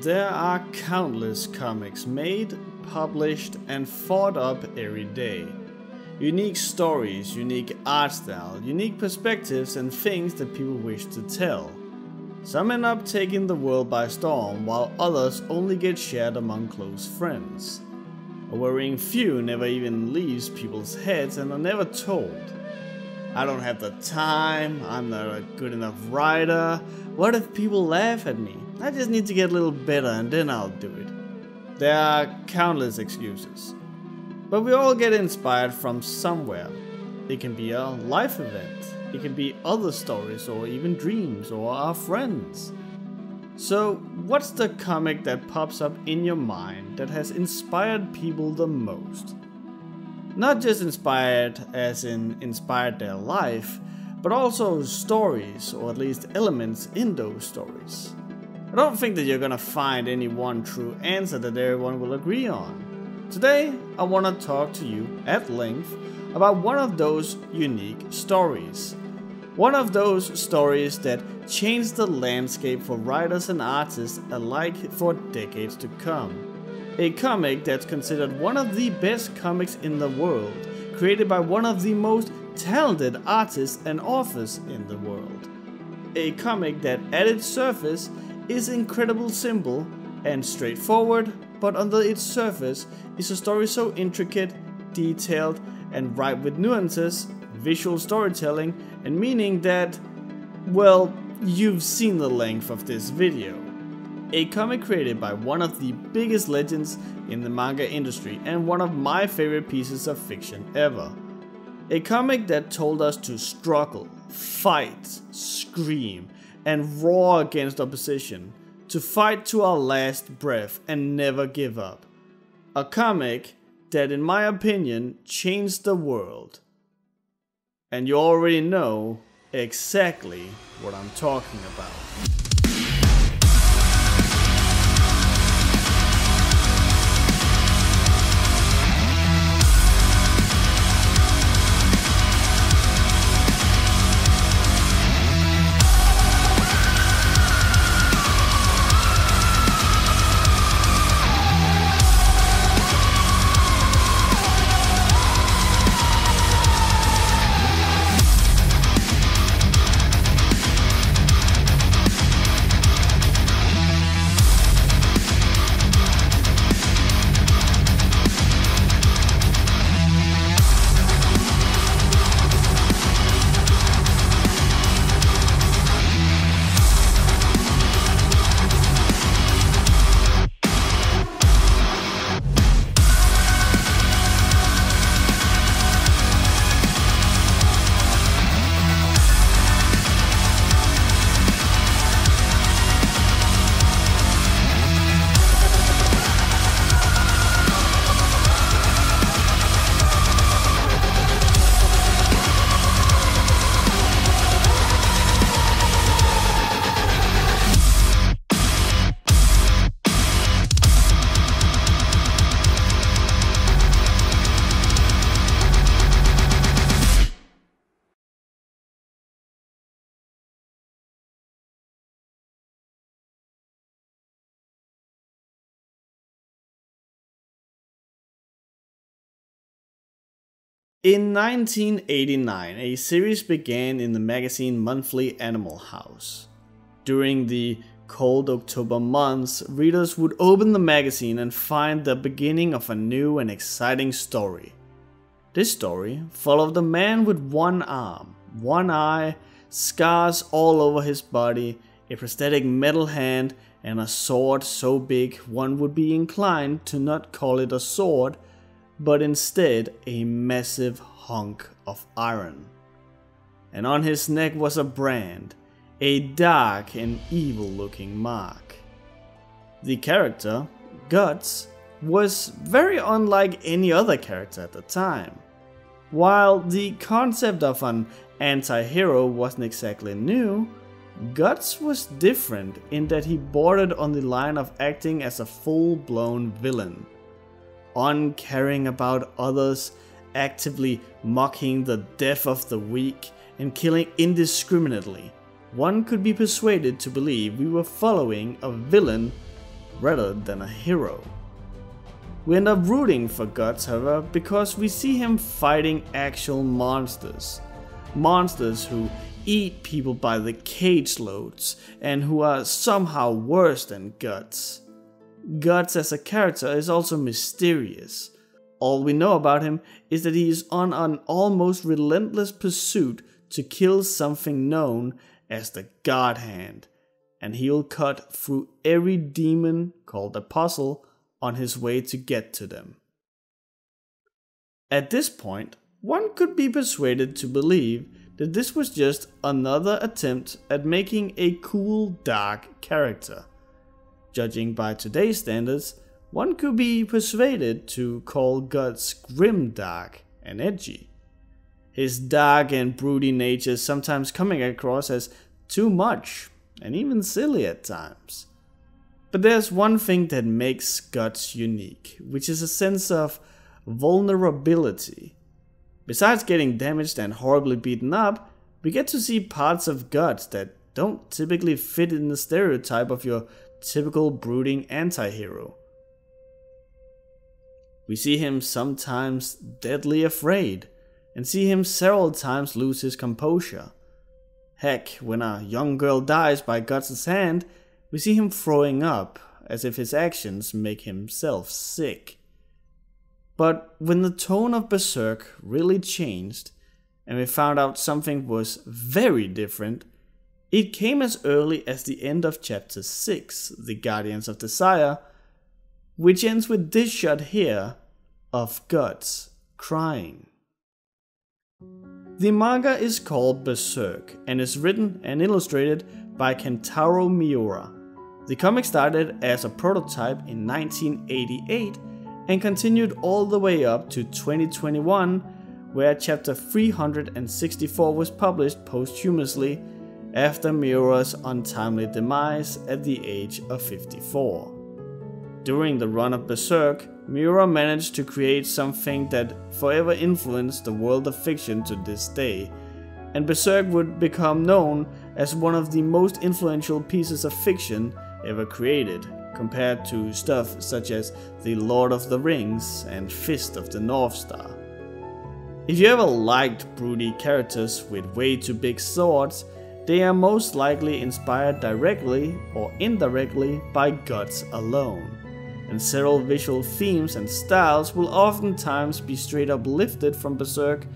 There are countless comics made, published and thought up every day. Unique stories, unique art style, unique perspectives and things that people wish to tell. Some end up taking the world by storm, while others only get shared among close friends. A worrying few never even leaves people's heads and are never told. I don't have the time, I'm not a good enough writer, what if people laugh at me? I just need to get a little better and then I'll do it. There are countless excuses. But we all get inspired from somewhere. It can be a life event, it can be other stories or even dreams or our friends. So what's the comic that pops up in your mind that has inspired people the most? Not just inspired as in inspired their life, but also stories, or at least elements in those stories. I don't think that you're gonna find any one true answer that everyone will agree on. Today, I want to talk to you at length about one of those unique stories. One of those stories that changed the landscape for writers and artists alike for decades to come. A comic that's considered one of the best comics in the world, created by one of the most talented artists and authors in the world. A comic that at its surface is incredibly simple and straightforward, but under its surface is a story so intricate, detailed and ripe with nuances, visual storytelling and meaning that, well, you've seen the length of this video. A comic created by one of the biggest legends in the manga industry and one of my favorite pieces of fiction ever. A comic that told us to struggle, fight, scream, and roar against opposition, to fight to our last breath and never give up. A comic that, in my opinion, changed the world. And you already know exactly what I'm talking about. In 1989, a series began in the magazine Monthly Animal House. During the cold October months, readers would open the magazine and find the beginning of a new and exciting story. This story followed a man with one arm, one eye, scars all over his body, a prosthetic metal hand, and a sword so big one would be inclined to not call it a sword, but instead a massive hunk of iron. And on his neck was a brand, a dark and evil looking mark. The character, Guts, was very unlike any other character at the time. While the concept of an anti-hero wasn't exactly new, Guts was different in that he bordered on the line of acting as a full-blown villain. Uncaring about others, actively mocking the death of the weak, and killing indiscriminately, one could be persuaded to believe we were following a villain rather than a hero. We end up rooting for Guts, however, because we see him fighting actual monsters. Monsters who eat people by the cage loads and who are somehow worse than Guts. Guts as a character is also mysterious. All we know about him is that he is on an almost relentless pursuit to kill something known as the God Hand, and he'll cut through every demon called Apostle on his way to get to them. At this point, one could be persuaded to believe that this was just another attempt at making a cool, dark character. Judging by today's standards, one could be persuaded to call Guts grim dark and edgy. His dark and broody nature sometimes coming across as too much and even silly at times. But there's one thing that makes Guts unique, which is a sense of vulnerability. Besides getting damaged and horribly beaten up, we get to see parts of Guts that don't typically fit in the stereotype of your typical brooding anti-hero. We see him sometimes deadly afraid, and see him several times lose his composure. Heck, when a young girl dies by Guts' hand, we see him throwing up, as if his actions make himself sick. But when the tone of Berserk really changed, and we found out something was very different, it came as early as the end of chapter 6, The Guardians of Desire, which ends with this shot here of Guts crying. The manga is called Berserk and is written and illustrated by Kentaro Miura. The comic started as a prototype in 1988 and continued all the way up to 2021, where chapter 364 was published posthumously after Miura's untimely demise at the age of 54. During the run of Berserk, Miura managed to create something that forever influenced the world of fiction to this day, and Berserk would become known as one of the most influential pieces of fiction ever created, compared to stuff such as The Lord of the Rings and Fist of the North Star. If you ever liked broody characters with way too big swords, they are most likely inspired directly or indirectly by Guts alone, and several visual themes and styles will oftentimes be straight up lifted from Berserk,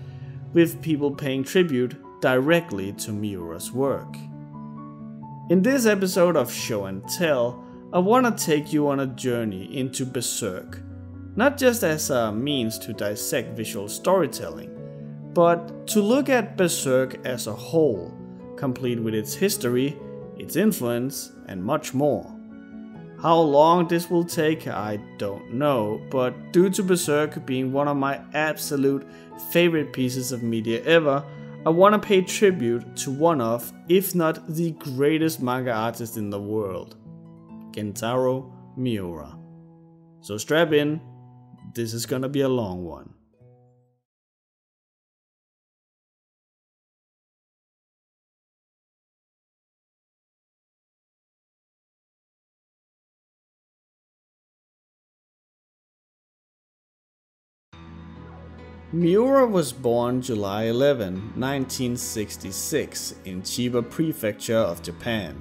with people paying tribute directly to Miura's work. In this episode of Show and Tell, I want to take you on a journey into Berserk, not just as a means to dissect visual storytelling, but to look at Berserk as a whole, complete with its history, its influence, and much more. How long this will take, I don't know, but due to Berserk being one of my absolute favorite pieces of media ever, I want to pay tribute to one of, if not the greatest manga artist in the world, Kentaro Miura. So strap in, this is gonna be a long one. Miura was born July 11, 1966 in Chiba Prefecture of Japan.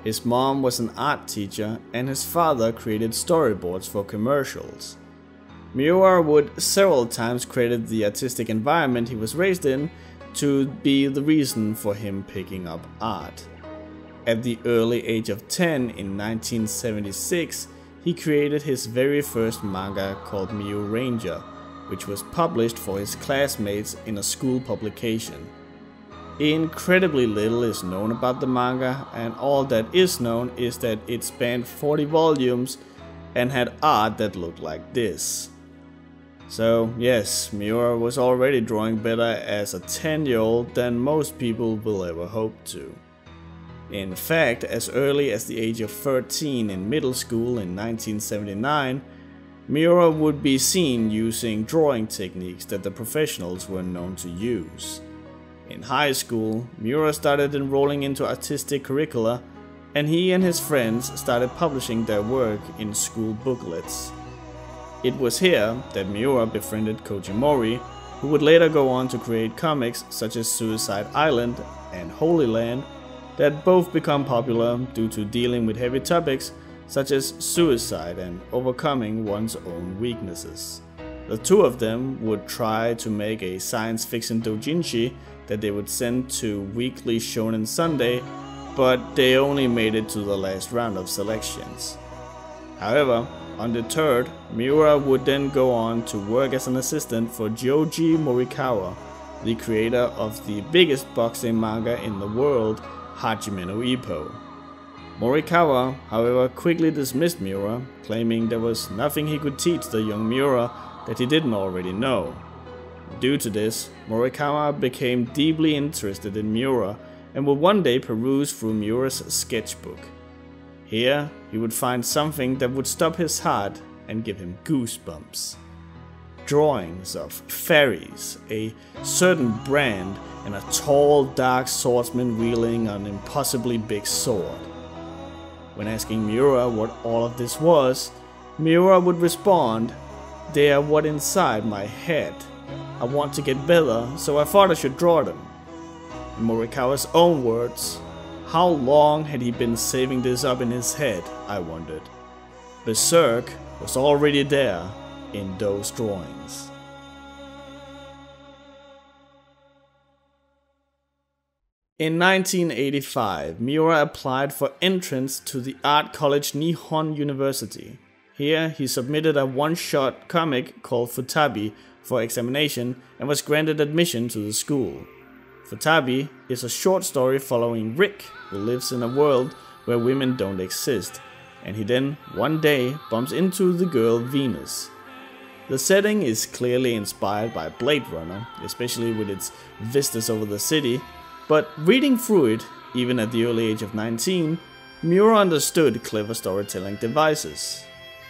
His mom was an art teacher and his father created storyboards for commercials. Miura would several times credit the artistic environment he was raised in to be the reason for him picking up art. At the early age of 10 in 1976, he created his very first manga called Miu Ranger, which was published for his classmates in a school publication. Incredibly little is known about the manga, and all that is known is that it spanned 40 volumes and had art that looked like this. So yes, Miura was already drawing better as a 10-year-old than most people will ever hope to. In fact, as early as the age of 13 in middle school in 1979, Miura would be seen using drawing techniques that the professionals were known to use. In high school, Miura started enrolling into artistic curricula and he and his friends started publishing their work in school booklets. It was here that Miura befriended Koji Mori, who would later go on to create comics such as Suicide Island and Holy Land that both become popular due to dealing with heavy topics such as suicide and overcoming one's own weaknesses. The two of them would try to make a science fiction doujinshi that they would send to Weekly Shonen Sunday, but they only made it to the last round of selections. However, undeterred, Miura would then go on to work as an assistant for Joji Morikawa, the creator of the biggest boxing manga in the world, Hajime no Ippo. Morikawa, however, quickly dismissed Miura, claiming there was nothing he could teach the young Miura that he didn't already know. Due to this, Morikawa became deeply interested in Miura and would one day peruse through Miura's sketchbook. Here, he would find something that would stop his heart and give him goosebumps. Drawings of fairies, a certain brand, and a tall, dark swordsman wielding an impossibly big sword. When asking Miura what all of this was, Miura would respond, "They are what inside my head. I want to get better, so I thought I should draw them." In Morikawa's own words, how long had he been saving this up in his head, I wondered. Berserk was already there in those drawings. In 1985, Miura applied for entrance to the art college Nihon University. Here, he submitted a one-shot comic called Futabi for examination and was granted admission to the school. Futabi is a short story following Rick, who lives in a world where women don't exist, and he then, one day, bumps into the girl Venus. The setting is clearly inspired by Blade Runner, especially with its vistas over the city, but reading through it, even at the early age of 19, Miura understood clever storytelling devices.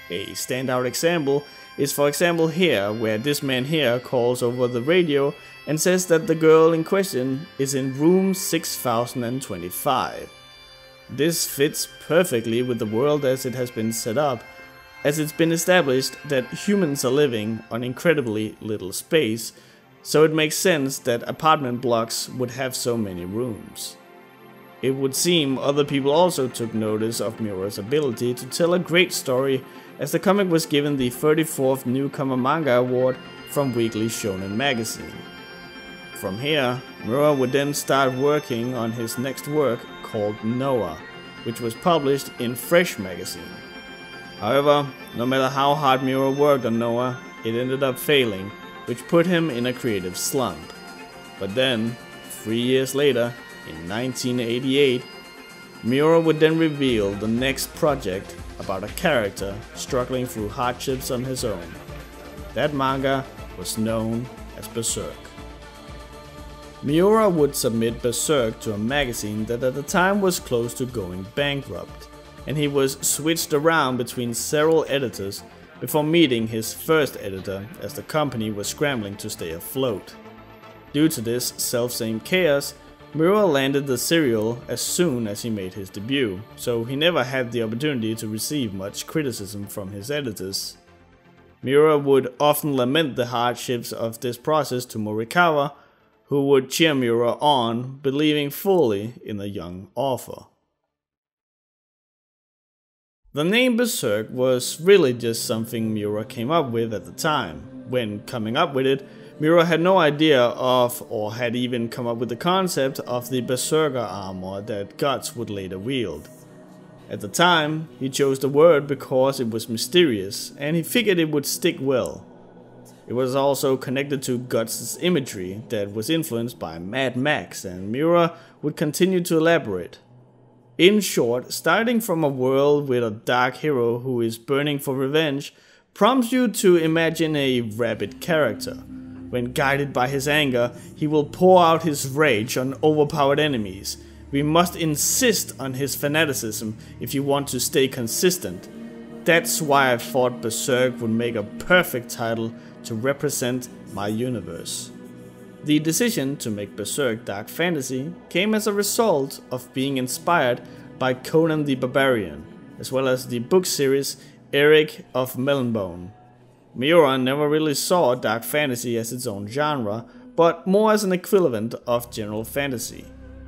A standout example is for example here, where this man here calls over the radio and says that the girl in question is in room 6025. This fits perfectly with the world as it has been set up, as it's been established that humans are living on incredibly little space, so it makes sense that apartment blocks would have so many rooms. It would seem other people also took notice of Miura's ability to tell a great story, as the comic was given the 34th Newcomer Manga Award from Weekly Shonen magazine. From here, Miura would then start working on his next work called Noah, which was published in Fresh magazine. However, no matter how hard Miura worked on Noah, it ended up failing, which put him in a creative slump. But then, 3 years later, in 1988, Miura would then reveal the next project about a character struggling through hardships on his own. That manga was known as Berserk. Miura would submit Berserk to a magazine that at the time was close to going bankrupt, and he was switched around between several editors before meeting his first editor, as the company was scrambling to stay afloat. Due to this self-same chaos, Miura landed the serial as soon as he made his debut, so he never had the opportunity to receive much criticism from his editors. Miura would often lament the hardships of this process to Morikawa, who would cheer Miura on, believing fully in the young author. The name Berserk was really just something Miura came up with at the time. When coming up with it, Miura had no idea of, or had even come up with the concept of, the Berserker armor that Guts would later wield. At the time, he chose the word because it was mysterious, and he figured it would stick well. It was also connected to Guts' imagery that was influenced by Mad Max, and Miura would continue to elaborate. In short, starting from a world with a dark hero who is burning for revenge prompts you to imagine a rabid character. When guided by his anger, he will pour out his rage on overpowered enemies. We must insist on his fanaticism if you want to stay consistent. That's why I thought Berserk would make a perfect title to represent my universe. The decision to make Berserk dark fantasy came as a result of being inspired by Conan the Barbarian, as well as the book series Eric of Melonbone. Miura never really saw dark fantasy as its own genre, but more as an equivalent of general fantasy.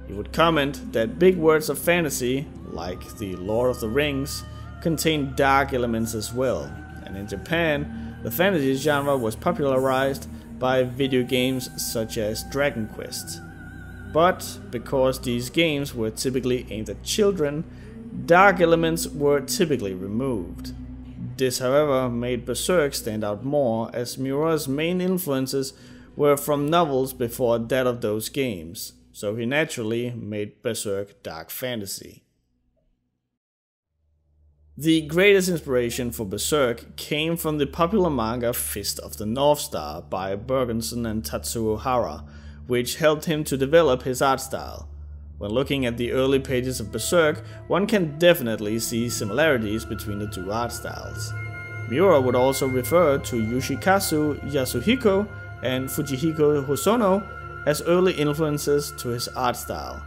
He would comment that big words of fantasy, like the Lord of the Rings, contain dark elements as well, and in Japan, the fantasy genre was popularized by video games such as Dragon Quest. But because these games were typically aimed at children, dark elements were typically removed. This, however, made Berserk stand out more, as Miura's main influences were from novels before that of those games, so he naturally made Berserk dark fantasy. The greatest inspiration for Berserk came from the popular manga Fist of the North Star by Bergensen and Tatsuo Hara, which helped him to develop his art style. When looking at the early pages of Berserk, one can definitely see similarities between the two art styles. Miura would also refer to Yoshikazu Yasuhiko and Fujihiko Hosono as early influences to his art style.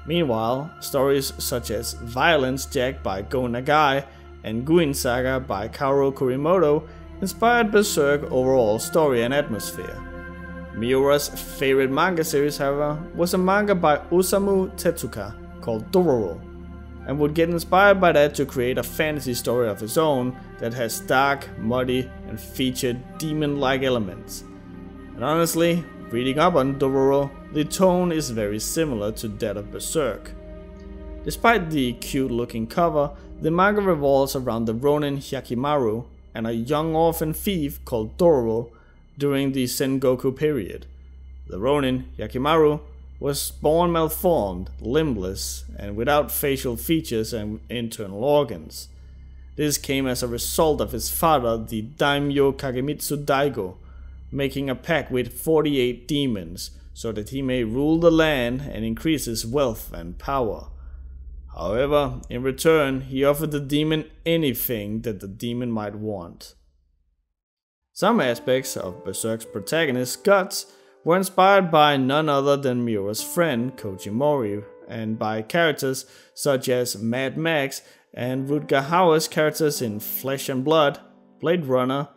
Meanwhile, stories such as Violence Jack by Go Nagai and Guin Saga by Kaoru Kurimoto inspired Berserk overall story and atmosphere. Miura's favorite manga series, however, was a manga by Osamu Tezuka called Dororo, and would get inspired by that to create a fantasy story of his own that has dark, muddy, and featured demon-like elements. And honestly, reading up on Dororo, the tone is very similar to that of Berserk. Despite the cute-looking cover, the manga revolves around the Ronin Hyakimaru and a young orphan thief called Dororo during the Sengoku period. The Ronin Hyakimaru was born malformed, limbless, and without facial features and internal organs. This came as a result of his father, the daimyo Kagemitsu Daigo, making a pact with 48 demons so that he may rule the land and increase his wealth and power. However, in return, he offered the demon anything that the demon might want. Some aspects of Berserk's protagonist's guts were inspired by none other than Miura's friend Koji Mori, and by characters such as Mad Max and Rutger Hauer's characters in Flesh and Blood, Blade Runner,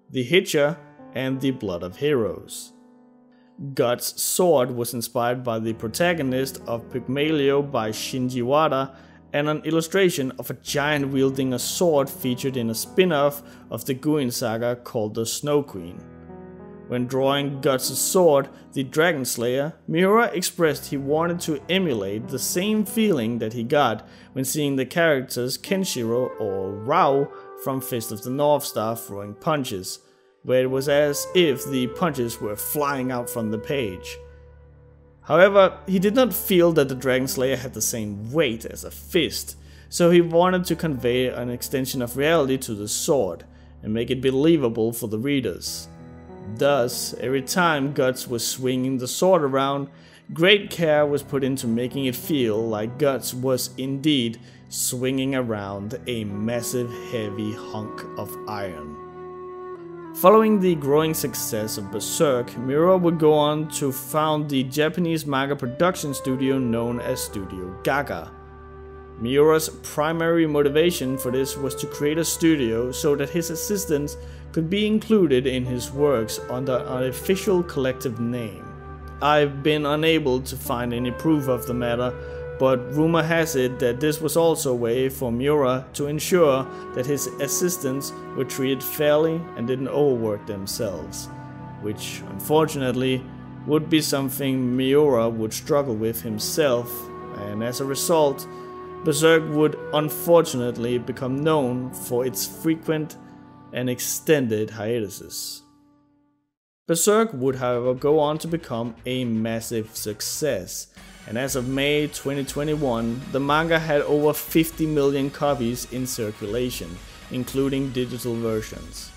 The Hitcher, and The Blood of Heroes. Guts' sword was inspired by the protagonist of Pygmalion by Shinji Wada, and an illustration of a giant wielding a sword featured in a spin-off of the Guin saga called the Snow Queen. When drawing Guts' sword, the Dragon Slayer, Miura expressed he wanted to emulate the same feeling that he got when seeing the characters Kenshiro or Rao from Fist of the North Star throwing punches, where it was as if the punches were flying out from the page. However, he did not feel that the Dragon Slayer had the same weight as a fist, so he wanted to convey an extension of reality to the sword and make it believable for the readers. Thus, every time Guts was swinging the sword around, great care was put into making it feel like Guts was indeed swinging around a massive heavy hunk of iron. Following the growing success of Berserk, Miura would go on to found the Japanese manga production studio known as Studio Gaga. Miura's primary motivation for this was to create a studio so that his assistants could be included in his works under an official collective name. I've been unable to find any proof of the matter, but rumor has it that this was also a way for Miura to ensure that his assistants were treated fairly and didn't overwork themselves, which unfortunately would be something Miura would struggle with himself, and as a result, Berserk would unfortunately become known for its frequent and extended hiatuses. Berserk would however go on to become a massive success, and as of May 2021, the manga had over 50 million copies in circulation, including digital versions.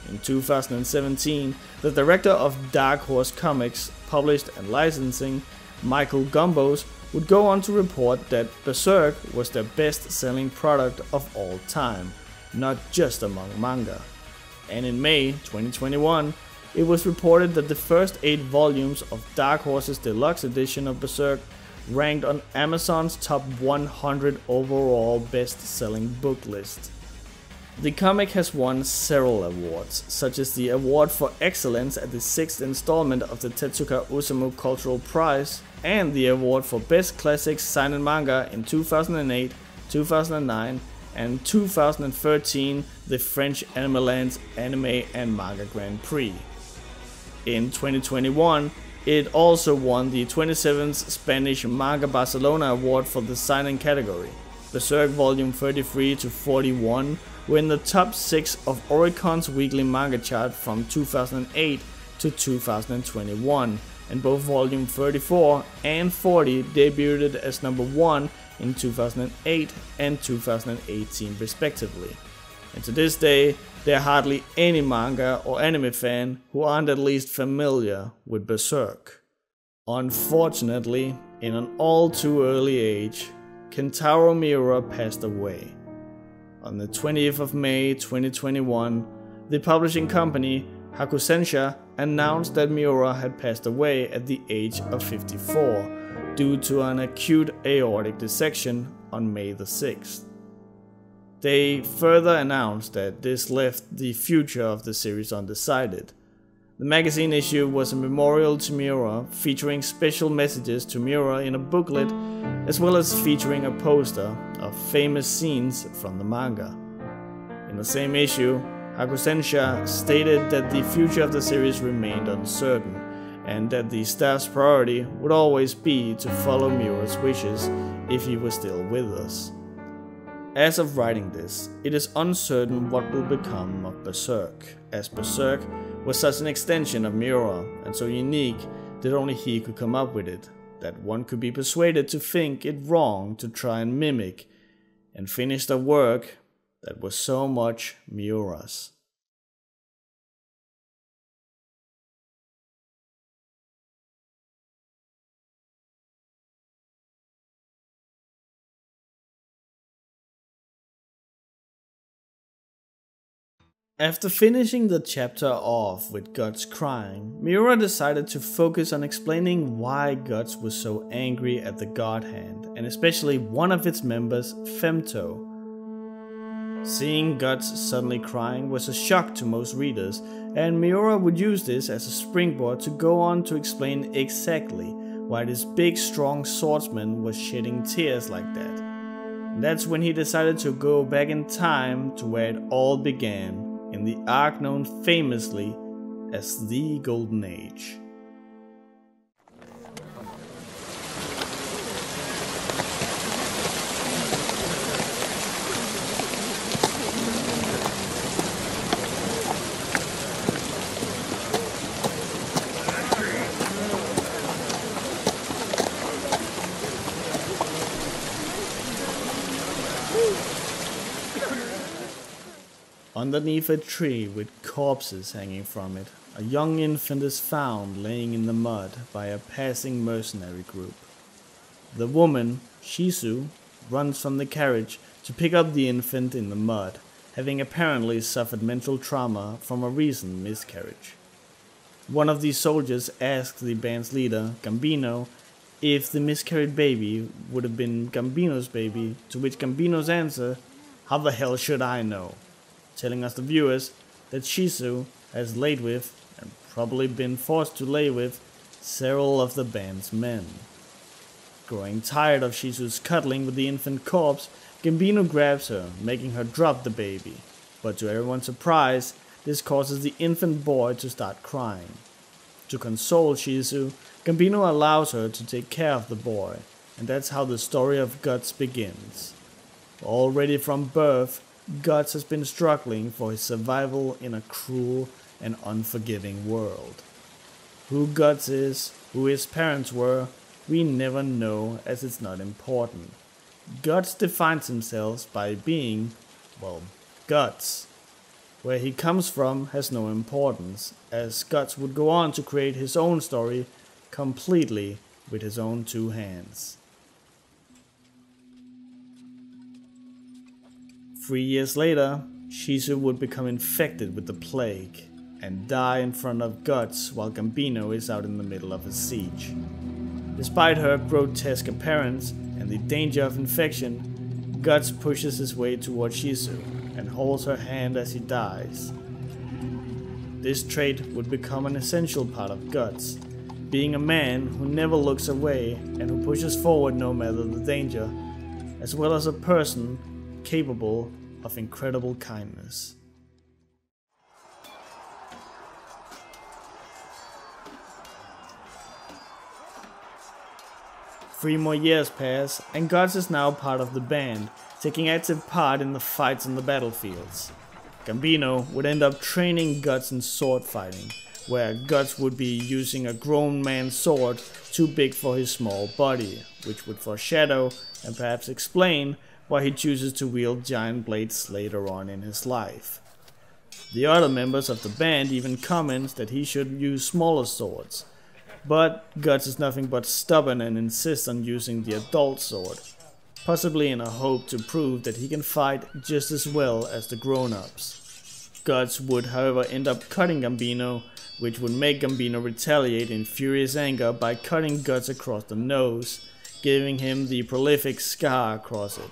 In 2017, the director of Dark Horse Comics, published and licensing, Michael Gombos, would go on to report that Berserk was their best-selling product of all time, not just among manga. And in May 2021, it was reported that the first 8 volumes of Dark Horse's deluxe edition of Berserk ranked on Amazon's top 100 overall best-selling book list. The comic has won several awards, such as the Award for Excellence at the 6th installment of the Tezuka Osamu Cultural Prize, and the Award for Best Classic Seinen Manga in 2008, 2009, and 2013, the French Animeland's Anime and Manga Grand Prix. In 2021, it also won the 27th Spanish Manga Barcelona Award for the Seinen category. Berserk Volume 33 to 41 were in the top 6 of Oricon's weekly manga chart from 2008 to 2021, and both Volume 34 and 40 debuted as number 1 in 2008 and 2018 respectively. And to this day, there are hardly any manga or anime fan who aren't at least familiar with Berserk. Unfortunately, in an all too early age, Kentaro Miura passed away. On the 20th of May 2021, the publishing company Hakusensha announced that Miura had passed away at the age of 54 due to an acute aortic dissection on May the 6th. They further announced that this left the future of the series undecided. The magazine issue was a memorial to Miura, featuring special messages to Miura in a booklet, as well as featuring a poster of famous scenes from the manga. In the same issue, Hakusensha stated that the future of the series remained uncertain, and that the staff's priority would always be to follow Miura's wishes if he was still with us. As of writing this, it is uncertain what will become of Berserk, as Berserk was such an extension of Miura and so unique that only he could come up with it, that one could be persuaded to think it wrong to try and mimic and finish the work that was so much Miura's. After finishing the chapter off with Guts crying, Miura decided to focus on explaining why Guts was so angry at the God Hand, and especially one of its members, Femto. Seeing Guts suddenly crying was a shock to most readers, and Miura would use this as a springboard to go on to explain exactly why this big strong swordsman was shedding tears like that. And that's when he decided to go back in time to where it all began, in the arc known famously as the Golden Age. Underneath a tree with corpses hanging from it, a young infant is found laying in the mud by a passing mercenary group. The woman, Shizu, runs from the carriage to pick up the infant in the mud, having apparently suffered mental trauma from a recent miscarriage. One of these soldiers asks the band's leader, Gambino, if the miscarried baby would have been Gambino's baby, to which Gambino's answer, "How the hell should I know?" telling us the viewers that Shizu has laid with, and probably been forced to lay with, several of the band's men. Growing tired of Shizu's cuddling with the infant corpse, Gambino grabs her, making her drop the baby. But to everyone's surprise, this causes the infant boy to start crying. To console Shizu, Gambino allows her to take care of the boy, and that's how the story of Guts begins. Already from birth, Guts has been struggling for his survival in a cruel and unforgiving world. Who Guts is, who his parents were, we never know, as it's not important. Guts defines himself by being, well, Guts. Where he comes from has no importance, as Guts would go on to create his own story completely with his own two hands. 3 years later, Shizu would become infected with the plague and die in front of Guts while Gambino is out in the middle of a siege. Despite her grotesque appearance and the danger of infection, Guts pushes his way towards Shizu and holds her hand as he dies. This trait would become an essential part of Guts, being a man who never looks away and who pushes forward no matter the danger, as well as a person capable of incredible kindness. Three more years pass, and Guts is now part of the band, taking active part in the fights on the battlefields. Gambino would end up training Guts in sword fighting, where Guts would be using a grown man's sword too big for his small body, which would foreshadow and perhaps explain why he chooses to wield giant blades later on in his life. The other members of the band even comment that he should use smaller swords, but Guts is nothing but stubborn and insists on using the adult sword, possibly in a hope to prove that he can fight just as well as the grown-ups. Guts would however end up cutting Gambino, which would make Gambino retaliate in furious anger by cutting Guts across the nose, giving him the prolific scar across it.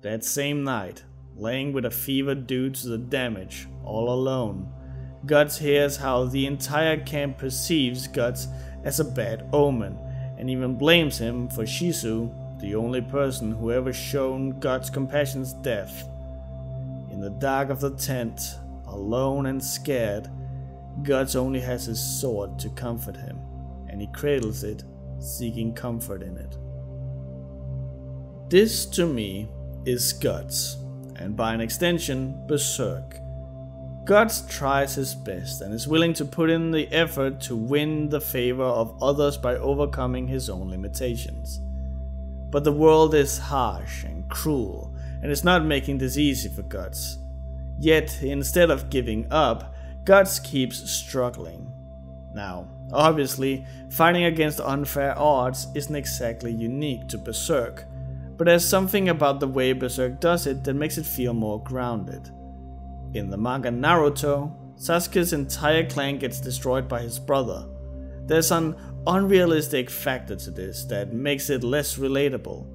That same night, laying with a fever due to the damage, all alone, Guts hears how the entire camp perceives Guts as a bad omen, and even blames him for Shizu, the only person who ever shown Guts compassion's death. In the dark of the tent, alone and scared, Guts only has his sword to comfort him, and he cradles it, seeking comfort in it. This, to me, is Guts, and by an extension, Berserk. Guts tries his best and is willing to put in the effort to win the favor of others by overcoming his own limitations. But the world is harsh and cruel, and is not making this easy for Guts. Yet, instead of giving up, Guts keeps struggling. Now, obviously, fighting against unfair odds isn't exactly unique to Berserk, but there's something about the way Berserk does it that makes it feel more grounded. In the manga Naruto, Sasuke's entire clan gets destroyed by his brother. There's an unrealistic factor to this that makes it less relatable.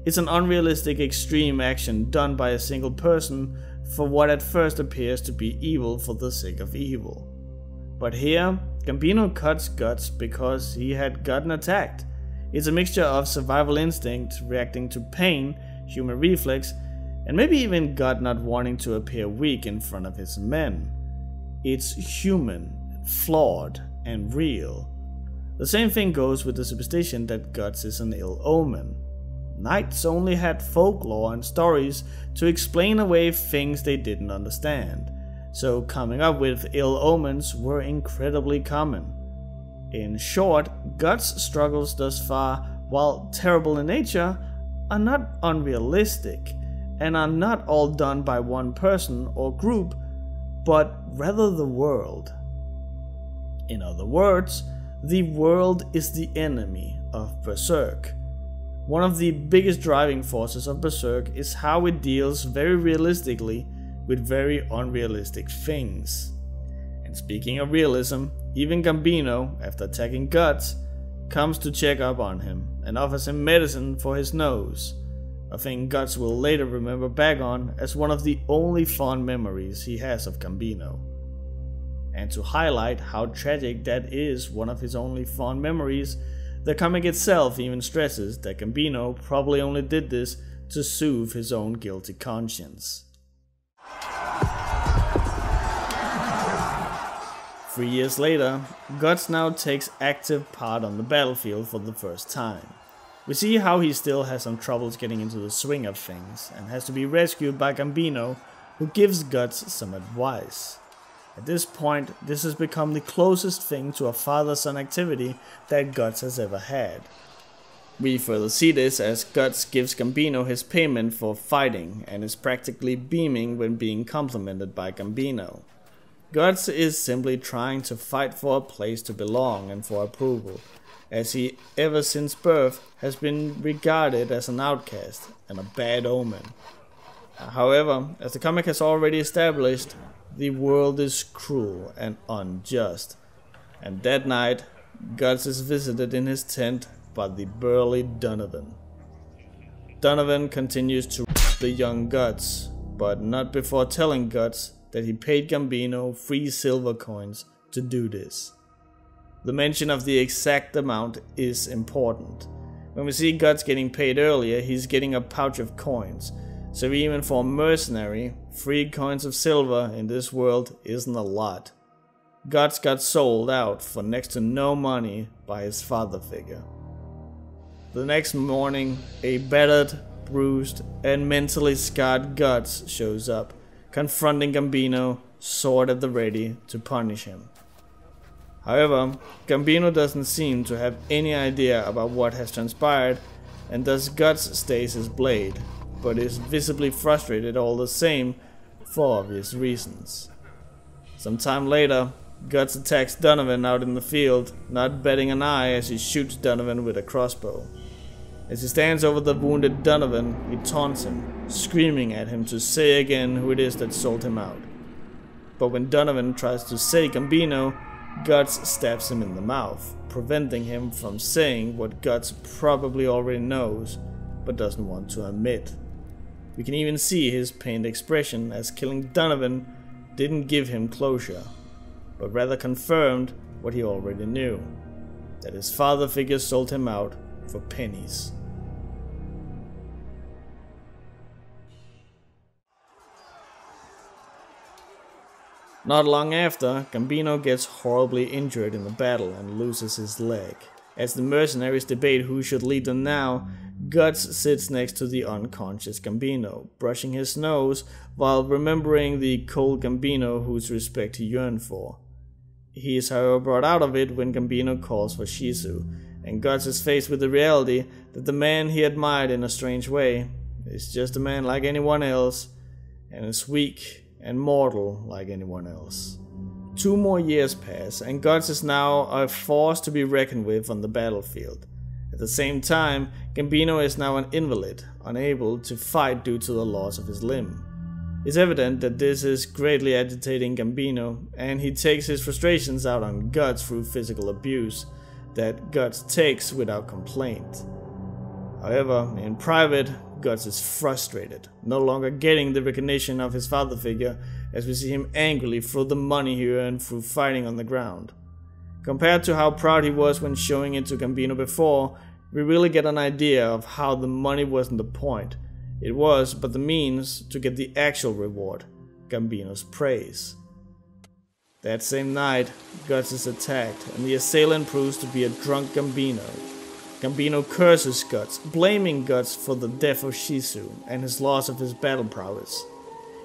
It's an unrealistic extreme action done by a single person for what at first appears to be evil for the sake of evil. But here, Gambino cuts Guts because he had gotten attacked. It's a mixture of survival instinct, reacting to pain, human reflex, and maybe even Gut not wanting to appear weak in front of his men. It's human, flawed, and real. The same thing goes with the superstition that Guts is an ill omen. Knights only had folklore and stories to explain away things they didn't understand, so coming up with ill omens were incredibly common. In short, Guts' struggles thus far, while terrible in nature, are not unrealistic, and are not all done by one person or group, but rather the world. In other words, the world is the enemy of Berserk. One of the biggest driving forces of Berserk is how it deals very realistically with very unrealistic things. And speaking of realism, even Gambino, after attacking Guts, comes to check up on him and offers him medicine for his nose. A thing Guts will later remember back on as one of the only fond memories he has of Gambino. And to highlight how tragic that is one of his only fond memories, the comic itself even stresses that Gambino probably only did this to soothe his own guilty conscience. 3 years later, Guts now takes active part on the battlefield for the first time. We see how he still has some troubles getting into the swing of things and has to be rescued by Gambino, who gives Guts some advice. At this point, this has become the closest thing to a father-son activity that Guts has ever had. We further see this as Guts gives Gambino his payment for fighting and is practically beaming when being complimented by Gambino. Guts is simply trying to fight for a place to belong and for approval, as he ever since birth has been regarded as an outcast and a bad omen. However, as the comic has already established, the world is cruel and unjust, and that night Guts is visited in his tent by the burly Donovan. Donovan continues to the young Guts, but not before telling Guts that he paid Gambino 3 silver coins to do this. The mention of the exact amount is important. When we see Guts getting paid earlier, he's getting a pouch of coins, so even for a mercenary, 3 coins of silver in this world isn't a lot. Guts got sold out for next to no money by his father figure. The next morning, a battered, bruised, and mentally scarred Guts shows up, confronting Gambino, sword at the ready to punish him. However, Gambino doesn't seem to have any idea about what has transpired, and thus Guts stays his blade, but is visibly frustrated all the same for obvious reasons. Some time later, Guts attacks Donovan out in the field, not batting an eye as he shoots Donovan with a crossbow. As he stands over the wounded Donovan, he taunts him, screaming at him to say again who it is that sold him out. But when Donovan tries to say Gambino, Guts stabs him in the mouth, preventing him from saying what Guts probably already knows, but doesn't want to admit. We can even see his pained expression as killing Donovan didn't give him closure, but rather confirmed what he already knew, that his father figure sold him out for pennies. Not long after, Gambino gets horribly injured in the battle and loses his leg. As the mercenaries debate who should lead them now, Guts sits next to the unconscious Gambino, brushing his nose while remembering the cold Gambino whose respect he yearned for. He is however brought out of it when Gambino calls for Shizu, and Guts is faced with the reality that the man he admired in a strange way is just a man like anyone else, and is weak and mortal like anyone else. 2 more years pass, and Guts is now a force to be reckoned with on the battlefield. At the same time, Gambino is now an invalid, unable to fight due to the loss of his limb. It's evident that this is greatly agitating Gambino, and he takes his frustrations out on Guts through physical abuse that Guts takes without complaint. However, in private, Guts is frustrated, no longer getting the recognition of his father figure, as we see him angrily throw the money he earned through fighting on the ground. Compared to how proud he was when showing it to Gambino before, we really get an idea of how the money wasn't the point. It was but the means to get the actual reward, Gambino's praise. That same night, Guts is attacked, and the assailant proves to be a drunk Gambino. Gambino curses Guts, blaming Guts for the death of Shizu and his loss of his battle prowess.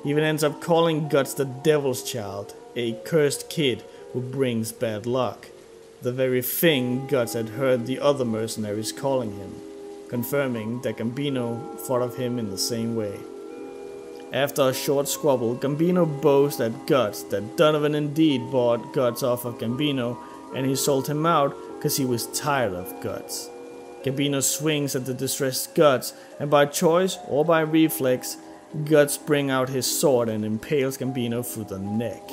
He even ends up calling Guts the Devil's Child, a cursed kid who brings bad luck, the very thing Guts had heard the other mercenaries calling him, confirming that Gambino thought of him in the same way. After a short squabble, Gambino boasts at Guts that Donovan indeed bought Guts off of Gambino, and he sold him out because he was tired of Guts. Gambino swings at the distressed Guts, and by choice or by reflex, Guts brings out his sword and impales Gambino through the neck.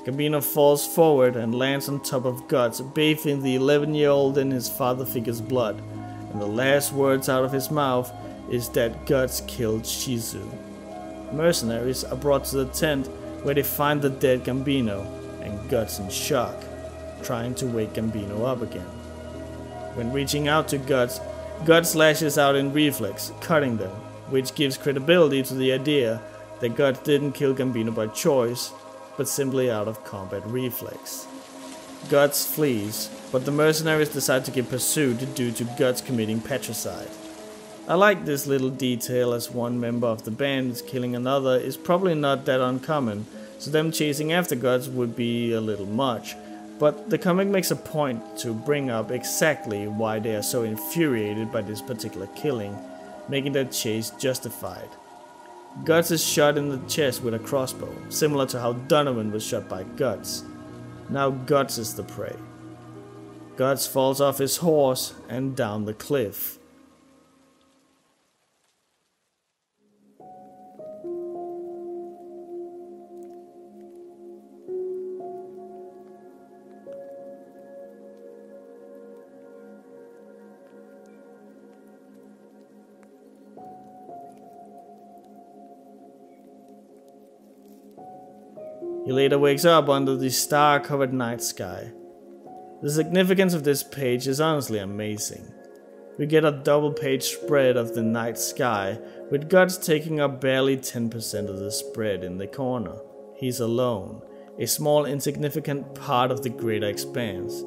Gambino falls forward and lands on top of Guts, bathing the 11-year-old in his father figure's blood, and the last words out of his mouth is that Guts killed Shizu. Mercenaries are brought to the tent where they find the dead Gambino, and Guts in shock, trying to wake Gambino up again. When reaching out to Guts, Guts lashes out in reflex, cutting them, which gives credibility to the idea that Guts didn't kill Gambino by choice, but simply out of combat reflex. Guts flees, but the mercenaries decide to give pursuit due to Guts committing patricide. I like this little detail, as one member of the band is killing another is probably not that uncommon, so them chasing after Guts would be a little much. But the comic makes a point to bring up exactly why they are so infuriated by this particular killing, making their chase justified. Guts is shot in the chest with a crossbow, similar to how Donovan was shot by Guts. Now Guts is the prey. Guts falls off his horse and down the cliff. He later wakes up under the star-covered night sky. The significance of this page is honestly amazing. We get a double-page spread of the night sky, with Guts taking up barely 10% of the spread in the corner. He's alone, a small insignificant part of the greater expanse.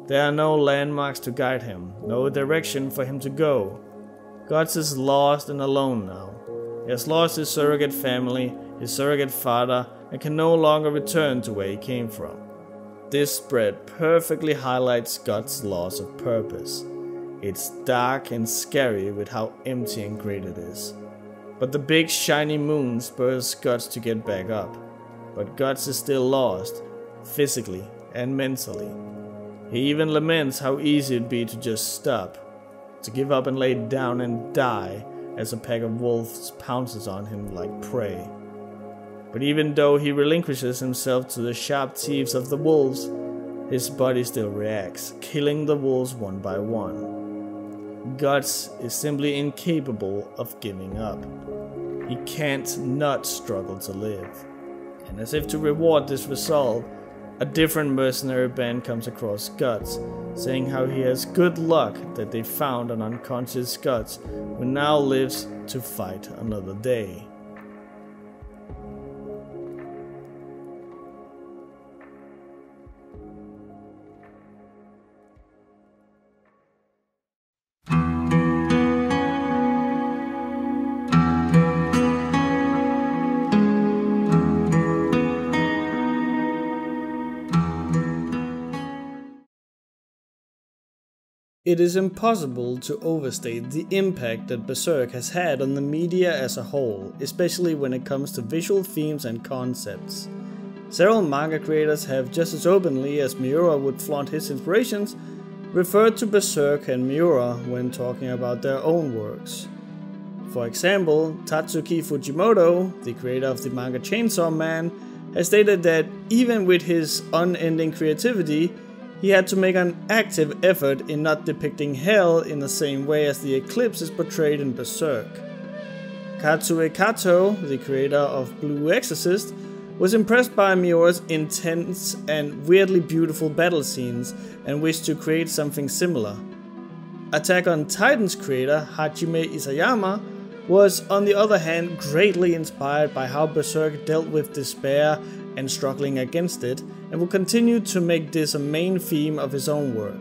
There are no landmarks to guide him, no direction for him to go. Guts is lost and alone now. He has lost his surrogate family, his surrogate father, and can no longer return to where he came from. This spread perfectly highlights Guts' loss of purpose. It's dark and scary with how empty and great it is. But the big shiny moon spurs Guts to get back up. But Guts is still lost, physically and mentally. He even laments how easy it'd be to just stop, to give up and lay down and die as a pack of wolves pounces on him like prey. But even though he relinquishes himself to the sharp teeth of the wolves, his body still reacts, killing the wolves one by one. Guts is simply incapable of giving up. He can't not struggle to live. And as if to reward this resolve, a different mercenary band comes across Guts, saying how he has good luck that they found an unconscious Guts who now lives to fight another day. It is impossible to overstate the impact that Berserk has had on the media as a whole, especially when it comes to visual themes and concepts. Several manga creators have, just as openly as Miura would flaunt his inspirations, referred to Berserk and Miura when talking about their own works. For example, Tatsuki Fujimoto, the creator of the manga Chainsaw Man, has stated that even with his unending creativity, he had to make an active effort in not depicting hell in the same way as the Eclipse is portrayed in Berserk. Katsue Kato, the creator of Blue Exorcist, was impressed by Miura's intense and weirdly beautiful battle scenes and wished to create something similar. Attack on Titan's creator Hajime Isayama was, on the other hand, greatly inspired by how Berserk dealt with despair and struggling against it, and will continue to make this a main theme of his own work.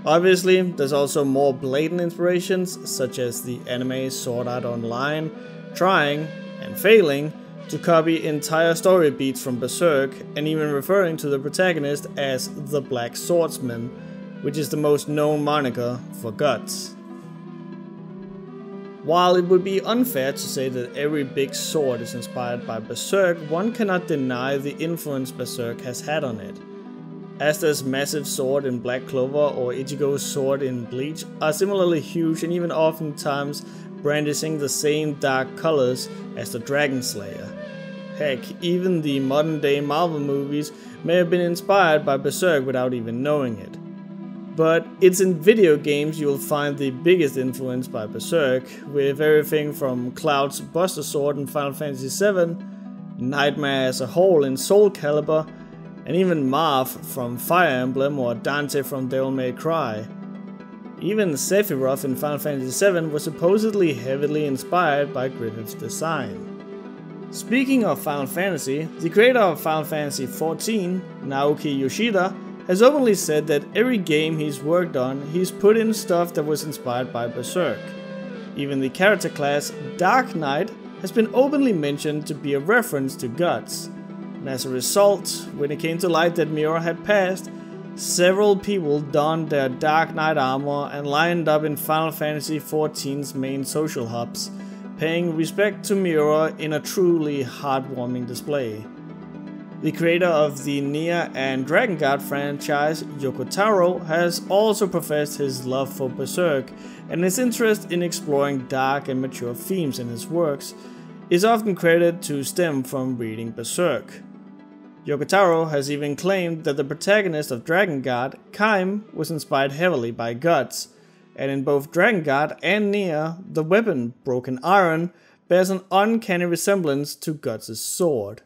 Obviously, there's also more blatant inspirations, such as the anime Sword Art Online, trying, and failing, to copy entire story beats from Berserk, and even referring to the protagonist as the Black Swordsman, which is the most known moniker for Guts. While it would be unfair to say that every big sword is inspired by Berserk, one cannot deny the influence Berserk has had on it. Asta's massive sword in Black Clover or Ichigo's sword in Bleach are similarly huge and even oftentimes brandishing the same dark colors as the Dragon Slayer. Heck, even the modern day Marvel movies may have been inspired by Berserk without even knowing it. But it's in video games you'll find the biggest influence by Berserk, with everything from Cloud's Buster Sword in Final Fantasy VII, Nightmare as a whole in Soul Calibur, and even Marth from Fire Emblem or Dante from Devil May Cry. Even Sephiroth in Final Fantasy VII was supposedly heavily inspired by Griffith's design. Speaking of Final Fantasy, the creator of Final Fantasy XIV, Naoki Yoshida, has openly said that every game he's worked on, he's put in stuff that was inspired by Berserk. Even the character class Dark Knight has been openly mentioned to be a reference to Guts. And as a result, when it came to light that Miura had passed, several people donned their Dark Knight armor and lined up in Final Fantasy XIV's main social hubs, paying respect to Miura in a truly heartwarming display. The creator of the Nier and Dragon Guard franchise, Yoko Taro, has also professed his love for Berserk, and his interest in exploring dark and mature themes in his works is often credited to stem from reading Berserk. Yoko Taro has even claimed that the protagonist of Dragon Guard, Kaim, was inspired heavily by Guts, and in both Dragon Guard and Nier, the weapon, Broken Iron, bears an uncanny resemblance to Guts' sword.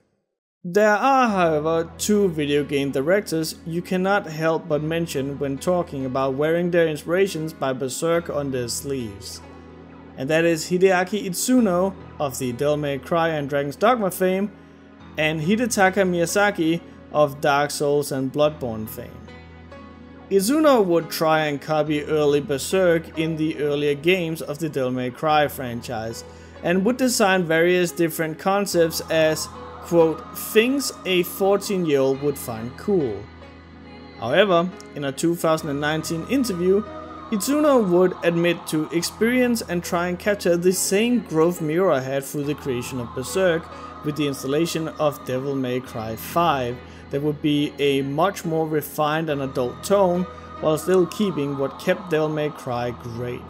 There are, however, two video game directors you cannot help but mention when talking about wearing their inspirations by Berserk on their sleeves. And that is Hideaki Itsuno of the Devil May Cry and Dragon's Dogma fame, and Hidetaka Miyazaki of Dark Souls and Bloodborne fame. Itsuno would try and copy early Berserk in the earlier games of the Devil May Cry franchise, and would design various different concepts as, quote, things a 14-year-old would find cool. However, in a 2019 interview, Itsuno would admit to experience and try and capture the same growth Miura had through the creation of Berserk with the installation of Devil May Cry 5 that would be a much more refined and adult tone while still keeping what kept Devil May Cry great.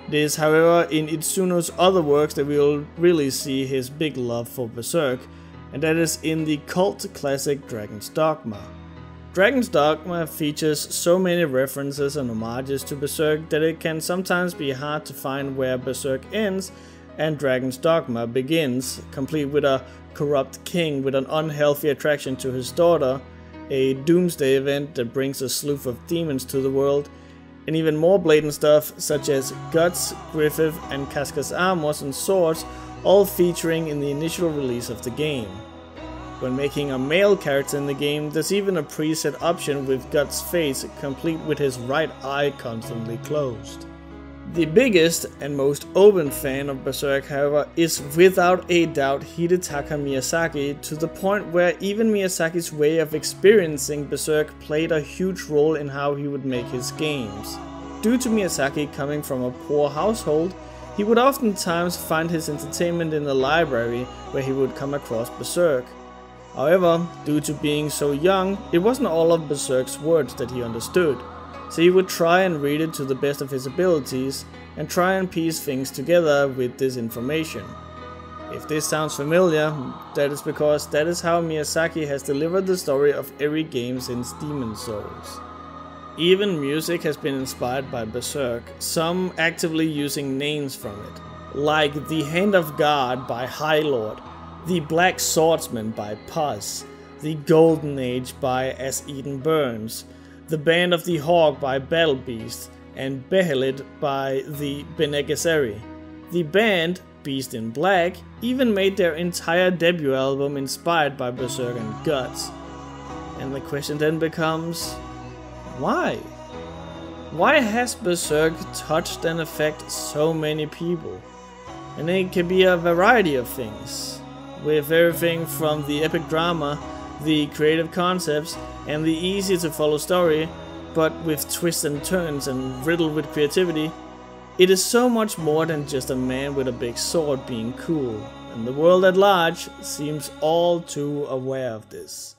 It is, however, in Itsuno's other works that we will really see his big love for Berserk, and that is in the cult classic Dragon's Dogma. Dragon's Dogma features so many references and homages to Berserk that it can sometimes be hard to find where Berserk ends and Dragon's Dogma begins, complete with a corrupt king with an unhealthy attraction to his daughter, a doomsday event that brings a slew of demons to the world, and even more blatant stuff such as Guts, Griffith, and Casca's armors and swords, all featuring in the initial release of the game. When making a male character in the game, there's even a preset option with Guts' face complete with his right eye constantly closed. The biggest and most open fan of Berserk, however, is without a doubt Hidetaka Miyazaki, to the point where even Miyazaki's way of experiencing Berserk played a huge role in how he would make his games. Due to Miyazaki coming from a poor household, he would oftentimes find his entertainment in the library where he would come across Berserk. However, due to being so young, it wasn't all of Berserk's words that he understood, so he would try and read it to the best of his abilities and try and piece things together with this information. If this sounds familiar, that is because that is how Miyazaki has delivered the story of every game since Demon's Souls. Even music has been inspired by Berserk, some actively using names from it, like The Hand of God by High Lord, The Black Swordsman by Puz, The Golden Age by As Eden Burns, The Band of the Hawk by Battle Beast, and Behelit by the Bene Gesserit. The band, Beast in Black, even made their entire debut album inspired by Berserk and Guts. And the question then becomes, why? Why has Berserk touched and affected so many people? And it can be a variety of things, with everything from the epic drama, the creative concepts, and the easy to follow story, but with twists and turns and riddled with creativity. It is so much more than just a man with a big sword being cool, and the world at large seems all too aware of this.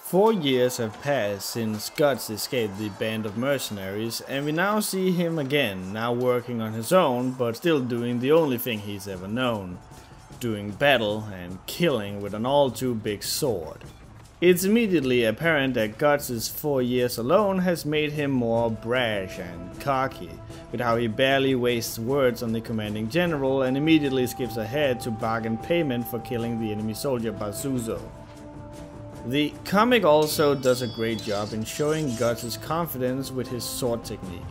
4 years have passed since Guts escaped the band of mercenaries, and we now see him again, now working on his own, but still doing the only thing he's ever known: doing battle and killing with an all too big sword. It's immediately apparent that Guts' 4 years alone has made him more brash and cocky, with how he barely wastes words on the commanding general and immediately skips ahead to bargain payment for killing the enemy soldier Basuzo. The comic also does a great job in showing Guts' confidence with his sword technique.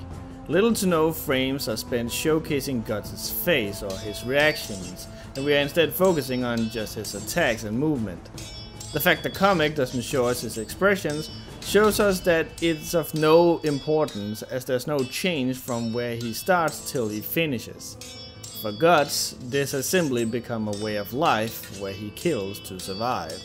Little to no frames are spent showcasing Guts' face or his reactions, and we are instead focusing on just his attacks and movement. The fact the comic doesn't show us his expressions shows us that it's of no importance, as there's no change from where he starts till he finishes. For Guts, this has simply become a way of life where he kills to survive.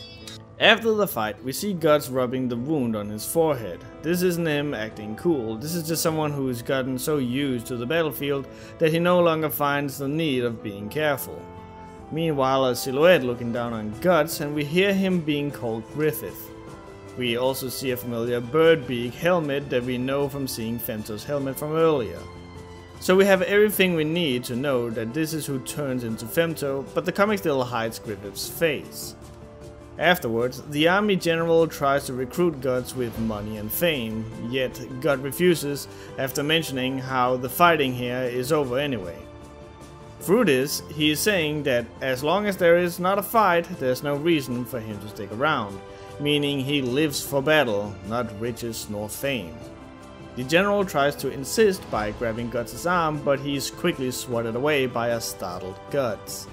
After the fight, we see Guts rubbing the wound on his forehead. This isn't him acting cool, this is just someone who's gotten so used to the battlefield that he no longer finds the need of being careful. Meanwhile, a silhouette looking down on Guts, and we hear him being called Griffith. We also see a familiar bird beak helmet that we know from seeing Femto's helmet from earlier. So we have everything we need to know that this is who turns into Femto, but the comic still hides Griffith's face. Afterwards, the army general tries to recruit Guts with money and fame, yet Gut refuses after mentioning how the fighting here is over anyway. Through this, he is saying that as long as there is not a fight, there's no reason for him to stick around, meaning he lives for battle, not riches nor fame. The general tries to insist by grabbing Guts' arm, but he's quickly swatted away by a startled Guts.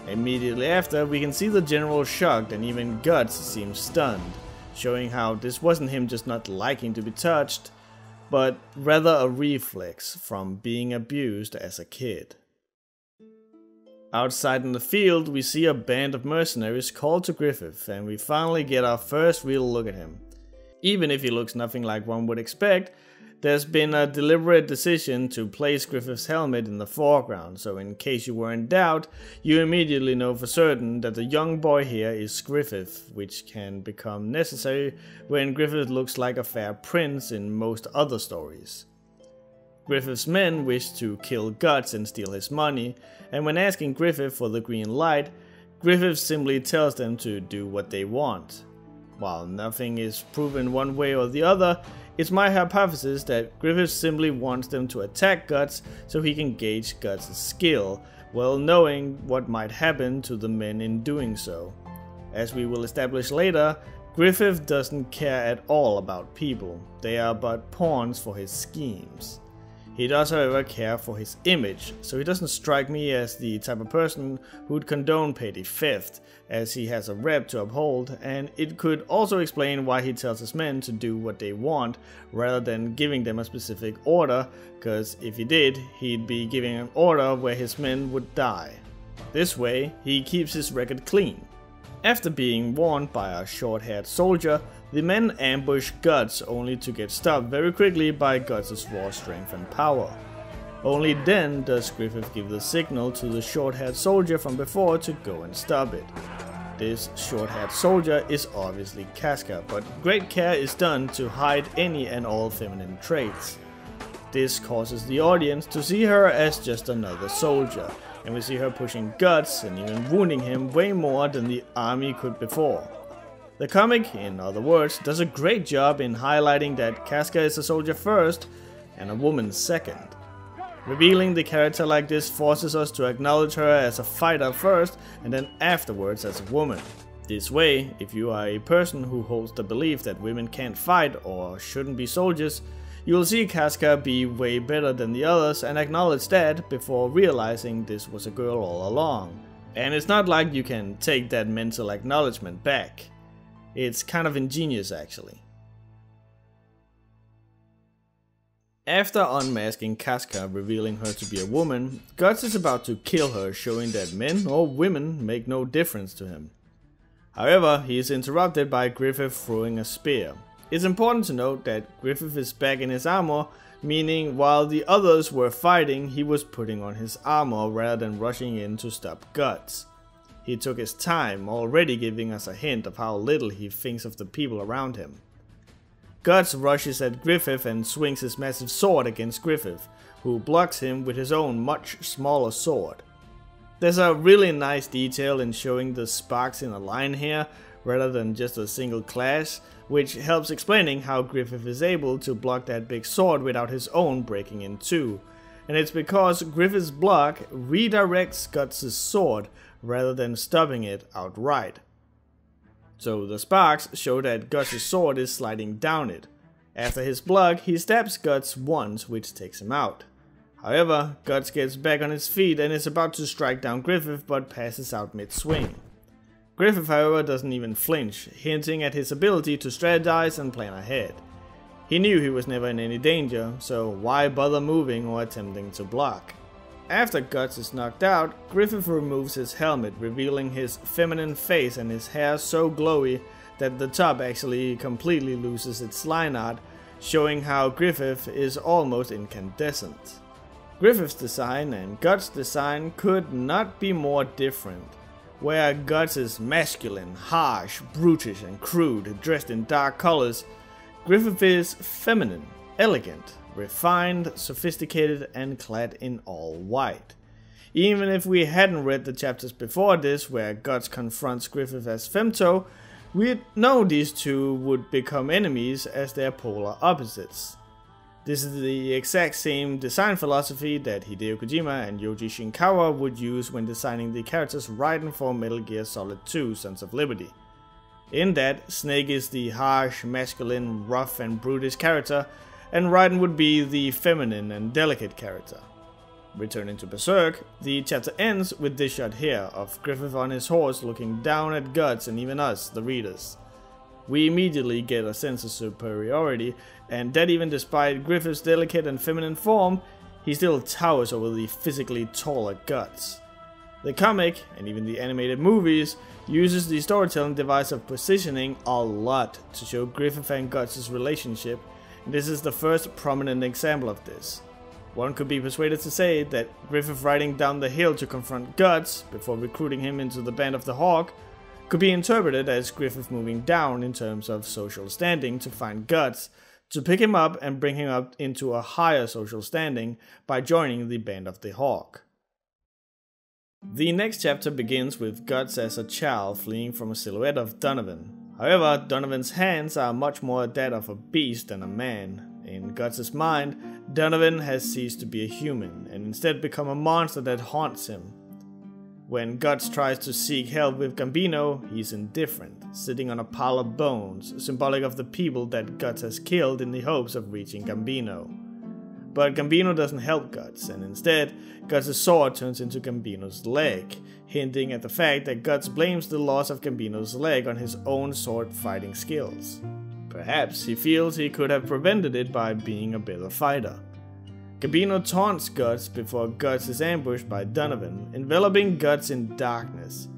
Immediately after, we can see the general shocked and even Guts seems stunned, showing how this wasn't him just not liking to be touched, but rather a reflex from being abused as a kid. Outside in the field, we see a band of mercenaries called to Griffith, and we finally get our first real look at him. Even if he looks nothing like one would expect, there's been a deliberate decision to place Griffith's helmet in the foreground, so in case you were in doubt, you immediately know for certain that the young boy here is Griffith, which can become necessary when Griffith looks like a fair prince in most other stories. Griffith's men wish to kill Guts and steal his money, and when asking Griffith for the green light, Griffith simply tells them to do what they want. While nothing is proven one way or the other, it's my hypothesis that Griffith simply wants them to attack Guts so he can gauge Guts' skill, well knowing what might happen to the men in doing so. As we will establish later, Griffith doesn't care at all about people, they are but pawns for his schemes. He does however care for his image, so he doesn't strike me as the type of person who'd condone petty theft, as he has a rep to uphold, and it could also explain why he tells his men to do what they want rather than giving them a specific order, cause if he did, he'd be giving an order where his men would die. This way, he keeps his record clean. After being warned by a short-haired soldier, the men ambush Guts only to get stopped very quickly by Guts' raw strength and power. Only then does Griffith give the signal to the short-haired soldier from before to go and stop it. This short-haired soldier is obviously Casca, but great care is done to hide any and all feminine traits. This causes the audience to see her as just another soldier, and we see her pushing Guts and even wounding him way more than the army could before. The comic, in other words, does a great job in highlighting that Casca is a soldier first and a woman second. Revealing the character like this forces us to acknowledge her as a fighter first and then afterwards as a woman. This way, if you are a person who holds the belief that women can't fight or shouldn't be soldiers, you will see Casca be way better than the others and acknowledge that before realizing this was a girl all along. And it's not like you can take that mental acknowledgement back. It's kind of ingenious actually. After unmasking Casca, revealing her to be a woman, Guts is about to kill her, showing that men or women make no difference to him. However, he is interrupted by Griffith throwing a spear. It's important to note that Griffith is back in his armor, meaning while the others were fighting, he was putting on his armor rather than rushing in to stop Guts. He took his time, already giving us a hint of how little he thinks of the people around him. Guts rushes at Griffith and swings his massive sword against Griffith, who blocks him with his own much smaller sword. There's a really nice detail in showing the sparks in a line here, rather than just a single clash, which helps explaining how Griffith is able to block that big sword without his own breaking in two. And it's because Griffith's block redirects Guts' sword rather than stopping it outright. So the sparks show that Guts' sword is sliding down it. After his block, he stabs Guts once, which takes him out. However, Guts gets back on his feet and is about to strike down Griffith but passes out mid-swing. Griffith, however, doesn't even flinch, hinting at his ability to strategize and plan ahead. He knew he was never in any danger, so why bother moving or attempting to block? After Guts is knocked out, Griffith removes his helmet, revealing his feminine face and his hair so glowy that the top actually completely loses its line art, showing how Griffith is almost incandescent. Griffith's design and Guts' design could not be more different. Where Guts is masculine, harsh, brutish and crude, dressed in dark colors, Griffith is feminine, elegant, refined, sophisticated and clad in all white. Even if we hadn't read the chapters before this, where Guts confronts Griffith as Femto, we'd know these two would become enemies as their polar opposites. This is the exact same design philosophy that Hideo Kojima and Yoji Shinkawa would use when designing the characters Raiden for Metal Gear Solid 2: Sons of Liberty. In that, Snake is the harsh, masculine, rough and brutish character, and Raiden would be the feminine and delicate character. Returning to Berserk, the chapter ends with this shot here of Griffith on his horse looking down at Guts and even us, the readers. We immediately get a sense of superiority, and that even despite Griffith's delicate and feminine form, he still towers over the physically taller Guts. The comic, and even the animated movies, uses the storytelling device of positioning a lot to show Griffith and Guts' relationship, and this is the first prominent example of this. One could be persuaded to say that Griffith riding down the hill to confront Guts, before recruiting him into the Band of the Hawk, could be interpreted as Griffith moving down in terms of social standing to find Guts, to pick him up and bring him up into a higher social standing by joining the Band of the Hawk. The next chapter begins with Guts as a child fleeing from a silhouette of Donovan. However, Donovan's hands are much more that of a beast than a man. In Guts' mind, Donovan has ceased to be a human and instead become a monster that haunts him. When Guts tries to seek help with Gambino, he's indifferent, sitting on a pile of bones, symbolic of the people that Guts has killed in the hopes of reaching Gambino. But Gambino doesn't help Guts, and instead, Guts' sword turns into Gambino's leg, hinting at the fact that Guts blames the loss of Gambino's leg on his own sword fighting skills. Perhaps he feels he could have prevented it by being a better fighter. Gambino taunts Guts before Guts is ambushed by Donovan, enveloping Guts in darkness.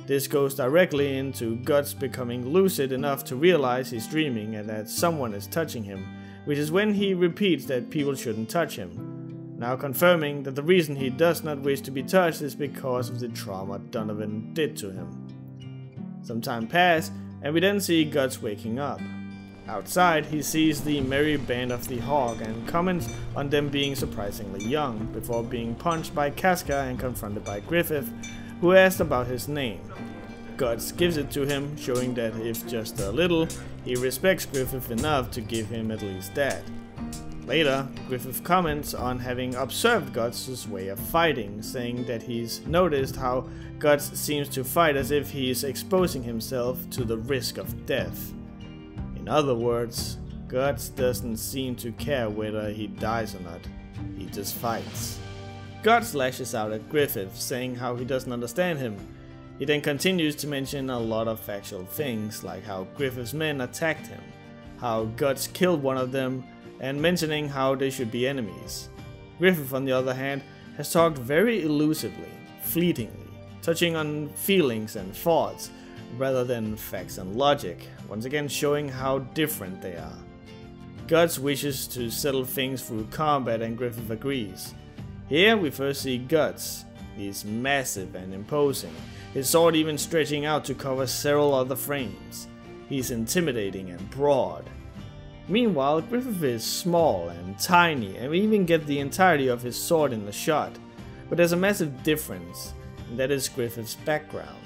This goes directly into Guts becoming lucid enough to realize he's dreaming and that someone is touching him, which is when he repeats that people shouldn't touch him, now confirming that the reason he does not wish to be touched is because of the trauma Donovan did to him. Some time passes, and we then see Guts waking up. Outside, he sees the merry Band of the Hawk and comments on them being surprisingly young, before being punched by Casca and confronted by Griffith, who asked about his name. Guts gives it to him, showing that if just a little, he respects Griffith enough to give him at least that. Later, Griffith comments on having observed Guts' way of fighting, saying that he's noticed how Guts seems to fight as if he's exposing himself to the risk of death. In other words, Guts doesn't seem to care whether he dies or not, he just fights. Guts lashes out at Griffith, saying how he doesn't understand him. He then continues to mention a lot of factual things, like how Griffith's men attacked him, how Guts killed one of them, and mentioning how they should be enemies. Griffith, on the other hand, has talked very elusively, fleetingly, touching on feelings and thoughts, rather than facts and logic, once again showing how different they are. Guts wishes to settle things through combat and Griffith agrees. Here we first see Guts. He's massive and imposing, his sword even stretching out to cover several other frames. He's intimidating and broad. Meanwhile, Griffith is small and tiny, and we even get the entirety of his sword in the shot. But there's a massive difference, and that is Griffith's background.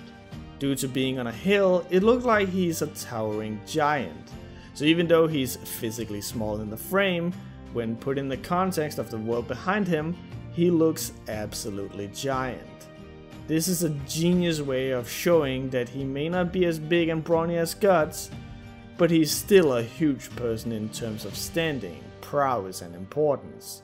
Due to being on a hill, it looks like he's a towering giant. So even though he's physically small in the frame, when put in the context of the world behind him, he looks absolutely giant. This is a genius way of showing that he may not be as big and brawny as Guts, but he's still a huge person in terms of standing, prowess and importance.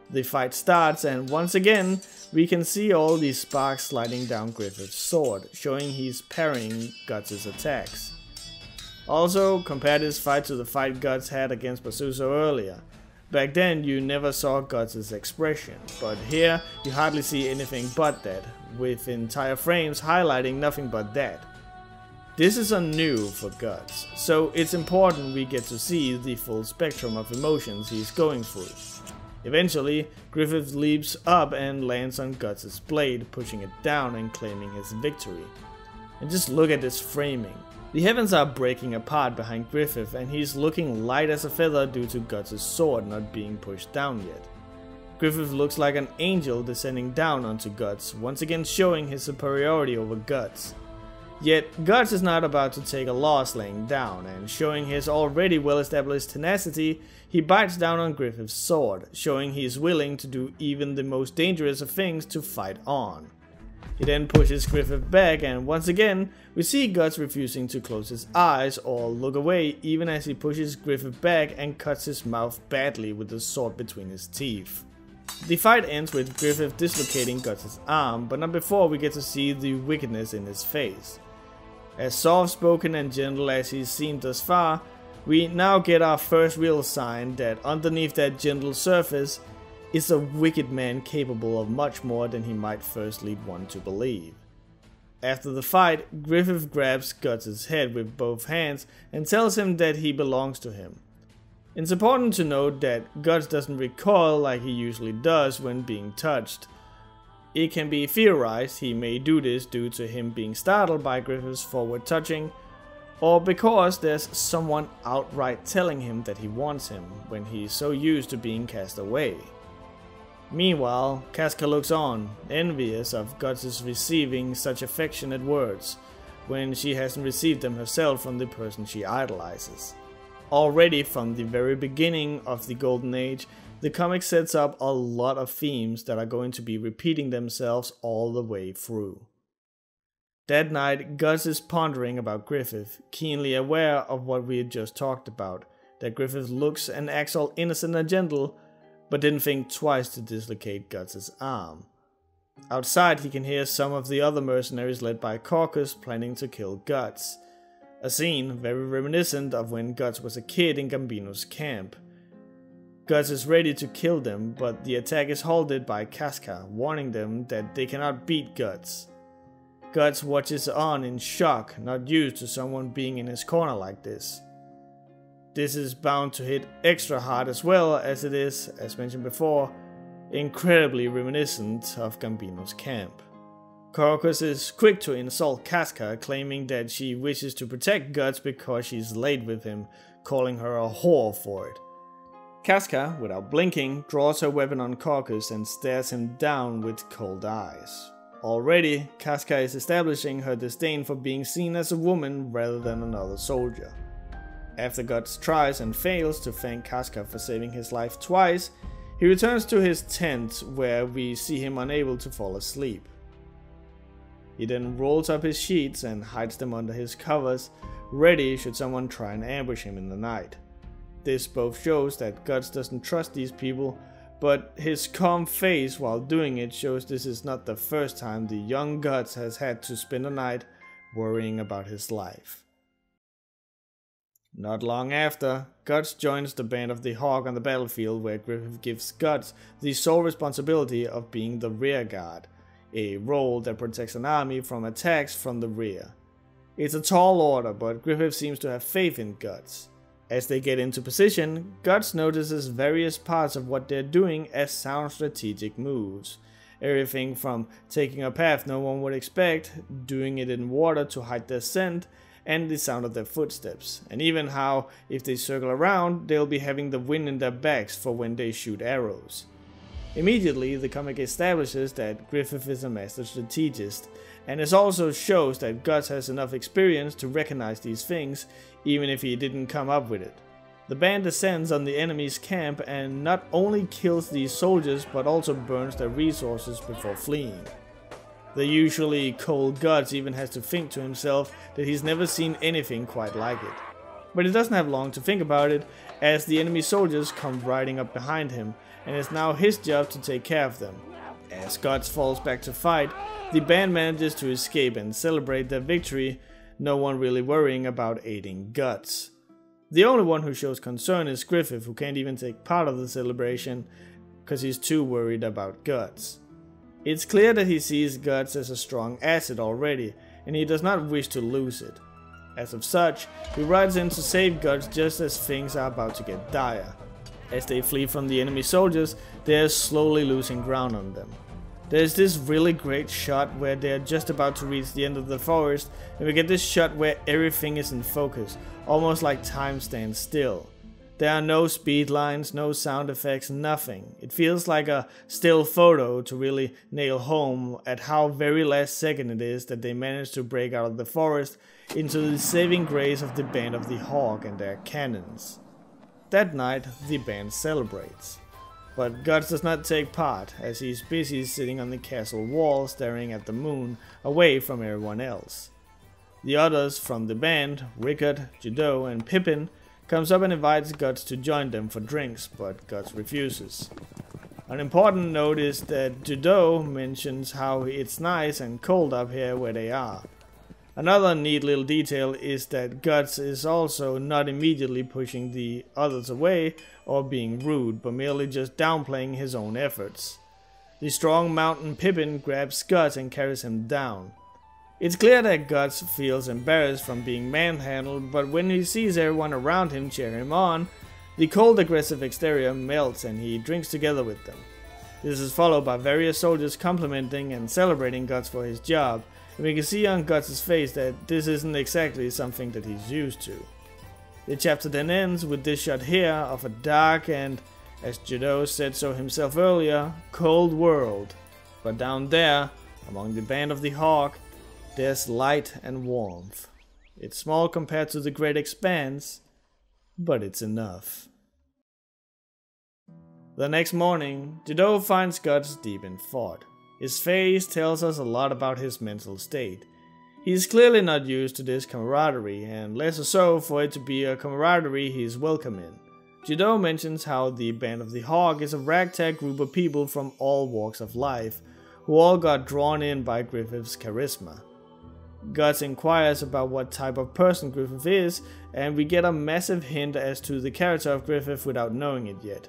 The fight starts, and once again, we can see all these sparks sliding down Griffith's sword, showing he's parrying Guts' attacks. Also, compare this fight to the fight Guts had against Basuso earlier. Back then, you never saw Guts' expression, but here, you hardly see anything but that, with entire frames highlighting nothing but that. This is new for Guts, so it's important we get to see the full spectrum of emotions he's going through. Eventually, Griffith leaps up and lands on Guts' blade, pushing it down and claiming his victory. And just look at this framing. The heavens are breaking apart behind Griffith, and he's looking light as a feather due to Guts' sword not being pushed down yet. Griffith looks like an angel descending down onto Guts, once again showing his superiority over Guts. Yet Guts is not about to take a loss laying down, and showing his already well-established tenacity, he bites down on Griffith's sword, showing he is willing to do even the most dangerous of things to fight on. He then pushes Griffith back, and once again we see Guts refusing to close his eyes or look away, even as he pushes Griffith back and cuts his mouth badly with the sword between his teeth. The fight ends with Griffith dislocating Guts' arm, but not before we get to see the wickedness in his face. As soft-spoken and gentle as he's seemed thus far, we now get our first real sign that underneath that gentle surface is a wicked man capable of much more than he might first lead one to believe. After the fight, Griffith grabs Guts' head with both hands and tells him that he belongs to him. It's important to note that Guts doesn't recoil like he usually does when being touched. It can be theorized he may do this due to him being startled by Griffith's forward touching, or because there's someone outright telling him that he wants him when he's so used to being cast away. Meanwhile, Casca looks on, envious of Guts' receiving such affectionate words, when she hasn't received them herself from the person she idolizes. Already from the very beginning of the Golden Age, the comic sets up a lot of themes that are going to be repeating themselves all the way through. That night, Guts is pondering about Griffith, keenly aware of what we had just talked about, that Griffith looks and acts all innocent and gentle, but didn't think twice to dislocate Guts' arm. Outside, he can hear some of the other mercenaries led by Caucus planning to kill Guts. A scene very reminiscent of when Guts was a kid in Gambino's camp. Guts is ready to kill them, but the attack is halted by Casca, warning them that they cannot beat Guts. Guts watches on in shock, not used to someone being in his corner like this. This is bound to hit extra hard as well, as it is, as mentioned before, incredibly reminiscent of Gambino's camp. Caucus is quick to insult Casca, claiming that she wishes to protect Guts because she's laid with him, calling her a whore for it. Casca, without blinking, draws her weapon on Caucus and stares him down with cold eyes. Already, Casca is establishing her disdain for being seen as a woman rather than another soldier. After Guts tries and fails to thank Casca for saving his life twice, he returns to his tent where we see him unable to fall asleep. He then rolls up his sheets and hides them under his covers, ready should someone try and ambush him in the night. This both shows that Guts doesn't trust these people, but his calm face while doing it shows this is not the first time the young Guts has had to spend a night worrying about his life. Not long after, Guts joins the band of the Hawk on the battlefield, where Griffith gives Guts the sole responsibility of being the rear guard, a role that protects an army from attacks from the rear. It's a tall order, but Griffith seems to have faith in Guts. As they get into position, Guts notices various parts of what they're doing as sound strategic moves. Everything from taking a path no one would expect, doing it in water to hide their scent, and the sound of their footsteps, and even how, if they circle around, they'll be having the wind in their backs for when they shoot arrows. Immediately, the comic establishes that Griffith is a master strategist, and it also shows that Guts has enough experience to recognize these things, even if he didn't come up with it. The band descends on the enemy's camp and not only kills these soldiers, but also burns their resources before fleeing. The usually cold Guts even has to think to himself that he's never seen anything quite like it. But he doesn't have long to think about it, as the enemy soldiers come riding up behind him, and it's now his job to take care of them. As Guts falls back to fight, the band manages to escape and celebrate their victory, no one really worrying about aiding Guts. The only one who shows concern is Griffith, who can't even take part of the celebration because he's too worried about Guts. It's clear that he sees Guts as a strong asset already, and he does not wish to lose it. As of such, he rides in to save Guts just as things are about to get dire. As they flee from the enemy soldiers, they are slowly losing ground on them. There's this really great shot where they're just about to reach the end of the forest, and we get this shot where everything is in focus, almost like time stands still. There are no speed lines, no sound effects, nothing. It feels like a still photo to really nail home at how very last second it is that they managed to break out of the forest into the saving grace of the Band of the Hawk and their cannons. That night, the band celebrates. But Guts does not take part, as he's busy sitting on the castle wall staring at the moon, away from everyone else. The others from the band, Rickard, Judo and Pippin, comes up and invites Guts to join them for drinks, but Guts refuses. An important note is that Judo mentions how it's nice and cold up here where they are. Another neat little detail is that Guts is also not immediately pushing the others away or being rude, but merely just downplaying his own efforts. The strong mountain Pippin grabs Guts and carries him down. It's clear that Guts feels embarrassed from being manhandled, but when he sees everyone around him cheer him on, the cold aggressive exterior melts and he drinks together with them. This is followed by various soldiers complimenting and celebrating Guts for his job, and we can see on Guts' face that this isn't exactly something that he's used to. The chapter then ends with this shot here of a dark and, as Judo said so himself earlier, cold world. But down there, among the Band of the Hawk, there's light and warmth. It's small compared to the great expanse, but it's enough. The next morning, Judo finds Guts deep in thought. His face tells us a lot about his mental state. He is clearly not used to this camaraderie, and less so for it to be a camaraderie he is welcome in. Judo mentions how the Band of the Hawk is a ragtag group of people from all walks of life, who all got drawn in by Griffith's charisma. Guts inquires about what type of person Griffith is, and we get a massive hint as to the character of Griffith without knowing it yet.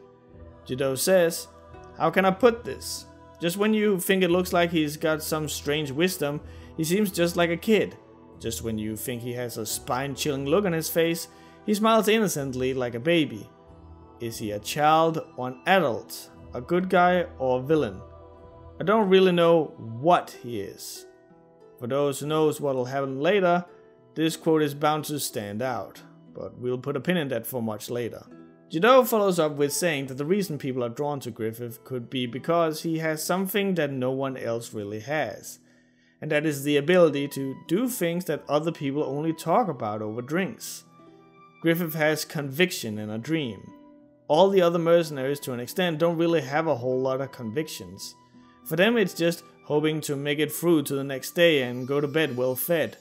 Judo says, "How can I put this? Just when you think it looks like he's got some strange wisdom, he seems just like a kid. Just when you think he has a spine-chilling look on his face, he smiles innocently like a baby. Is he a child or an adult? A good guy or a villain? I don't really know what he is." For those who knows what will happen later, this quote is bound to stand out, but we'll put a pin in that for much later. Judo follows up with saying that the reason people are drawn to Griffith could be because he has something that no one else really has, and that is the ability to do things that other people only talk about over drinks. Griffith has conviction and a dream. All the other mercenaries to an extent don't really have a whole lot of convictions. For them it's just hoping to make it through to the next day and go to bed well fed.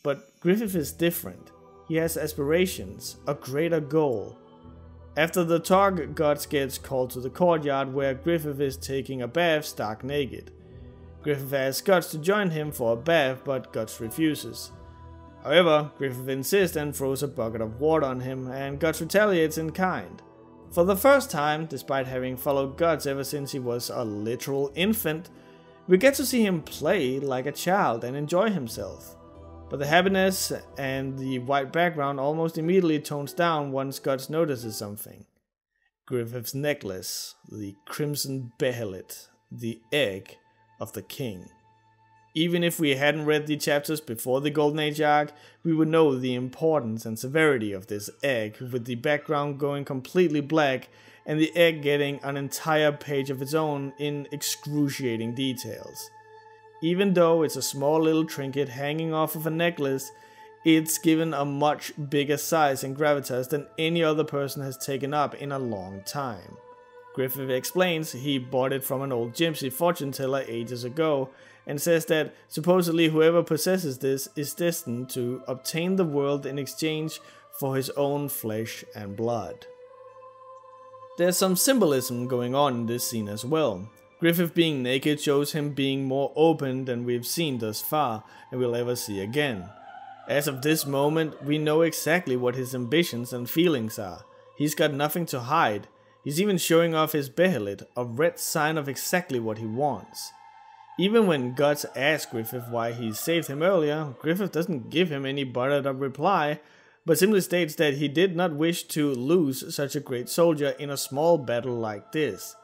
But Griffith is different. He has aspirations, a greater goal. After the talk, Guts gets called to the courtyard where Griffith is taking a bath stark naked. Griffith asks Guts to join him for a bath, but Guts refuses. However, Griffith insists and throws a bucket of water on him, and Guts retaliates in kind. For the first time, despite having followed Guts ever since he was a literal infant, we get to see him play like a child and enjoy himself. But the happiness and the white background almost immediately tones down once Guts notices something. Griffith's necklace, the crimson behelit, the egg of the king. Even if we hadn't read the chapters before the Golden Age arc, we would know the importance and severity of this egg, with the background going completely black and the egg getting an entire page of its own in excruciating details. Even though it's a small little trinket hanging off of a necklace, it's given a much bigger size and gravitas than any other person has taken up in a long time. Griffith explains he bought it from an old gypsy fortune teller ages ago, and says that supposedly whoever possesses this is destined to obtain the world in exchange for his own flesh and blood. There's some symbolism going on in this scene as well. Griffith being naked shows him being more open than we've seen thus far and will ever see again. As of this moment, we know exactly what his ambitions and feelings are. He's got nothing to hide. He's even showing off his behelit, a red sign of exactly what he wants. Even when Guts asks Griffith why he saved him earlier, Griffith doesn't give him any buttered up reply, but simply states that he did not wish to lose such a great soldier in a small battle like this.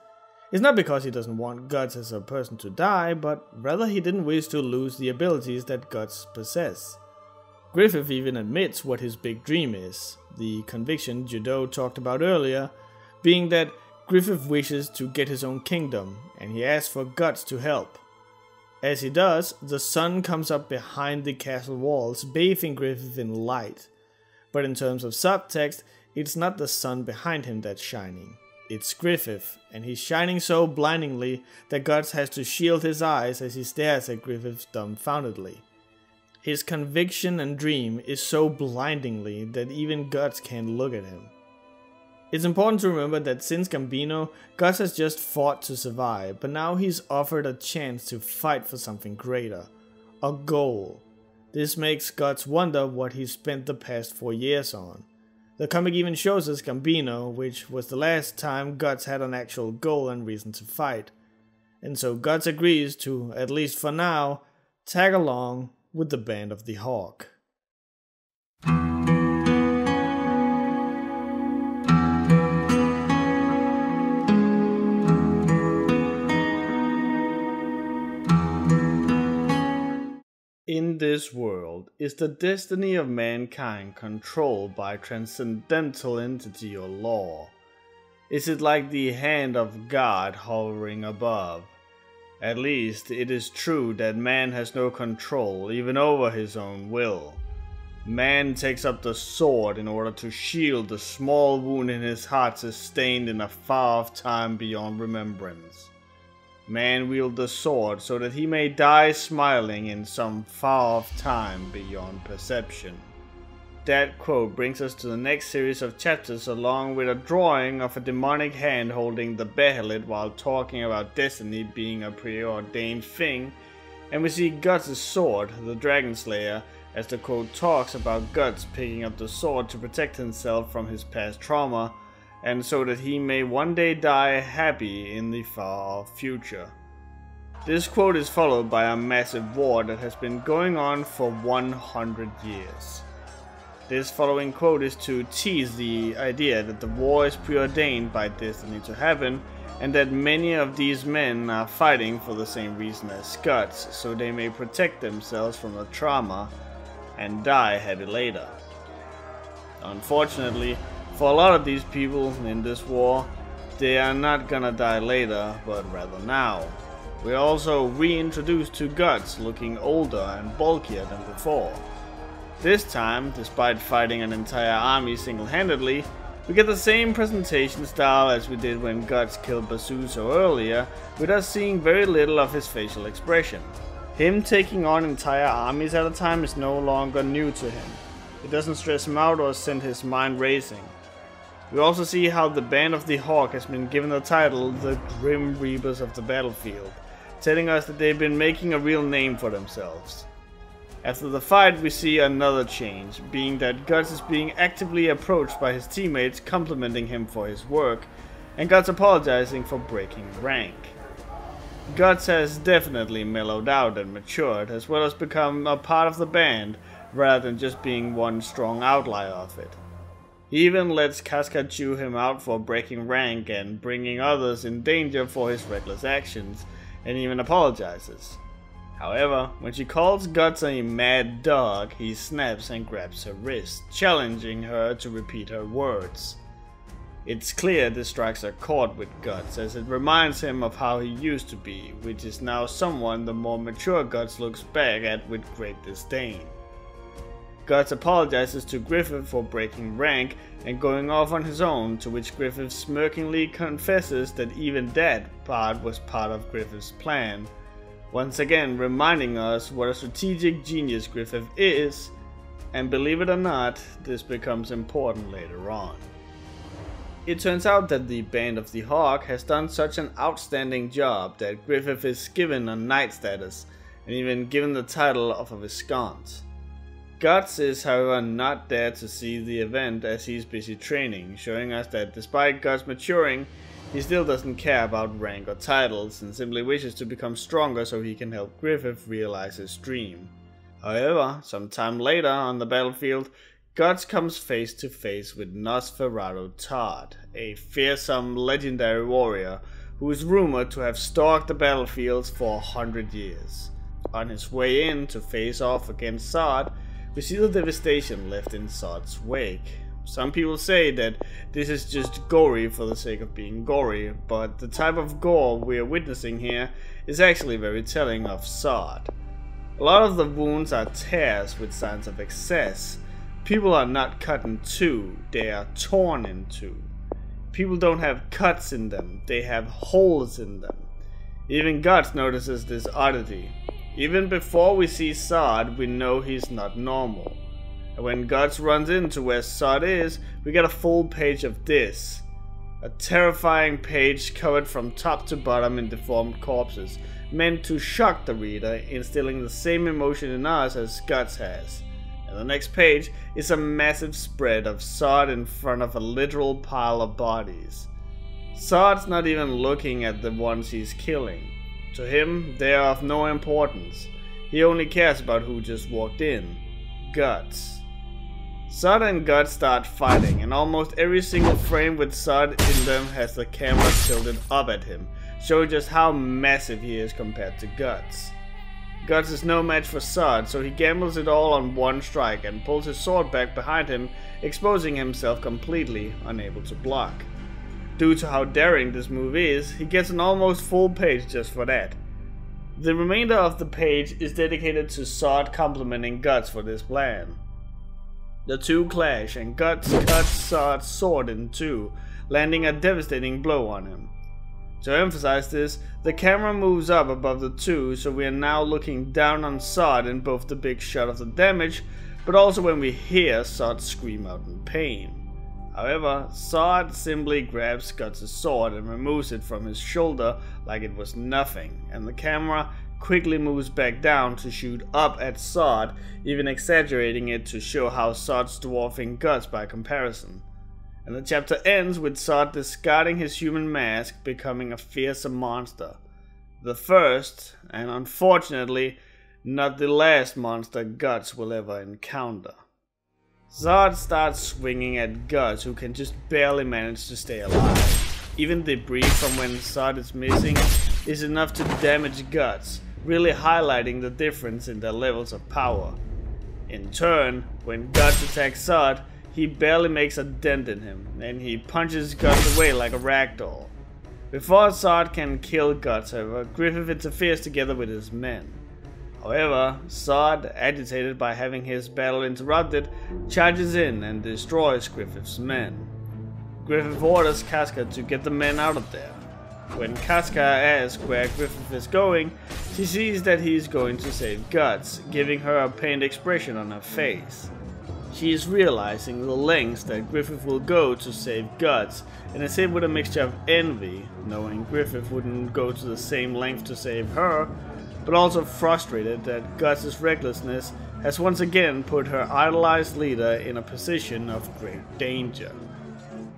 It's not because he doesn't want Guts as a person to die, but rather he didn't wish to lose the abilities that Guts possess. Griffith even admits what his big dream is, the conviction Judo talked about earlier, being that Griffith wishes to get his own kingdom, and he asks for Guts to help. As he does, the sun comes up behind the castle walls, bathing Griffith in light. But in terms of subtext, it's not the sun behind him that's shining. It's Griffith, and he's shining so blindingly that Guts has to shield his eyes as he stares at Griffith dumbfoundedly. His conviction and dream is so blindingly that even Guts can't look at him. It's important to remember that since Gambino, Guts has just fought to survive, but now he's offered a chance to fight for something greater. A goal. This makes Guts wonder what he's spent the past 4 years on. The comic even shows us Gambino, which was the last time Guts had an actual goal and reason to fight. And so Guts agrees to, at least for now, tag along with the Band of the Hawk. In this world, is the destiny of mankind controlled by transcendental entity or law? Is it like the hand of God hovering above? At least, it is true that man has no control even over his own will. Man takes up the sword in order to shield the small wound in his heart sustained in a far-off time beyond remembrance. Man wields the sword so that he may die smiling in some far-off time beyond perception. That quote brings us to the next series of chapters along with a drawing of a demonic hand holding the Behelit while talking about destiny being a preordained thing, and we see Guts' sword, the Dragon Slayer, as the quote talks about Guts picking up the sword to protect himself from his past trauma, and so that he may one day die happy in the far-off future. This quote is followed by a massive war that has been going on for 100 years. This following quote is to tease the idea that the war is preordained by destiny to happen, and that many of these men are fighting for the same reason as Guts, so they may protect themselves from the trauma and die happy later. Unfortunately, for a lot of these people in this war, they are not gonna die later, but rather now. We're also reintroduced to Guts looking older and bulkier than before. This time, despite fighting an entire army single-handedly, we get the same presentation style as we did when Guts killed Basuso earlier, with us seeing very little of his facial expression. Him taking on entire armies at a time is no longer new to him. It doesn't stress him out or send his mind racing. We also see how the Band of the Hawk has been given the title the Grim Reapers of the Battlefield, telling us that they've been making a real name for themselves. After the fight, we see another change, being that Guts is being actively approached by his teammates complimenting him for his work, and Guts apologizing for breaking rank. Guts has definitely mellowed out and matured, as well as become a part of the band, rather than just being one strong outlier of it. He even lets Casca chew him out for breaking rank and bringing others in danger for his reckless actions, and even apologizes. However, when she calls Guts a mad dog, he snaps and grabs her wrist, challenging her to repeat her words. It's clear this strikes a chord with Guts, as it reminds him of how he used to be, which is now someone the more mature Guts looks back at with great disdain. Guts apologizes to Griffith for breaking rank and going off on his own, to which Griffith smirkingly confesses that even that part was part of Griffith's plan, once again reminding us what a strategic genius Griffith is, and believe it or not, this becomes important later on. It turns out that the Band of the Hawk has done such an outstanding job that Griffith is given a knight status, and even given the title of a Viscount. Guts is however not there to see the event as he's busy training, showing us that despite Guts maturing, he still doesn't care about rank or titles and simply wishes to become stronger so he can help Griffith realize his dream. However, sometime later on the battlefield, Guts comes face to face with Nosferatu Todd, a fearsome legendary warrior who is rumored to have stalked the battlefields for 100 years. On his way in to face off against Zod, we see the devastation left in Zod's wake. Some people say that this is just gory for the sake of being gory, but the type of gore we are witnessing here is actually very telling of Zod. A lot of the wounds are tears with signs of excess. People are not cut in two, they are torn in two. People don't have cuts in them, they have holes in them. Even Guts notices this oddity. Even before we see Zod, we know he's not normal. And when Guts runs into where Zod is, we get a full page of this. A terrifying page covered from top to bottom in deformed corpses, meant to shock the reader, instilling the same emotion in us as Guts has. And the next page is a massive spread of Zod in front of a literal pile of bodies. Zod's not even looking at the ones he's killing. To him, they are of no importance. He only cares about who just walked in. Guts. Zod and Guts start fighting, and almost every single frame with Zod in them has the camera tilted up at him, showing just how massive he is compared to Guts. Guts is no match for Zod, so he gambles it all on one strike and pulls his sword back behind him, exposing himself completely unable to block. Due to how daring this move is, he gets an almost full page just for that. The remainder of the page is dedicated to Zod complimenting Guts for this plan. The two clash and Guts cuts Zod's sword in two, landing a devastating blow on him. To emphasize this, the camera moves up above the two, so we are now looking down on Zod in both the big shot of the damage, but also when we hear Zod scream out in pain. However, Zod simply grabs Guts' sword and removes it from his shoulder like it was nothing, and the camera quickly moves back down to shoot up at Zod, even exaggerating it to show how Zod's dwarfing Guts by comparison. And the chapter ends with Zod discarding his human mask, becoming a fearsome monster. The first, and unfortunately, not the last monster Guts will ever encounter. Zod starts swinging at Guts, who can just barely manage to stay alive. Even debris from when Zod is missing is enough to damage Guts, really highlighting the difference in their levels of power. In turn, when Guts attacks Zod, he barely makes a dent in him, and he punches Guts away like a ragdoll. Before Zod can kill Guts, however, Griffith interferes together with his men. However, Zod, agitated by having his battle interrupted, charges in and destroys Griffith's men. Griffith orders Casca to get the men out of there. When Casca asks where Griffith is going, she sees that he is going to save Guts, giving her a pained expression on her face. She is realizing the lengths that Griffith will go to save Guts, and is hit with a mixture of envy, knowing Griffith wouldn't go to the same length to save her, but also frustrated that Guts' recklessness has once again put her idolized leader in a position of great danger.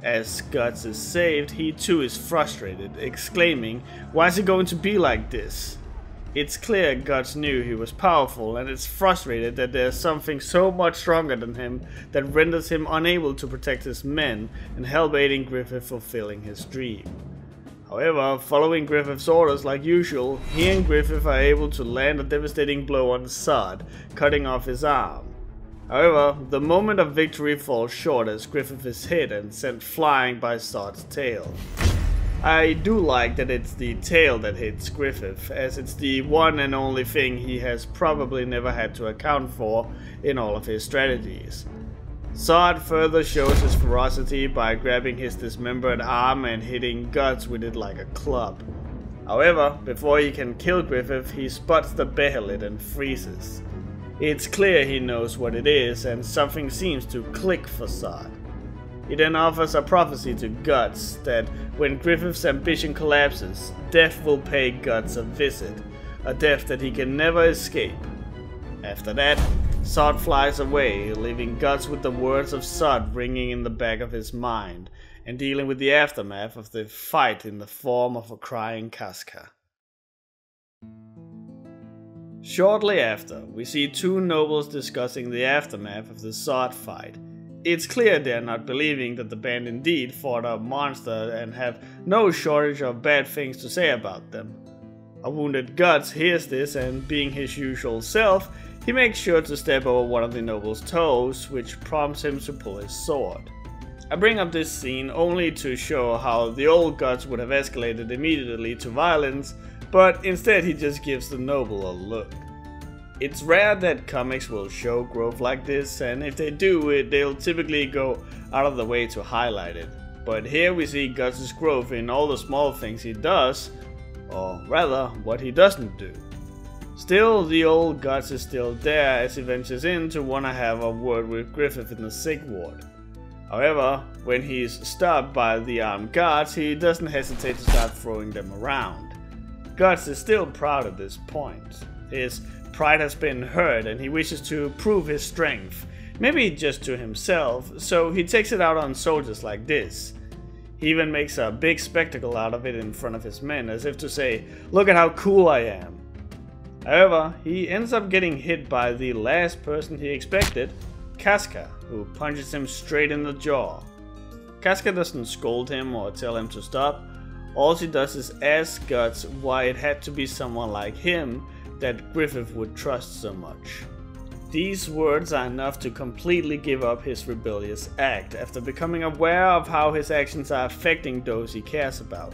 As Guts is saved, he too is frustrated, exclaiming, "Why is it going to be like this?" It's clear Guts knew he was powerful and is frustrated that there's something so much stronger than him that renders him unable to protect his men and help aiding Griffith fulfilling his dream. However, following Griffith's orders like usual, he and Griffith are able to land a devastating blow on Zod, cutting off his arm. However, the moment of victory falls short as Griffith is hit and sent flying by Zod's tail. I do like that it's the tail that hits Griffith, as it's the one and only thing he has probably never had to account for in all of his strategies. Zod further shows his ferocity by grabbing his dismembered arm and hitting Guts with it like a club. However, before he can kill Griffith, he spots the Behelit and freezes. It's clear he knows what it is, and something seems to click for Zod. He then offers a prophecy to Guts that when Griffith's ambition collapses, death will pay Guts a visit, a death that he can never escape. After that, Zod flies away, leaving Guts with the words of Zod ringing in the back of his mind, and dealing with the aftermath of the fight in the form of a crying Casca. Shortly after, we see two nobles discussing the aftermath of the Zod fight. It's clear they are not believing that the band indeed fought a monster and have no shortage of bad things to say about them. A wounded Guts hears this, and being his usual self, he makes sure to step over one of the noble's toes, which prompts him to pull his sword. I bring up this scene only to show how the old Guts would have escalated immediately to violence, but instead he just gives the noble a look. It's rare that comics will show growth like this, and if they do, they'll typically go out of the way to highlight it. But here we see Guts' growth in all the small things he does, or rather, what he doesn't do. Still, the old Guts is still there as he ventures in to wanna have a word with Griffith in the sick ward. However, when he's stopped by the armed guards, he doesn't hesitate to start throwing them around. Guts is still proud at this point. His pride has been hurt and he wishes to prove his strength, maybe just to himself, so he takes it out on soldiers like this. He even makes a big spectacle out of it in front of his men, as if to say, "Look at how cool I am." However, he ends up getting hit by the last person he expected, Casca, who punches him straight in the jaw. Casca doesn't scold him or tell him to stop. All she does is ask Guts why it had to be someone like him that Griffith would trust so much. These words are enough to completely give up his rebellious act after becoming aware of how his actions are affecting those he cares about.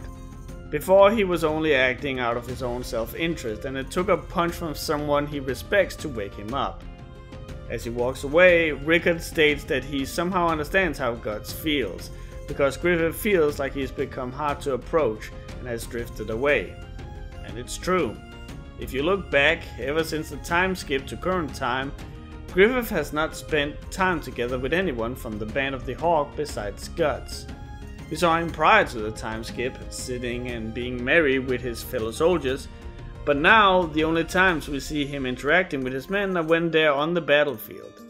Before, he was only acting out of his own self-interest, and it took a punch from someone he respects to wake him up. As he walks away, Rickard states that he somehow understands how Guts feels, because Griffith feels like he's become hard to approach and has drifted away. And it's true. If you look back, ever since the time skip to current time, Griffith has not spent time together with anyone from the Band of the Hawk besides Guts. We saw him prior to the time skip, sitting and being merry with his fellow soldiers, but now the only times we see him interacting with his men are when they're on the battlefield.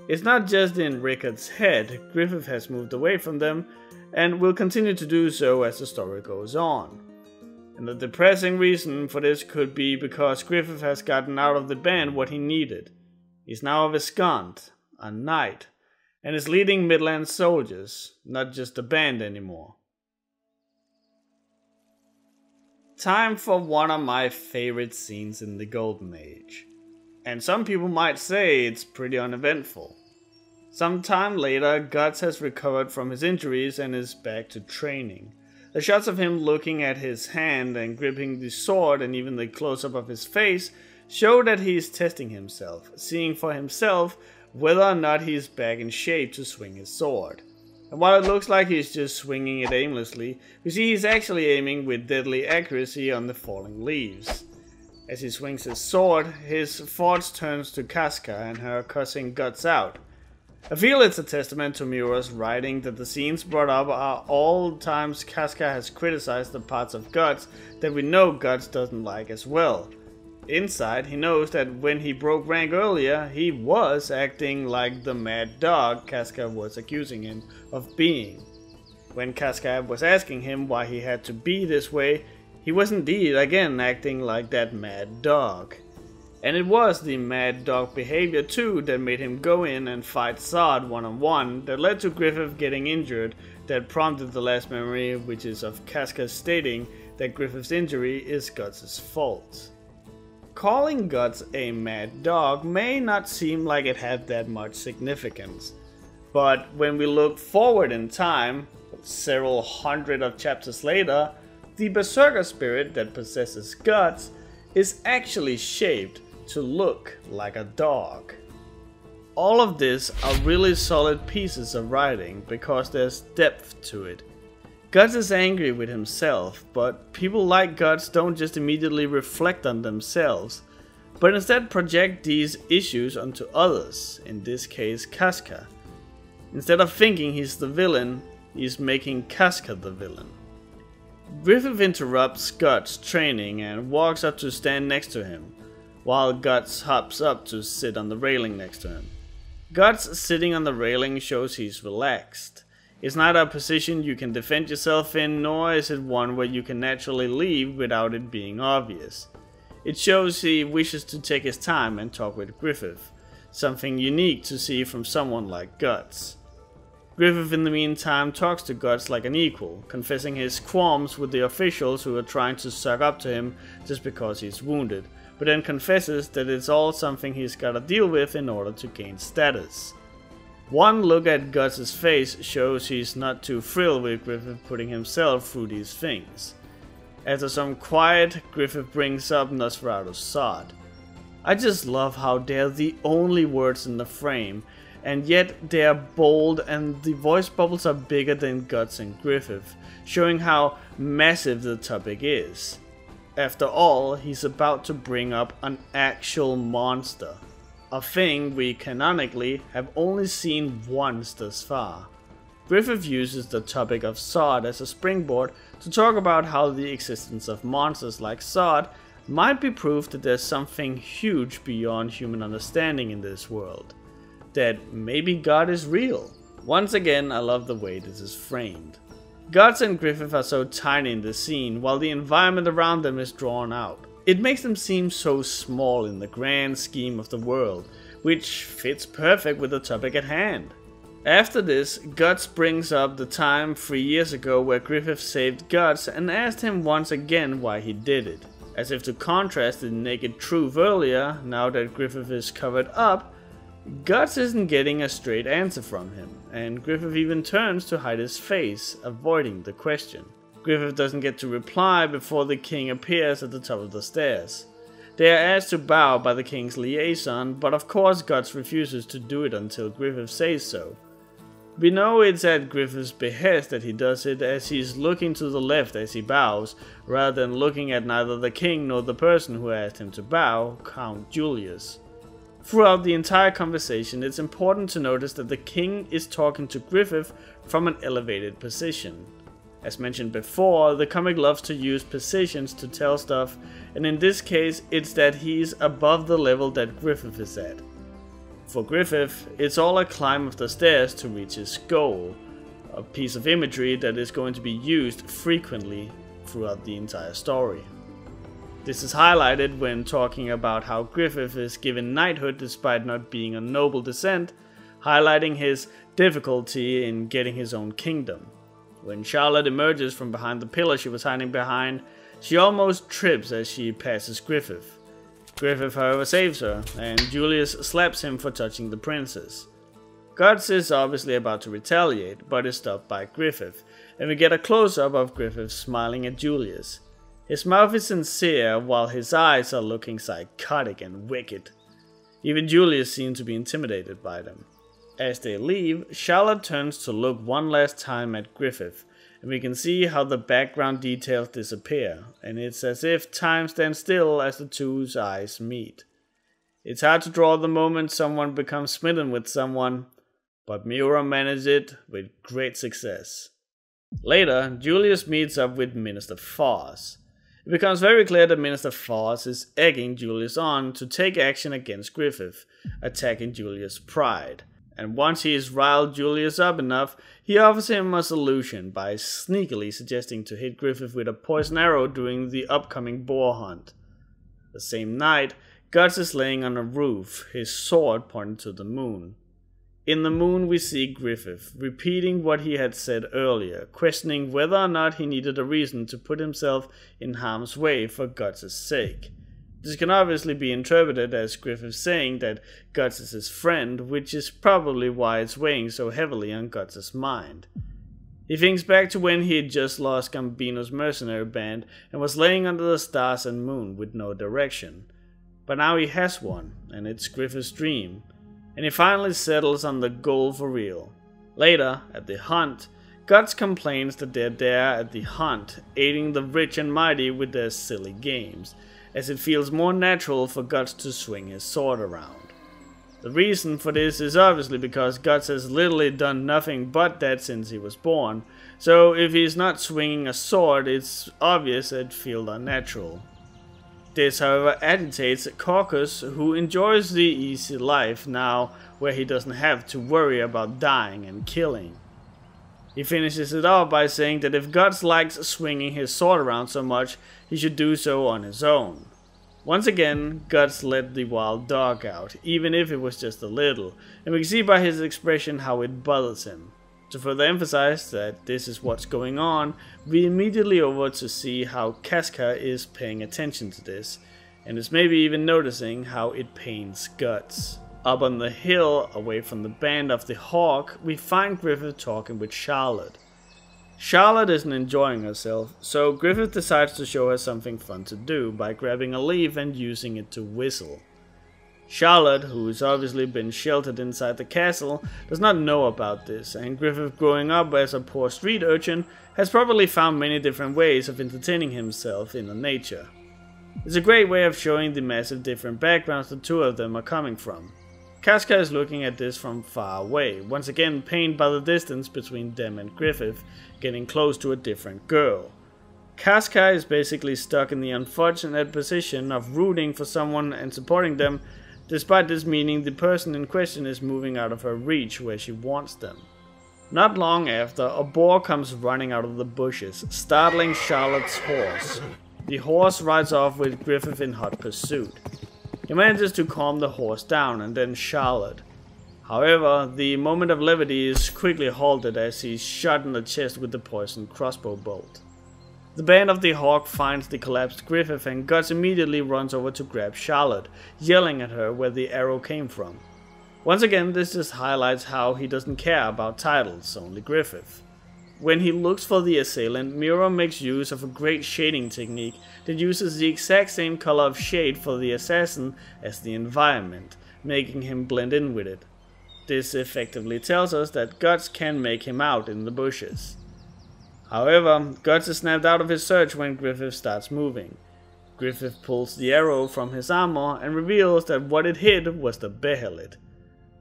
It's not just in Rickard's head, Griffith has moved away from them and will continue to do so as the story goes on. And the depressing reason for this could be because Griffith has gotten out of the band what he needed. He's now a Viscount, a knight, and is leading Midland soldiers, not just a band anymore. Time for one of my favorite scenes in the Golden Age. And some people might say it's pretty uneventful. Sometime later, Guts has recovered from his injuries and is back to training. The shots of him looking at his hand and gripping the sword, and even the close-up of his face, show that he is testing himself, seeing for himself whether or not he is back in shape to swing his sword. And while it looks like he's just swinging it aimlessly, we see he's actually aiming with deadly accuracy on the falling leaves. As he swings his sword, his thoughts turns to Casca and her cussing Guts out. I feel it's a testament to Miura's writing that the scenes brought up are all times Casca has criticized the parts of Guts that we know Guts doesn't like as well. Inside, he knows that when he broke rank earlier, he was acting like the mad dog Casca was accusing him of being. When Casca was asking him why he had to be this way, he was indeed again acting like that mad dog. And it was the mad dog behavior too that made him go in and fight Zod one-on-one that led to Griffith getting injured, that prompted the last memory, which is of Casca stating that Griffith's injury is Guts' fault. Calling Guts a mad dog may not seem like it had that much significance, but when we look forward in time, several hundred of chapters later, the Berserker spirit that possesses Guts is actually shaped to look like a dog. All of this are really solid pieces of writing because there's depth to it. Guts is angry with himself, but people like Guts don't just immediately reflect on themselves, but instead project these issues onto others, in this case Casca. Instead of thinking he's the villain, he's making Casca the villain. Griffith interrupts Guts' training and walks up to stand next to him, while Guts hops up to sit on the railing next to him. Guts sitting on the railing shows he's relaxed. It's not a position you can defend yourself in, nor is it one where you can naturally leave without it being obvious. It shows he wishes to take his time and talk with Griffith, something unique to see from someone like Guts. Griffith in the meantime talks to Guts like an equal, confessing his qualms with the officials who are trying to suck up to him just because he's wounded, but then confesses that it's all something he's gotta deal with in order to gain status. One look at Guts' face shows he's not too thrilled with Griffith putting himself through these things. After some quiet, Griffith brings up Nosferatu's Sod. I just love how they're the only words in the frame, and yet they are bold and the voice bubbles are bigger than Guts and Griffith, showing how massive the topic is. After all, he's about to bring up an actual monster, a thing we canonically have only seen once thus far. Griffith uses the topic of Sod as a springboard to talk about how the existence of monsters like Sod might be proof that there's something huge beyond human understanding in this world. That maybe God is real. Once again, I love the way this is framed. Guts and Griffith are so tiny in the scene, while the environment around them is drawn out. It makes them seem so small in the grand scheme of the world, which fits perfect with the topic at hand. After this, Guts brings up the time 3 years ago where Griffith saved Guts and asked him once again why he did it. As if to contrast the naked truth earlier, now that Griffith is covered up, Guts isn't getting a straight answer from him, and Griffith even turns to hide his face, avoiding the question. Griffith doesn't get to reply before the king appears at the top of the stairs. They are asked to bow by the king's liaison, but of course Guts refuses to do it until Griffith says so. We know it's at Griffith's behest that he does it, as he's looking to the left as he bows, rather than looking at neither the king nor the person who asked him to bow, Count Julius. Throughout the entire conversation, it's important to notice that the king is talking to Griffith from an elevated position. As mentioned before, the comic loves to use positions to tell stuff, and in this case it's that he's above the level that Griffith is at. For Griffith, it's all a climb of the stairs to reach his goal, a piece of imagery that is going to be used frequently throughout the entire story. This is highlighted when talking about how Griffith is given knighthood despite not being of noble descent, highlighting his difficulty in getting his own kingdom. When Charlotte emerges from behind the pillar she was hiding behind, she almost trips as she passes Griffith. Griffith, however, saves her, and Julius slaps him for touching the princess. Guts is obviously about to retaliate, but is stopped by Griffith, and we get a close-up of Griffith smiling at Julius. His mouth is sincere, while his eyes are looking psychotic and wicked. Even Julius seems to be intimidated by them. As they leave, Charlotte turns to look one last time at Griffith, and we can see how the background details disappear, and it's as if time stands still as the two's eyes meet. It's hard to draw the moment someone becomes smitten with someone, but Miura managed it with great success. Later, Julius meets up with Minister Foss. It becomes very clear that Minister Foss is egging Julius on to take action against Griffith, attacking Julius' pride. And once he has riled Julius up enough, he offers him a solution by sneakily suggesting to hit Griffith with a poison arrow during the upcoming boar hunt. The same night, Guts is laying on a roof, his sword pointing to the moon. In the moon we see Griffith, repeating what he had said earlier, questioning whether or not he needed a reason to put himself in harm's way for Guts' sake. This can obviously be interpreted as Griffith saying that Guts is his friend, which is probably why it's weighing so heavily on Guts' mind. He thinks back to when he had just lost Gambino's mercenary band and was laying under the stars and moon with no direction. But now he has one, and it's Griffith's dream. And he finally settles on the goal for real. Later, at the hunt, Guts complains that they're there at the hunt, aiding the rich and mighty with their silly games, as it feels more natural for Guts to swing his sword around. The reason for this is obviously because Guts has literally done nothing but that since he was born, so if he's not swinging a sword, it's obvious it feels unnatural. This, however, agitates Caucus, who enjoys the easy life now where he doesn't have to worry about dying and killing. He finishes it off by saying that if Guts likes swinging his sword around so much, he should do so on his own. Once again, Guts let the wild dog out, even if it was just a little, and we can see by his expression how it bothers him. To further emphasize that this is what's going on, we immediately over to see how Casca is paying attention to this, and is maybe even noticing how it pains Guts. Up on the hill, away from the band of the Hawk, we find Griffith talking with Charlotte. Charlotte isn't enjoying herself, so Griffith decides to show her something fun to do by grabbing a leaf and using it to whistle. Charlotte, who's obviously been sheltered inside the castle, does not know about this, and Griffith, growing up as a poor street urchin, has probably found many different ways of entertaining himself in the nature. It's a great way of showing the massive different backgrounds the two of them are coming from. Casca is looking at this from far away, once again pained by the distance between them and Griffith, getting close to a different girl. Casca is basically stuck in the unfortunate position of rooting for someone and supporting them, despite this meaning the person in question is moving out of her reach where she wants them. Not long after, a boar comes running out of the bushes, startling Charlotte's horse. The horse rides off with Griffith in hot pursuit. He manages to calm the horse down and then Charlotte. However, the moment of levity is quickly halted as he's shot in the chest with the poisoned crossbow bolt. The band of the Hawk finds the collapsed Griffith and Guts immediately runs over to grab Charlotte, yelling at her where the arrow came from. Once again, this just highlights how he doesn't care about titles, only Griffith. When he looks for the assailant, Miura makes use of a great shading technique that uses the exact same color of shade for the assassin as the environment, making him blend in with it. This effectively tells us that Guts can make him out in the bushes. However, Guts is snapped out of his search when Griffith starts moving. Griffith pulls the arrow from his armor and reveals that what it hit was the Behelit.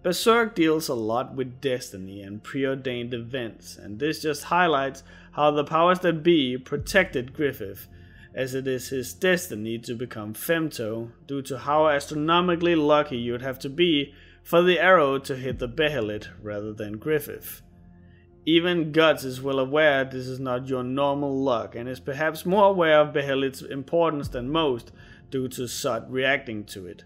Berserk deals a lot with destiny and preordained events, and this just highlights how the powers that be protected Griffith, as it is his destiny to become Femto due to how astronomically lucky you'd have to be for the arrow to hit the Behelit rather than Griffith. Even Guts is well aware this is not your normal luck and is perhaps more aware of Behelit's importance than most due to Sut reacting to it.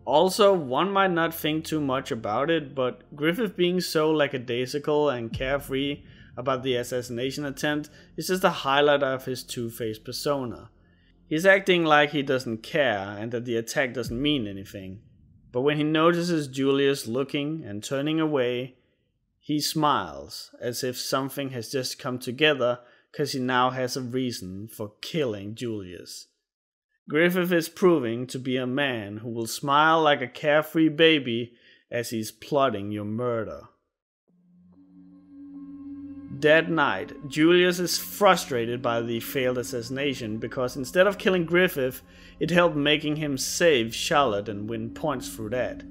Also, one might not think too much about it, but Griffith being so lackadaisical and carefree about the assassination attempt is just a highlight of his two-faced persona. He's acting like he doesn't care and that the attack doesn't mean anything. But when he notices Julius looking and turning away, he smiles, as if something has just come together because he now has a reason for killing Julius. Griffith is proving to be a man who will smile like a carefree baby as he's plotting your murder. That night, Julius is frustrated by the failed assassination because instead of killing Griffith, it helped making him save Charlotte and win points through that.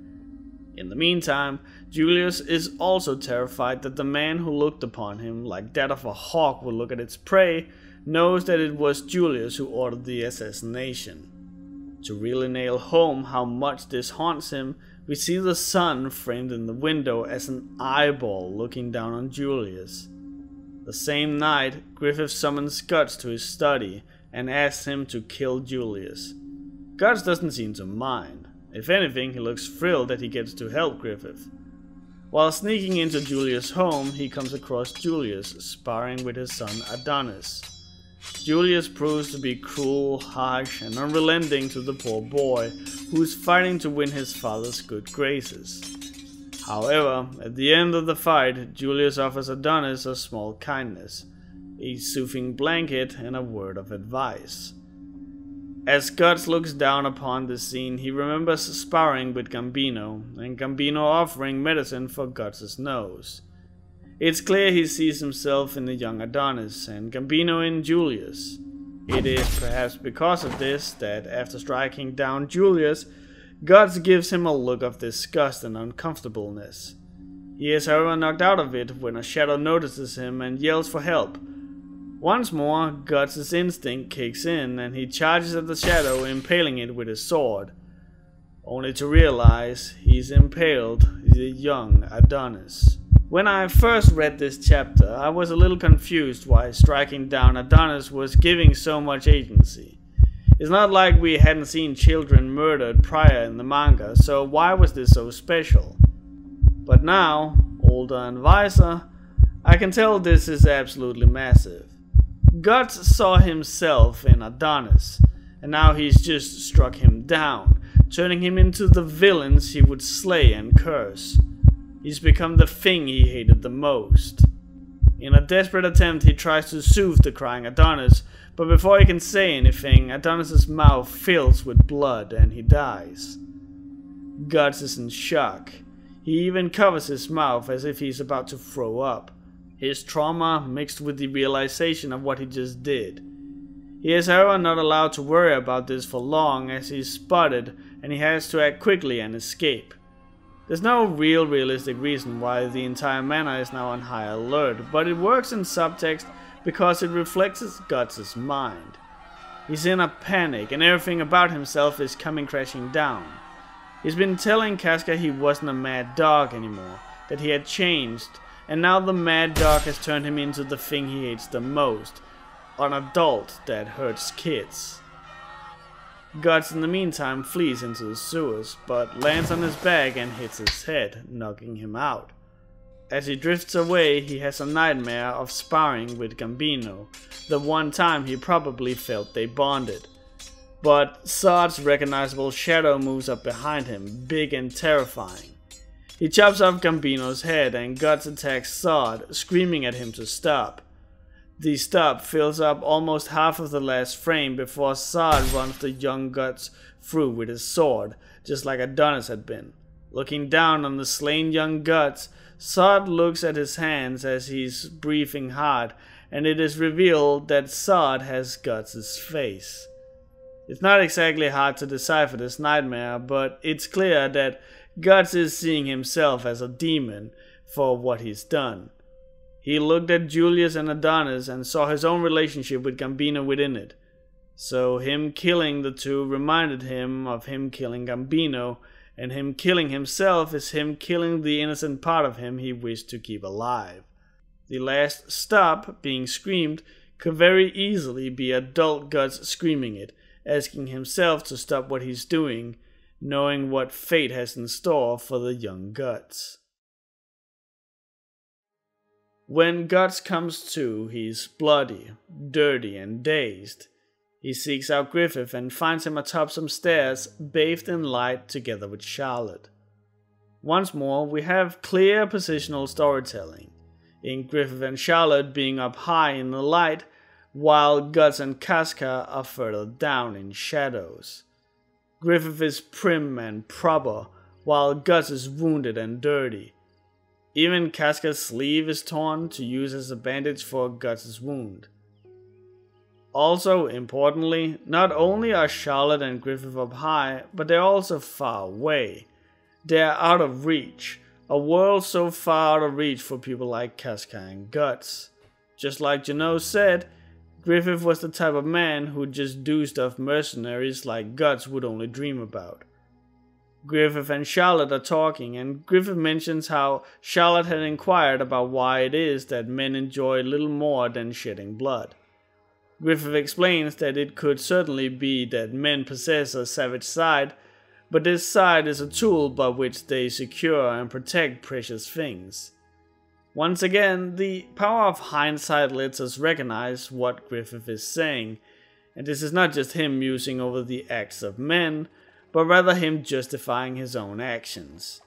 In the meantime, Julius is also terrified that the man who looked upon him like that of a hawk would look at its prey knows that it was Julius who ordered the assassination. To really nail home how much this haunts him, we see the sun framed in the window as an eyeball looking down on Julius. The same night, Griffith summons Guts to his study and asks him to kill Julius. Guts doesn't seem to mind. If anything, he looks thrilled that he gets to help Griffith. While sneaking into Julius' home, he comes across Julius sparring with his son Adonis. Julius proves to be cruel, harsh, and unrelenting to the poor boy, who is fighting to win his father's good graces. However, at the end of the fight, Julius offers Adonis a small kindness, a soothing blanket, and a word of advice. As Guts looks down upon this scene, he remembers sparring with Gambino, and Gambino offering medicine for Guts' nose. It's clear he sees himself in the young Adonis, and Gambino in Julius. It is perhaps because of this that after striking down Julius, Guts gives him a look of disgust and uncomfortableness. He is however knocked out of it when a shadow notices him and yells for help. Once more, Guts' instinct kicks in and he charges at the shadow, impaling it with his sword. Only to realize he's impaled the young Adonis. When I first read this chapter, I was a little confused why striking down Adonis was giving so much agency. It's not like we hadn't seen children murdered prior in the manga, so why was this so special? But now, older and wiser, I can tell this is absolutely massive. Guts saw himself in Adonis, and now he's just struck him down, turning him into the villains he would slay and curse. He's become the thing he hated the most. In a desperate attempt, he tries to soothe the crying Adonis, but before he can say anything, Adonis' mouth fills with blood and he dies. Guts is in shock. He even covers his mouth as if he's about to throw up. His trauma mixed with the realization of what he just did. He is however not allowed to worry about this for long as he's spotted and he has to act quickly and escape. There's no realistic reason why the entire manor is now on high alert, but it works in subtext because it reflects his Guts' mind. He's in a panic and everything about himself is coming crashing down. He's been telling Casca he wasn't a mad dog anymore, that he had changed, and now the mad dog has turned him into the thing he hates the most, an adult that hurts kids. Guts in the meantime flees into the sewers, but lands on his back and hits his head, knocking him out. As he drifts away, he has a nightmare of sparring with Gambino, the one time he probably felt they bonded. But Zod's recognizable shadow moves up behind him, big and terrifying. He chops off Gambino's head and Guts attacks Zod, screaming at him to stop. The stop fills up almost half of the last frame before Zod runs the young Guts through with his sword, just like Adonis had been. Looking down on the slain young Guts, Zod looks at his hands as he's breathing hard, and it is revealed that Zod has Guts' face. It's not exactly hard to decipher this nightmare, but it's clear that Guts is seeing himself as a demon for what he's done. He looked at Julius and Adonis and saw his own relationship with Gambino within it. So him killing the two reminded him of him killing Gambino, and him killing himself is him killing the innocent part of him he wished to keep alive. The last stop, being screamed, could very easily be adult Guts screaming it, asking himself to stop what he's doing, knowing what fate has in store for the young Guts. When Guts comes to, he's bloody, dirty, and dazed. He seeks out Griffith and finds him atop some stairs, bathed in light together with Charlotte. Once more, we have clear positional storytelling, in Griffith and Charlotte being up high in the light, while Guts and Casca are further down in shadows. Griffith is prim and proper, while Guts is wounded and dirty. Even Casca's sleeve is torn to use as a bandage for Guts' wound. Also, importantly, not only are Charlotte and Griffith up high, but they're also far away. They're out of reach, a world so far out of reach for people like Casca and Guts. Just like Jano said, Griffith was the type of man who'd just do stuff mercenaries like Guts would only dream about. Griffith and Charlotte are talking, and Griffith mentions how Charlotte had inquired about why it is that men enjoy little more than shedding blood. Griffith explains that it could certainly be that men possess a savage side, but this side is a tool by which they secure and protect precious things. Once again, the power of hindsight lets us recognize what Griffith is saying, and this is not just him musing over the acts of men, but rather him justifying his own actions.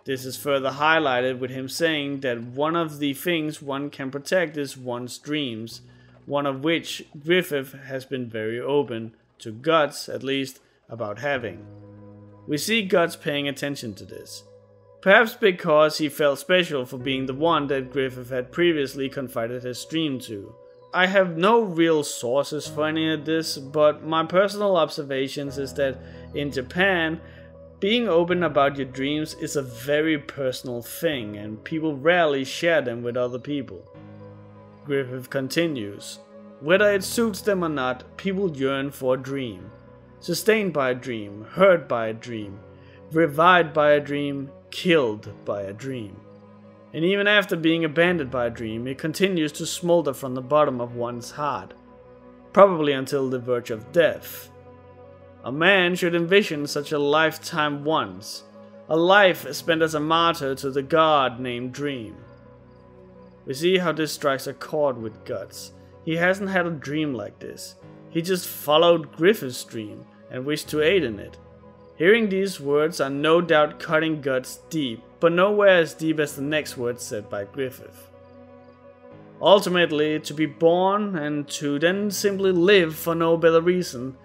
This is further highlighted with him saying that one of the things one can protect is one's dreams, one of which Griffith has been very open, to Guts at least, about having. We see Guts paying attention to this. Perhaps because he felt special for being the one that Griffith had previously confided his dream to. I have no real sources for any of this, but my personal observations is that in Japan, being open about your dreams is a very personal thing and people rarely share them with other people. Griffith continues, whether it suits them or not, people yearn for a dream. Sustained by a dream, hurt by a dream, revived by a dream, killed by a dream. And even after being abandoned by a dream, it continues to smolder from the bottom of one's heart, probably until the verge of death. A man should envision such a lifetime once, a life spent as a martyr to the god named Dream. We see how this strikes a chord with Guts. He hasn't had a dream like this. He just followed Griffith's dream and wished to aid in it. Hearing these words are no doubt cutting Guts deep, but nowhere as deep as the next words said by Griffith. Ultimately, to be born and to then simply live for no better reason,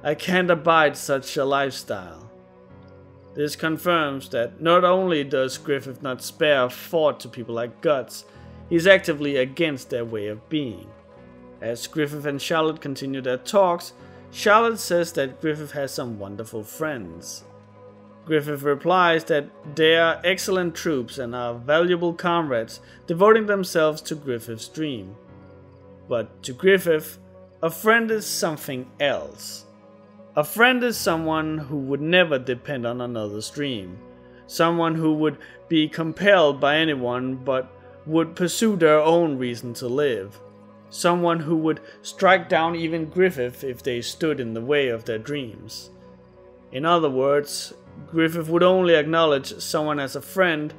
I can't abide such a lifestyle. This confirms that not only does Griffith not spare a thought to people like Guts, he's actively against their way of being. As Griffith and Charlotte continue their talks, Charlotte says that Griffith has some wonderful friends. Griffith replies that they are excellent troops and are valuable comrades, devoting themselves to Griffith's dream. But to Griffith, a friend is something else. A friend is someone who would never depend on another's dream. Someone who would be compelled by anyone but would pursue their own reason to live. Someone who would strike down even Griffith if they stood in the way of their dreams. In other words, Griffith would only acknowledge someone as a friend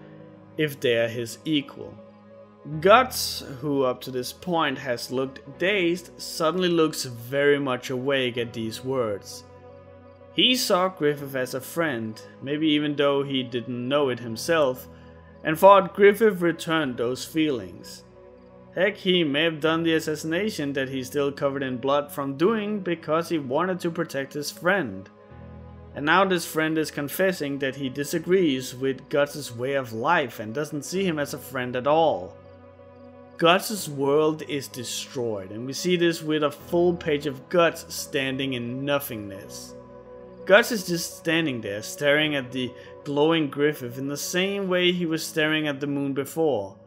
if they are his equal. Guts, who up to this point has looked dazed, suddenly looks very much awake at these words. He saw Griffith as a friend, maybe even though he didn't know it himself, and thought Griffith returned those feelings. Heck, he may have done the assassination that he's still covered in blood from doing because he wanted to protect his friend. And now this friend is confessing that he disagrees with Guts' way of life and doesn't see him as a friend at all. Guts' world is destroyed, and we see this with a full page of Guts standing in nothingness. Guts is just standing there, staring at the glowing Griffith in the same way he was staring at the moon before.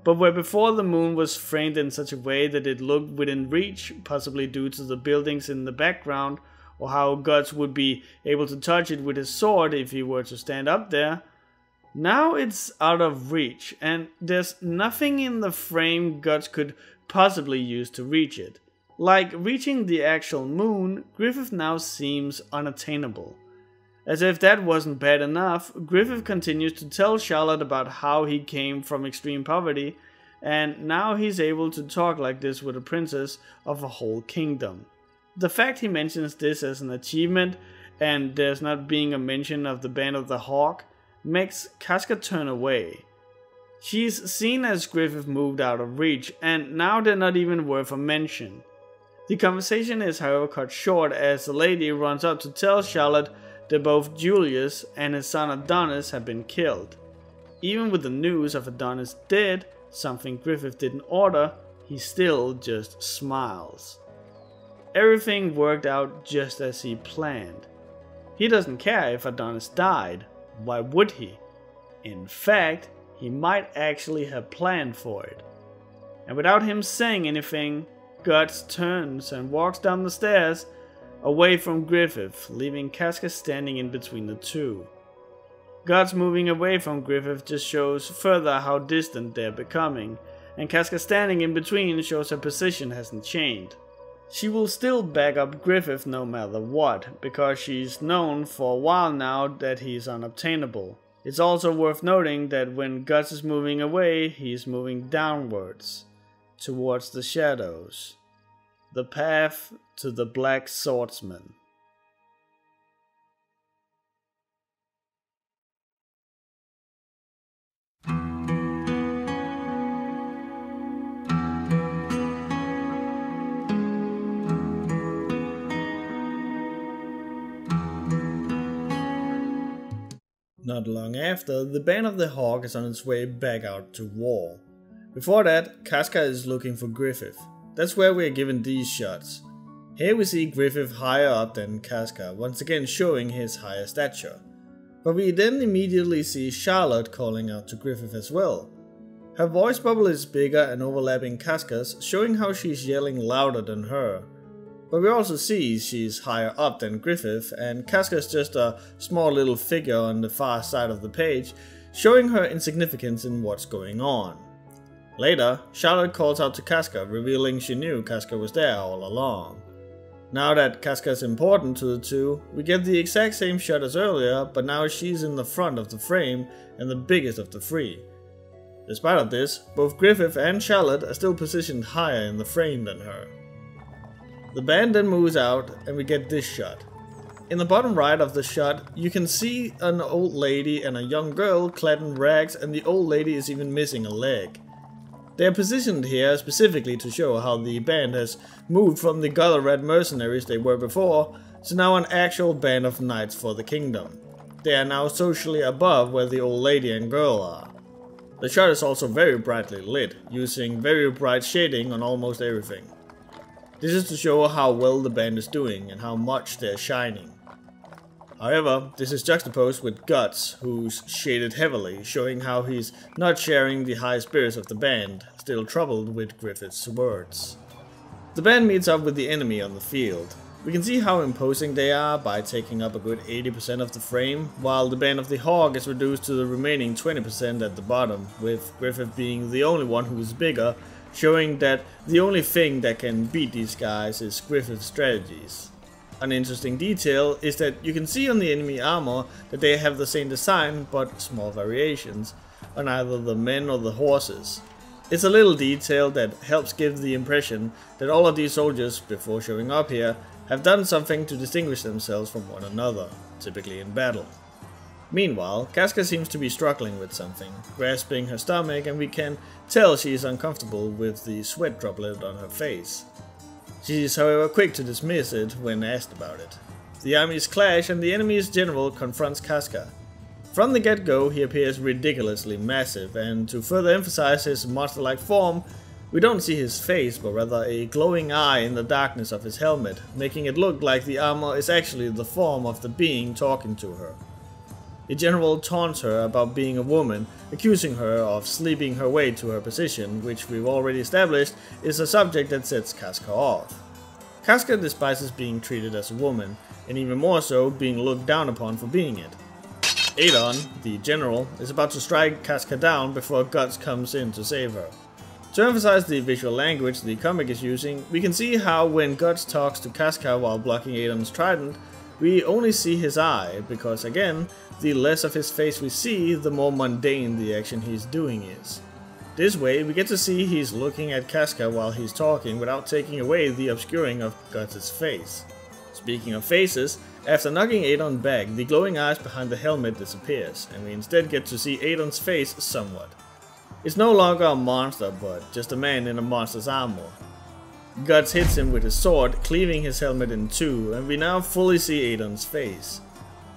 But where before the moon was framed in such a way that it looked within reach, possibly due to the buildings in the background, or how Guts would be able to touch it with his sword if he were to stand up there. Now it's out of reach, and there's nothing in the frame Guts could possibly use to reach it. Like reaching the actual moon, Griffith now seems unattainable. As if that wasn't bad enough, Griffith continues to tell Charlotte about how he came from extreme poverty, and now he's able to talk like this with a princess of a whole kingdom. The fact he mentions this as an achievement, and there's not being a mention of the Band of the Hawk, makes Casca turn away. She's seen as Griffith moved out of reach, and now they're not even worth a mention. The conversation is however cut short as the lady runs up to tell Charlotte that both Julius and his son Adonis have been killed. Even with the news of Adonis dead, something Griffith didn't order, he still just smiles. Everything worked out just as he planned. He doesn't care if Adonis died. Why would he? In fact, he might actually have planned for it. And without him saying anything, Guts turns and walks down the stairs away from Griffith, leaving Casca standing in between the two. Guts moving away from Griffith just shows further how distant they're becoming, and Casca standing in between shows her position hasn't changed. She will still back up Griffith no matter what, because she's known for a while now that he's unobtainable. It's also worth noting that when Guts is moving away, he's moving downwards, towards the shadows. The path to the Black Swordsman. Not long after, the Band of the Hawk is on its way back out to war. Before that, Casca is looking for Griffith. That's where we are given these shots. Here we see Griffith higher up than Casca, once again showing his higher stature. But we then immediately see Charlotte calling out to Griffith as well. Her voice bubble is bigger and overlapping Casca's, showing how she's yelling louder than her. But we also see she's higher up than Griffith, and Casca is just a small little figure on the far side of the page, showing her insignificance in what's going on. Later, Charlotte calls out to Casca, revealing she knew Casca was there all along. Now that Casca is important to the two, we get the exact same shot as earlier, but now she's in the front of the frame and the biggest of the three. Despite of this, both Griffith and Charlotte are still positioned higher in the frame than her. The band then moves out and we get this shot. In the bottom right of the shot, you can see an old lady and a young girl clad in rags, and the old lady is even missing a leg. They are positioned here specifically to show how the band has moved from the gutter rat mercenaries they were before to now an actual band of knights for the kingdom. They are now socially above where the old lady and girl are. The shot is also very brightly lit, using very bright shading on almost everything. This is to show how well the band is doing and how much they're shining. However, this is juxtaposed with Guts, who's shaded heavily, showing how he's not sharing the high spirits of the band, still troubled with Griffith's words. The band meets up with the enemy on the field. We can see how imposing they are by taking up a good 80% of the frame, while the band of the Hawk is reduced to the remaining 20% at the bottom, with Griffith being the only one who is bigger, showing that the only thing that can beat these guys is Griffith's strategies. An interesting detail is that you can see on the enemy armor that they have the same design but small variations on either the men or the horses. It's a little detail that helps give the impression that all of these soldiers, before showing up here, have done something to distinguish themselves from one another, typically in battle. Meanwhile, Casca seems to be struggling with something, grasping her stomach, and we can tell she is uncomfortable with the sweat droplet on her face. She is however quick to dismiss it when asked about it. The armies clash and the enemy's general confronts Casca. From the get-go he appears ridiculously massive, and to further emphasize his monster-like form, we don't see his face but rather a glowing eye in the darkness of his helmet, making it look like the armor is actually the form of the being talking to her. The general taunts her about being a woman, accusing her of sleeping her way to her position, which we've already established is a subject that sets Casca off. Casca despises being treated as a woman, and even more so being looked down upon for being it. Adon, the general, is about to strike Casca down before Guts comes in to save her. To emphasize the visual language the comic is using, we can see how when Guts talks to Casca while blocking Adon's trident, we only see his eye, because again, the less of his face we see, the more mundane the action he's doing is. This way, we get to see he's looking at Casca while he's talking without taking away the obscuring of Guts' face. Speaking of faces, after knocking Adon back, the glowing eyes behind the helmet disappears, and we instead get to see Adon's face somewhat. It's no longer a monster, but just a man in a monster's armor. Guts hits him with his sword, cleaving his helmet in two, and we now fully see Adon's face.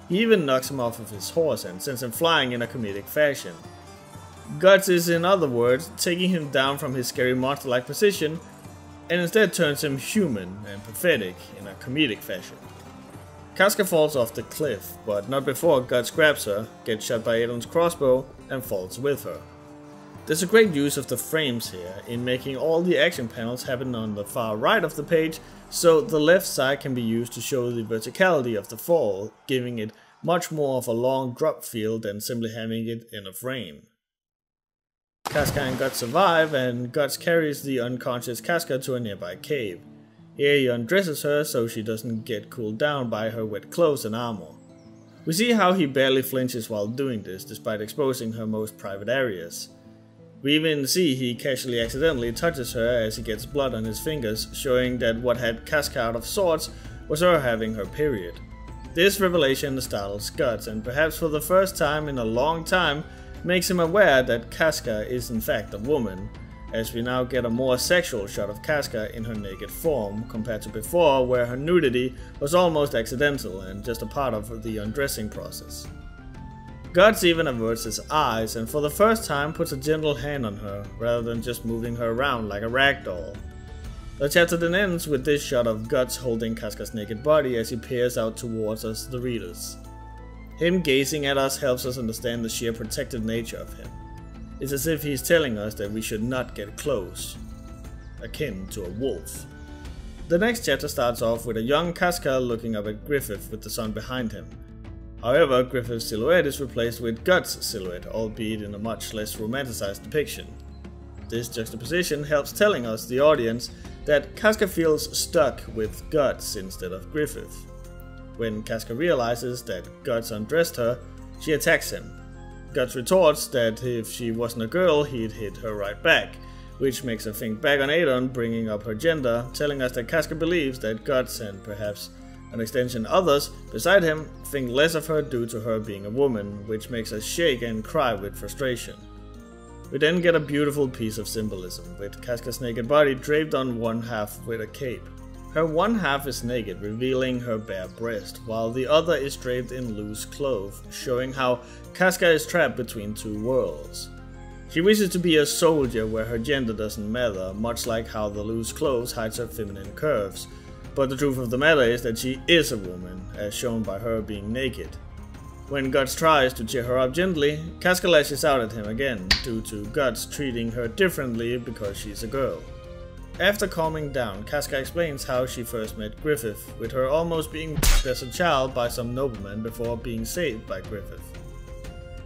He even knocks him off of his horse and sends him flying in a comedic fashion. Guts is, in other words, taking him down from his scary monster-like position, and instead turns him human and pathetic in a comedic fashion. Casca falls off the cliff, but not before Guts grabs her, gets shot by Adon's crossbow, and falls with her. There's a great use of the frames here in making all the action panels happen on the far right of the page, so the left side can be used to show the verticality of the fall, giving it much more of a long drop feel than simply having it in a frame. Casca and Guts survive, and Guts carries the unconscious Casca to a nearby cave. Here he undresses her so she doesn't get cooled down by her wet clothes and armor. We see how he barely flinches while doing this, despite exposing her most private areas. We even see he casually accidentally touches her as he gets blood on his fingers, showing that what had Casca out of sorts was her having her period. This revelation startles Guts, and perhaps for the first time in a long time makes him aware that Casca is in fact a woman, as we now get a more sexual shot of Casca in her naked form, compared to before where her nudity was almost accidental and just a part of the undressing process. Guts even averts his eyes and for the first time puts a gentle hand on her, rather than just moving her around like a rag doll. The chapter then ends with this shot of Guts holding Casca's naked body as he peers out towards us, the readers. Him gazing at us helps us understand the sheer protective nature of him. It's as if he's telling us that we should not get close, akin to a wolf. The next chapter starts off with a young Casca looking up at Griffith with the sun behind him. However, Griffith's silhouette is replaced with Guts' silhouette, albeit in a much less romanticized depiction. This juxtaposition helps telling us, the audience, that Casca feels stuck with Guts instead of Griffith. When Casca realizes that Guts undressed her, she attacks him. Guts retorts that if she wasn't a girl, he'd hit her right back, which makes her think back on Adon, bringing up her gender, telling us that Casca believes that Guts, and perhaps an extension others beside him, think less of her due to her being a woman, which makes us shake and cry with frustration. We then get a beautiful piece of symbolism, with Casca's naked body draped on one half with a cape. Her one half is naked, revealing her bare breast, while the other is draped in loose cloth, showing how Casca is trapped between two worlds. She wishes to be a soldier where her gender doesn't matter, much like how the loose clothes hides her feminine curves, but the truth of the matter is that she is a woman, as shown by her being naked. When Guts tries to cheer her up gently, Casca lashes out at him again, due to Guts treating her differently because she's a girl. After calming down, Casca explains how she first met Griffith, with her almost being raped as a child by some nobleman before being saved by Griffith.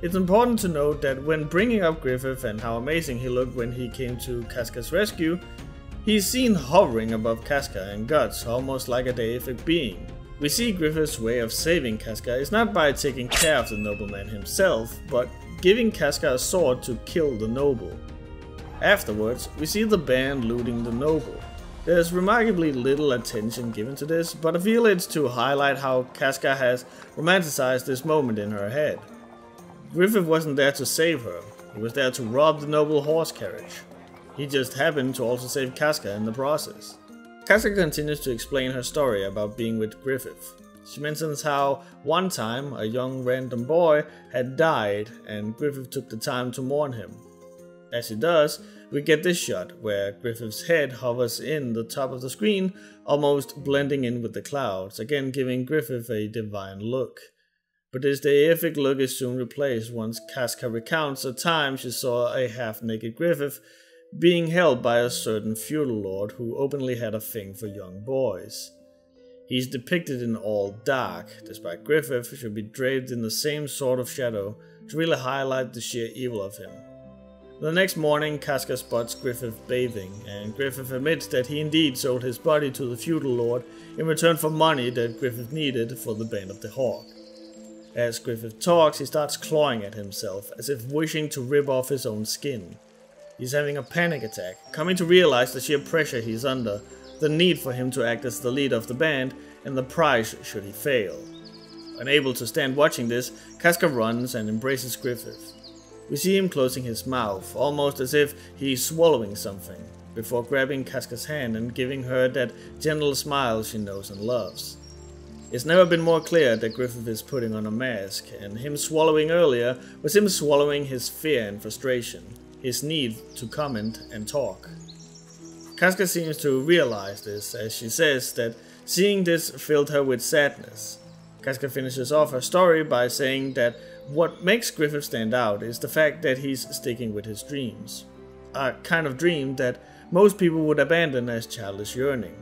It's important to note that when bringing up Griffith and how amazing he looked when he came to Casca's rescue, he's seen hovering above Casca and Guts, almost like a deific being. We see Griffith's way of saving Casca is not by taking care of the nobleman himself, but giving Casca a sword to kill the noble. Afterwards, we see the band looting the noble. There's remarkably little attention given to this, but I feel it's to highlight how Casca has romanticized this moment in her head. Griffith wasn't there to save her, he was there to rob the noble horse carriage. He just happened to also save Casca in the process. Casca continues to explain her story about being with Griffith. She mentions how one time a young random boy had died and Griffith took the time to mourn him. As he does, we get this shot where Griffith's head hovers in the top of the screen, almost blending in with the clouds, again giving Griffith a divine look. But this deific look is soon replaced once Casca recounts a time she saw a half-naked Griffith being held by a certain feudal lord who openly had a thing for young boys. He's depicted in all dark, despite Griffith should be draped in the same sort of shadow to really highlight the sheer evil of him. The next morning, Casca spots Griffith bathing, and Griffith admits that he indeed sold his body to the feudal lord in return for money that Griffith needed for the Band of the Hawk. As Griffith talks, he starts clawing at himself, as if wishing to rip off his own skin. He's having a panic attack, coming to realize the sheer pressure he's under, the need for him to act as the leader of the band, and the price should he fail. Unable to stand watching this, Casca runs and embraces Griffith. We see him closing his mouth, almost as if he's swallowing something, before grabbing Casca's hand and giving her that gentle smile she knows and loves. It's never been more clear that Griffith is putting on a mask, and him swallowing earlier was him swallowing his fear and frustration, his need to comment and talk. Casca seems to realize this, as she says that seeing this filled her with sadness. Casca finishes off her story by saying that what makes Griffith stand out is the fact that he's sticking with his dreams. A kind of dream that most people would abandon as childish yearning.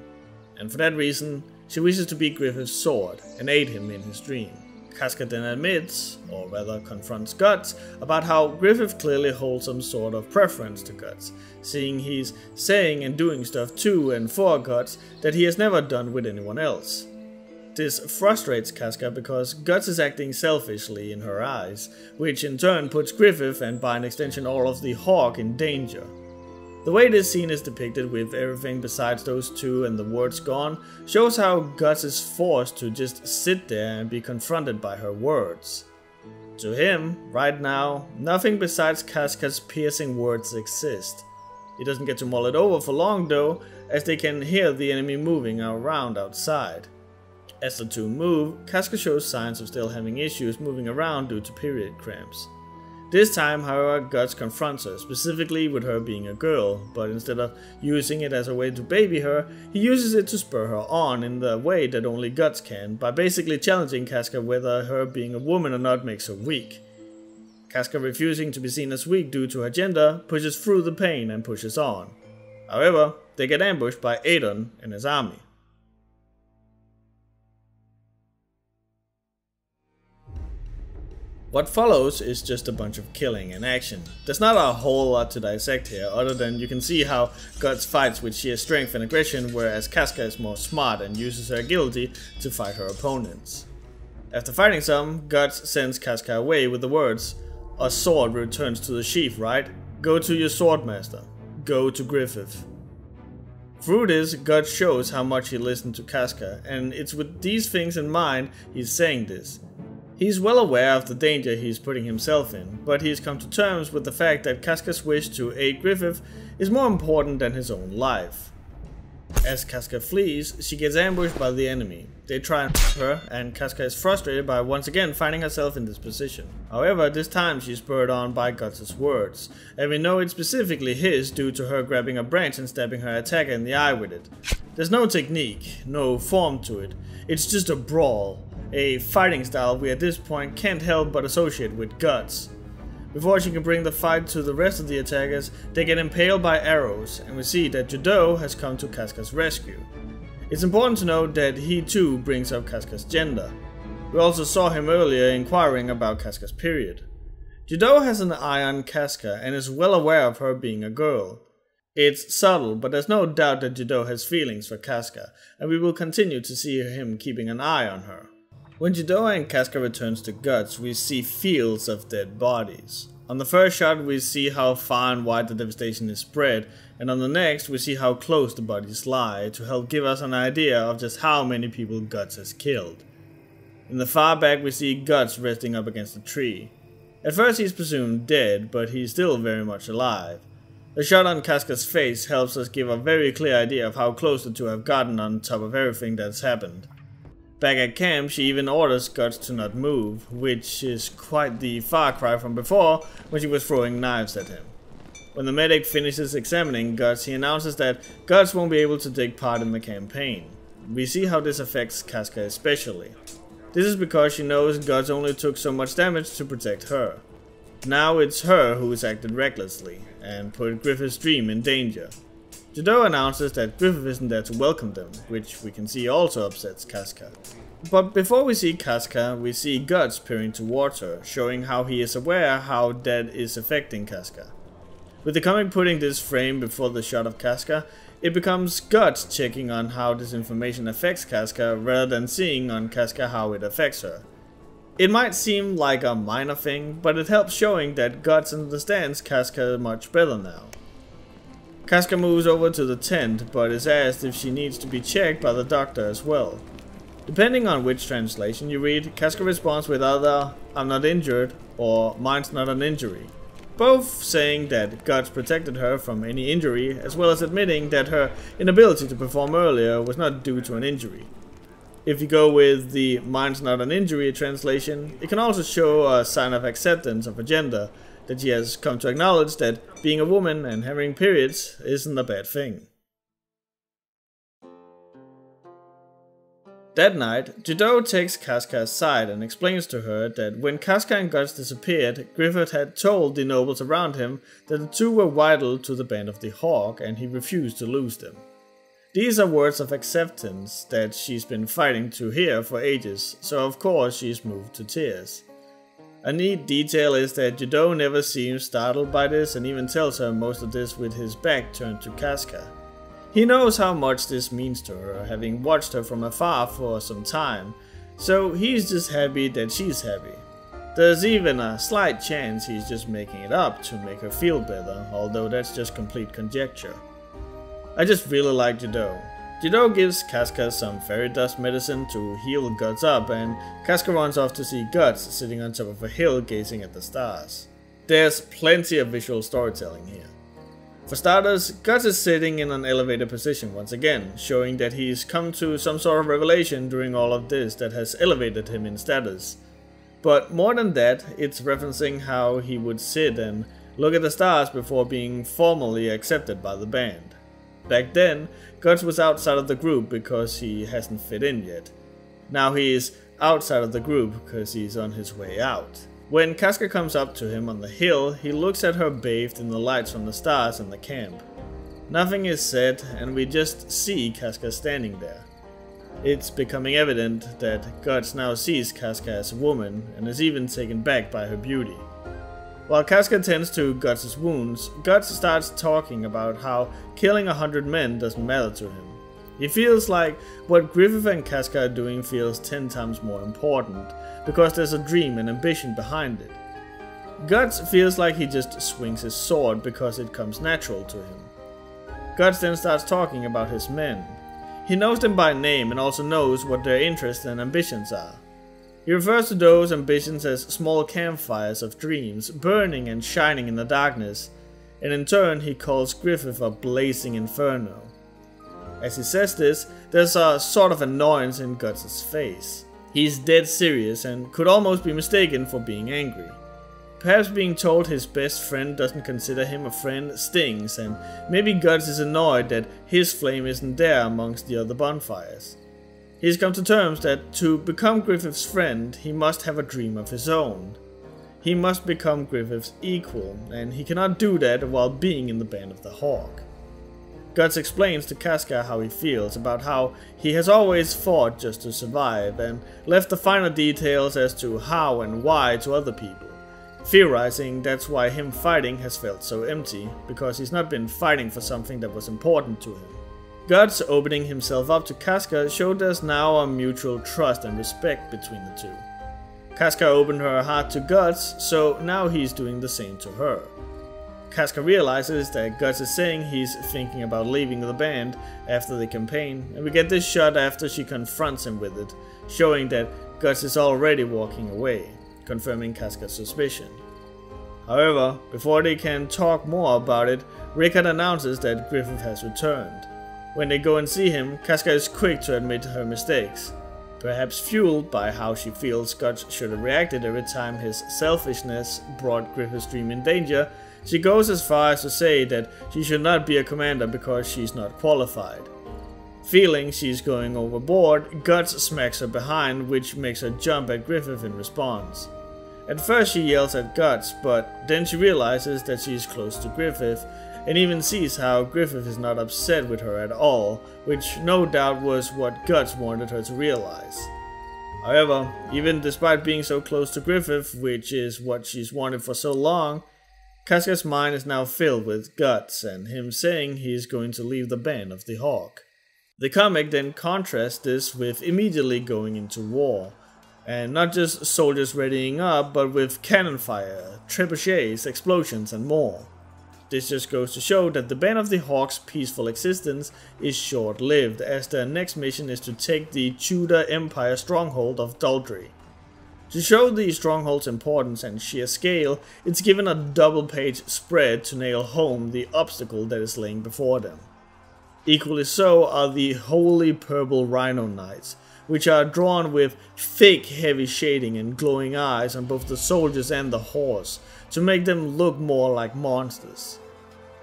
And for that reason, she wishes to be Griffith's sword and aid him in his dream. Casca then admits, or rather confronts Guts, about how Griffith clearly holds some sort of preference to Guts, seeing he's saying and doing stuff to and for Guts that he has never done with anyone else. This frustrates Casca because Guts is acting selfishly in her eyes, which in turn puts Griffith and by an extension all of the Hawk in danger. The way this scene is depicted with everything besides those two and the words gone shows how Guts is forced to just sit there and be confronted by her words. To him, right now, nothing besides Casca's piercing words exist. He doesn't get to mull it over for long though, as they can hear the enemy moving around outside. As the two move, Casca shows signs of still having issues moving around due to period cramps. This time, however, Guts confronts her, specifically with her being a girl, but instead of using it as a way to baby her, he uses it to spur her on in the way that only Guts can, by basically challenging Casca whether her being a woman or not makes her weak. Casca, refusing to be seen as weak due to her gender, pushes through the pain and pushes on. However, they get ambushed by Adon and his army. What follows is just a bunch of killing and action. There's not a whole lot to dissect here, other than you can see how Guts fights with sheer strength and aggression, whereas Casca is more smart and uses her agility to fight her opponents. After fighting some, Guts sends Casca away with the words, A sword returns to the sheath, right? Go to your swordmaster. Go to Griffith. Through this, Guts shows how much he listened to Casca, and it's with these things in mind he's saying this. He's well aware of the danger he's putting himself in, but he's come to terms with the fact that Casca's wish to aid Griffith is more important than his own life. As Casca flees, she gets ambushed by the enemy. They try and her, and Casca is frustrated by once again finding herself in this position. However, this time she's spurred on by Guts' words, and we know it's specifically his due to her grabbing a branch and stabbing her attacker in the eye with it. There's no technique, no form to it, it's just a brawl, a fighting style we at this point can't help but associate with Guts. Before she can bring the fight to the rest of the attackers, they get impaled by arrows, and we see that Judo has come to Casca's rescue. It's important to note that he too brings up Casca's gender. We also saw him earlier inquiring about Casca's period. Judo has an eye on Casca and is well aware of her being a girl. It's subtle, but there's no doubt that Judo has feelings for Casca, and we will continue to see him keeping an eye on her. When Judo and Casca returns to Guts, we see fields of dead bodies. On the first shot we see how far and wide the devastation is spread, and on the next we see how close the bodies lie, to help give us an idea of just how many people Guts has killed. In the far back we see Guts resting up against a tree. At first he's presumed dead, but he's still very much alive. The shot on Casca's face helps us give a very clear idea of how close the two have gotten on top of everything that's happened. Back at camp, she even orders Guts to not move, which is quite the far cry from before when she was throwing knives at him. When the medic finishes examining Guts, he announces that Guts won't be able to take part in the campaign. We see how this affects Casca especially. This is because she knows Guts only took so much damage to protect her. Now it's her who has acted recklessly and put Griffith's dream in danger. Judo announces that Griffith isn't there to welcome them, which we can see also upsets Casca. But before we see Casca, we see Guts peering towards her, showing how he is aware how that is affecting Casca. With the comic putting this frame before the shot of Casca, it becomes Guts checking on how this information affects Casca rather than seeing on Casca how it affects her. It might seem like a minor thing, but it helps showing that Guts understands Casca much better now. Casca moves over to the tent, but is asked if she needs to be checked by the doctor as well. Depending on which translation you read, Casca responds with either "I'm not injured" or "Mine's not an injury", both saying that Guts protected her from any injury, as well as admitting that her inability to perform earlier was not due to an injury. If you go with the "Mine's not an injury" translation, it can also show a sign of acceptance of her gender, that she has come to acknowledge that being a woman and having periods isn't a bad thing. That night, Judo takes Casca aside and explains to her that when Casca and Guts disappeared, Griffith had told the nobles around him that the two were vital to the Band of the Hawk and he refused to lose them. These are words of acceptance that she's been fighting to hear for ages, so of course she's moved to tears. A neat detail is that Judo never seems startled by this and even tells her most of this with his back turned to Casca. He knows how much this means to her, having watched her from afar for some time, so he's just happy that she's happy. There's even a slight chance he's just making it up to make her feel better, although that's just complete conjecture. I just really like Judo. Judo gives Casca some fairy dust medicine to heal Guts up, and Casca runs off to see Guts sitting on top of a hill gazing at the stars. There's plenty of visual storytelling here. For starters, Guts is sitting in an elevated position once again, showing that he's come to some sort of revelation during all of this that has elevated him in status. But more than that, it's referencing how he would sit and look at the stars before being formally accepted by the band. Back then, Guts was outside of the group because he hasn't fit in yet. Now he is outside of the group because he's on his way out. When Casca comes up to him on the hill, he looks at her bathed in the lights from the stars in the camp. Nothing is said and we just see Casca standing there. It's becoming evident that Guts now sees Casca as a woman and is even taken back by her beauty. While Casca tends to Guts' wounds, Guts starts talking about how killing 100 men doesn't matter to him. He feels like what Griffith and Casca are doing feels 10 times more important, because there's a dream and ambition behind it. Guts feels like he just swings his sword because it comes natural to him. Guts then starts talking about his men. He knows them by name and also knows what their interests and ambitions are. He refers to those ambitions as small campfires of dreams, burning and shining in the darkness, and in turn he calls Griffith a blazing inferno. As he says this, there's a sort of annoyance in Guts' face. He's dead serious and could almost be mistaken for being angry. Perhaps being told his best friend doesn't consider him a friend stings, and maybe Guts is annoyed that his flame isn't there amongst the other bonfires. He's come to terms that to become Griffith's friend, he must have a dream of his own. He must become Griffith's equal, and he cannot do that while being in the Band of the Hawk. Guts explains to Casca how he feels about how he has always fought just to survive, and left the finer details as to how and why to other people, theorizing that's why him fighting has felt so empty, because he's not been fighting for something that was important to him. Guts opening himself up to Casca showed us now a mutual trust and respect between the two. Casca opened her heart to Guts, so now he's doing the same to her. Casca realizes that Guts is saying he's thinking about leaving the band after the campaign, and we get this shot after she confronts him with it, showing that Guts is already walking away, confirming Casca's suspicion. However, before they can talk more about it, Rickard announces that Griffith has returned. When they go and see him, Casca is quick to admit her mistakes. Perhaps fueled by how she feels Guts should have reacted every time his selfishness brought Griffith's dream in danger, she goes as far as to say that she should not be a commander because she's not qualified. Feeling she's going overboard, Guts smacks her behind, which makes her jump at Griffith in response. At first she yells at Guts, but then she realizes that she's close to Griffith, and even sees how Griffith is not upset with her at all, which no doubt was what Guts wanted her to realize. However, even despite being so close to Griffith, which is what she's wanted for so long, Casca's mind is now filled with Guts and him saying he's going to leave the Band of the Hawk. The comic then contrasts this with immediately going into war, and not just soldiers readying up, but with cannon fire, trebuchets, explosions and more. This just goes to show that the Band of the Hawk's peaceful existence is short-lived, as their next mission is to take the Tudor Empire stronghold of Doldrey. To show the stronghold's importance and sheer scale, it's given a double-page spread to nail home the obstacle that is laying before them. Equally so are the holy purple Rhino Knights, which are drawn with thick, heavy shading and glowing eyes on both the soldiers and the horse, to make them look more like monsters.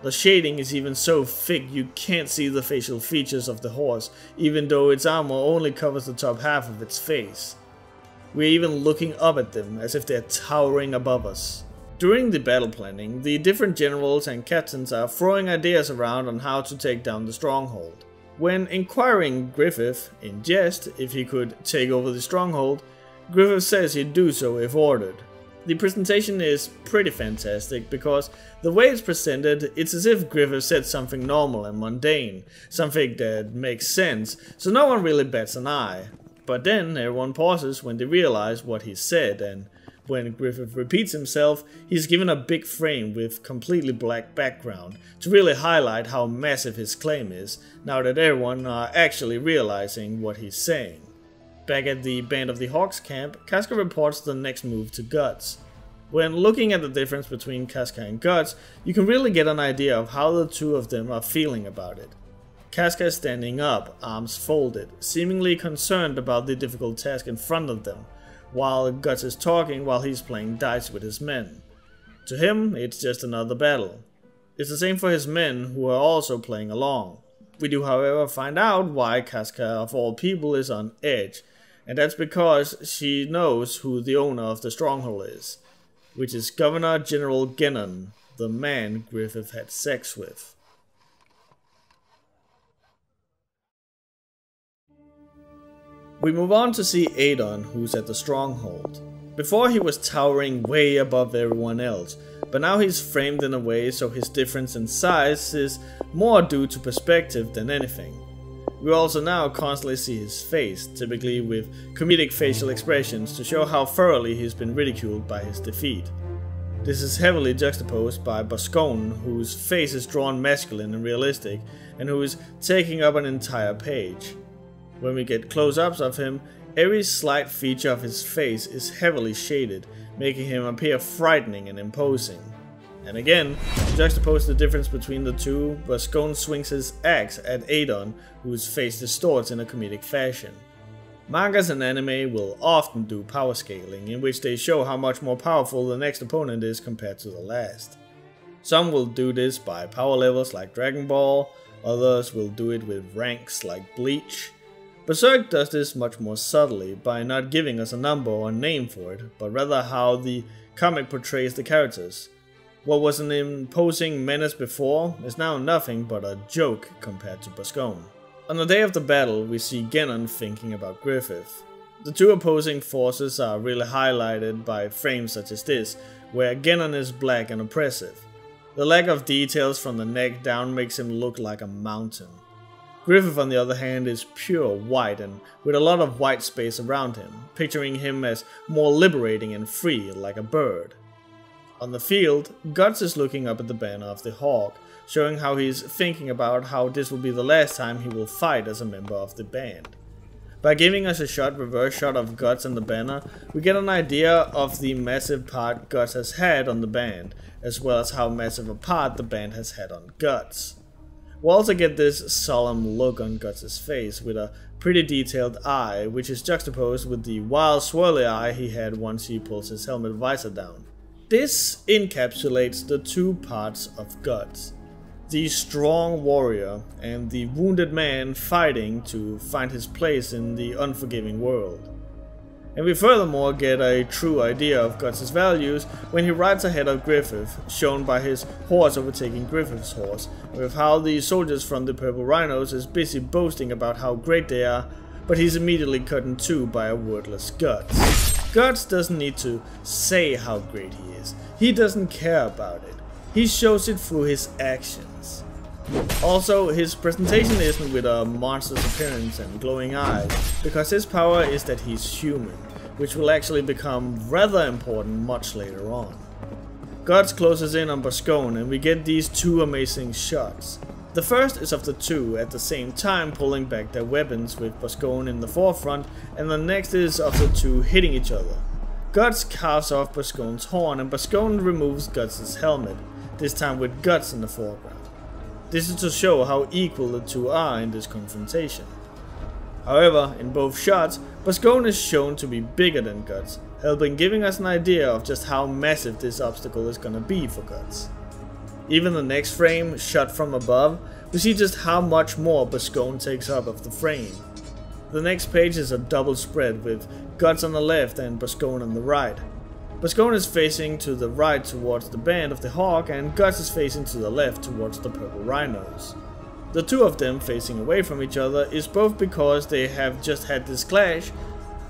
The shading is even so thick you can't see the facial features of the horse, even though its armor only covers the top half of its face. We're even looking up at them, as if they're towering above us. During the battle planning, the different generals and captains are throwing ideas around on how to take down the stronghold. When inquiring Griffith, in jest, if he could take over the stronghold, Griffith says he'd do so if ordered. The presentation is pretty fantastic because the way it's presented, it's as if Griffith said something normal and mundane, something that makes sense, so no one really bats an eye. But then everyone pauses when they realize what he said, and when Griffith repeats himself, he's given a big frame with completely black background to really highlight how massive his claim is, now that everyone are actually realizing what he's saying. Back at the Band of the Hawks camp, Casca reports the next move to Guts. When looking at the difference between Casca and Guts, you can really get an idea of how the two of them are feeling about it. Casca is standing up, arms folded, seemingly concerned about the difficult task in front of them, while Guts is talking while he's playing dice with his men. To him, it's just another battle. It's the same for his men, who are also playing along. We do, however, find out why Casca, of all people, is on edge, and that's because she knows who the owner of the stronghold is, which is Governor General Gennon, the man Griffith had sex with. We move on to see Adon, who's at the stronghold. Before he was towering way above everyone else, but now he's framed in a way so his difference in size is more due to perspective than anything. We also now constantly see his face, typically with comedic facial expressions to show how thoroughly he's been ridiculed by his defeat. This is heavily juxtaposed by Boscone, whose face is drawn masculine and realistic, and who is taking up an entire page. When we get close-ups of him, every slight feature of his face is heavily shaded, making him appear frightening and imposing. And again, to juxtapose the difference between the two, Boscone swings his axe at Adon, whose face distorts in a comedic fashion. Mangas and anime will often do power scaling, in which they show how much more powerful the next opponent is compared to the last. Some will do this by power levels like Dragon Ball, others will do it with ranks like Bleach. Berserk does this much more subtly by not giving us a number or a name for it, but rather how the comic portrays the characters. What was an imposing menace before is now nothing but a joke compared to Boscone. On the day of the battle, we see Genon thinking about Griffith. The two opposing forces are really highlighted by frames such as this, where Genon is black and oppressive. The lack of details from the neck down makes him look like a mountain. Griffith, on the other hand, is pure white and with a lot of white space around him, picturing him as more liberating and free, like a bird. On the field, Guts is looking up at the banner of the Hawk, showing how he's thinking about how this will be the last time he will fight as a member of the band. By giving us a reverse shot of Guts and the banner, we get an idea of the massive part Guts has had on the band, as well as how massive a part the band has had on Guts. We also get this solemn look on Guts' face with a pretty detailed eye, which is juxtaposed with the wild swirly eye he had once he pulls his helmet visor down. This encapsulates the two parts of Guts. The strong warrior and the wounded man fighting to find his place in the unforgiving world. And we furthermore get a true idea of Guts' values when he rides ahead of Griffith, shown by his horse overtaking Griffith's horse, with how the soldiers from the Purple Rhinos is busy boasting about how great they are, but he's immediately cut in two by a wordless Guts. Guts doesn't need to say how great he is. He doesn't care about it. He shows it through his actions. Also, his presentation isn't with a monster's appearance and glowing eyes, because his power is that he's human, which will actually become rather important much later on. Guts closes in on Boscone and we get these two amazing shots. The first is of the two at the same time pulling back their weapons with Boscone in the forefront, and the next is of the two hitting each other. Guts carves off Boscone's horn and Boscone removes Guts' helmet, this time with Guts in the foreground. This is to show how equal the two are in this confrontation. However, in both shots, Boscone is shown to be bigger than Guts, helping giving us an idea of just how massive this obstacle is gonna be for Guts. Even the next frame, shot from above, we see just how much more Boscone takes up of the frame. The next page is a double spread with Guts on the left and Boscone on the right. Boscone is facing to the right towards the band of the Hawk and Guts is facing to the left towards the Purple Rhinos. The two of them facing away from each other is both because they have just had this clash,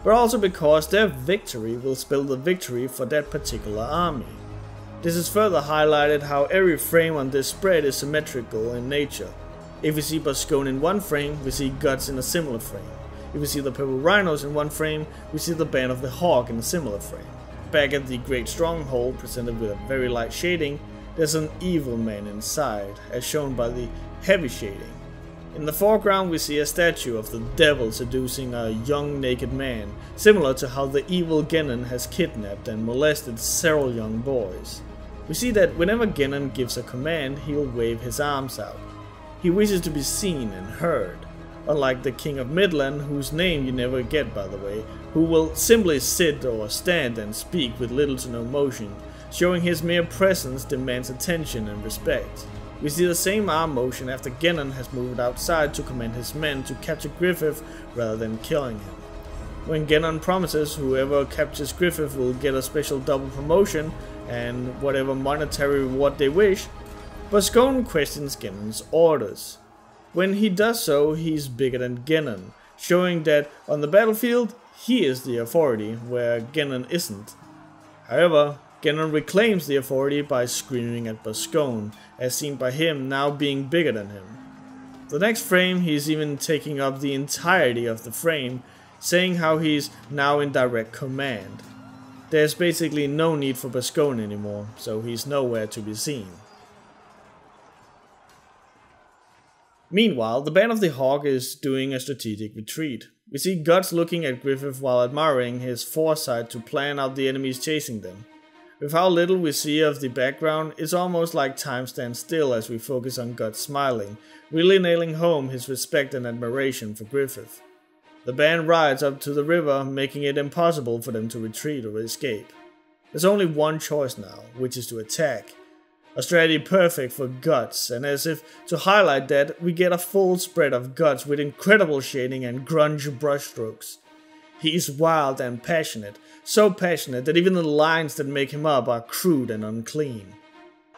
but also because their victory will spell the victory for that particular army. This is further highlighted how every frame on this spread is symmetrical in nature. If we see Boscone in one frame, we see Guts in a similar frame. If we see the Purple Rhinos in one frame, we see the band of the Hawk in a similar frame. Back at the Great Stronghold, presented with a very light shading, there's an evil man inside, as shown by the heavy shading. In the foreground we see a statue of the devil seducing a young naked man, similar to how the evil Genon has kidnapped and molested several young boys. We see that whenever Genon gives a command, he'll wave his arms out. He wishes to be seen and heard, unlike the King of Midland, whose name you never get by the way, who will simply sit or stand and speak with little to no motion, showing his mere presence demands attention and respect. We see the same arm motion after Genon has moved outside to command his men to capture Griffith rather than killing him. When Genon promises whoever captures Griffith will get a special double promotion and whatever monetary reward they wish, Boscone questions Genon's orders. When he does so, he's bigger than Genon, showing that on the battlefield, he is the authority where Genon isn't. However, Genon reclaims the authority by screaming at Boscone, as seen by him now being bigger than him. The next frame, he's even taking up the entirety of the frame, saying how he's now in direct command. there's basically no need for Boscone anymore, so he's nowhere to be seen. Meanwhile, the Band of the Hawk is doing a strategic retreat. We see Guts looking at Griffith while admiring his foresight to plan out the enemies chasing them. With how little we see of the background, it's almost like time stands still as we focus on Guts smiling, really nailing home his respect and admiration for Griffith. The band rides up to the river, making it impossible for them to retreat or escape. There's only one choice now, which is to attack. A strategy perfect for Guts, and as if to highlight that, we get a full spread of Guts with incredible shading and grunge brushstrokes. He's wild and passionate, so passionate that even the lines that make him up are crude and unclean.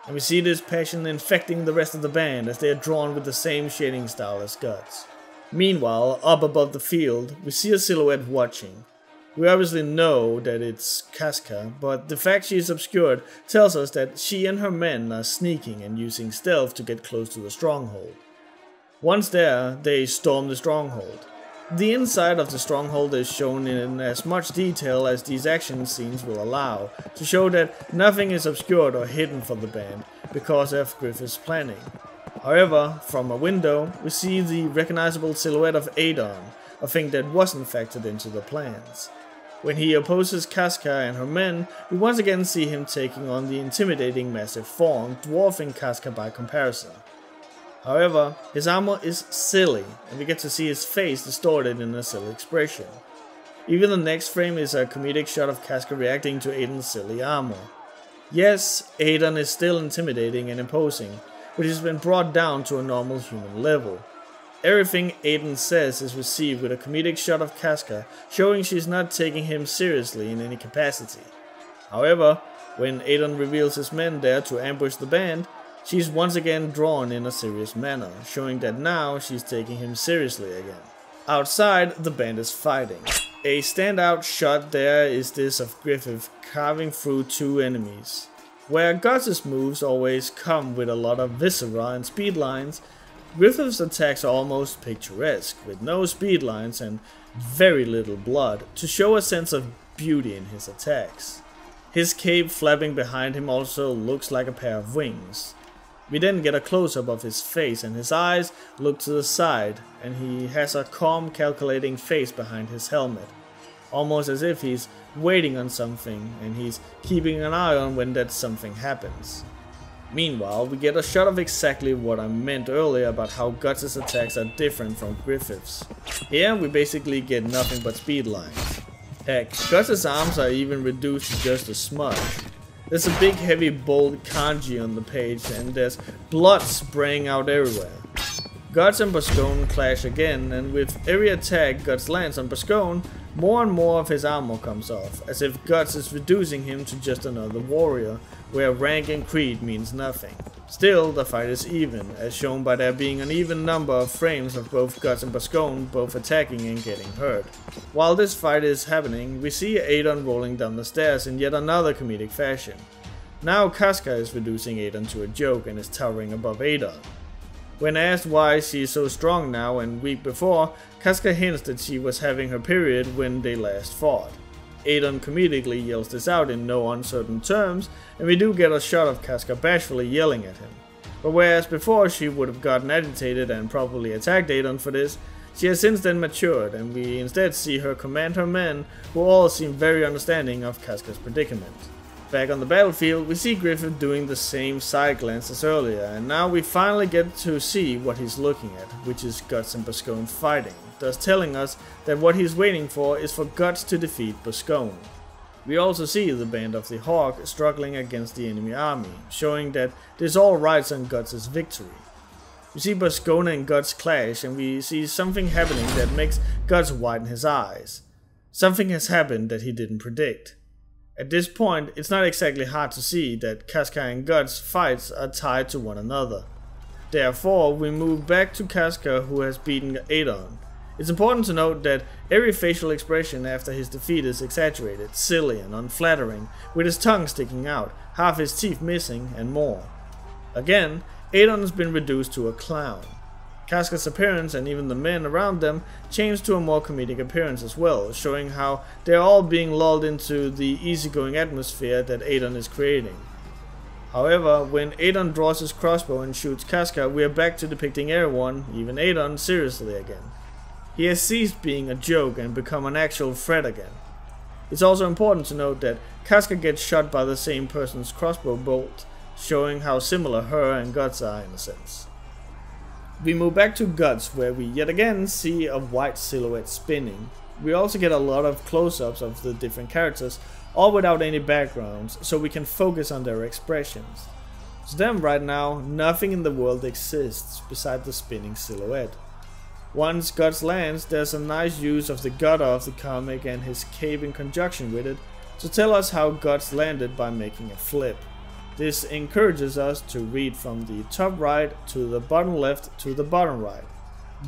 And we see this passion infecting the rest of the band as they are drawn with the same shading style as Guts. Meanwhile, up above the field, we see a silhouette watching. We obviously know that it's Casca, but the fact she is obscured tells us that she and her men are sneaking and using stealth to get close to the stronghold. Once there, they storm the stronghold. The inside of the stronghold is shown in as much detail as these action scenes will allow, to show that nothing is obscured or hidden from the band because of Griffith's planning. However, from a window, we see the recognizable silhouette of Adon, a thing that wasn't factored into the plans. When he opposes Casca and her men, we once again see him taking on the intimidating massive form, dwarfing Casca by comparison. However, his armor is silly, and we get to see his face distorted in a silly expression. Even the next frame is a comedic shot of Casca reacting to Adon's silly armor. Yes, Adon is still intimidating and imposing, but he's been brought down to a normal human level. Everything Adon says is received with a comedic shot of Casca, showing she's not taking him seriously in any capacity. However, when Adon reveals his men there to ambush the band, she's once again drawn in a serious manner, showing that now she's taking him seriously again. Outside, the band is fighting. A standout shot there is this of Griffith carving through two enemies. Where Guts' moves always come with a lot of viscera and speed lines, Griffith's attacks are almost picturesque, with no speed lines and very little blood, to show a sense of beauty in his attacks. His cape flapping behind him also looks like a pair of wings. We then get a close-up of his face, and his eyes look to the side, and he has a calm, calculating face behind his helmet, almost as if he's waiting on something and he's keeping an eye on when that something happens. Meanwhile, we get a shot of exactly what I meant earlier about how Guts' attacks are different from Griffith's. Here we basically get nothing but speed lines. Heck, Guts' arms are even reduced to just a smudge. There's a big heavy bold kanji on the page, and there's blood spraying out everywhere. Guts and Boscone clash again, and with every attack Guts lands on Boscone, more and more of his armor comes off, as if Guts is reducing him to just another warrior, where rank and creed means nothing. Still, the fight is even, as shown by there being an even number of frames of both Guts and Boscone both attacking and getting hurt. While this fight is happening, we see Adon rolling down the stairs in yet another comedic fashion. Now Casca is reducing Adon to a joke and is towering above Adon. When asked why she is so strong now and weak before, Casca hints that she was having her period when they last fought. Adon comedically yells this out in no uncertain terms, and we do get a shot of Casca bashfully yelling at him. But whereas before she would have gotten agitated and probably attacked Adon for this, she has since then matured, and we instead see her command her men, who all seem very understanding of Casca's predicament. Back on the battlefield, we see Griffith doing the same side glance as earlier, and now we finally get to see what he's looking at, which is Guts and Boscone fighting, thus telling us that what he's waiting for is for Guts to defeat Boscone. We also see the Band of the Hawk struggling against the enemy army, showing that this all rides on Guts' victory. We see Boscone and Guts clash, and we see something happening that makes Guts widen his eyes. Something has happened that he didn't predict. At this point, it's not exactly hard to see that Casca and Guts' fights are tied to one another. Therefore, we move back to Casca, who has beaten Adon. It's important to note that every facial expression after his defeat is exaggerated, silly and unflattering, with his tongue sticking out, half his teeth missing, and more. Again, Adon has been reduced to a clown. Casca's appearance and even the men around them change to a more comedic appearance as well, showing how they are all being lulled into the easygoing atmosphere that Adon is creating. However, when Adon draws his crossbow and shoots Casca, we are back to depicting everyone, even Adon, seriously again. He has ceased being a joke and become an actual threat again. It's also important to note that Casca gets shot by the same person's crossbow bolt, showing how similar her and Guts are in a sense. We move back to Guts, where we yet again see a white silhouette spinning. We also get a lot of close-ups of the different characters, all without any backgrounds, so we can focus on their expressions. To them right now, nothing in the world exists beside the spinning silhouette. Once Guts lands, there's a nice use of the god of the comic and his cape in conjunction with it to tell us how Guts landed by making a flip. This encourages us to read from the top right to the bottom left to the bottom right.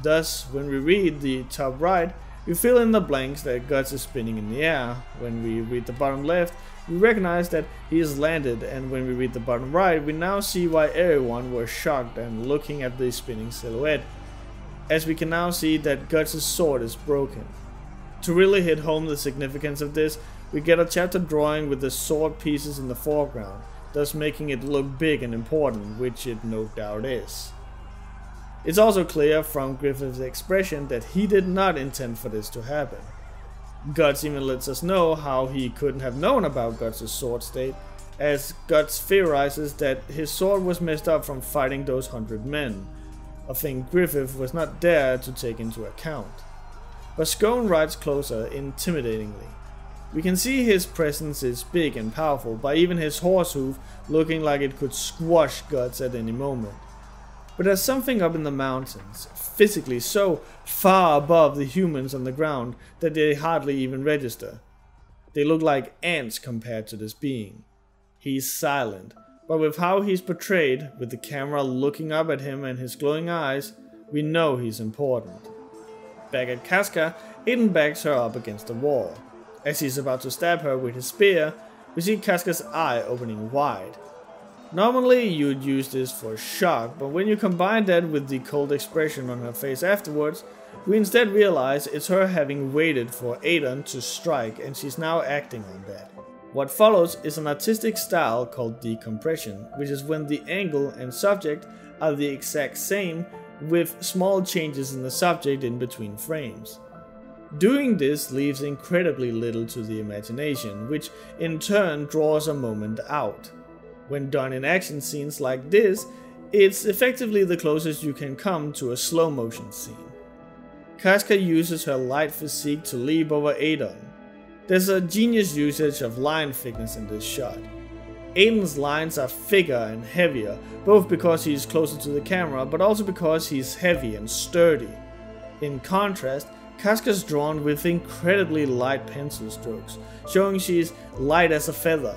Thus, when we read the top right, we fill in the blanks that Guts is spinning in the air. When we read the bottom left, we recognize that he has landed, and when we read the bottom right, we now see why everyone was shocked and looking at the spinning silhouette, as we can now see that Guts' sword is broken. To really hit home the significance of this, we get a chapter drawing with the sword pieces in the foreground, thus making it look big and important, which it no doubt is. It's also clear from Griffith's expression that he did not intend for this to happen. Guts even lets us know how he couldn't have known about Guts' sword state, as Guts theorizes that his sword was messed up from fighting those 100 men, a thing Griffith was not there to take into account. Bascone rides closer intimidatingly. We can see his presence is big and powerful, by even his horse hoof looking like it could squash Guts at any moment. But there's something up in the mountains, physically so far above the humans on the ground that they hardly even register. They look like ants compared to this being. He's silent, but with how he's portrayed, with the camera looking up at him and his glowing eyes, we know he's important. Back at Casca, Adon backs her up against the wall. As he's about to stab her with his spear, we see Casca's eye opening wide. Normally you'd use this for shock, but when you combine that with the cold expression on her face afterwards, we instead realize it's her having waited for Adon to strike, and she's now acting on that. What follows is an artistic style called decompression, which is when the angle and subject are the exact same with small changes in the subject in between frames. Doing this leaves incredibly little to the imagination, which in turn draws a moment out. When done in action scenes like this, it's effectively the closest you can come to a slow motion scene. Casca uses her light physique to leap over Adon. There's a genius usage of line thickness in this shot. Adon's lines are thicker and heavier, both because he's closer to the camera, but also because he's heavy and sturdy. In contrast, Casca's drawn with incredibly light pencil strokes, showing she's light as a feather.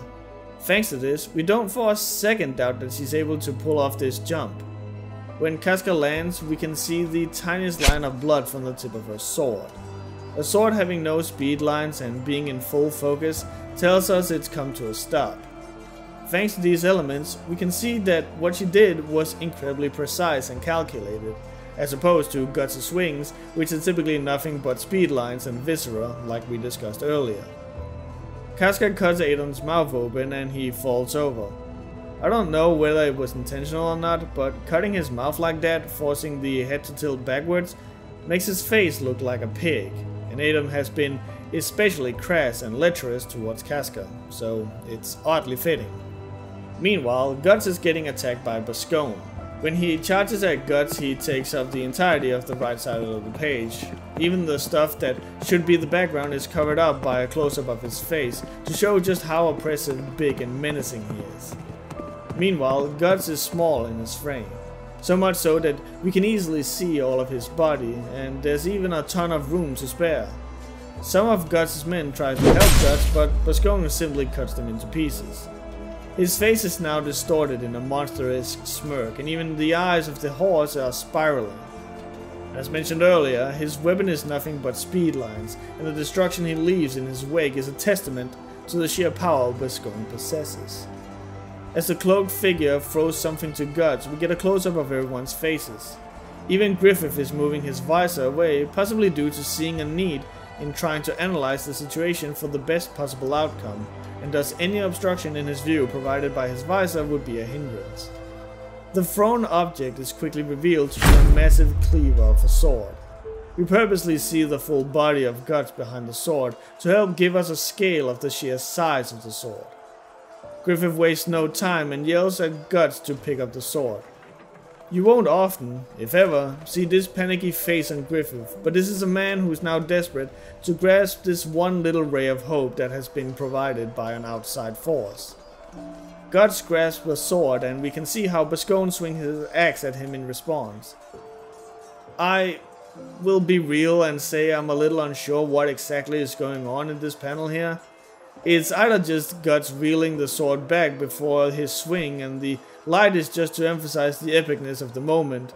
Thanks to this, we don't for a second doubt that she's able to pull off this jump. When Casca lands, we can see the tiniest line of blood from the tip of her sword. A sword having no speed lines and being in full focus tells us it's come to a stop. Thanks to these elements, we can see that what she did was incredibly precise and calculated, as opposed to Guts' swings, which are typically nothing but speed lines and viscera, like we discussed earlier. Casca cuts Adon's mouth open and he falls over. I don't know whether it was intentional or not, but cutting his mouth like that, forcing the head to tilt backwards, makes his face look like a pig, and Adon has been especially crass and lecherous towards Casca, so it's oddly fitting. Meanwhile, Guts is getting attacked by Bascone. When he charges at Guts, he takes up the entirety of the right side of the page. Even the stuff that should be the background is covered up by a close-up of his face to show just how oppressive, big and menacing he is. Meanwhile, Guts is small in his frame, so much so that we can easily see all of his body, and there's even a ton of room to spare. Some of Guts' men try to help Guts, but Bascone simply cuts them into pieces. His face is now distorted in a monster-esque smirk, and even the eyes of the horse are spiraling. As mentioned earlier, his weapon is nothing but speed lines, and the destruction he leaves in his wake is a testament to the sheer power Bascone possesses. As the cloaked figure throws something to Guts, we get a close-up of everyone's faces. Even Griffith is moving his visor away, possibly due to seeing a need in trying to analyze the situation for the best possible outcome, and thus any obstruction in his view provided by his visor would be a hindrance. The thrown object is quickly revealed to be a massive cleaver of a sword. We purposely see the full body of Guts behind the sword to help give us a scale of the sheer size of the sword. Griffith wastes no time and yells at Guts to pick up the sword. You won't often, if ever, see this panicky face on Griffith, but this is a man who is now desperate to grasp this one little ray of hope that has been provided by an outside force. Guts grasps the sword and we can see how Bascone swings his axe at him in response. I will be real and say I'm a little unsure what exactly is going on in this panel here. It's either just Guts reeling the sword back before his swing and the light is just to emphasize the epicness of the moment.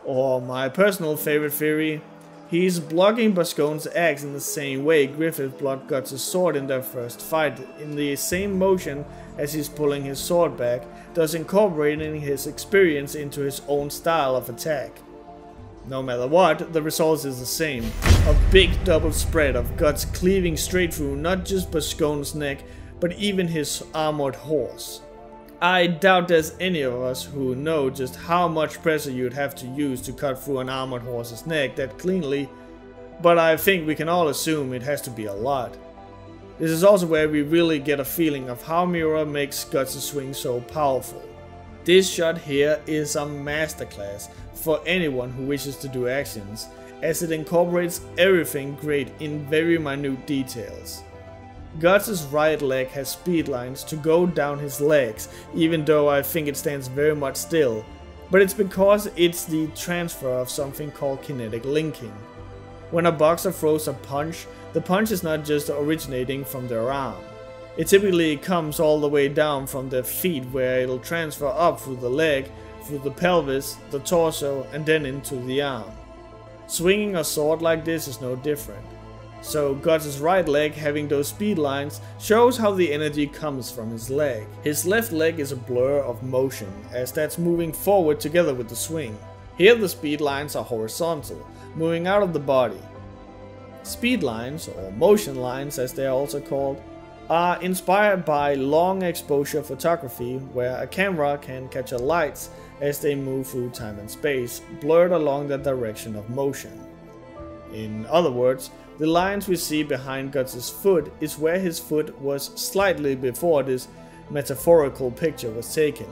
Or my personal favorite theory, he's blocking Bascone's axe in the same way Griffith blocked Guts' sword in their first fight, in the same motion as he's pulling his sword back, thus incorporating his experience into his own style of attack. No matter what, the result is the same. A big double spread of Guts cleaving straight through not just Bascone's neck, but even his armored horse. I doubt there's any of us who know just how much pressure you'd have to use to cut through an armored horse's neck that cleanly, but I think we can all assume it has to be a lot. This is also where we really get a feeling of how Miura makes Guts' swing so powerful. This shot here is a masterclass for anyone who wishes to do actions, as it incorporates everything great in very minute details. Guts' right leg has speed lines to go down his legs, even though I think it stands very much still, but it's because it's the transfer of something called kinetic linking. When a boxer throws a punch, the punch is not just originating from their arm. It typically comes all the way down from their feet, where it'll transfer up through the leg, through the pelvis, the torso, and then into the arm. Swinging a sword like this is no different. So Guts' right leg having those speed lines shows how the energy comes from his leg. His left leg is a blur of motion, as that's moving forward together with the swing. Here the speed lines are horizontal, moving out of the body. Speed lines, or motion lines as they are also called, are inspired by long exposure photography, where a camera can capture lights as they move through time and space, blurred along the direction of motion. In other words, the lines we see behind Guts' foot is where his foot was slightly before this metaphorical picture was taken.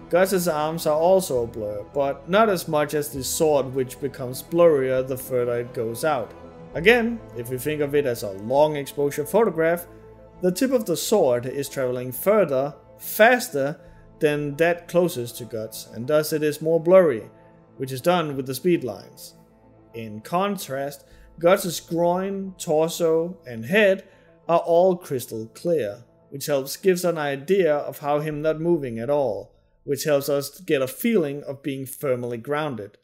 Guts' arms are also a blur, but not as much as the sword, which becomes blurrier the further it goes out. Again, if we think of it as a long exposure photograph, the tip of the sword is traveling further, faster than that closest to Guts, and thus it is more blurry, which is done with the speed lines. In contrast, Guts' groin, torso, and head are all crystal clear, which gives an idea of how him not moving at all, which helps us get a feeling of being firmly grounded.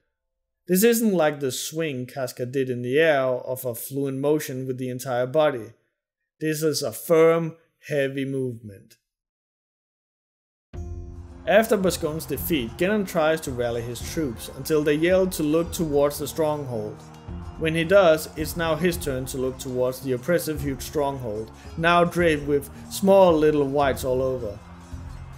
This isn't like the swing Casca did in the air of a fluent motion with the entire body. This is a firm, heavy movement. After Bascone's defeat, Genon tries to rally his troops until they yell to look towards the stronghold. When he does, it's now his turn to look towards the oppressive huge stronghold, now draped with small little whites all over.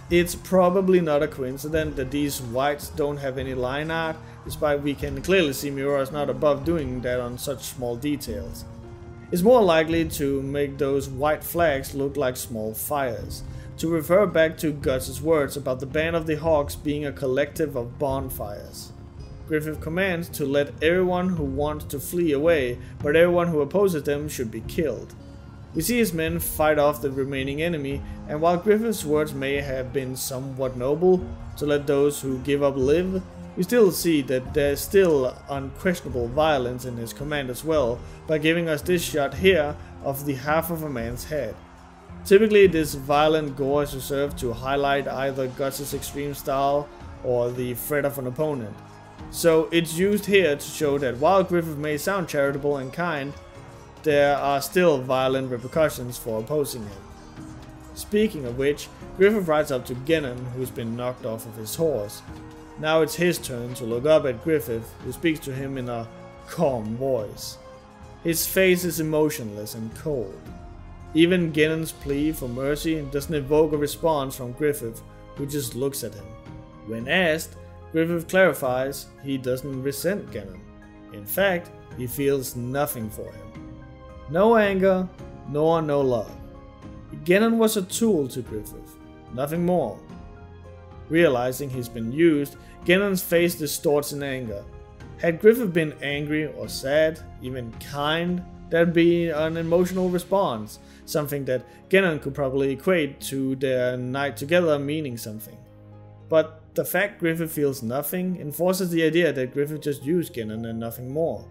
It's probably not a coincidence that these whites don't have any line art, despite we can clearly see Miura is not above doing that on such small details. It's more likely to make those white flags look like small fires, to refer back to Guts' words about the Band of the Hawks being a collective of bonfires. Griffith commands to let everyone who wants to flee away, but everyone who opposes them should be killed. We see his men fight off the remaining enemy, and while Griffith's words may have been somewhat noble, to let those who give up live, we still see that there's still unquestionable violence in his command as well, by giving us this shot here of the half of a man's head. Typically this violent gore is reserved to highlight either Guts' extreme style or the threat of an opponent. So it's used here to show that while Griffith may sound charitable and kind, there are still violent repercussions for opposing him. Speaking of which, Griffith rides up to Genon, who's been knocked off of his horse. Now it's his turn to look up at Griffith, who speaks to him in a calm voice. His face is emotionless and cold. Even Genon's plea for mercy doesn't evoke a response from Griffith, who just looks at him. When asked, Griffith clarifies he doesn't resent Genon. In fact, he feels nothing for him. No anger, nor no love. Genon was a tool to Griffith, nothing more. Realizing he's been used, Genon's face distorts in anger. Had Griffith been angry or sad, even kind, that'd be an emotional response, something that Genon could probably equate to their night together meaning something. But the fact Griffith feels nothing enforces the idea that Griffith just used Genon and nothing more.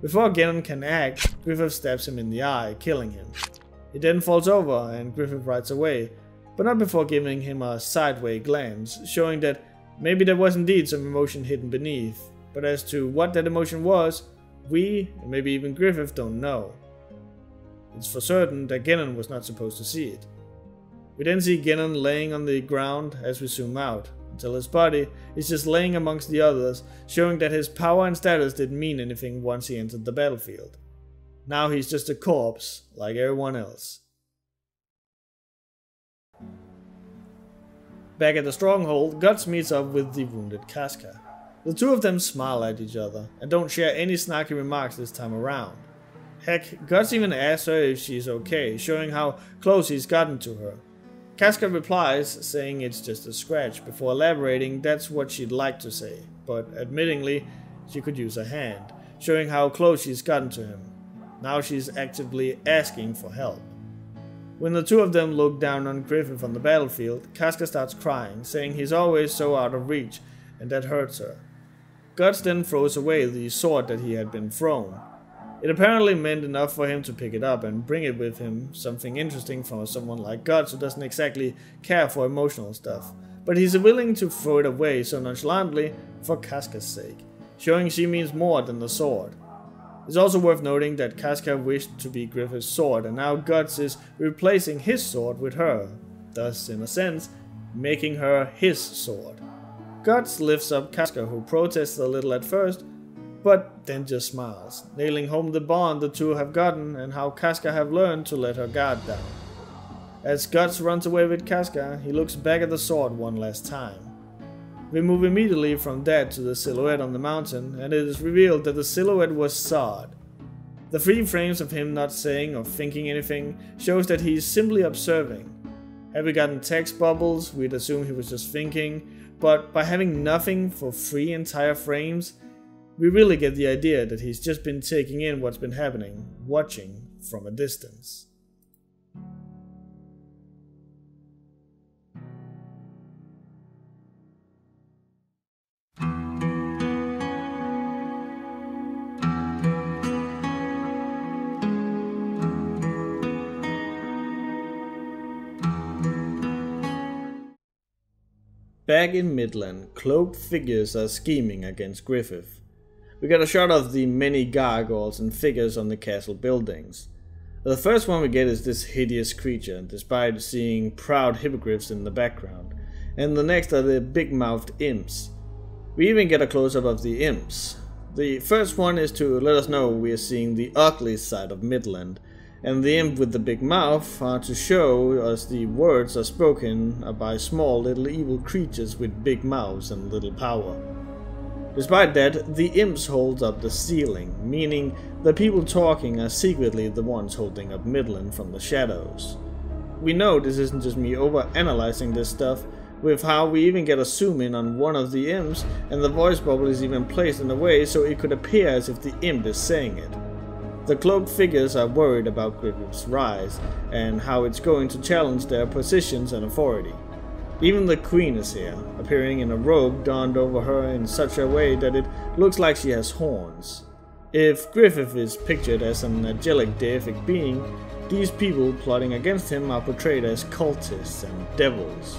Before Genon can act, Griffith stabs him in the eye, killing him. He then falls over and Griffith rides away, but not before giving him a sideways glance, showing that maybe there was indeed some emotion hidden beneath, but as to what that emotion was, we, and maybe even Griffith, don't know. It's for certain that Genon was not supposed to see it. We then see Genon laying on the ground as we zoom out, until his body is just laying amongst the others, showing that his power and status didn't mean anything once he entered the battlefield. Now he's just a corpse, like everyone else. Back at the stronghold, Guts meets up with the wounded Casca. The two of them smile at each other, and don't share any snarky remarks this time around. Heck, Guts even asks her if she's okay, showing how close he's gotten to her. Casca replies, saying it's just a scratch, before elaborating that's what she'd like to say, but admittingly, she could use a hand, showing how close she's gotten to him. Now she's actively asking for help. When the two of them look down on Griffith on the battlefield, Casca starts crying, saying he's always so out of reach, and that hurts her. Guts then throws away the sword that he had been thrown. It apparently meant enough for him to pick it up and bring it with him, something interesting for someone like Guts who doesn't exactly care for emotional stuff, but he's willing to throw it away so nonchalantly for Casca's sake, showing she means more than the sword. It's also worth noting that Casca wished to be Griffith's sword, and now Guts is replacing his sword with her, thus, in a sense, making her his sword. Guts lifts up Casca, who protests a little at first, but then just smiles, nailing home the bond the two have gotten and how Casca have learned to let her guard down. As Guts runs away with Casca, he looks back at the sword one last time. We move immediately from that to the silhouette on the mountain, and it is revealed that the silhouette was Sard. The 3 frames of him not saying or thinking anything shows that he is simply observing. Had we gotten text bubbles, we'd assume he was just thinking, but by having nothing for 3 entire frames, we really get the idea that he's just been taking in what's been happening, watching from a distance. Back in Midland, cloaked figures are scheming against Griffith. We get a shot of the many gargoyles and figures on the castle buildings. The first one we get is this hideous creature, despite seeing proud hippogriffs in the background, and the next are the big-mouthed imps. We even get a close-up of the imps. The first one is to let us know we are seeing the ugly side of Midland, and the imp with the big mouth are to show us the words are spoken by small little evil creatures with big mouths and little power. Despite that, the imps hold up the ceiling, meaning the people talking are secretly the ones holding up Midland from the shadows. We know this isn't just me over-analyzing this stuff, with how we even get a zoom in on one of the imps, and the voice bubble is even placed in a way so it could appear as if the imp is saying it. The cloaked figures are worried about Griffith's rise, and how it's going to challenge their positions and authority. Even the queen is here, appearing in a robe donned over her in such a way that it looks like she has horns. If Griffith is pictured as an angelic deific being, these people plotting against him are portrayed as cultists and devils.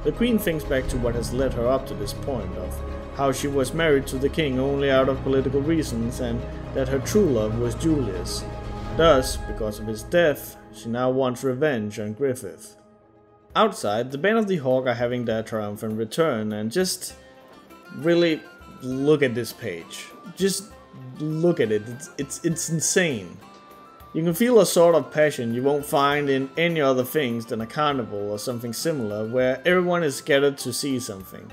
The queen thinks back to what has led her up to this point, of how she was married to the king only out of political reasons, and that her true love was Julius. Thus, because of his death, she now wants revenge on Griffith. Outside, the Band of the Hawk are having their triumphant return, and just Really, look at this page. Just look at it. It's insane. You can feel a sort of passion you won't find in any other things than a carnival or something similar, where everyone is gathered to see something.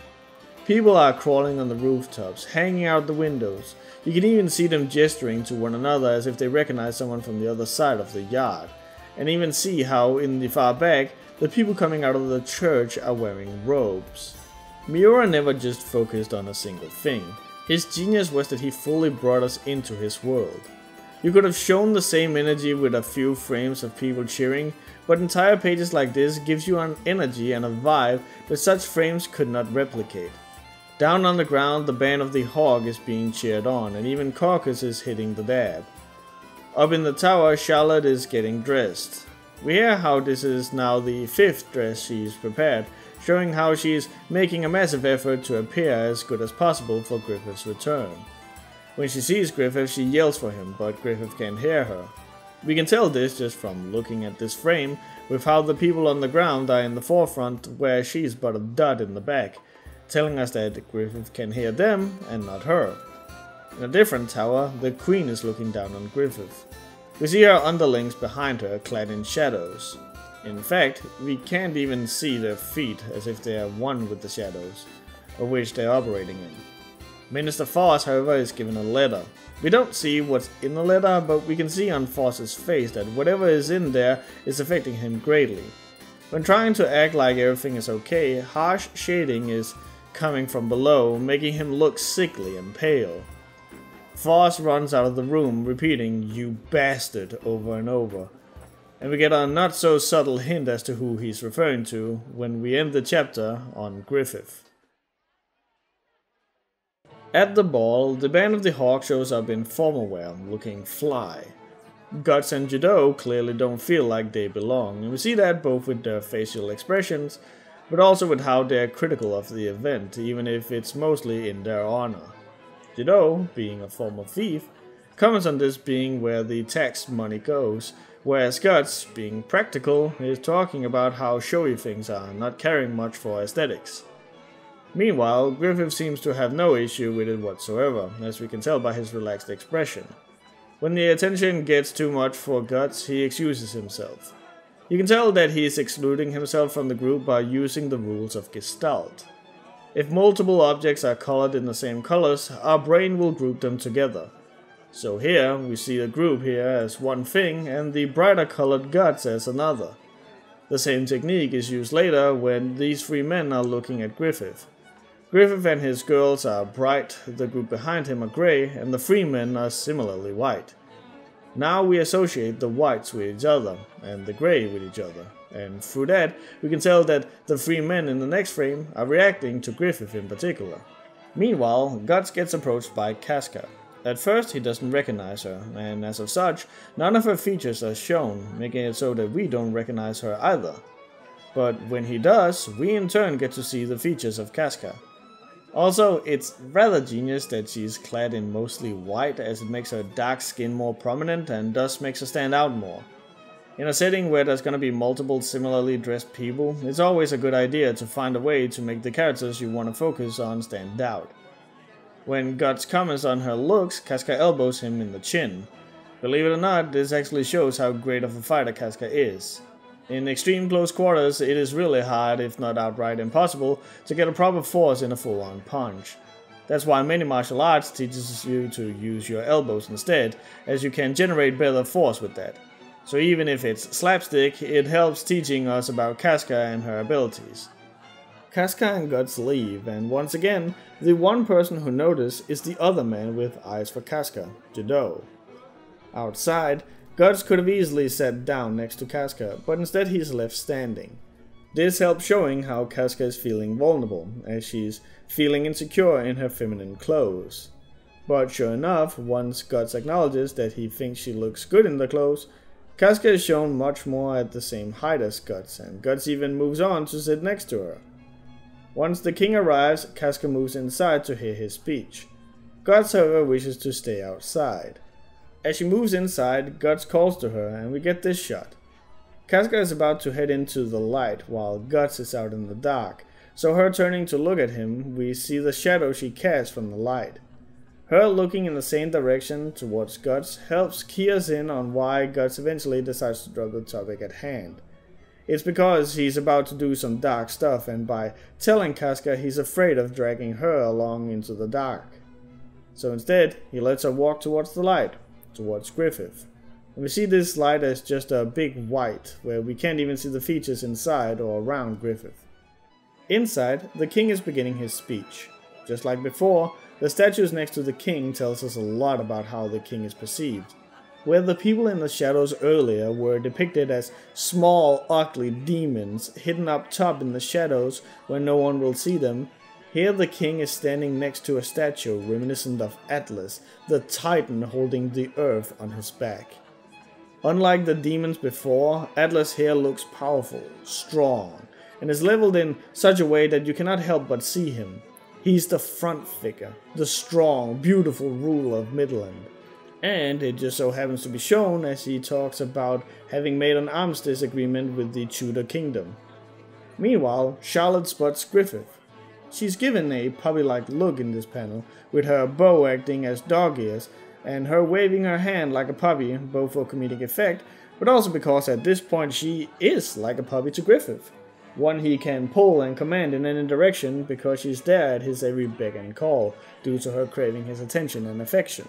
People are crawling on the rooftops, hanging out the windows. You can even see them gesturing to one another as if they recognize someone from the other side of the yard. And even see how in the far back, the people coming out of the church are wearing robes. Miura never just focused on a single thing. His genius was that he fully brought us into his world. You could have shown the same energy with a few frames of people cheering, but entire pages like this gives you an energy and a vibe that such frames could not replicate. Down on the ground, the band of the Hawk is being cheered on, and even Caucus is hitting the dab. Up in the tower, Charlotte is getting dressed. We hear how this is now the 5th dress she's prepared, showing how she's making a massive effort to appear as good as possible for Griffith's return. When she sees Griffith, she yells for him, but Griffith can't hear her. We can tell this just from looking at this frame, with how the people on the ground are in the forefront, where she's but a dot in the back, telling us that Griffith can hear them and not her. In a different tower, the Queen is looking down on Griffith. We see her underlings behind her, clad in shadows. In fact, we can't even see their feet, as if they are one with the shadows, of which they are operating in. Minister Foss, however, is given a letter. We don't see what's in the letter, but we can see on Foss's face that whatever is in there is affecting him greatly. When trying to act like everything is okay, harsh shading is coming from below, making him look sickly and pale. Foss runs out of the room, repeating, "You bastard," over and over. And we get a not so subtle hint as to who he's referring to when we end the chapter on Griffith. At the ball, the band of the Hawk shows up in formal wear, looking fly. Guts and Judo clearly don't feel like they belong, and we see that both with their facial expressions, but also with how they're critical of the event, even if it's mostly in their honor. Judo, being a former thief, comments on this being where the tax money goes, whereas Guts, being practical, is talking about how showy things are, not caring much for aesthetics. Meanwhile, Griffith seems to have no issue with it whatsoever, as we can tell by his relaxed expression. When the attention gets too much for Guts, he excuses himself. You can tell that he is excluding himself from the group by using the rules of Gestalt. If multiple objects are colored in the same colors, our brain will group them together. So here, we see the group here as one thing and the brighter colored Guts as another. The same technique is used later when these 3 men are looking at Griffith. Griffith and his girls are bright, the group behind him are grey, and the 3 men are similarly white. Now we associate the whites with each other, and the grey with each other, and through that we can tell that the 3 men in the next frame are reacting to Griffith in particular. Meanwhile, Guts gets approached by Casca. At first he doesn't recognize her, and as of such, none of her features are shown, making it so that we don't recognize her either. But when he does, we in turn get to see the features of Casca. Also, it's rather genius that she's clad in mostly white, as it makes her dark skin more prominent and thus makes her stand out more. In a setting where there's gonna be multiple similarly dressed people, it's always a good idea to find a way to make the characters you want to focus on stand out. When Guts comments on her looks, Casca elbows him in the chin. Believe it or not, this actually shows how great of a fighter Casca is. In extreme close quarters, it is really hard, if not outright impossible, to get a proper force in a full-on punch. That's why many martial arts teaches you to use your elbows instead, as you can generate better force with that. So even if it's slapstick, it helps teaching us about Casca and her abilities. Casca and Guts leave, and once again, the one person who notices is the other man with eyes for Casca, Judo. Outside, Guts could have easily sat down next to Casca, but instead he's left standing. This helps showing how Casca is feeling vulnerable, as she's feeling insecure in her feminine clothes. But sure enough, once Guts acknowledges that he thinks she looks good in the clothes, Casca is shown much more at the same height as Guts, and Guts even moves on to sit next to her. Once the king arrives, Casca moves inside to hear his speech. Guts, however, wishes to stay outside. As she moves inside, Guts calls to her, and we get this shot. Casca is about to head into the light, while Guts is out in the dark, so her turning to look at him, we see the shadow she casts from the light. Her looking in the same direction towards Guts helps key us in on why Guts eventually decides to drop the topic at hand. It's because he's about to do some dark stuff, and by telling Casca he's afraid of dragging her along into the dark. So instead, he lets her walk towards the light, towards Griffith. And we see this light as just a big white, where we can't even see the features inside or around Griffith. Inside, the king is beginning his speech. Just like before, the statues next to the king tells us a lot about how the king is perceived. Where the people in the shadows earlier were depicted as small, ugly demons hidden up top in the shadows where no one will see them, here the king is standing next to a statue reminiscent of Atlas, the titan holding the earth on his back. Unlike the demons before, Atlas here looks powerful, strong, and is leveled in such a way that you cannot help but see him. He's the front figure, the strong, beautiful ruler of Midland. And it just so happens to be shown as he talks about having made an armistice agreement with the Tudor kingdom. Meanwhile, Charlotte spots Griffith. She's given a puppy-like look in this panel, with her bow acting as dog ears, and her waving her hand like a puppy, both for comedic effect, but also because at this point she is like a puppy to Griffith. One he can pull and command in any direction because she's there at his every beck and call, due to her craving his attention and affection.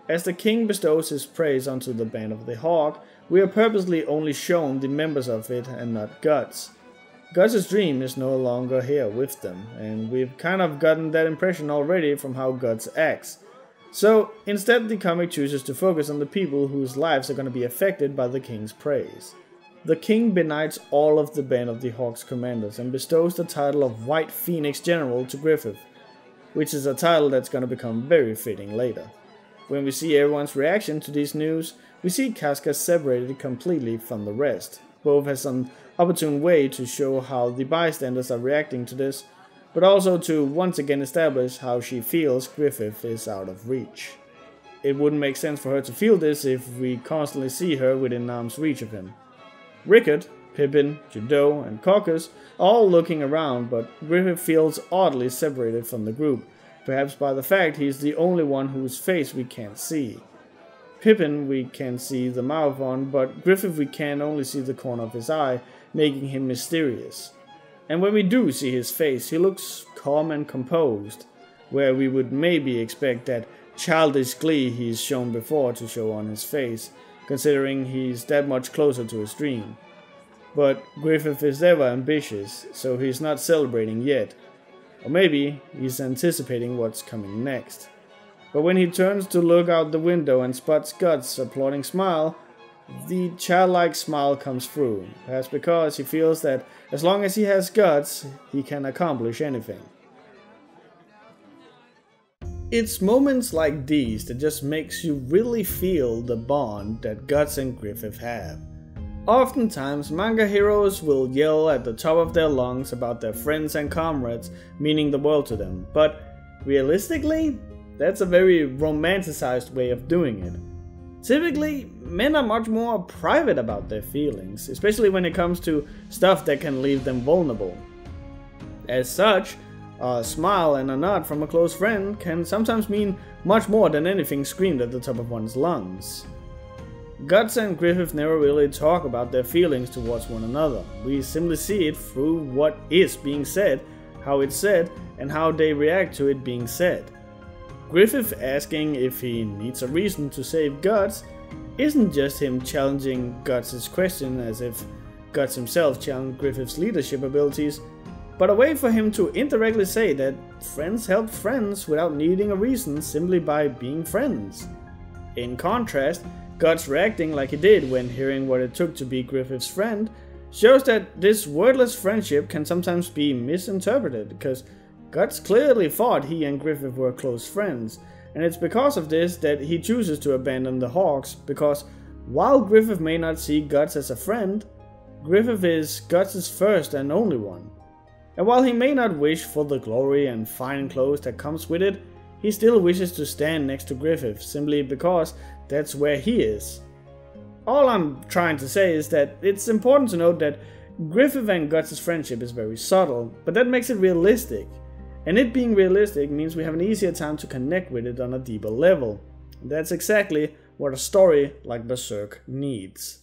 As the king bestows his praise onto the Band of the Hawk, we are purposely only shown the members of it and not Guts. Guts' dream is no longer here with them, and we've kind of gotten that impression already from how Guts acts. So instead the comic chooses to focus on the people whose lives are going to be affected by the king's praise. The king benights all of the Band of the Hawk's commanders and bestows the title of White Phoenix General to Griffith, which is a title that's going to become very fitting later. When we see everyone's reaction to this news, we see Casca separated completely from the rest, both as an opportune way to show how the bystanders are reacting to this, but also to once again establish how she feels Griffith is out of reach. It wouldn't make sense for her to feel this if we constantly see her within arm's reach of him. Rickard, Pippin, Judeau, and Caucus are all looking around, but Griffith feels oddly separated from the group, perhaps by the fact he's the only one whose face we can't see. Pippin we can see the mouth on, but Griffith we can only see the corner of his eye, making him mysterious. And when we do see his face, he looks calm and composed, where we would maybe expect that childish glee he's shown before to show on his face, considering he's that much closer to his dream. But Griffith is ever ambitious, so he's not celebrating yet. Or maybe he's anticipating what's coming next. But when he turns to look out the window and spots Guts' applauding smile, the childlike smile comes through, perhaps because he feels that as long as he has Guts, he can accomplish anything. It's moments like these that just makes you really feel the bond that Guts and Griffith have. Oftentimes, manga heroes will yell at the top of their lungs about their friends and comrades meaning the world to them, but realistically, that's a very romanticized way of doing it. Typically, men are much more private about their feelings, especially when it comes to stuff that can leave them vulnerable. As such, a smile and a nod from a close friend can sometimes mean much more than anything screamed at the top of one's lungs. Guts and Griffith never really talk about their feelings towards one another. We simply see it through what is being said, how it's said, and how they react to it being said. Griffith asking if he needs a reason to save Guts isn't just him challenging Guts' question as if Guts himself challenged Griffith's leadership abilities, but a way for him to indirectly say that friends help friends without needing a reason simply by being friends. In contrast, Guts reacting like he did when hearing what it took to be Griffith's friend shows that this wordless friendship can sometimes be misinterpreted, because Guts clearly thought he and Griffith were close friends, and it's because of this that he chooses to abandon the Hawks, because while Griffith may not see Guts as a friend, Griffith is Guts' first and only one. And while he may not wish for the glory and fine clothes that comes with it, he still wishes to stand next to Griffith simply because that's where he is. All I'm trying to say is that it's important to note that Griffith and Guts' friendship is very subtle, but that makes it realistic. And it being realistic means we have an easier time to connect with it on a deeper level. And that's exactly what a story like Berserk needs.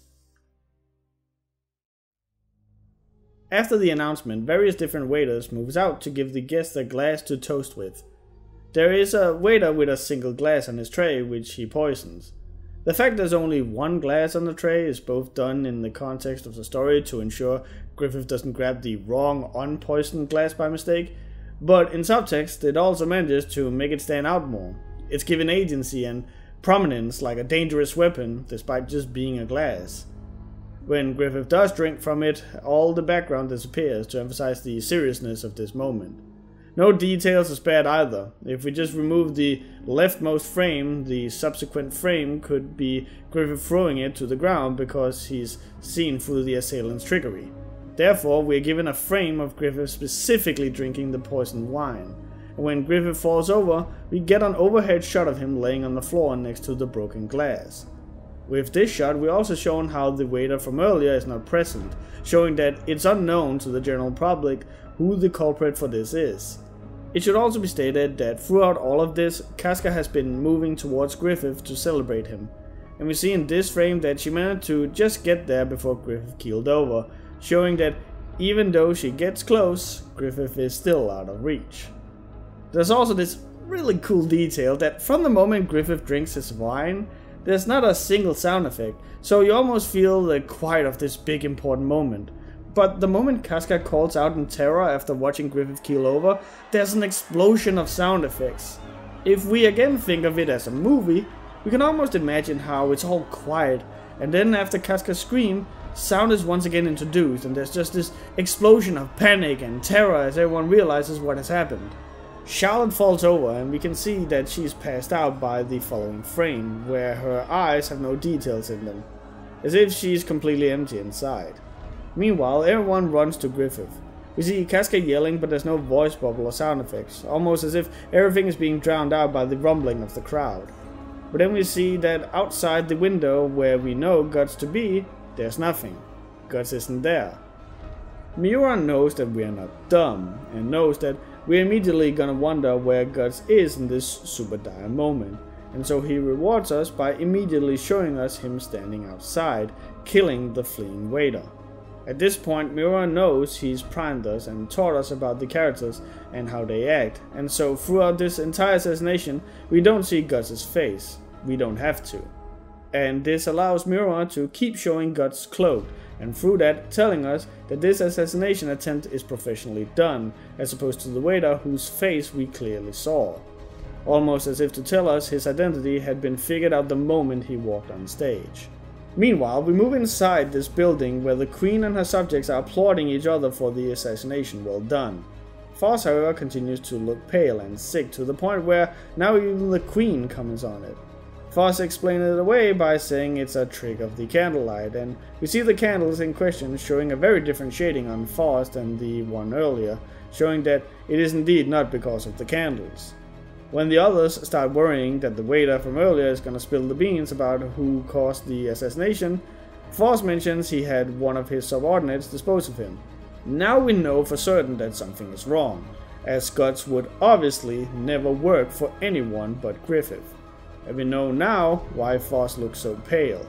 After the announcement, various different waiters moves out to give the guests a glass to toast with. There is a waiter with a single glass on his tray, which he poisons. The fact there's only one glass on the tray is both done in the context of the story to ensure Griffith doesn't grab the wrong unpoisoned glass by mistake, but in subtext it also manages to make it stand out more. It's given agency and prominence like a dangerous weapon despite just being a glass. When Griffith does drink from it, all the background disappears to emphasize the seriousness of this moment. No details are spared either. If we just remove the leftmost frame, the subsequent frame could be Griffith throwing it to the ground because he's seen through the assailant's trickery. Therefore, we are given a frame of Griffith specifically drinking the poisoned wine. And when Griffith falls over, we get an overhead shot of him laying on the floor next to the broken glass. With this shot, we're also shown how the waiter from earlier is not present, showing that it's unknown to the general public who the culprit for this is. It should also be stated that throughout all of this, Casca has been moving towards Griffith to celebrate him, and we see in this frame that she managed to just get there before Griffith keeled over, showing that even though she gets close, Griffith is still out of reach. There's also this really cool detail that from the moment Griffith drinks his wine, there's not a single sound effect, so you almost feel the quiet of this big important moment. But the moment Casca calls out in terror after watching Griffith keel over, there's an explosion of sound effects. If we again think of it as a movie, we can almost imagine how it's all quiet, and then after Casca's scream, sound is once again introduced, and there's just this explosion of panic and terror as everyone realizes what has happened. Charlotte falls over, and we can see that she's passed out by the following frame, where her eyes have no details in them, as if she's completely empty inside. Meanwhile, everyone runs to Griffith. We see Casca yelling, but there's no voice bubble or sound effects, almost as if everything is being drowned out by the rumbling of the crowd. But then we see that outside the window where we know Guts to be, there's nothing. Guts isn't there. Miura knows that we are not dumb, and knows that we're immediately gonna wonder where Guts is in this super dire moment, and so he rewards us by immediately showing us him standing outside, killing the fleeing waiter. At this point, Miura knows he's primed us and taught us about the characters and how they act, and so throughout this entire assassination, we don't see Guts' face. We don't have to. And this allows Miura to keep showing Guts cloaked, and through that telling us that this assassination attempt is professionally done, as opposed to the waiter whose face we clearly saw. Almost as if to tell us his identity had been figured out the moment he walked on stage. Meanwhile, we move inside this building where the Queen and her subjects are applauding each other for the assassination well done. Foss, however, continues to look pale and sick to the point where now even the Queen comments on it. Foss explains it away by saying it's a trick of the candlelight, and we see the candles in question showing a very different shading on Foss than the one earlier, showing that it is indeed not because of the candles. When the others start worrying that the waiter from earlier is gonna spill the beans about who caused the assassination, Foss mentions he had one of his subordinates dispose of him. Now we know for certain that something is wrong, as Guts would obviously never work for anyone but Griffith. And we know now why Foss looks so pale.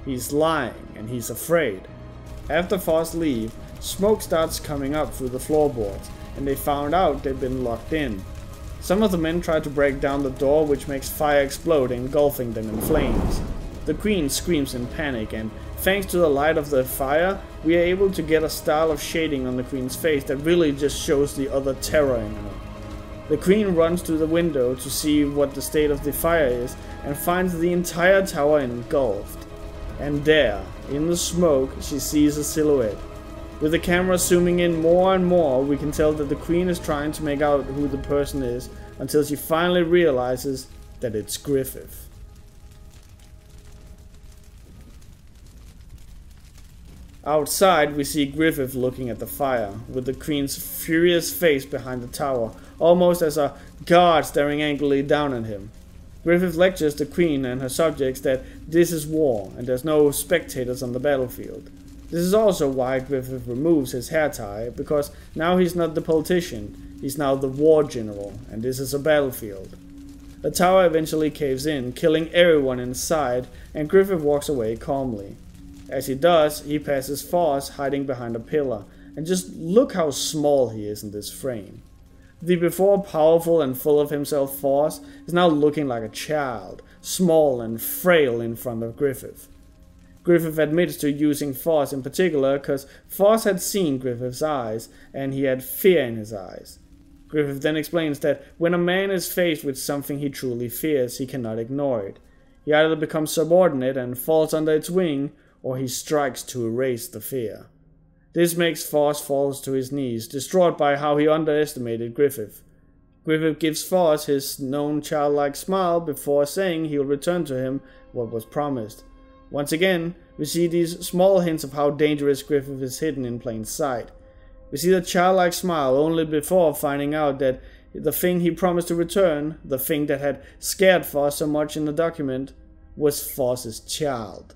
He's lying and he's afraid. After Foss leaves, smoke starts coming up through the floorboards, and they found out they'd been locked in. Some of the men try to break down the door, which makes fire explode, engulfing them in flames. The Queen screams in panic, and thanks to the light of the fire, we are able to get a style of shading on the Queen's face that really just shows the utter terror in her. The Queen runs to the window to see what the state of the fire is, and finds the entire tower engulfed. And there, in the smoke, she sees a silhouette. With the camera zooming in more and more, we can tell that the Queen is trying to make out who the person is, until she finally realizes that it's Griffith. Outside, we see Griffith looking at the fire, with the Queen's furious face behind the tower, almost as a guard staring angrily down at him. Griffith lectures the Queen and her subjects that this is war, and there's no spectators on the battlefield. This is also why Griffith removes his hair tie, because now he's not the politician, he's now the war general, and this is a battlefield. The tower eventually caves in, killing everyone inside, and Griffith walks away calmly. As he does, he passes Foss hiding behind a pillar, and just look how small he is in this frame. The before powerful and full of himself Foss is now looking like a child, small and frail in front of Griffith. Griffith admits to using Foss in particular because Foss had seen Griffith's eyes, and he had fear in his eyes. Griffith then explains that when a man is faced with something he truly fears, he cannot ignore it. He either becomes subordinate and falls under its wing, or he strikes to erase the fear. This makes Foss fall to his knees, distraught by how he underestimated Griffith. Griffith gives Foss his known childlike smile before saying he'll return to him what was promised. Once again, we see these small hints of how dangerous Griffith is hidden in plain sight. We see the childlike smile only before finding out that the thing he promised to return, the thing that had scared Foss so much in the document, was Foss's child.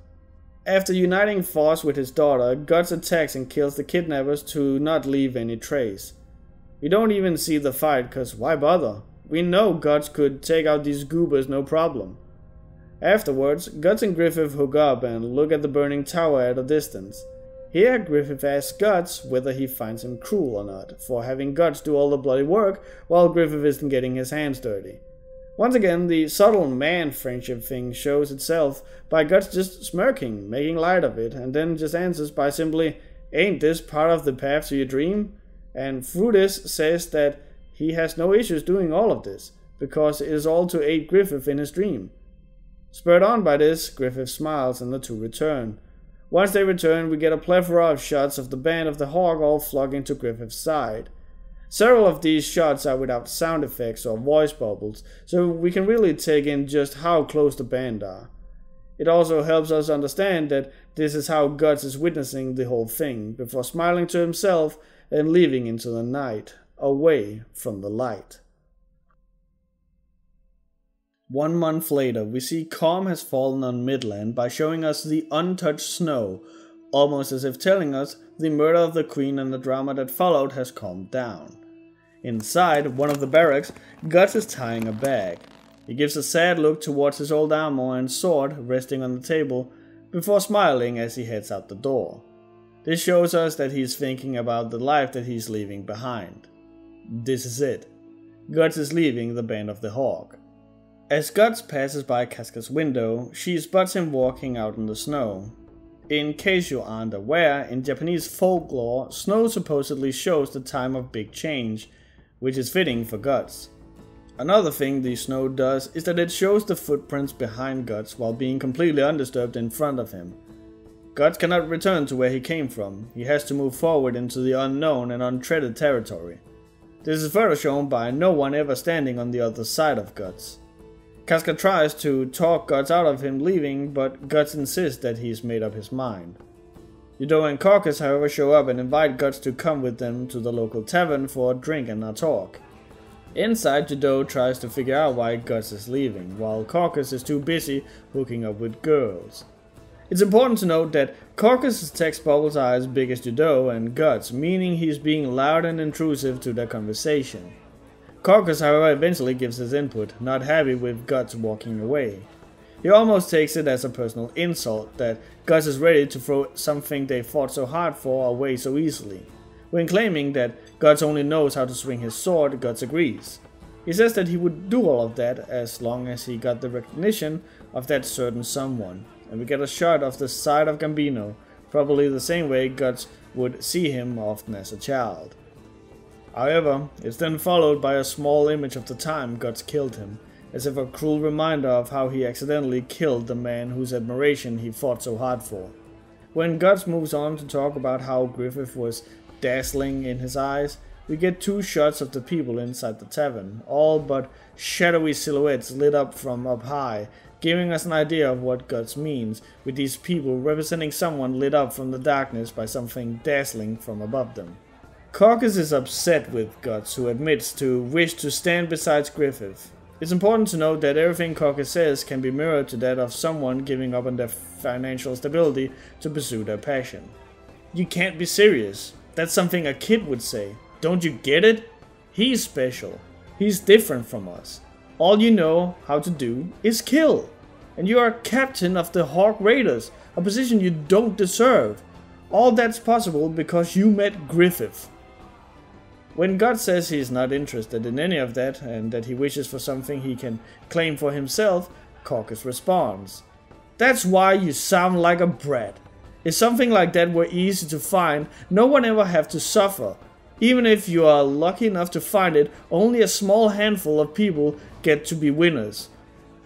After uniting Foss with his daughter, Guts attacks and kills the kidnappers to not leave any trace. We don't even see the fight, cause why bother? We know Guts could take out these goobers no problem. Afterwards, Guts and Griffith hook up and look at the burning tower at a distance. Here, Griffith asks Guts whether he finds him cruel or not, for having Guts do all the bloody work while Griffith isn't getting his hands dirty. Once again, the subtle man-friendship thing shows itself by Guts just smirking, making light of it, and then just answers by simply, "Ain't this part of the path to your dream?" And through this says that he has no issues doing all of this, because it is all to aid Griffith in his dream. Spurred on by this, Griffith smiles and the two return. Once they return, we get a plethora of shots of the band of the Hawk all flocking to Griffith's side. Several of these shots are without sound effects or voice bubbles, so we can really take in just how close the band are. It also helps us understand that this is how Guts is witnessing the whole thing, before smiling to himself and leaving into the night, away from the light. 1 month later, we see calm has fallen on Midland by showing us the untouched snow, almost as if telling us the murder of the queen and the drama that followed has calmed down. Inside one of the barracks, Guts is tying a bag. He gives a sad look towards his old armor and sword resting on the table, before smiling as he heads out the door. This shows us that he's thinking about the life that he's leaving behind. This is it. Guts is leaving the band of the Hawk. As Guts passes by Casca's window, she spots him walking out in the snow. In case you aren't aware, in Japanese folklore, snow supposedly shows the time of big change, which is fitting for Guts. Another thing the snow does is that it shows the footprints behind Guts while being completely undisturbed in front of him. Guts cannot return to where he came from, he has to move forward into the unknown and untreaded territory. This is further shown by no one ever standing on the other side of Guts. Casca tries to talk Guts out of him leaving, but Guts insists that he's made up his mind. Yudo and Caucus however show up and invite Guts to come with them to the local tavern for a drink and a talk. Inside, Yudo tries to figure out why Guts is leaving, while Caucus is too busy hooking up with girls. It's important to note that Caucus' text bubbles are as big as Yudo and Guts, meaning he's being loud and intrusive to their conversation. Caucus, however, eventually gives his input, not happy with Guts walking away. He almost takes it as a personal insult that Guts is ready to throw something they fought so hard for away so easily. When claiming that Guts only knows how to swing his sword, Guts agrees. He says that he would do all of that as long as he got the recognition of that certain someone, and we get a shot of the side of Gambino, probably the same way Guts would see him often as a child. However, it's then followed by a small image of the time Guts killed him, as if a cruel reminder of how he accidentally killed the man whose admiration he fought so hard for. When Guts moves on to talk about how Griffith was dazzling in his eyes, we get 2 shots of the people inside the tavern, all but shadowy silhouettes lit up from up high, giving us an idea of what Guts means, with these people representing someone lit up from the darkness by something dazzling from above them. Caucus is upset with Guts, who admits to wish to stand beside Griffith. It's important to note that everything Caucus says can be mirrored to that of someone giving up on their financial stability to pursue their passion. You can't be serious. That's something a kid would say. Don't you get it? He's special. He's different from us. All you know how to do is kill. And you are captain of the Hawk Raiders, a position you don't deserve. All that's possible because you met Griffith. When God says he's not interested in any of that and that he wishes for something he can claim for himself, Caucus responds, "That's why you sound like a brat. If something like that were easy to find, no one ever have to suffer. Even if you are lucky enough to find it, only a small handful of people get to be winners.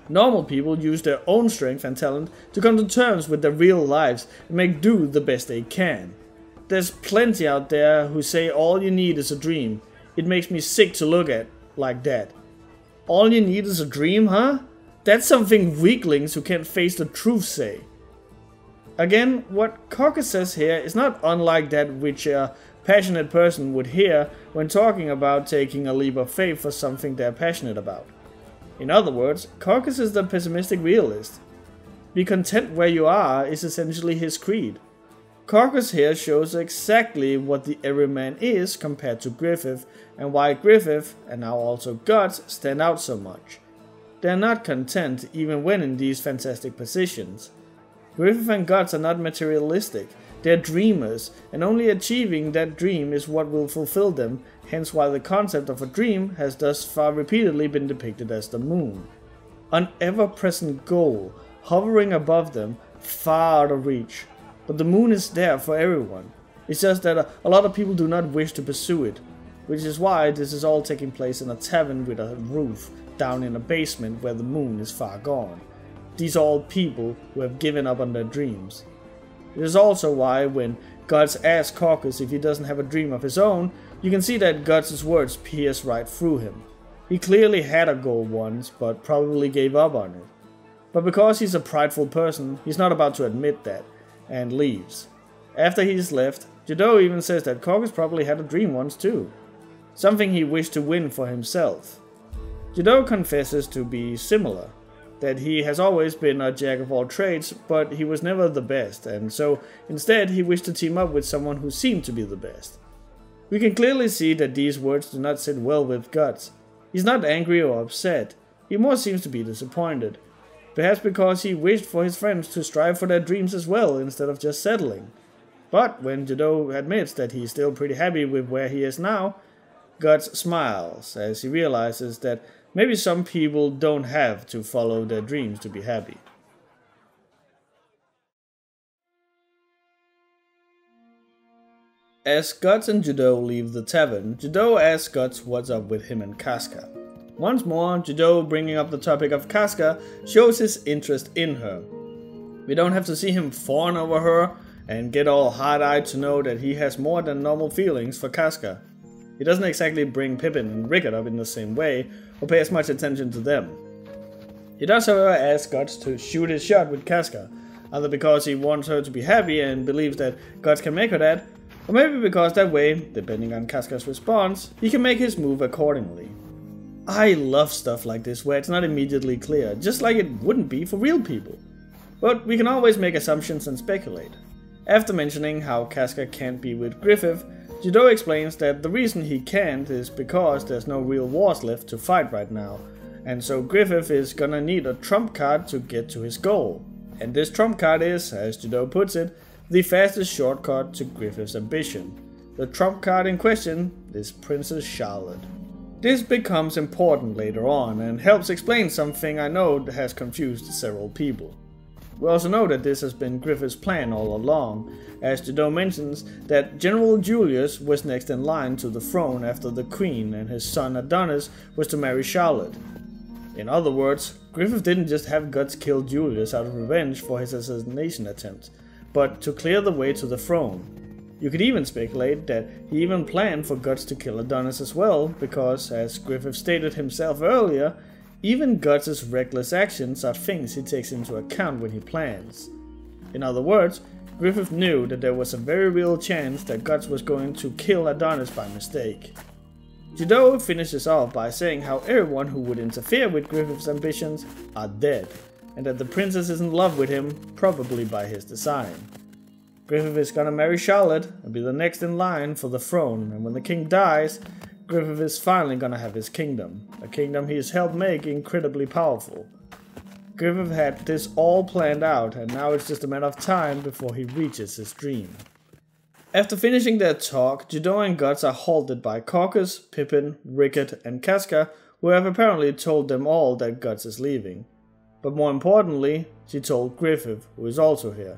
Normal people use their own strength and talent to come to terms with their real lives and make do the best they can. There's plenty out there who say all you need is a dream. It makes me sick to look at like that. All you need is a dream, huh? That's something weaklings who can't face the truth say." Again, what Caucus says here is not unlike that which a passionate person would hear when talking about taking a leap of faith for something they're passionate about. In other words, Caucus is the pessimistic realist. Be content where you are is essentially his creed. Caucus here shows exactly what the everyman is compared to Griffith, and why Griffith, and now also Guts, stand out so much. They are not content even when in these fantastic positions. Griffith and Guts are not materialistic, they are dreamers, and only achieving that dream is what will fulfill them, hence why the concept of a dream has thus far repeatedly been depicted as the moon. An ever-present goal, hovering above them, far out of reach. But the moon is there for everyone. It's just that a lot of people do not wish to pursue it, which is why this is all taking place in a tavern with a roof, down in a basement where the moon is far gone. These are all people who have given up on their dreams. It is also why when Guts asks Caucus if he doesn't have a dream of his own, you can see that Guts' words pierce right through him. He clearly had a goal once, but probably gave up on it. But because he's a prideful person, he's not about to admit that, and leaves. After he's left, Judo even says that Caucus probably had a dream once too. Something he wished to win for himself. Judo confesses to be similar. That he has always been a jack of all trades, but he was never the best, and so instead he wished to team up with someone who seemed to be the best. We can clearly see that these words do not sit well with Guts. He's not angry or upset, he more seems to be disappointed. Perhaps because he wished for his friends to strive for their dreams as well, instead of just settling. But when Judo admits that he's still pretty happy with where he is now, Guts smiles as he realizes that maybe some people don't have to follow their dreams to be happy. As Guts and Judo leave the tavern, Judo asks Guts what's up with him and Casca. Once more, Judo bringing up the topic of Casca shows his interest in her. We don't have to see him fawn over her and get all hard-eyed to know that he has more than normal feelings for Casca. He doesn't exactly bring Pippin and Rickard up in the same way, or pay as much attention to them. He does however ask Guts to shoot his shot with Casca, either because he wants her to be happy and believes that Guts can make her that, or maybe because that way, depending on Casca's response, he can make his move accordingly. I love stuff like this where it's not immediately clear, just like it wouldn't be for real people. But we can always make assumptions and speculate. After mentioning how Casca can't be with Griffith, Judo explains that the reason he can't is because there's no real wars left to fight right now, and so Griffith is gonna need a trump card to get to his goal. And this trump card is, as Judo puts it, the fastest shortcut to Griffith's ambition. The trump card in question is Princess Charlotte. This becomes important later on and helps explain something I know has confused several people. We also know that this has been Griffith's plan all along, as Judo mentions that General Julius was next in line to the throne after the Queen, and his son Adonis was to marry Charlotte. In other words, Griffith didn't just have Guts kill Julius out of revenge for his assassination attempt, but to clear the way to the throne. You could even speculate that he even planned for Guts to kill Adonis as well, because, as Griffith stated himself earlier, even Guts' reckless actions are things he takes into account when he plans. In other words, Griffith knew that there was a very real chance that Guts was going to kill Adonis by mistake. Judo finishes off by saying how everyone who would interfere with Griffith's ambitions are dead, and that the princess is in love with him, probably by his design. Griffith is gonna marry Charlotte and be the next in line for the throne, and when the king dies, Griffith is finally gonna have his kingdom, a kingdom he has helped make incredibly powerful. Griffith had this all planned out, and now it's just a matter of time before he reaches his dream. After finishing their talk, Ghidorah and Guts are halted by Caucus, Pippin, Rickett, and Casca, who have apparently told them all that Guts is leaving. But more importantly, she told Griffith, who is also here.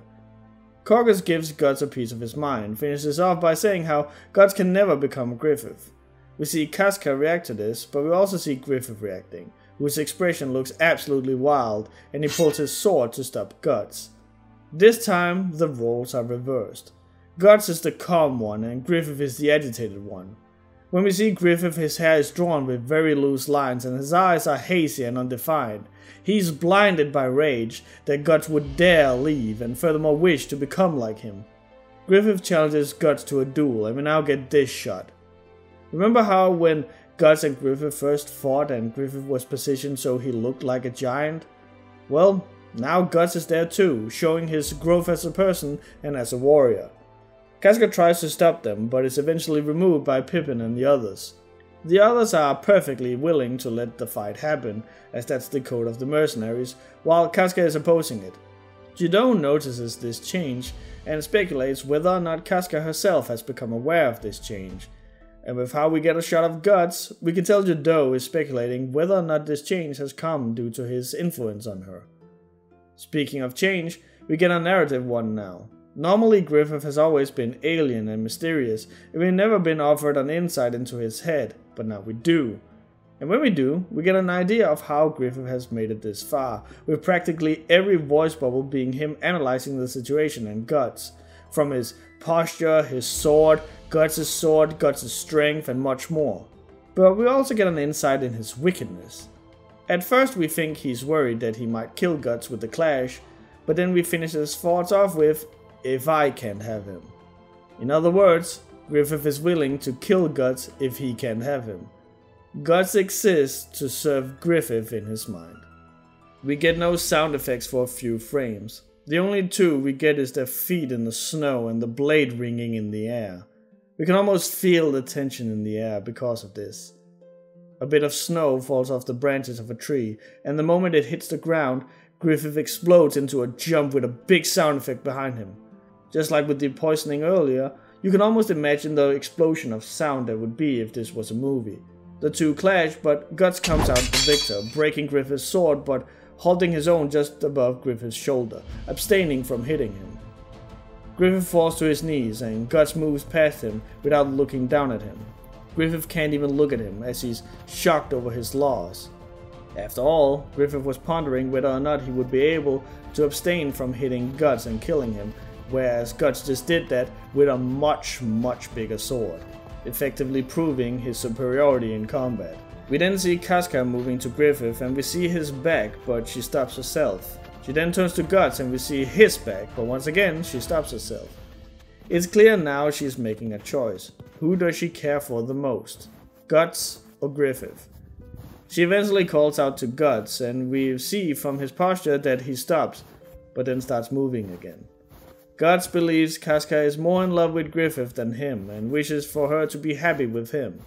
Caucus gives Guts a piece of his mind, finishes off by saying how Guts can never become Griffith. We see Casca react to this, but we also see Griffith reacting, whose expression looks absolutely wild, and he pulls his sword to stop Guts. This time, the roles are reversed. Guts is the calm one, and Griffith is the agitated one. When we see Griffith, his hair is drawn with very loose lines, and his eyes are hazy and undefined. He's blinded by rage that Guts would dare leave, and furthermore wish to become like him. Griffith challenges Guts to a duel, and we now get this shot. Remember how when Guts and Griffith first fought and Griffith was positioned so he looked like a giant? Well, now Guts is there too, showing his growth as a person and as a warrior. Casca tries to stop them, but is eventually removed by Pippin and the others. The others are perfectly willing to let the fight happen, as that's the code of the mercenaries, while Casca is opposing it. Ghidorah notices this change and speculates whether or not Casca herself has become aware of this change. And with how we get a shot of Guts, we can tell Ghidorah is speculating whether or not this change has come due to his influence on her. Speaking of change, we get a narrative one now. Normally Griffith has always been alien and mysterious, and we've never been offered an insight into his head, but now we do. And when we do, we get an idea of how Griffith has made it this far, with practically every voice bubble being him analyzing the situation and Guts. From his posture, his sword, Guts' strength, and much more. But we also get an insight in his wickedness. At first we think he's worried that he might kill Guts with the clash, but then we finish his thoughts off with, "If I can't have him." In other words, Griffith is willing to kill Guts if he can't have him. Guts exists to serve Griffith in his mind. We get no sound effects for a few frames. The only two we get is their feet in the snow and the blade ringing in the air. We can almost feel the tension in the air because of this. A bit of snow falls off the branches of a tree, and the moment it hits the ground, Griffith explodes into a jump with a big sound effect behind him. Just like with the poisoning earlier, you can almost imagine the explosion of sound there would be if this was a movie. The two clash, but Guts comes out the victor, breaking Griffith's sword but holding his own just above Griffith's shoulder, abstaining from hitting him. Griffith falls to his knees and Guts moves past him without looking down at him. Griffith can't even look at him as he's shocked over his loss. After all, Griffith was pondering whether or not he would be able to abstain from hitting Guts and killing him, whereas Guts just did that with a much bigger sword, effectively proving his superiority in combat. We then see Casca moving to Griffith and we see his back, but she stops herself. She then turns to Guts and we see his back, but once again she stops herself. It's clear now she's making a choice. Who does she care for the most? Guts or Griffith? She eventually calls out to Guts and we see from his posture that he stops, but then starts moving again. Guts believes Casca is more in love with Griffith than him and wishes for her to be happy with him.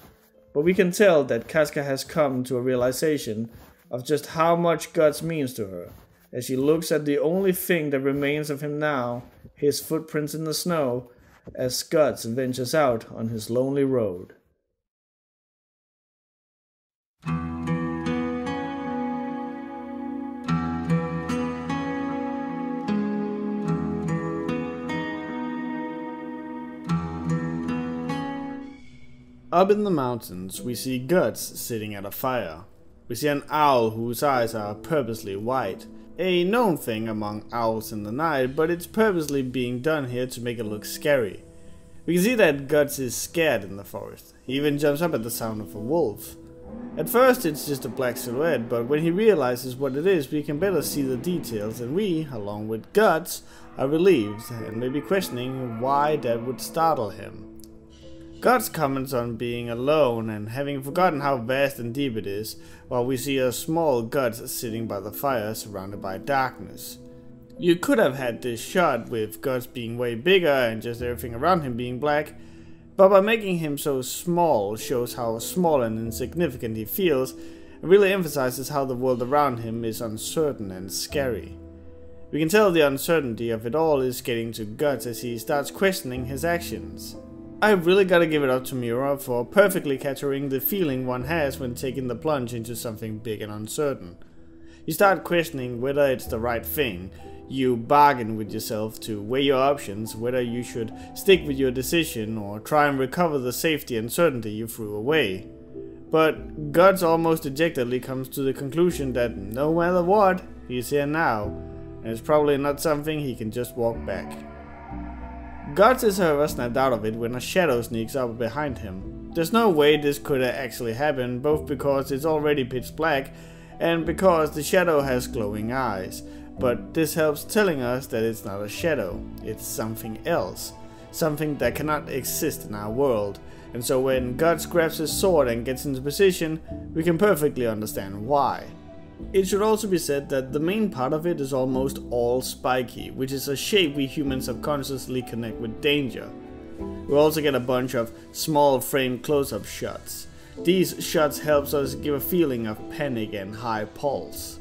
But we can tell that Casca has come to a realization of just how much Guts means to her, as she looks at the only thing that remains of him now, his footprints in the snow, as Guts ventures out on his lonely road. Up in the mountains, we see Guts sitting at a fire. We see an owl whose eyes are purposely white. A known thing among owls in the night, but it's purposely being done here to make it look scary. We can see that Guts is scared in the forest. He even jumps up at the sound of a wolf. At first it's just a black silhouette, but when he realizes what it is, we can better see the details, and we, along with Guts, are relieved and maybe questioning why that would startle him. Guts comments on being alone and having forgotten how vast and deep it is, while we see a small Guts sitting by the fire surrounded by darkness. You could have had this shot with Guts being way bigger and just everything around him being black, but by making him so small shows how small and insignificant he feels, and really emphasizes how the world around him is uncertain and scary. We can tell the uncertainty of it all is getting to Guts as he starts questioning his actions. I really gotta give it up to Miura for perfectly capturing the feeling one has when taking the plunge into something big and uncertain. You start questioning whether it's the right thing. You bargain with yourself to weigh your options, whether you should stick with your decision or try and recover the safety and certainty you threw away. But Guts almost dejectedly comes to the conclusion that no matter what, he's here now, and it's probably not something he can just walk back. Guts is however snapped out of it when a shadow sneaks up behind him. There's no way this could actually happen, both because it's already pitch black and because the shadow has glowing eyes. But this helps telling us that it's not a shadow, it's something else. Something that cannot exist in our world. And so when Guts grabs his sword and gets into position, we can perfectly understand why. It should also be said that the main part of it is almost all spiky, which is a shape we humans subconsciously connect with danger. We also get a bunch of small frame close-up shots. These shots helps us give a feeling of panic and high pulse.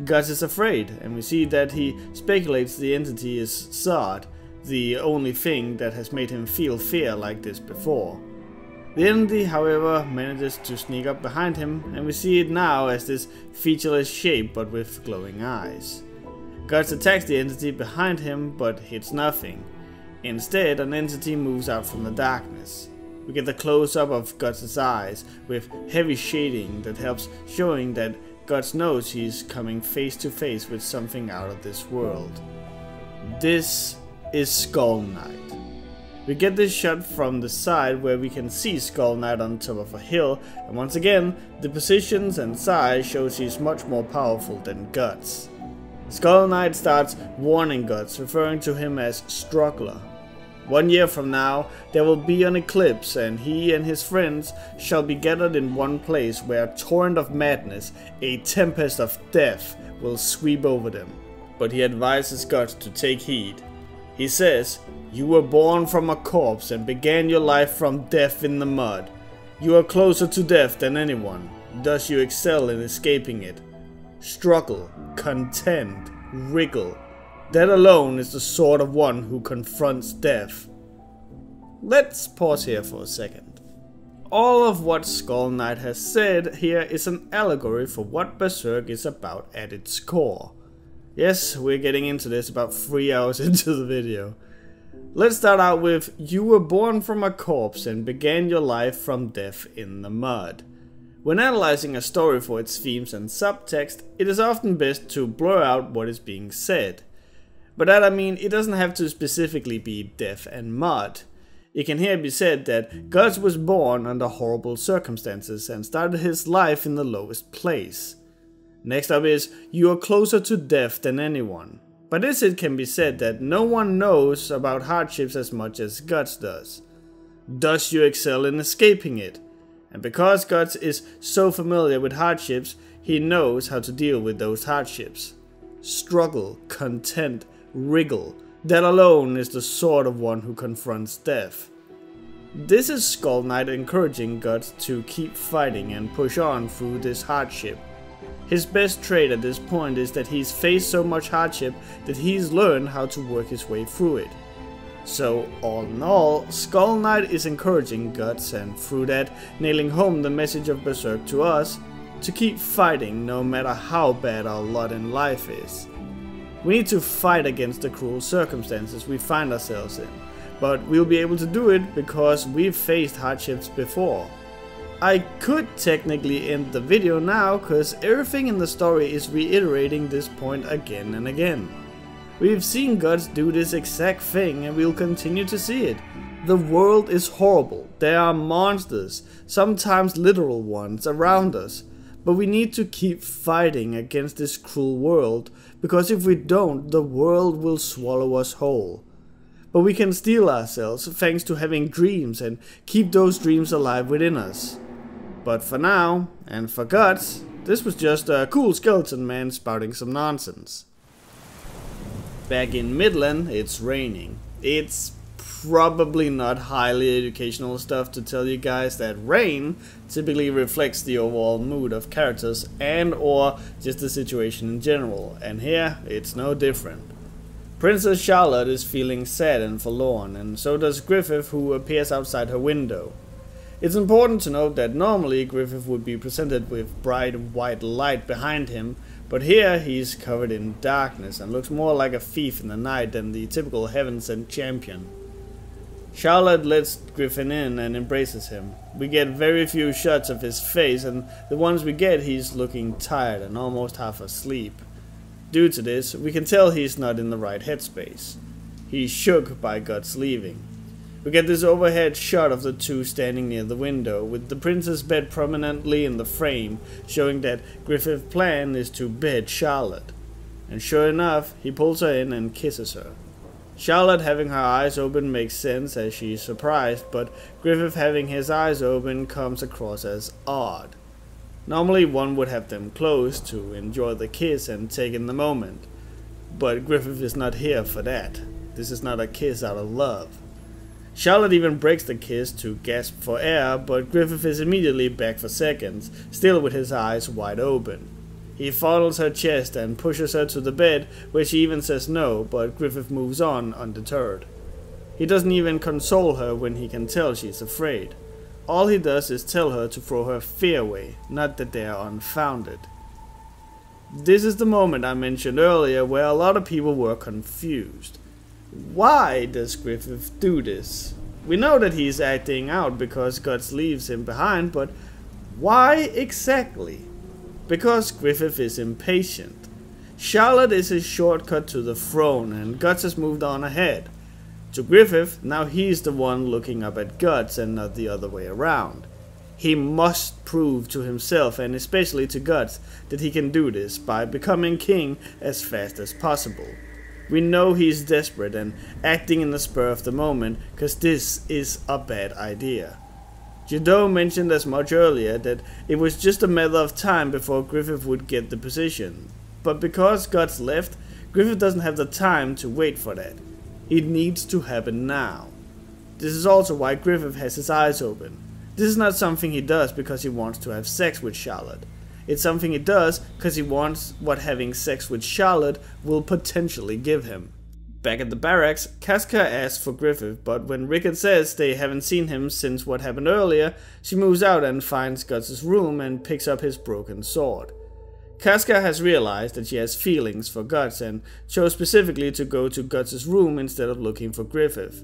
Guts is afraid, and we see that he speculates the entity is Zod, the only thing that has made him feel fear like this before. The entity, however, manages to sneak up behind him, and we see it now as this featureless shape but with glowing eyes. Guts attacks the entity behind him but hits nothing. Instead, an entity moves out from the darkness. We get the close-up of Guts' eyes with heavy shading that helps showing that Guts knows he's coming face to face with something out of this world. This is Skull Knight. We get this shot from the side where we can see Skull Knight on top of a hill, and once again, the positions and size shows he's much more powerful than Guts. Skull Knight starts warning Guts, referring to him as Struggler. 1 year from now, there will be an eclipse, and he and his friends shall be gathered in one place where a torrent of madness, a tempest of death, will sweep over them. But he advises Guts to take heed. He says, "You were born from a corpse and began your life from death in the mud. You are closer to death than anyone, thus you excel in escaping it. Struggle, contend, wriggle. That alone is the sword of one who confronts death." Let's pause here for a second. All of what Skull Knight has said here is an allegory for what Berserk is about at its core. Yes, we're getting into this about 3 hours into the video. Let's start out with, you were born from a corpse and began your life from death in the mud. When analyzing a story for its themes and subtext, it is often best to blur out what is being said. By that I mean, it doesn't have to specifically be death and mud. It can here be said that Guts was born under horrible circumstances and started his life in the lowest place. Next up is, you are closer to death than anyone. By this it can be said that no one knows about hardships as much as Guts does. Thus you excel in escaping it. And because Guts is so familiar with hardships, he knows how to deal with those hardships. Struggle, content, wriggle. That alone is the sword of one who confronts death. This is Skull Knight encouraging Guts to keep fighting and push on through this hardship. His best trait at this point is that he's faced so much hardship that he's learned how to work his way through it. So all in all, Skull Knight is encouraging Guts, and through that nailing home the message of Berserk to us, to keep fighting no matter how bad our lot in life is. We need to fight against the cruel circumstances we find ourselves in, but we'll be able to do it because we've faced hardships before. I could technically end the video now, cause everything in the story is reiterating this point again and again. We've seen Guts do this exact thing and we'll continue to see it. The world is horrible, there are monsters, sometimes literal ones, around us. But we need to keep fighting against this cruel world, because if we don't, the world will swallow us whole. But we can steel ourselves thanks to having dreams and keep those dreams alive within us. But for now, and for Guts, this was just a cool skeleton man spouting some nonsense. Back in Midland, it's raining. It's probably not highly educational stuff to tell you guys that rain typically reflects the overall mood of characters and or just the situation in general, and here it's no different. Princess Charlotte is feeling sad and forlorn, and so does Griffith, who appears outside her window. It's important to note that normally Griffith would be presented with bright white light behind him, but here he's covered in darkness and looks more like a thief in the night than the typical heaven-sent champion. Charlotte lets Griffin in and embraces him. We get very few shots of his face, and the ones we get he's looking tired and almost half asleep. Due to this, we can tell he's not in the right headspace. He's shook by Guts leaving. We get this overhead shot of the two standing near the window, with the princess bed prominently in the frame, showing that Griffith's plan is to bed Charlotte. And sure enough, he pulls her in and kisses her. Charlotte having her eyes open makes sense as she's surprised, but Griffith having his eyes open comes across as odd. Normally one would have them closed to enjoy the kiss and take in the moment, but Griffith is not here for that. This is not a kiss out of love. Charlotte even breaks the kiss to gasp for air, but Griffith is immediately back for seconds, still with his eyes wide open. He fondles her chest and pushes her to the bed, where she even says no, but Griffith moves on undeterred. He doesn't even console her when he can tell she's afraid. All he does is tell her to throw her fear away, not that they are unfounded. This is the moment I mentioned earlier where a lot of people were confused. Why does Griffith do this? We know that he's acting out because Guts leaves him behind, but why exactly? Because Griffith is impatient. Charlotte is his shortcut to the throne, and Guts has moved on ahead. To Griffith, now he's the one looking up at Guts and not the other way around. He must prove to himself, and especially to Guts, that he can do this by becoming king as fast as possible. We know he's desperate and acting in the spur of the moment, cause this is a bad idea. Judo mentioned as much earlier that it was just a matter of time before Griffith would get the position. But because Guts left, Griffith doesn't have the time to wait for that. It needs to happen now. This is also why Griffith has his eyes open. This is not something he does because he wants to have sex with Charlotte. It's something he does because he wants what having sex with Charlotte will potentially give him. Back at the barracks, Casca asks for Griffith, but when Rickard says they haven't seen him since what happened earlier, she moves out and finds Guts' room and picks up his broken sword. Casca has realized that she has feelings for Guts and chose specifically to go to Guts' room instead of looking for Griffith.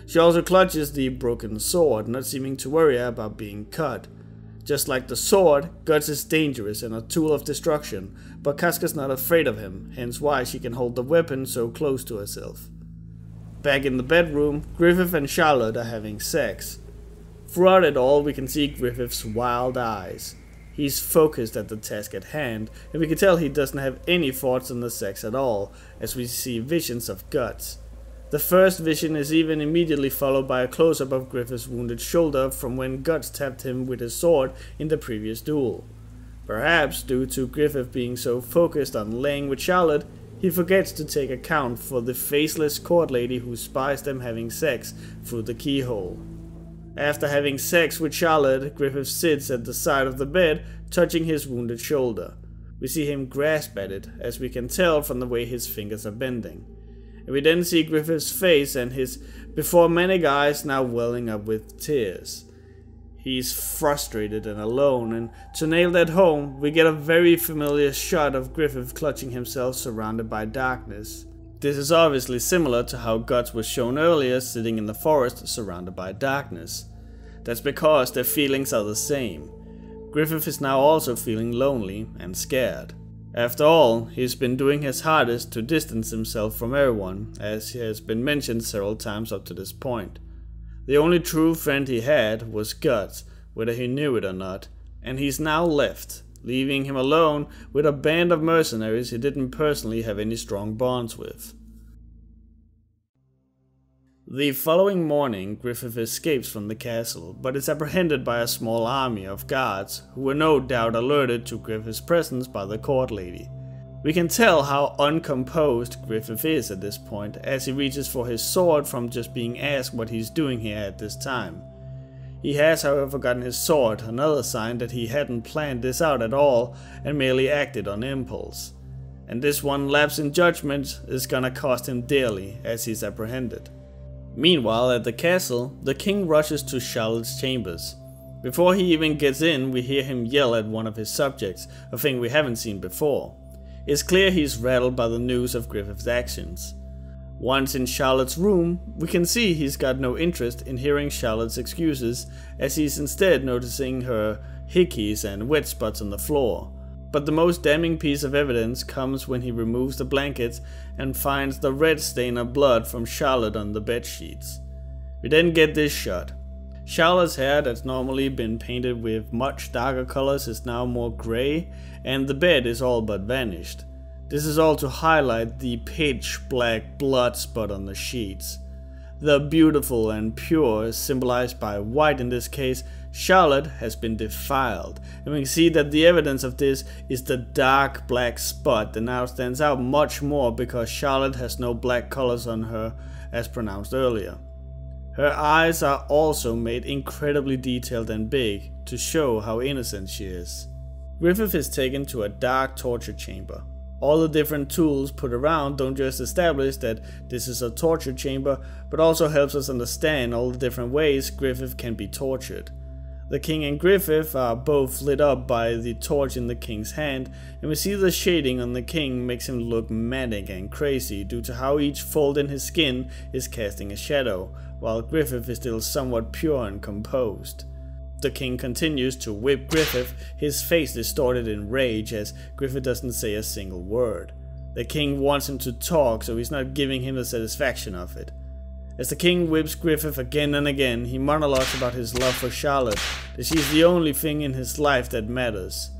She also clutches the broken sword, not seeming to worry about being cut. Just like the sword, Guts is dangerous and a tool of destruction, but Casca's not afraid of him, hence why she can hold the weapon so close to herself. Back in the bedroom, Griffith and Charlotte are having sex. Throughout it all, we can see Griffith's wild eyes. He's focused at the task at hand, and we can tell he doesn't have any thoughts on the sex at all, as we see visions of Guts. The first vision is even immediately followed by a close-up of Griffith's wounded shoulder from when Guts tapped him with his sword in the previous duel. Perhaps due to Griffith being so focused on laying with Charlotte, he forgets to take account for the faceless court lady who spies them having sex through the keyhole. After having sex with Charlotte, Griffith sits at the side of the bed, touching his wounded shoulder. We see him grasp at it, as we can tell from the way his fingers are bending. And we then see Griffith's face and his before manic eyes now welling up with tears. He's frustrated and alone, and to nail that home, we get a very familiar shot of Griffith clutching himself surrounded by darkness. This is obviously similar to how Guts was shown earlier sitting in the forest surrounded by darkness. That's because their feelings are the same. Griffith is now also feeling lonely and scared. After all, he's been doing his hardest to distance himself from everyone, as has been mentioned several times up to this point. The only true friend he had was Guts, whether he knew it or not, and he's now left, leaving him alone with a band of mercenaries he didn't personally have any strong bonds with. The following morning, Griffith escapes from the castle, but is apprehended by a small army of guards, who were no doubt alerted to Griffith's presence by the court lady. We can tell how uncomposed Griffith is at this point, as he reaches for his sword from just being asked what he's doing here at this time. He has however forgotten his sword, another sign that he hadn't planned this out at all and merely acted on impulse. And this one lapse in judgment is gonna cost him dearly as he's apprehended. Meanwhile, at the castle, the king rushes to Charlotte's chambers. Before he even gets in, we hear him yell at one of his subjects, a thing we haven't seen before. It's clear he's rattled by the news of Griffith's actions. Once in Charlotte's room, we can see he's got no interest in hearing Charlotte's excuses, as he's instead noticing her hickeys and wet spots on the floor. But the most damning piece of evidence comes when he removes the blankets and finds the red stain of blood from Charlotte on the bed sheets. We then get this shot. Charlotte's hair, that's normally been painted with much darker colors, is now more grey, and the bed is all but vanished. This is all to highlight the pitch black blood spot on the sheets. The beautiful and pure is symbolized by white in this case. Charlotte has been defiled, and we can see that the evidence of this is the dark black spot that now stands out much more because Charlotte has no black colors on her as pronounced earlier. Her eyes are also made incredibly detailed and big to show how innocent she is. Griffith is taken to a dark torture chamber. All the different tools put around don't just establish that this is a torture chamber, but also helps us understand all the different ways Griffith can be tortured. The king and Griffith are both lit up by the torch in the king's hand, and we see the shading on the king makes him look manic and crazy due to how each fold in his skin is casting a shadow, while Griffith is still somewhat pure and composed. The king continues to whip Griffith, his face distorted in rage as Griffith doesn't say a single word. The king wants him to talk, so he's not giving him the satisfaction of it. As the king whips Griffith again and again, he monologues about his love for Charlotte, that she's the only thing in his life that matters.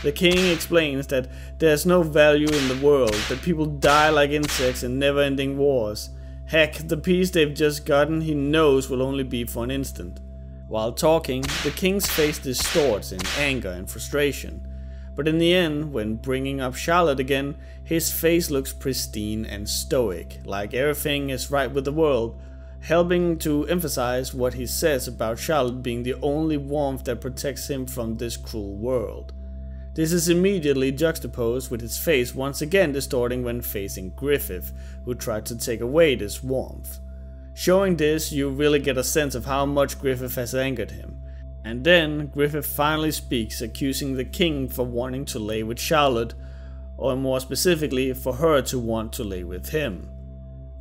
The king explains that there's no value in the world, that people die like insects in never-ending wars. Heck, the peace they've just gotten he knows will only be for an instant. While talking, the king's face distorts in anger and frustration. But in the end, when bringing up Charlotte again, his face looks pristine and stoic, like everything is right with the world, helping to emphasize what he says about Charlotte being the only warmth that protects him from this cruel world. This is immediately juxtaposed with his face once again distorting when facing Griffith, who tried to take away this warmth. Showing this, you really get a sense of how much Griffith has angered him. And then Griffith finally speaks, accusing the king for wanting to lay with Charlotte, or more specifically for her to want to lay with him.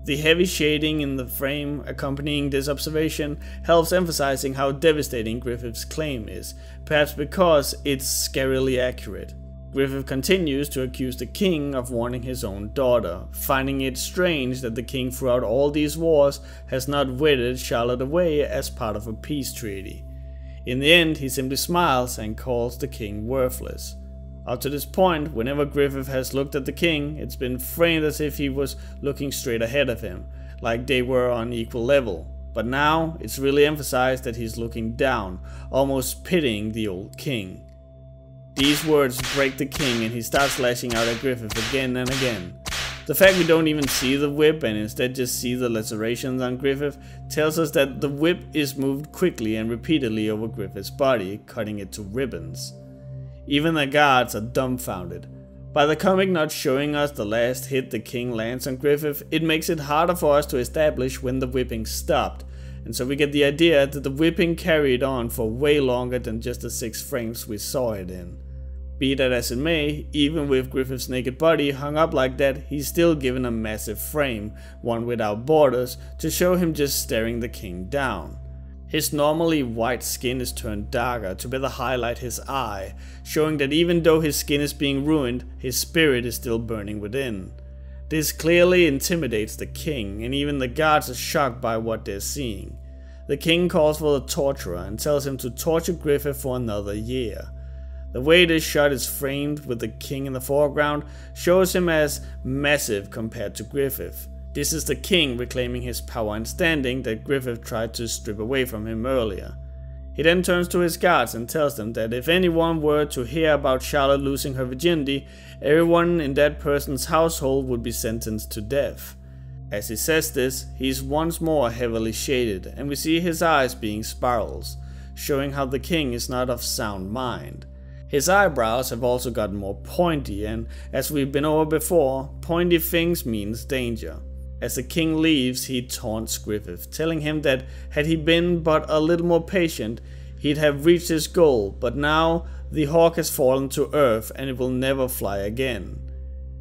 The heavy shading in the frame accompanying this observation helps emphasizing how devastating Griffith's claim is, perhaps because it's scarily accurate. Griffith continues to accuse the king of wanting his own daughter, finding it strange that the king throughout all these wars has not wedded Charlotte away as part of a peace treaty. In the end, he simply smiles and calls the king worthless. Up to this point, whenever Griffith has looked at the king, it's been framed as if he was looking straight ahead of him, like they were on equal level. But now, it's really emphasized that he's looking down, almost pitying the old king. These words break the king and he starts lashing out at Griffith again and again. The fact we don't even see the whip and instead just see the lacerations on Griffith tells us that the whip is moved quickly and repeatedly over Griffith's body, cutting it to ribbons. Even the guards are dumbfounded. By the comic not showing us the last hit the king lands on Griffith, it makes it harder for us to establish when the whipping stopped, and so we get the idea that the whipping carried on for way longer than just the 6 frames we saw it in. Be that as it may, even with Griffith's naked body hung up like that, he's still given a massive frame, one without borders, to show him just staring the king down. His normally white skin is turned darker to better highlight his eye, showing that even though his skin is being ruined, his spirit is still burning within. This clearly intimidates the king, and even the guards are shocked by what they're seeing. The king calls for the torturer and tells him to torture Griffith for another year. The way this shot is framed with the king in the foreground shows him as massive compared to Griffith. This is the king reclaiming his power and standing that Griffith tried to strip away from him earlier. He then turns to his guards and tells them that if anyone were to hear about Charlotte losing her virginity, everyone in that person's household would be sentenced to death. As he says this, he is once more heavily shaded, and we see his eyes being spirals, showing how the king is not of sound mind. His eyebrows have also gotten more pointy, and as we've been over before, pointy things means danger. As the king leaves, he taunts Griffith, telling him that had he been but a little more patient, he'd have reached his goal, but now the hawk has fallen to earth and it will never fly again.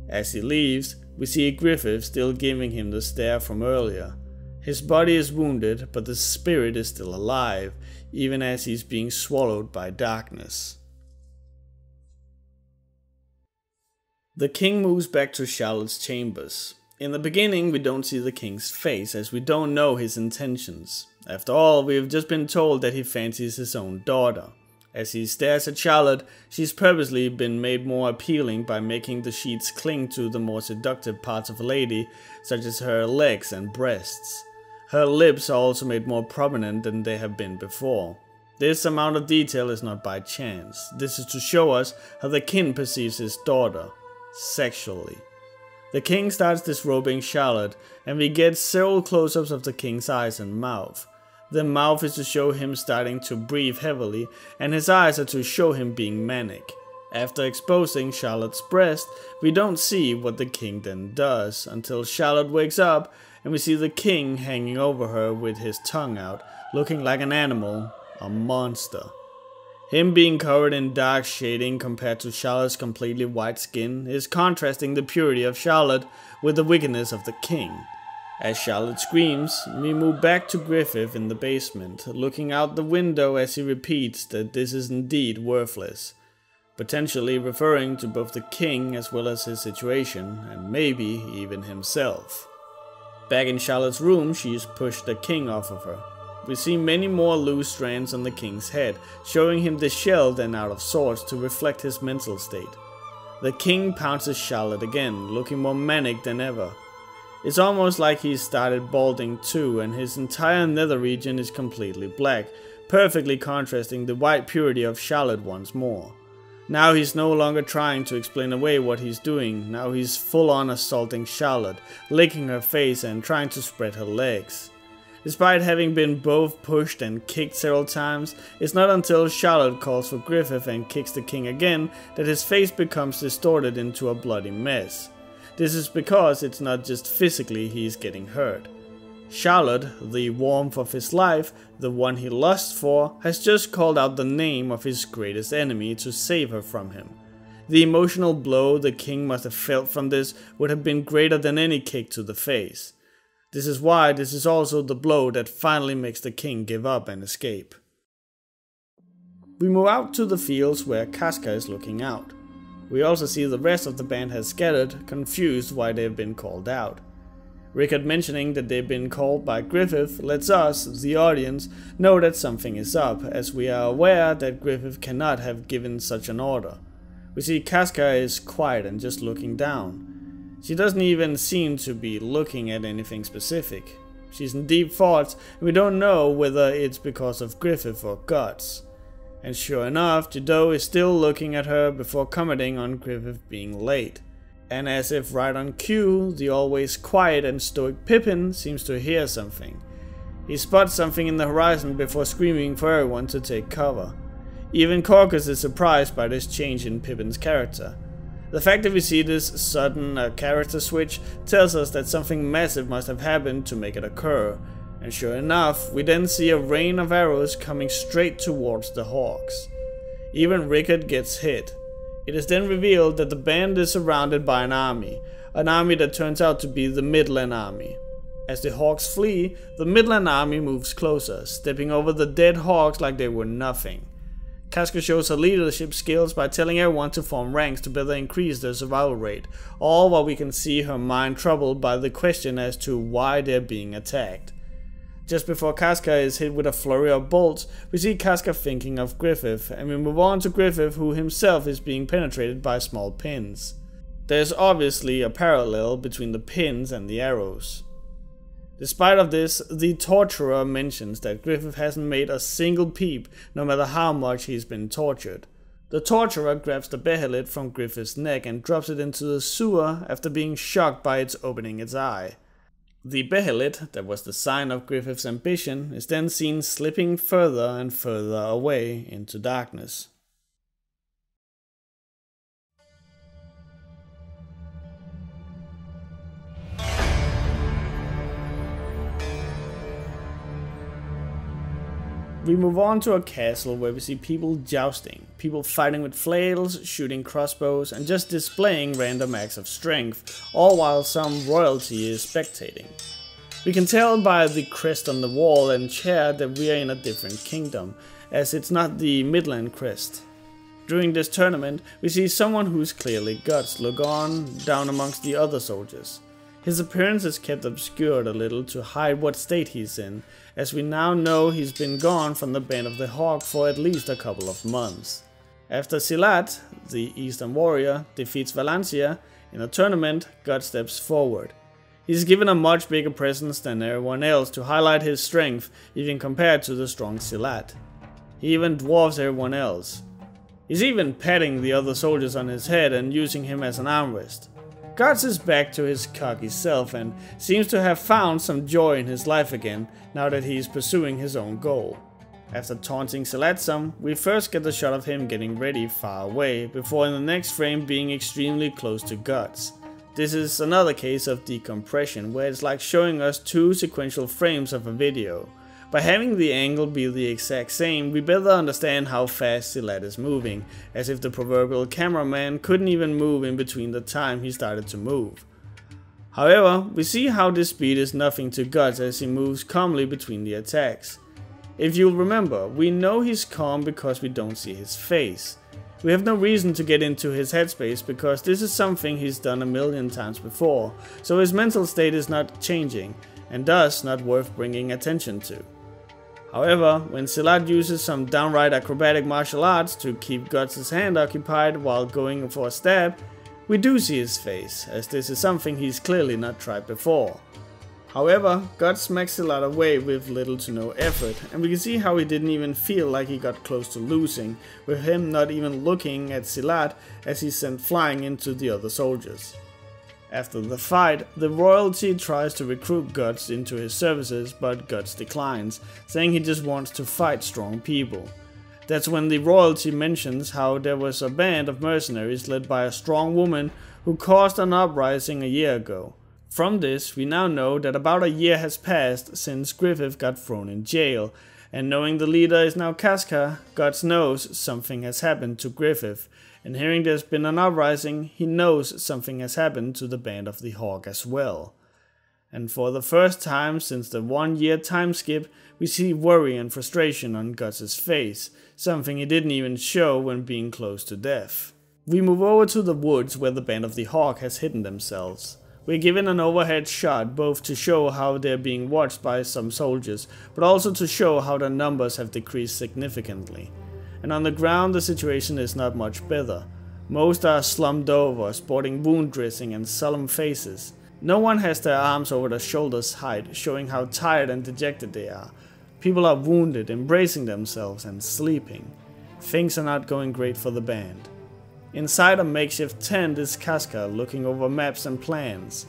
As he leaves, we see Griffith still giving him the stare from earlier. His body is wounded, but the spirit is still alive, even as he's being swallowed by darkness. The king moves back to Charlotte's chambers. In the beginning, we don't see the king's face, as we don't know his intentions. After all, we have just been told that he fancies his own daughter. As he stares at Charlotte, she's purposely been made more appealing by making the sheets cling to the more seductive parts of a lady, such as her legs and breasts. Her lips are also made more prominent than they have been before. This amount of detail is not by chance. This is to show us how the king perceives his daughter, sexually. The king starts disrobing Charlotte, and we get several close-ups of the king's eyes and mouth. The mouth is to show him starting to breathe heavily, and his eyes are to show him being manic. After exposing Charlotte's breast, we don't see what the king then does, until Charlotte wakes up, and we see the king hanging over her with his tongue out, looking like an animal, a monster. Him being covered in dark shading compared to Charlotte's completely white skin is contrasting the purity of Charlotte with the wickedness of the king. As Charlotte screams, we move back to Griffith in the basement, looking out the window as he repeats that this is indeed worthless, potentially referring to both the king as well as his situation, and maybe even himself. Back in Charlotte's room, she's pushed the king off of her. We see many more loose strands on the king's head, showing him disheveled and out of sorts to reflect his mental state. The king pounces Charlotte again, looking more manic than ever. It's almost like he's started balding too, and his entire nether region is completely black, perfectly contrasting the white purity of Charlotte once more. Now he's no longer trying to explain away what he's doing, now he's full on assaulting Charlotte, licking her face and trying to spread her legs. Despite having been both pushed and kicked several times, it's not until Charlotte calls for Griffith and kicks the king again that his face becomes distorted into a bloody mess. This is because it's not just physically he's getting hurt. Charlotte, the warmth of his life, the one he lusts for, has just called out the name of his greatest enemy to save her from him. The emotional blow the king must have felt from this would have been greater than any kick to the face. This is why this is also the blow that finally makes the king give up and escape. We move out to the fields where Casca is looking out. We also see the rest of the band has scattered, confused why they have been called out. Rickard mentioning that they've been called by Griffith lets us, the audience, know that something is up, as we are aware that Griffith cannot have given such an order. We see Casca is quiet and just looking down. She doesn't even seem to be looking at anything specific. She's in deep thoughts, and we don't know whether it's because of Griffith or Guts. And sure enough, Jado is still looking at her before commenting on Griffith being late. And as if right on cue, the always quiet and stoic Pippin seems to hear something. He spots something in the horizon before screaming for everyone to take cover. Even Corcus is surprised by this change in Pippin's character. The fact that we see this sudden character switch tells us that something massive must have happened to make it occur, and sure enough, we then see a rain of arrows coming straight towards the Hawks. Even Rickard gets hit. It is then revealed that the band is surrounded by an army that turns out to be the Midland Army. As the Hawks flee, the Midland Army moves closer, stepping over the dead Hawks like they were nothing. Casca shows her leadership skills by telling everyone to form ranks to better increase their survival rate, all while we can see her mind troubled by the question as to why they're being attacked. Just before Casca is hit with a flurry of bolts, we see Casca thinking of Griffith, and we move on to Griffith, who himself is being penetrated by small pins. There's obviously a parallel between the pins and the arrows. Despite of this, the torturer mentions that Griffith hasn't made a single peep, no matter how much he's been tortured. The torturer grabs the behelit from Griffith's neck and drops it into the sewer after being shocked by its opening its eye. The behelit, that was the sign of Griffith's ambition, is then seen slipping further and further away into darkness. We move on to a castle where we see people jousting, people fighting with flails, shooting crossbows, and just displaying random acts of strength, all while some royalty is spectating. We can tell by the crest on the wall and chair that we are in a different kingdom, as it's not the Midland crest. During this tournament, we see someone who's clearly Guts look on down amongst the other soldiers. His appearance is kept obscured a little to hide what state he's in, as we now know he's been gone from the Band of the Hawk for at least a couple of months. After Silat, the Eastern warrior, defeats Valencia in a tournament, Guts steps forward. He's given a much bigger presence than everyone else to highlight his strength, even compared to the strong Silat. He even dwarfs everyone else. He's even patting the other soldiers on his head and using him as an armrest. Guts is back to his cocky self and seems to have found some joy in his life again, now that he is pursuing his own goal. After taunting Silat some, we first get the shot of him getting ready far away, before in the next frame being extremely close to Guts. This is another case of decompression, where it's like showing us two sequential frames of a video. By having the angle be the exact same, we better understand how fast Silat is moving, as if the proverbial cameraman couldn't even move in between the time he started to move. However, we see how this speed is nothing to Guts as he moves calmly between the attacks. If you'll remember, we know he's calm because we don't see his face. We have no reason to get into his headspace because this is something he's done a million times before, so his mental state is not changing, and thus not worth bringing attention to. However, when Silat uses some downright acrobatic martial arts to keep Guts' hand occupied while going for a stab, we do see his face, as this is something he's clearly not tried before. However, Guts smacks Silat away with little to no effort, and we can see how he didn't even feel like he got close to losing, with him not even looking at Silat as he's sent flying into the other soldiers. After the fight, the royalty tries to recruit Guts into his services, but Guts declines, saying he just wants to fight strong people. That's when the royalty mentions how there was a band of mercenaries led by a strong woman who caused an uprising a year ago. From this, we now know that about a year has passed since Griffith got thrown in jail, and knowing the leader is now Casca, Guts knows something has happened to Griffith, and hearing there's been an uprising, he knows something has happened to the Band of the Hawk as well. And for the first time since the 1 year time skip, we see worry and frustration on Guts' face, something he didn't even show when being close to death. We move over to the woods where the Band of the Hawk has hidden themselves. We're given an overhead shot both to show how they're being watched by some soldiers, but also to show how their numbers have decreased significantly. And on the ground the situation is not much better. Most are slumped over, sporting wound dressing and solemn faces. No one has their arms over their shoulders height, showing how tired and dejected they are. People are wounded, embracing themselves and sleeping. Things are not going great for the band. Inside a makeshift tent is Casca looking over maps and plans.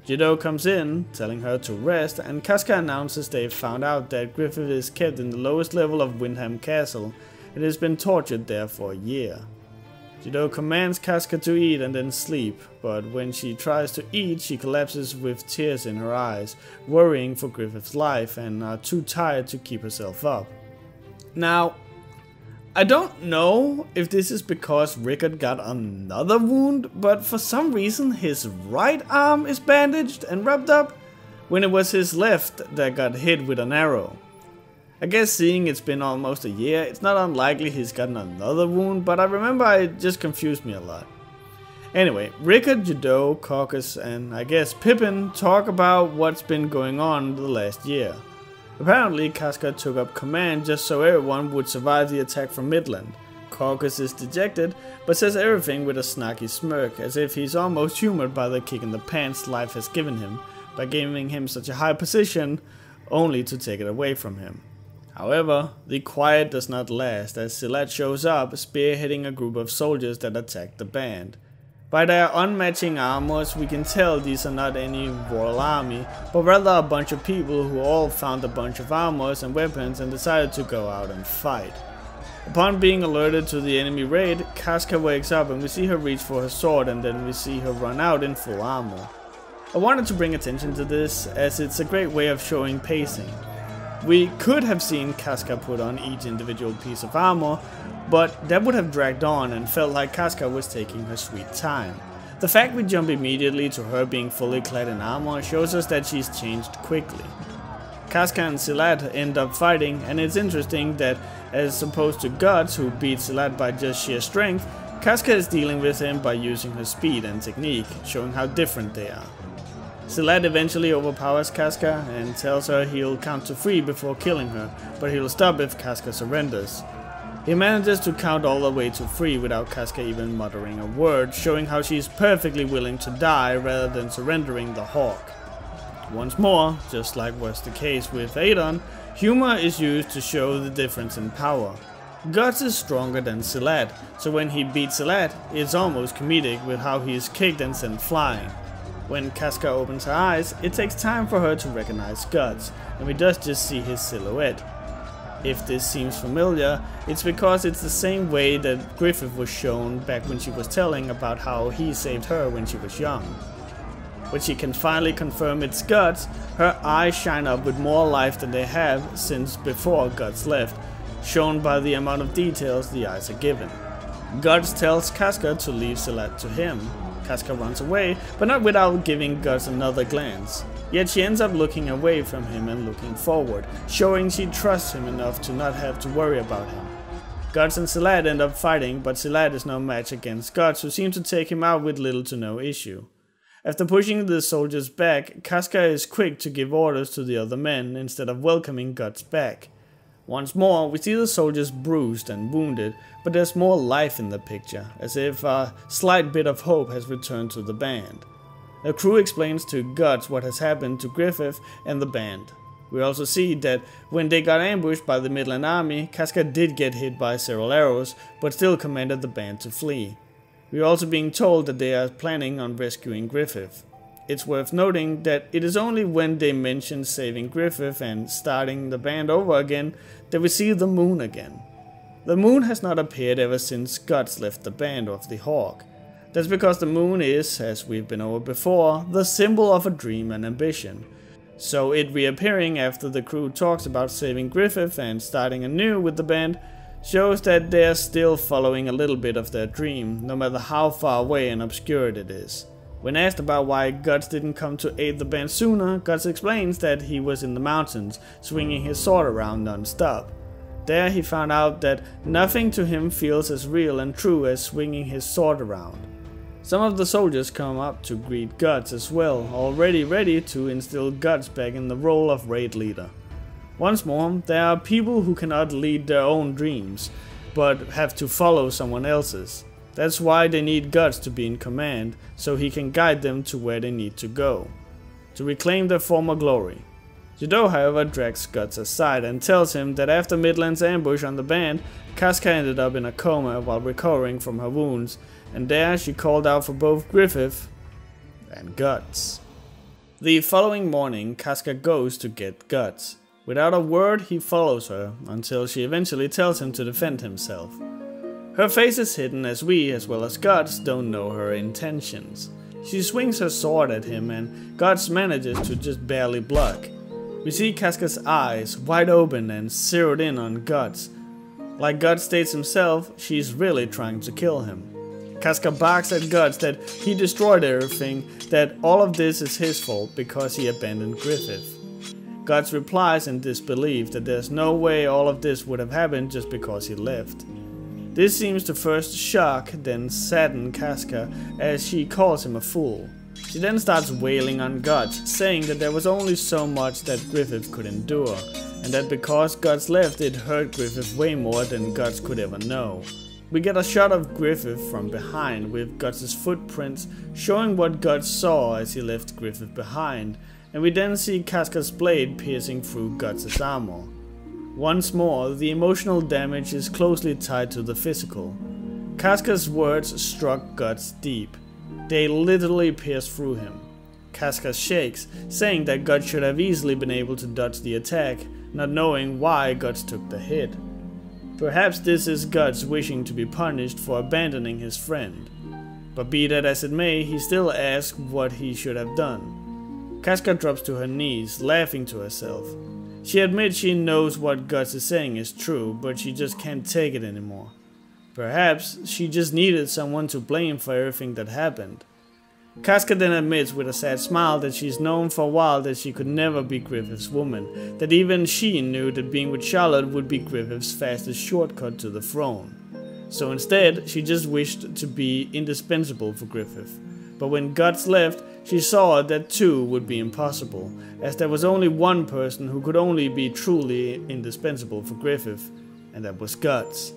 Jido comes in, telling her to rest, and Casca announces they've found out that Griffith is kept in the lowest level of Windham Castle and has been tortured there for a year. Jido commands Casca to eat and then sleep, but when she tries to eat, she collapses with tears in her eyes, worrying for Griffith's life and are too tired to keep herself up. Now, I don't know if this is because Rickard got another wound, but for some reason his right arm is bandaged and wrapped up, when it was his left that got hit with an arrow. I guess seeing it's been almost a year, it's not unlikely he's gotten another wound, but I remember it just confused me a lot. Anyway, Rickard, Jido, Caucus, and I guess Pippin talk about what's been going on the last year. Apparently, Casca took up command just so everyone would survive the attack from Midland. Caucus is dejected, but says everything with a snarky smirk, as if he's almost humored by the kick in the pants life has given him, by giving him such a high position, only to take it away from him. However, the quiet does not last as Silat shows up, spearheading a group of soldiers that attack the band. By their unmatching armors, we can tell these are not any royal army, but rather a bunch of people who all found a bunch of armors and weapons and decided to go out and fight. Upon being alerted to the enemy raid, Casca wakes up and we see her reach for her sword, and then we see her run out in full armor. I wanted to bring attention to this as it's a great way of showing pacing. We could have seen Casca put on each individual piece of armor, but that would have dragged on and felt like Casca was taking her sweet time. The fact we jump immediately to her being fully clad in armor shows us that she's changed quickly. Casca and Silat end up fighting, and it's interesting that as opposed to Guts, who beat Silat by just sheer strength, Casca is dealing with him by using her speed and technique, showing how different they are. Silat eventually overpowers Casca and tells her he'll count to 3 before killing her, but he'll stop if Casca surrenders. He manages to count all the way to 3 without Casca even muttering a word, showing how she's perfectly willing to die rather than surrendering the hawk. Once more, just like was the case with Adon, humor is used to show the difference in power. Guts is stronger than Silat, so when he beats Silat, it's almost comedic with how he is kicked and sent flying. When Casca opens her eyes, it takes time for her to recognize Guts, and we just see his silhouette. If this seems familiar, it's because it's the same way that Griffith was shown back when she was telling about how he saved her when she was young. When she can finally confirm it's Guts, her eyes shine up with more life than they have since before Guts left, shown by the amount of details the eyes are given. Guts tells Casca to leave Silat to him. Casca runs away, but not without giving Guts another glance. Yet she ends up looking away from him and looking forward, showing she trusts him enough to not have to worry about him. Guts and Silat end up fighting, but Silat is no match against Guts, who seems to take him out with little to no issue. After pushing the soldiers back, Casca is quick to give orders to the other men instead of welcoming Guts back. Once more, we see the soldiers bruised and wounded, but there's more life in the picture, as if a slight bit of hope has returned to the band. The crew explains to Guts what has happened to Griffith and the band. We also see that when they got ambushed by the Midland Army, Casca did get hit by several arrows, but still commanded the band to flee. We are also being told that they are planning on rescuing Griffith. It's worth noting that it is only when they mention saving Griffith and starting the band over again that we see the moon again. The moon has not appeared ever since Guts left the band of the Hawk. That's because the moon is, as we've been over before, the symbol of a dream and ambition. So it reappearing after the crew talks about saving Griffith and starting anew with the band shows that they're still following a little bit of their dream, no matter how far away and obscured it is. When asked about why Guts didn't come to aid the band sooner, Guts explains that he was in the mountains, swinging his sword around non-stop. There he found out that nothing to him feels as real and true as swinging his sword around. Some of the soldiers come up to greet Guts as well, already ready to instill Guts back in the role of raid leader. Once more, there are people who cannot lead their own dreams, but have to follow someone else's. That's why they need Guts to be in command, so he can guide them to where they need to go, to reclaim their former glory. Judo, however, drags Guts aside and tells him that after Midland's ambush on the band, Casca ended up in a coma while recovering from her wounds, and there she called out for both Griffith and Guts. The following morning, Casca goes to get Guts. Without a word, he follows her, until she eventually tells him to defend himself. Her face is hidden as we, as well as Guts, don't know her intentions. She swings her sword at him and Guts manages to just barely block. We see Casca's eyes wide open and zeroed in on Guts. Like Guts states himself, she's really trying to kill him. Casca barks at Guts that he destroyed everything, that all of this is his fault because he abandoned Griffith. Guts replies in disbelief that there's no way all of this would have happened just because he left. This seems to first shock, then sadden Casca as she calls him a fool. She then starts wailing on Guts, saying that there was only so much that Griffith could endure, and that because Guts left it hurt Griffith way more than Guts could ever know. We get a shot of Griffith from behind with Guts' footprints showing what Guts saw as he left Griffith behind, and we then see Casca's blade piercing through Guts' armor. Once more, the emotional damage is closely tied to the physical. Casca's words struck Guts deep. They literally pierced through him. Casca shakes, saying that Guts should have easily been able to dodge the attack, not knowing why Guts took the hit. Perhaps this is Guts wishing to be punished for abandoning his friend. But be that as it may, he still asks what he should have done. Casca drops to her knees, laughing to herself. She admits she knows what Guts is saying is true, but she just can't take it anymore. Perhaps she just needed someone to blame for everything that happened. Casca then admits with a sad smile that she's known for a while that she could never be Griffith's woman, that even she knew that being with Charlotte would be Griffith's fastest shortcut to the throne. So instead, she just wished to be indispensable for Griffith. But when Guts left, she saw that too would be impossible, as there was only one person who could only be truly indispensable for Griffith, and that was Guts.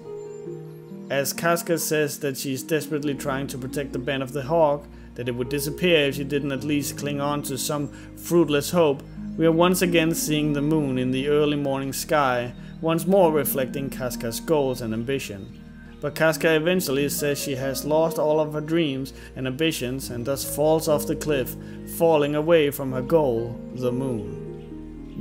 As Casca says that she's desperately trying to protect the Band of the Hawk, that it would disappear if she didn't at least cling on to some fruitless hope, we are once again seeing the moon in the early morning sky, once more reflecting Casca's goals and ambition. But Casca eventually says she has lost all of her dreams and ambitions and thus falls off the cliff, falling away from her goal, the moon.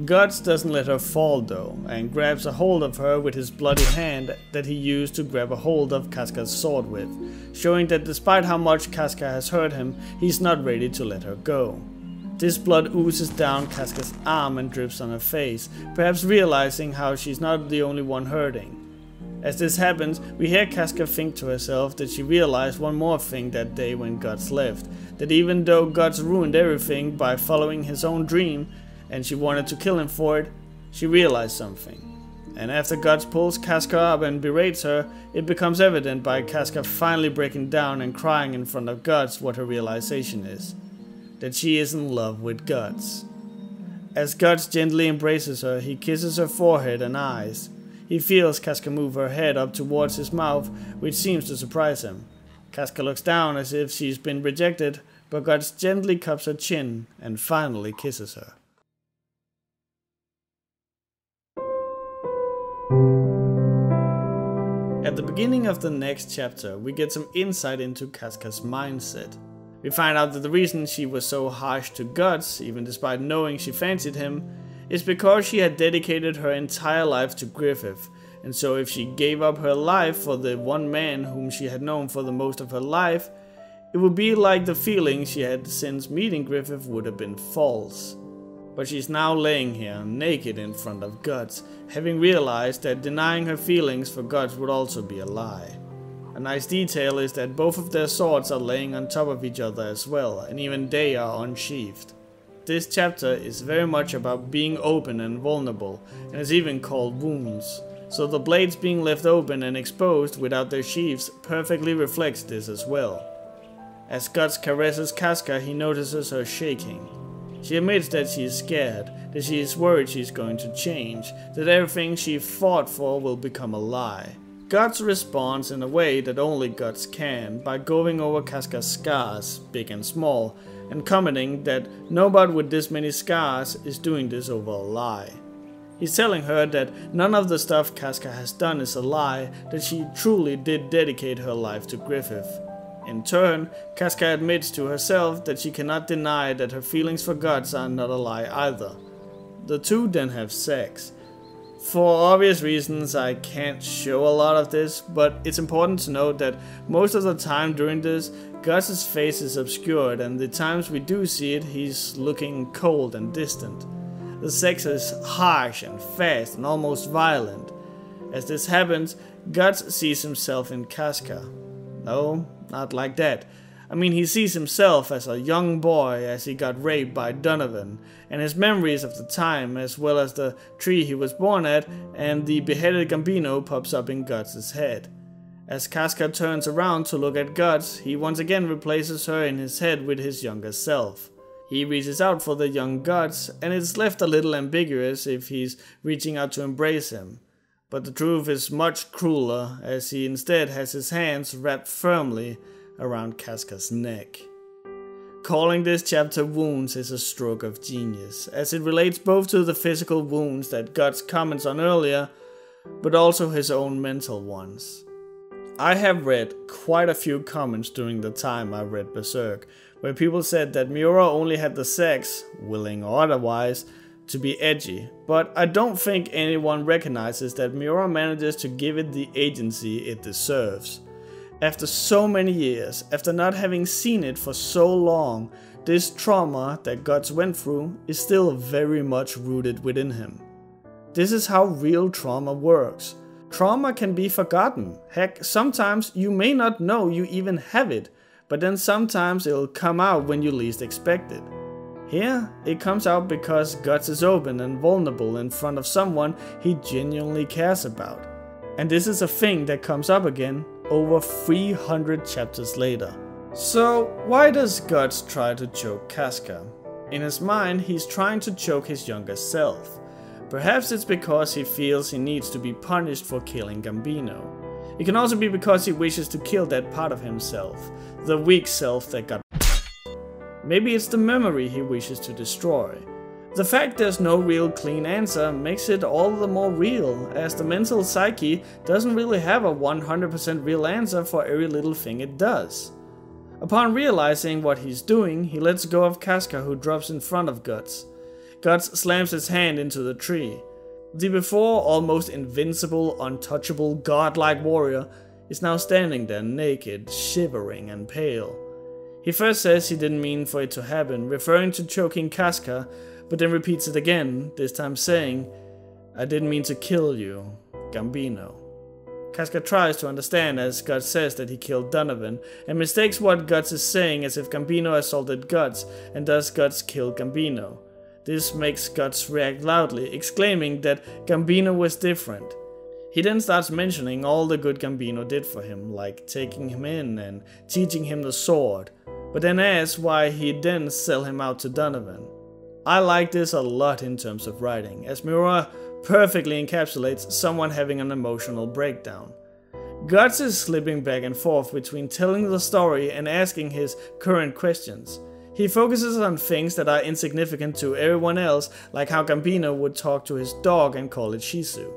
Guts doesn't let her fall though, and grabs a hold of her with his bloody hand that he used to grab a hold of Casca's sword with, showing that despite how much Casca has hurt him, he's not ready to let her go. This blood oozes down Casca's arm and drips on her face, perhaps realizing how she's not the only one hurting. As this happens, we hear Casca think to herself that she realized one more thing that day when Guts left, that even though Guts ruined everything by following his own dream, and she wanted to kill him for it, she realized something. And after Guts pulls Casca up and berates her, it becomes evident by Casca finally breaking down and crying in front of Guts what her realization is. That she is in love with Guts. As Guts gently embraces her, he kisses her forehead and eyes. He feels Casca move her head up towards his mouth, which seems to surprise him. Casca looks down as if she's been rejected, but Guts gently cups her chin and finally kisses her. At the beginning of the next chapter, we get some insight into Casca's mindset. We find out that the reason she was so harsh to Guts, even despite knowing she fancied him, is because she had dedicated her entire life to Griffith, and so if she gave up her life for the one man whom she had known for the most of her life, it would be like the feeling she had since meeting Griffith would have been false. But she's now laying here, naked in front of Guts, having realized that denying her feelings for Guts would also be a lie. A nice detail is that both of their swords are laying on top of each other as well, and even they are unsheathed. This chapter is very much about being open and vulnerable, and is even called Wounds, so the blades being left open and exposed without their sheaths perfectly reflects this as well. As Guts caresses Casca, he notices her shaking. She admits that she is scared, that she is worried she's going to change, that everything she fought for will become a lie. Guts responds in a way that only Guts can, by going over Casca's scars, big and small, and commenting that nobody with this many scars is doing this over a lie. He's telling her that none of the stuff Casca has done is a lie, that she truly did dedicate her life to Griffith. In turn, Casca admits to herself that she cannot deny that her feelings for Guts are not a lie either. The two then have sex. For obvious reasons I can't show a lot of this, but it's important to note that most of the time during this, Guts' face is obscured, and the times we do see it, he's looking cold and distant. The sex is harsh and fast and almost violent. As this happens, Guts sees himself in Casca. No, not like that. I mean, he sees himself as a young boy as he got raped by Donovan, and his memories of the time, as well as the tree he was born at, and the beheaded Gambino pops up in Guts' head. As Casca turns around to look at Guts, he once again replaces her in his head with his younger self. He reaches out for the young Guts, and it's left a little ambiguous if he's reaching out to embrace him. But the truth is much crueler, as he instead has his hands wrapped firmly around Casca's neck. Calling this chapter Wounds is a stroke of genius, as it relates both to the physical wounds that Guts comments on earlier, but also his own mental ones. I have read quite a few comments during the time I read Berserk, where people said that Miura only had the sex, willing or otherwise, to be edgy, but I don't think anyone recognizes that Miura manages to give it the agency it deserves. After so many years, after not having seen it for so long, this trauma that Guts went through is still very much rooted within him. This is how real trauma works. Trauma can be forgotten. Heck, sometimes you may not know you even have it, but then sometimes it'll come out when you least expect it. Here, it comes out because Guts is open and vulnerable in front of someone he genuinely cares about. And this is a thing that comes up again over 300 chapters later. So, why does Guts try to choke Casca? In his mind, he's trying to choke his younger self. Perhaps it's because he feels he needs to be punished for killing Gambino. It can also be because he wishes to kill that part of himself, the weak self that got. Maybe it's the memory he wishes to destroy. The fact there's no real clean answer makes it all the more real, as the mental psyche doesn't really have a 100% real answer for every little thing it does. Upon realizing what he's doing, he lets go of Casca, who drops in front of Guts. Guts slams his hand into the tree. The before almost invincible, untouchable, godlike warrior is now standing there naked, shivering and pale. He first says he didn't mean for it to happen, referring to choking Casca, but then repeats it again, this time saying, "I didn't mean to kill you, Gambino." Casca tries to understand as Guts says that he killed Donovan, and mistakes what Guts is saying as if Gambino assaulted Guts, and thus Guts killed Gambino. This makes Guts react loudly, exclaiming that Gambino was different. He then starts mentioning all the good Gambino did for him, like taking him in and teaching him the sword, but then asks why he'd then sell him out to Donovan. I like this a lot in terms of writing, as Miura perfectly encapsulates someone having an emotional breakdown. Guts is slipping back and forth between telling the story and asking his current questions. He focuses on things that are insignificant to everyone else, like how Gambino would talk to his dog and call it Shizu.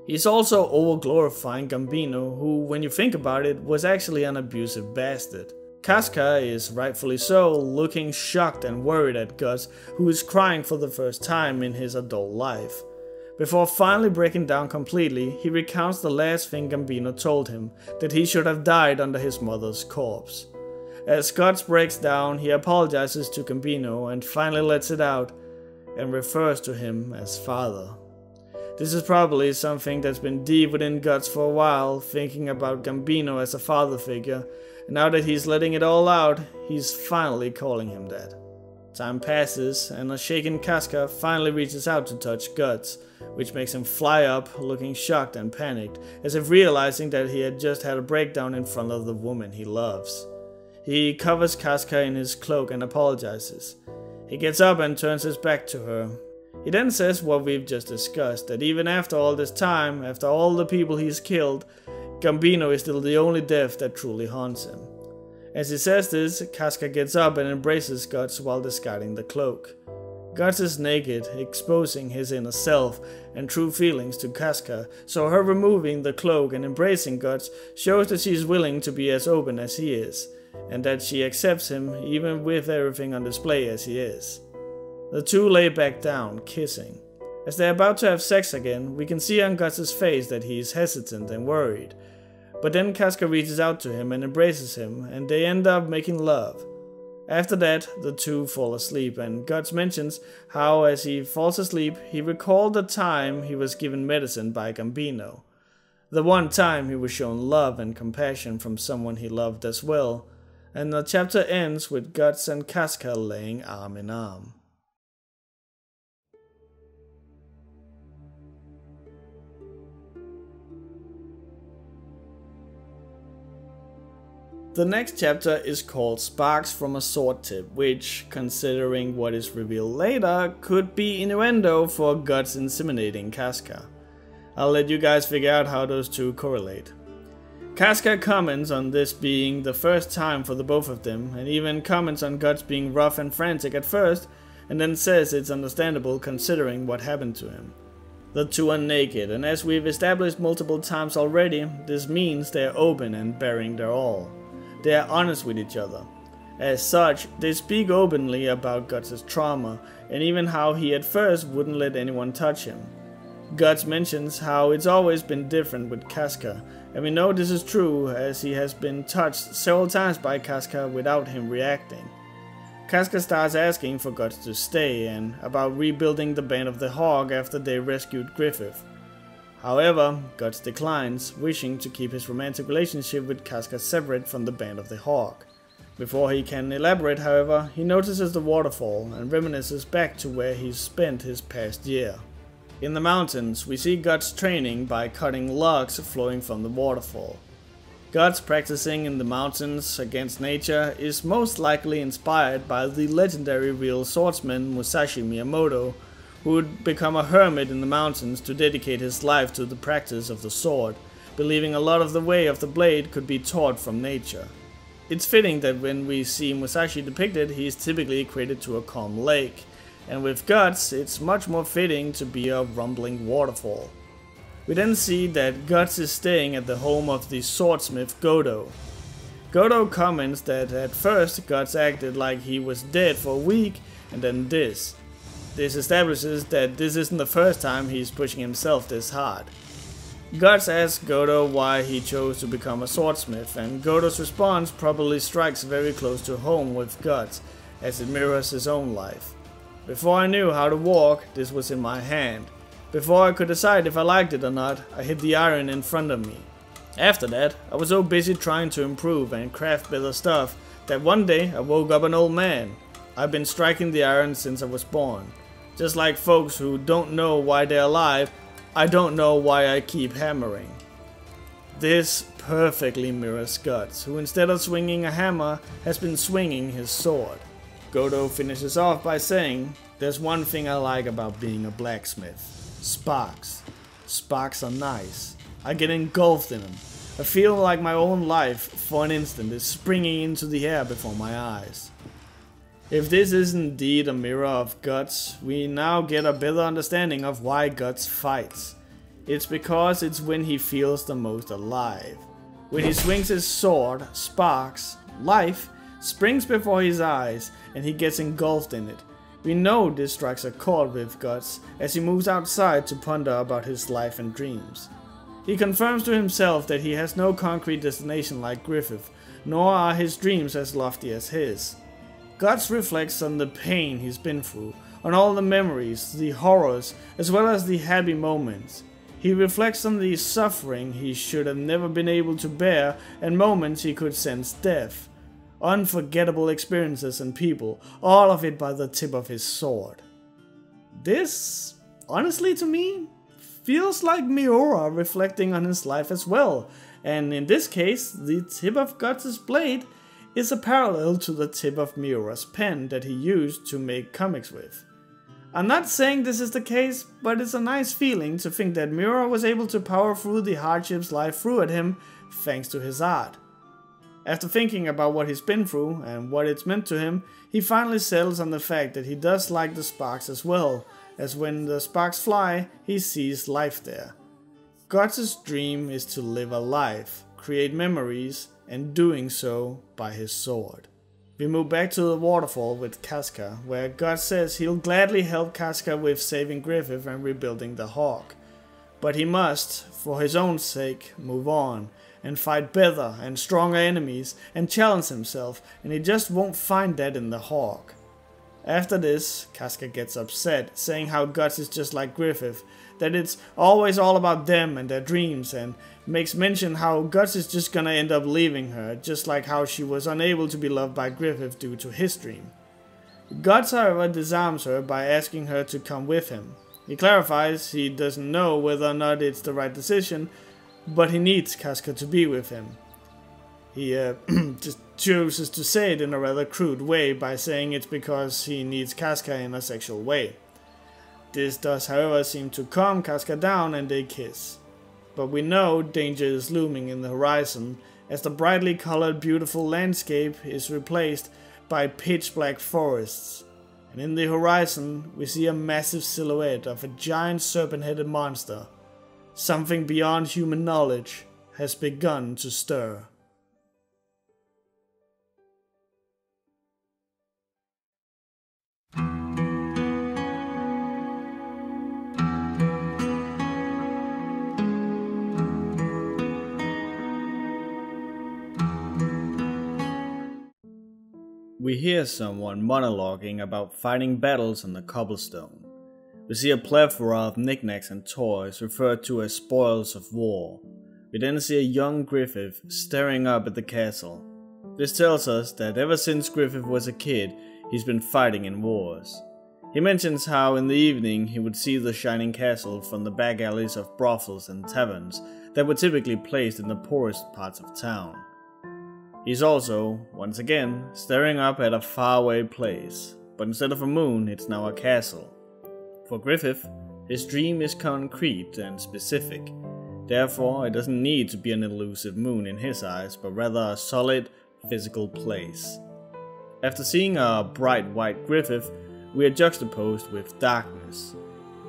He's also over-glorifying Gambino, who, when you think about it, was actually an abusive bastard. Casca is, rightfully so, looking shocked and worried at Guts, who is crying for the first time in his adult life. Before finally breaking down completely, he recounts the last thing Gambino told him, that he should have died under his mother's corpse. As Guts breaks down, he apologizes to Gambino and finally lets it out, and refers to him as father. This is probably something that's been deep within Guts for a while, thinking about Gambino as a father figure, and now that he's letting it all out, he's finally calling him that. Time passes, and a shaken Casca finally reaches out to touch Guts, which makes him fly up, looking shocked and panicked, as if realizing that he had just had a breakdown in front of the woman he loves. He covers Casca in his cloak and apologizes. He gets up and turns his back to her. He then says what we've just discussed, that even after all this time, after all the people he's killed, Gambino is still the only death that truly haunts him. As he says this, Casca gets up and embraces Guts while discarding the cloak. Guts is naked, exposing his inner self and true feelings to Casca, so her removing the cloak and embracing Guts shows that she is willing to be as open as he is, and that she accepts him even with everything on display as he is. The two lay back down, kissing. As they're about to have sex again, we can see on Guts' face that he is hesitant and worried. But then Casca reaches out to him and embraces him, and they end up making love. After that, the two fall asleep, and Guts mentions how as he falls asleep, he recalled the time he was given medicine by Gambino. The one time he was shown love and compassion from someone he loved as well, and the chapter ends with Guts and Casca laying arm in arm. The next chapter is called Sparks from a Sword Tip, which, considering what is revealed later, could be innuendo for Guts inseminating Casca. I'll let you guys figure out how those two correlate. Casca comments on this being the first time for the both of them, and even comments on Guts being rough and frantic at first, and then says it's understandable considering what happened to him. The two are naked, and as we've established multiple times already, this means they're open and bearing their all. They are honest with each other. As such, they speak openly about Guts' trauma, and even how he at first wouldn't let anyone touch him. Guts mentions how it's always been different with Casca, and we know this is true as he has been touched several times by Casca without him reacting. Casca starts asking for Guts to stay and about rebuilding the Band of the Hawk after they rescued Griffith. However, Guts declines, wishing to keep his romantic relationship with Casca separate from the Band of the Hawk. Before he can elaborate, however, he notices the waterfall and reminisces back to where he spent his past year. In the mountains, we see Guts training by cutting logs flowing from the waterfall. Guts practicing in the mountains against nature is most likely inspired by the legendary real swordsman Musashi Miyamoto, who would become a hermit in the mountains to dedicate his life to the practice of the sword, believing a lot of the way of the blade could be taught from nature. It's fitting that when we see Musashi depicted, he is typically equated to a calm lake, and with Guts, it's much more fitting to be a rumbling waterfall. We then see that Guts is staying at the home of the swordsmith Godo. Godo comments that at first Guts acted like he was dead for a week, and then this. This establishes that this isn't the first time he's pushing himself this hard. Guts asks Godo why he chose to become a swordsmith, and Godo's response probably strikes very close to home with Guts, as it mirrors his own life. Before I knew how to walk, this was in my hand. Before I could decide if I liked it or not, I hit the iron in front of me. After that, I was so busy trying to improve and craft better stuff that one day I woke up an old man. I've been striking the iron since I was born. Just like folks who don't know why they're alive, I don't know why I keep hammering. This perfectly mirrors Guts, who instead of swinging a hammer, has been swinging his sword. Godo finishes off by saying, "There's one thing I like about being a blacksmith. Sparks. Sparks are nice. I get engulfed in them. I feel like my own life, for an instant, is springing into the air before my eyes." If this is indeed a mirror of Guts, we now get a better understanding of why Guts fights. It's because it's when he feels the most alive. When he swings his sword, sparks, life, springs before his eyes, and he gets engulfed in it. We know this strikes a chord with Guts as he moves outside to ponder about his life and dreams. He confirms to himself that he has no concrete destination like Griffith, nor are his dreams as lofty as his. Guts reflects on the pain he's been through, on all the memories, the horrors, as well as the happy moments. He reflects on the suffering he should have never been able to bear, and moments he could sense death. Unforgettable experiences and people, all of it by the tip of his sword. This, honestly to me, feels like Miura reflecting on his life as well, and in this case, the tip of Guts' blade is a parallel to the tip of Miura's pen that he used to make comics with. I'm not saying this is the case, but it's a nice feeling to think that Miura was able to power through the hardships life threw at him thanks to his art. After thinking about what he's been through and what it's meant to him, he finally settles on the fact that he does like the sparks as well, as when the sparks fly, he sees life there. Guts' dream is to live a life, create memories, and doing so by his sword. We move back to the waterfall with Casca, where Guts says he'll gladly help Casca with saving Griffith and rebuilding the Hawk. But he must, for his own sake, move on, and fight better and stronger enemies, and challenge himself, and he just won't find that in the Hawk. After this, Casca gets upset, saying how Guts is just like Griffith, that it's always all about them and their dreams, and makes mention how Guts is just gonna end up leaving her, just like how she was unable to be loved by Griffith due to his dream. Guts, however, disarms her by asking her to come with him. He clarifies he doesn't know whether or not it's the right decision, but he needs Casca to be with him. He just chooses to say it in a rather crude way by saying it's because he needs Casca in a sexual way. This does, however, seem to calm Casca down and they kiss. but we know danger is looming in the horizon as the brightly colored beautiful landscape is replaced by pitch black forests. And in the horizon we see a massive silhouette of a giant serpent-headed monster. Something beyond human knowledge has begun to stir. We hear someone monologuing about fighting battles on the cobblestone. We see a plethora of knickknacks and toys referred to as spoils of war. We then see a young Griffith staring up at the castle. This tells us that ever since Griffith was a kid, he's been fighting in wars. He mentions how in the evening he would see the shining castle from the back alleys of brothels and taverns that were typically placed in the poorest parts of town. He's also, once again, staring up at a faraway place, but instead of a moon, it's now a castle. For Griffith, his dream is concrete and specific. Therefore, it doesn't need to be an elusive moon in his eyes, but rather a solid, physical place. After seeing a bright white Griffith, we are juxtaposed with darkness.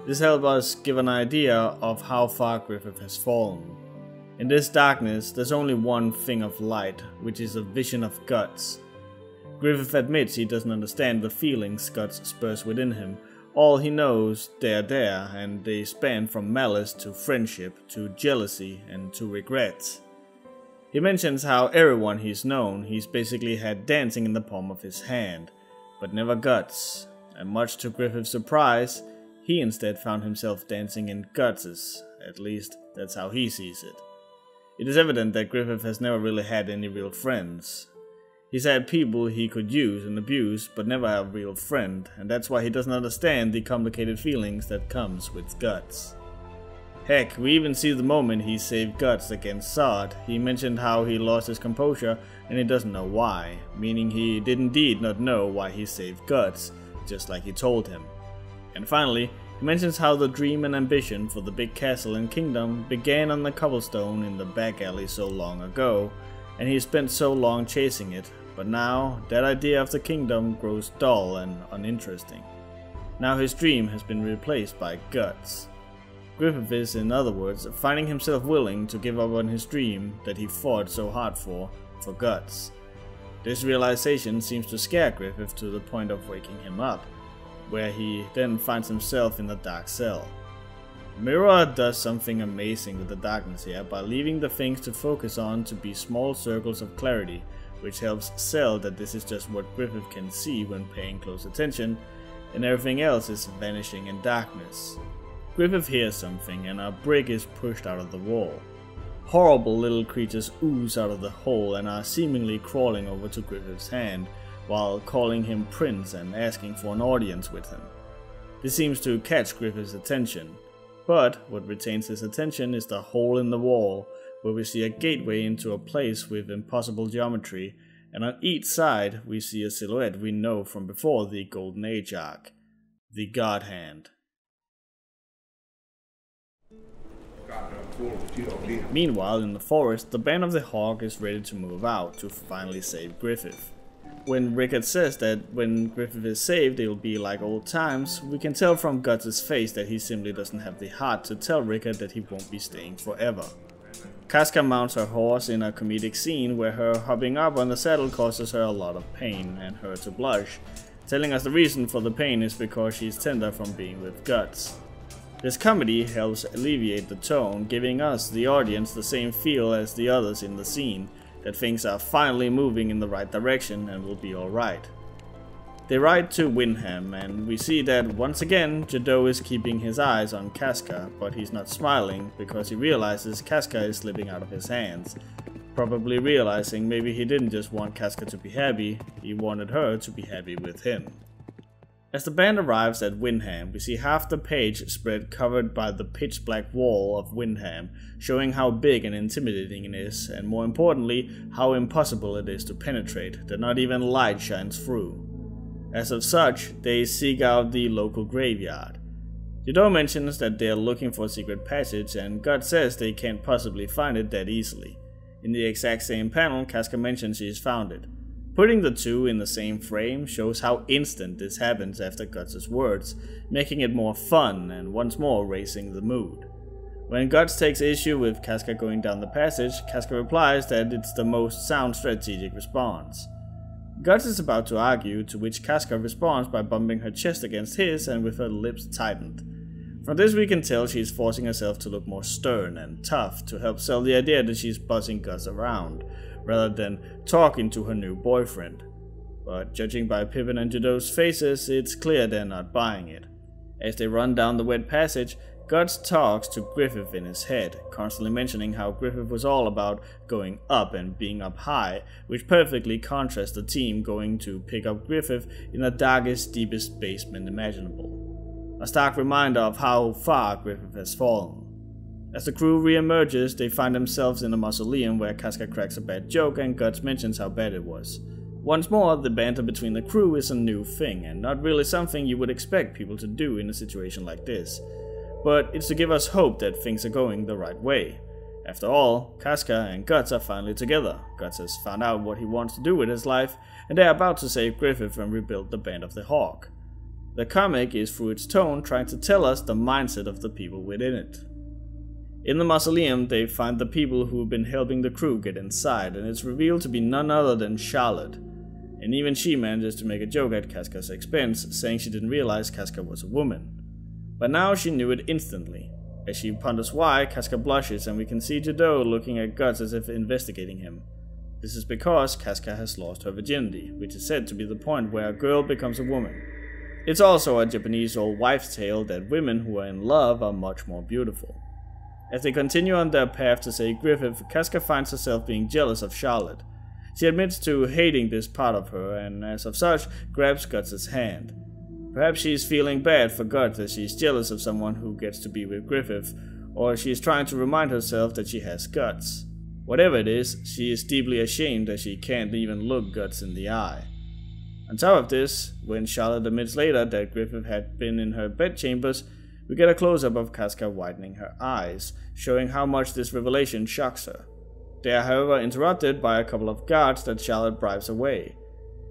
This helps us give an idea of how far Griffith has fallen. In this darkness, there's only one thing of light, which is a vision of guts. Griffith admits he doesn't understand the feelings guts spurs within him. All he knows, they're there, and they span from malice to friendship, to jealousy, and to regret. He mentions how everyone he's known, he's basically had dancing in the palm of his hand, but never guts, and much to Griffith's surprise, he instead found himself dancing in guts, at least that's how he sees it. It is evident that Griffith has never really had any real friends. He's had people he could use and abuse, but never a real friend, and that's why he doesn't understand the complicated feelings that comes with guts. Heck, we even see the moment he saved Guts against Zod. He mentioned how he lost his composure and he doesn't know why, meaning he did indeed not know why he saved Guts, just like he told him. And finally, he mentions how the dream and ambition for the big castle and kingdom began on the cobblestone in the back alley so long ago, and he spent so long chasing it, but now that idea of the kingdom grows dull and uninteresting. Now his dream has been replaced by Guts. Griffith is, in other words, finding himself willing to give up on his dream that he fought so hard for Guts. This realization seems to scare Griffith to the point of waking him up, where he then finds himself in the dark cell. Miura does something amazing with the darkness here by leaving the things to focus on to be small circles of clarity, which helps sell that this is just what Griffith can see when paying close attention, and everything else is vanishing in darkness. Griffith hears something and a brick is pushed out of the wall. Horrible little creatures ooze out of the hole and are seemingly crawling over to Griffith's hand, while calling him Prince and asking for an audience with him. This seems to catch Griffith's attention, but what retains his attention is the hole in the wall, where we see a gateway into a place with impossible geometry, and on each side we see a silhouette we know from before the Golden Age arc, the God Hand. Meanwhile, in the forest, the band of the Hawk is ready to move out to finally save Griffith. When Rickard says that when Griffith is saved it will be like old times, we can tell from Guts' face that he simply doesn't have the heart to tell Rickard that he won't be staying forever. Casca mounts her horse in a comedic scene where her hopping up on the saddle causes her a lot of pain and her to blush, telling us the reason for the pain is because she's tender from being with Guts. This comedy helps alleviate the tone, giving us, the audience, the same feel as the others in the scene, that things are finally moving in the right direction and will be alright. They ride to Windham, and we see that once again Jadot is keeping his eyes on Casca, but he's not smiling because he realizes Casca is slipping out of his hands, probably realizing maybe he didn't just want Casca to be happy, he wanted her to be happy with him. As the band arrives at Windham, we see half the page spread covered by the pitch black wall of Windham, showing how big and intimidating it is, and more importantly, how impossible it is to penetrate, that not even light shines through. As of such, they seek out the local graveyard. Judo mentions that they are looking for a secret passage, and Guts says they can't possibly find it that easily. In the exact same panel, Casca mentions she's found it. Putting the two in the same frame shows how instant this happens after Guts' words, making it more fun and once more raising the mood. When Guts takes issue with Casca going down the passage, Casca replies that it's the most sound strategic response. Guts is about to argue, to which Casca responds by bumping her chest against his and with her lips tightened. From this we can tell she's forcing herself to look more stern and tough to help sell the idea that she's buzzing Guts around, rather than talking to her new boyfriend. But judging by Pippin and Judo's faces, it's clear they're not buying it. As they run down the wet passage, Guts talks to Griffith in his head, constantly mentioning how Griffith was all about going up and being up high, which perfectly contrasts the team going to pick up Griffith in the darkest, deepest basement imaginable. A stark reminder of how far Griffith has fallen. As the crew re-emerges, they find themselves in a mausoleum where Casca cracks a bad joke and Guts mentions how bad it was. Once more, the banter between the crew is a new thing, and not really something you would expect people to do in a situation like this. But it's to give us hope that things are going the right way. After all, Casca and Guts are finally together. Guts has found out what he wants to do with his life, and they are about to save Griffith and rebuild the Band of the Hawk. The comic is, through its tone, trying to tell us the mindset of the people within it. In the mausoleum, they find the people who have been helping the crew get inside, and it's revealed to be none other than Charlotte. And even she manages to make a joke at Casca's expense, saying she didn't realize Casca was a woman. But now she knew it instantly. As she ponders why, Casca blushes, and we can see Judo looking at Guts as if investigating him. This is because Casca has lost her virginity, which is said to be the point where a girl becomes a woman. It's also a Japanese old wives' tale that women who are in love are much more beautiful. As they continue on their path to save Griffith, Casca finds herself being jealous of Charlotte. She admits to hating this part of her, and as of such, grabs Guts' hand. Perhaps she's feeling bad for Guts as she's jealous of someone who gets to be with Griffith, or she's trying to remind herself that she has guts. Whatever it is, she is deeply ashamed that she can't even look Guts in the eye. On top of this, when Charlotte admits later that Griffith had been in her bedchambers, we get a close-up of Casca widening her eyes, showing how much this revelation shocks her. They are however interrupted by a couple of guards that Charlotte bribes away.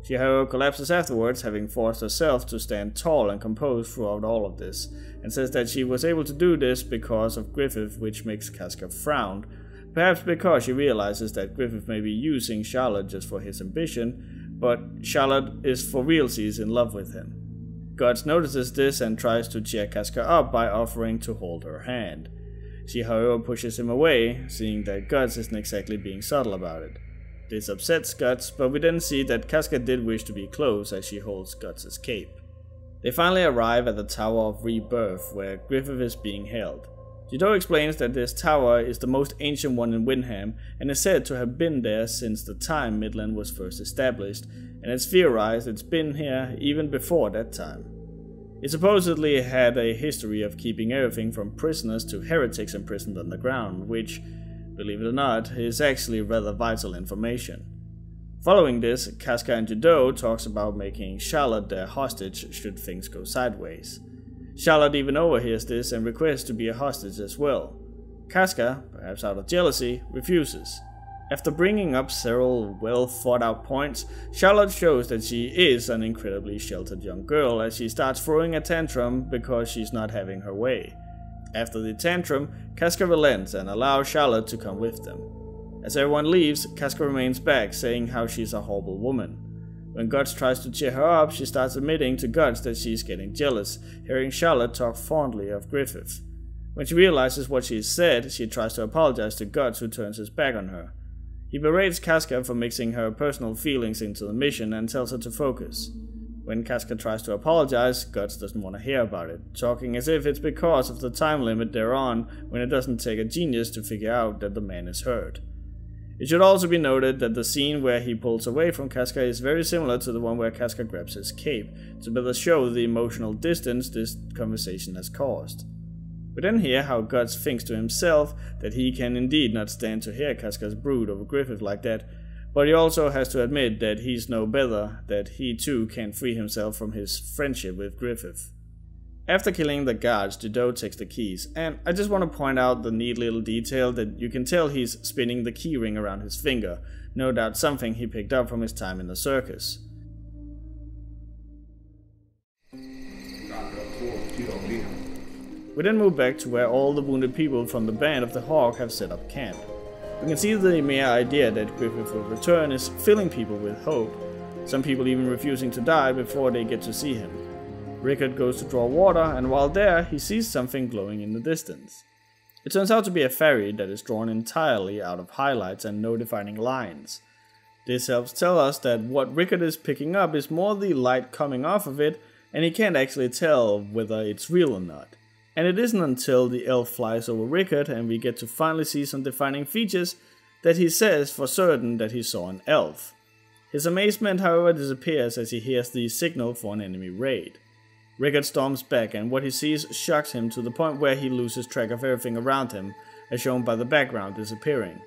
She however collapses afterwards, having forced herself to stand tall and composed throughout all of this, and says that she was able to do this because of Griffith, which makes Casca frown, perhaps because she realizes that Griffith may be using Charlotte just for his ambition, but Charlotte is for realsies in love with him. Guts notices this and tries to cheer Casca up by offering to hold her hand. She however pushes him away, seeing that Guts isn't exactly being subtle about it. This upsets Guts, but we then see that Casca did wish to be close as she holds Guts' cape. They finally arrive at the Tower of Rebirth, where Griffith is being held. Judo explains that this tower is the most ancient one in Windham, and is said to have been there since the time Midland was first established, and it's theorized it's been here even before that time. It supposedly had a history of keeping everything from prisoners to heretics imprisoned underground, which, believe it or not, is actually rather vital information. Following this, Casca and Judo talks about making Charlotte their hostage should things go sideways. Charlotte even overhears this and requests to be a hostage as well. Casca, perhaps out of jealousy, refuses. After bringing up several well thought out points, Charlotte shows that she is an incredibly sheltered young girl as she starts throwing a tantrum because she's not having her way. After the tantrum, Casca relents and allows Charlotte to come with them. As everyone leaves, Casca remains back, saying how she's a horrible woman. When Guts tries to cheer her up, she starts admitting to Guts that she's getting jealous, hearing Charlotte talk fondly of Griffith. When she realizes what she's said, she tries to apologize to Guts, who turns his back on her. He berates Casca for mixing her personal feelings into the mission and tells her to focus. When Casca tries to apologize, Guts doesn't want to hear about it, talking as if it's because of the time limit they're on, when it doesn't take a genius to figure out that the man is hurt. It should also be noted that the scene where he pulls away from Casca is very similar to the one where Casca grabs his cape, to better show the emotional distance this conversation has caused. We then hear how Guts thinks to himself that he can indeed not stand to hear Casca's brood over Griffith like that, but he also has to admit that he's no better, that he too can't free himself from his friendship with Griffith. After killing the guards, Judo takes the keys, and I just want to point out the neat little detail that you can tell he's spinning the key ring around his finger, no doubt something he picked up from his time in the circus. We then move back to where all the wounded people from the band of the Hawk have set up camp. We can see the mere idea that Griffith will return is filling people with hope, some people even refusing to die before they get to see him. Rickard goes to draw water, and while there, he sees something glowing in the distance. It turns out to be a fairy that is drawn entirely out of highlights and no defining lines. This helps tell us that what Rickard is picking up is more the light coming off of it, and he can't actually tell whether it's real or not. And it isn't until the elf flies over Rickard and we get to finally see some defining features that he says for certain that he saw an elf. His amazement, however, disappears as he hears the signal for an enemy raid. Rickard storms back, and what he sees shocks him to the point where he loses track of everything around him, as shown by the background disappearing.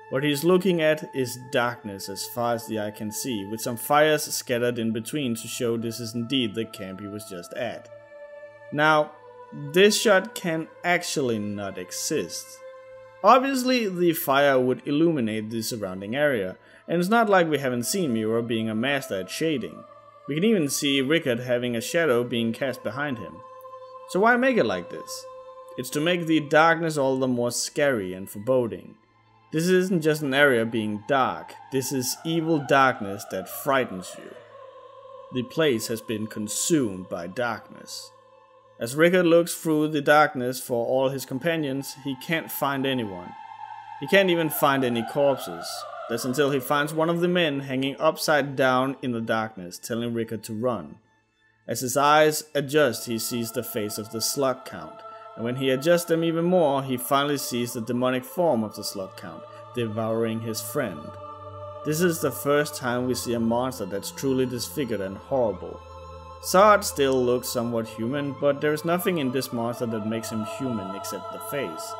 What he is looking at is darkness as far as the eye can see, with some fires scattered in between to show this is indeed the camp he was just at. Now, this shot can actually not exist. Obviously, the fire would illuminate the surrounding area, and it's not like we haven't seen Miura being a master at shading. We can even see Rickard having a shadow being cast behind him. So why make it like this? It's to make the darkness all the more scary and foreboding. This isn't just an area being dark, this is evil darkness that frightens you. The place has been consumed by darkness. As Rickard looks through the darkness for all his companions, he can't find anyone. He can't even find any corpses. That's until he finds one of the men hanging upside down in the darkness, telling Rickard to run. As his eyes adjust, he sees the face of the Slug Count, and when he adjusts them even more, he finally sees the demonic form of the Slug Count, devouring his friend. This is the first time we see a monster that's truly disfigured and horrible. Zard still looks somewhat human, but there is nothing in this monster that makes him human except the face.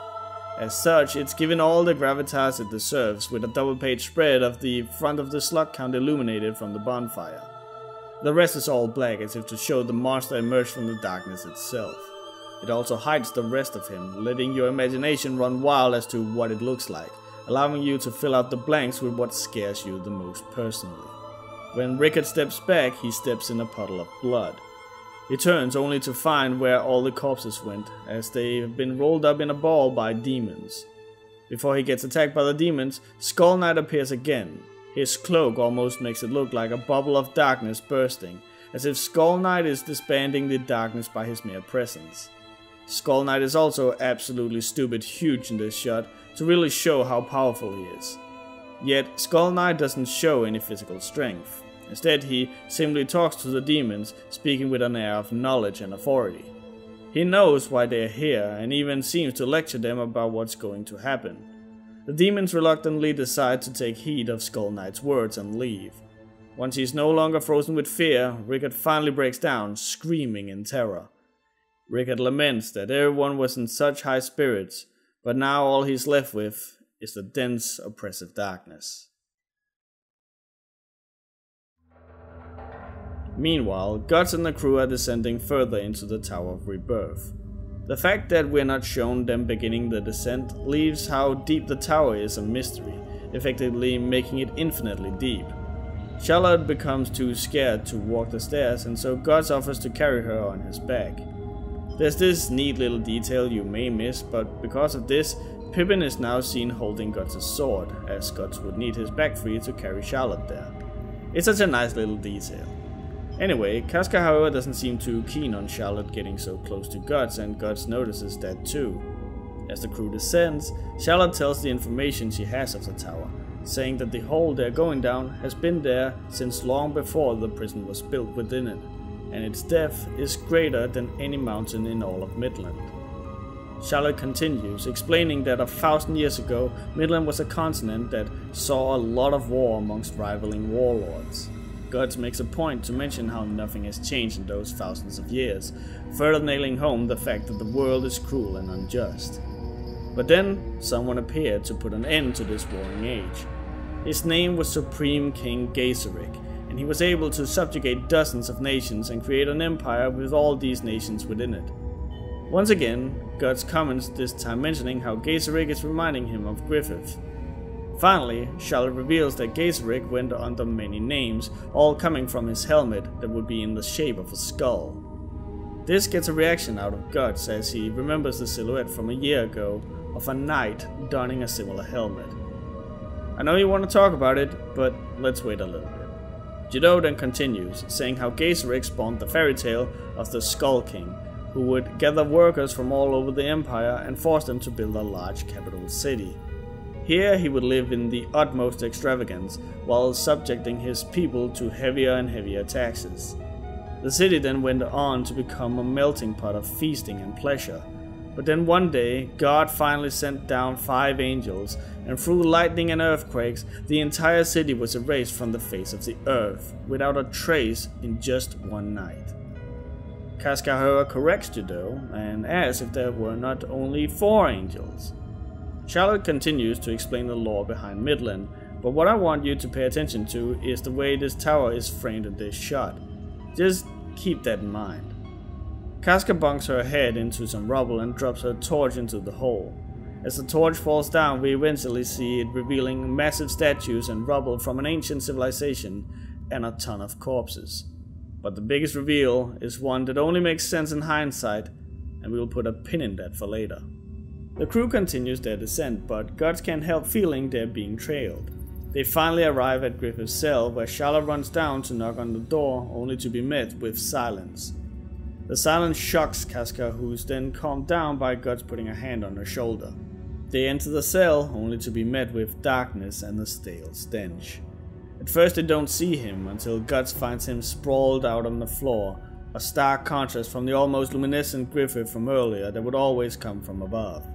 As such, it's given all the gravitas it deserves, with a double-page spread of the front of the Slug Count illuminated from the bonfire. The rest is all black, as if to show the monster emerged from the darkness itself. It also hides the rest of him, letting your imagination run wild as to what it looks like, allowing you to fill out the blanks with what scares you the most personally. When Rickard steps back, he steps in a puddle of blood. He turns only to find where all the corpses went, as they have been rolled up in a ball by demons. Before he gets attacked by the demons, Skull Knight appears again. His cloak almost makes it look like a bubble of darkness bursting, as if Skull Knight is disbanding the darkness by his mere presence. Skull Knight is also absolutely stupid huge in this shot to really show how powerful he is. Yet Skull Knight doesn't show any physical strength. Instead, he simply talks to the demons, speaking with an air of knowledge and authority. He knows why they are here, and even seems to lecture them about what's going to happen. The demons reluctantly decide to take heed of Skull Knight's words and leave. Once he's no longer frozen with fear, Rickard finally breaks down, screaming in terror. Rickard laments that everyone was in such high spirits, but now all he's left with is the dense, oppressive darkness. Meanwhile, Guts and the crew are descending further into the Tower of Rebirth. The fact that we're not shown them beginning the descent leaves how deep the tower is a mystery, effectively making it infinitely deep. Charlotte becomes too scared to walk the stairs, and so Guts offers to carry her on his back. There's this neat little detail you may miss, but because of this, Pippin is now seen holding Guts' sword, as Guts would need his back free to carry Charlotte there. It's such a nice little detail. Anyway, Casca however doesn't seem too keen on Charlotte getting so close to Guts, and Guts notices that too. As the crew descends, Charlotte tells the information she has of the tower, saying that the hole they're going down has been there since long before the prison was built within it, and its depth is greater than any mountain in all of Midland. Charlotte continues, explaining that 1,000 years ago, Midland was a continent that saw a lot of war amongst rivaling warlords. Guts makes a point to mention how nothing has changed in those thousands of years, further nailing home the fact that the world is cruel and unjust. But then, someone appeared to put an end to this warring age. His name was Supreme King Gaiseric, and and he was able to subjugate dozens of nations and create an empire with all these nations within it. Once again, Guts comments, this time mentioning how Berserk is reminding him of Griffith. Finally, Charlotte reveals that Berserk went under many names, all coming from his helmet that would be in the shape of a skull. This gets a reaction out of Guts as he remembers the silhouette from a year ago of a knight donning a similar helmet. I know you want to talk about it, but let's wait a little bit. Judo then continues, saying how Berserk spawned the fairy tale of the Skull King, who would gather workers from all over the empire and force them to build a large capital city. Here he would live in the utmost extravagance, while subjecting his people to heavier and heavier taxes. The city then went on to become a melting pot of feasting and pleasure. But then one day, God finally sent down 5 angels, and through lightning and earthquakes, the entire city was erased from the face of the earth, without a trace in just one night. Casca, however, corrects Judo and asks if there were not only 4 angels. Charlotte continues to explain the lore behind Midland, but what I want you to pay attention to is the way this tower is framed in this shot. Just keep that in mind. Casca bunks her head into some rubble and drops her torch into the hole. As the torch falls down, we eventually see it revealing massive statues and rubble from an ancient civilization and a ton of corpses. But the biggest reveal is one that only makes sense in hindsight, and we will put a pin in that for later. The crew continues their descent, but Guts can't help feeling they're being trailed. They finally arrive at Griffith's cell, where Charlotte runs down to knock on the door, only to be met with silence. The silence shocks Casca, who's then calmed down by Guts putting a hand on her shoulder. They enter the cell, only to be met with darkness and a stale stench. At first they don't see him, until Guts finds him sprawled out on the floor, a stark contrast from the almost luminescent Griffith from earlier that would always come from above.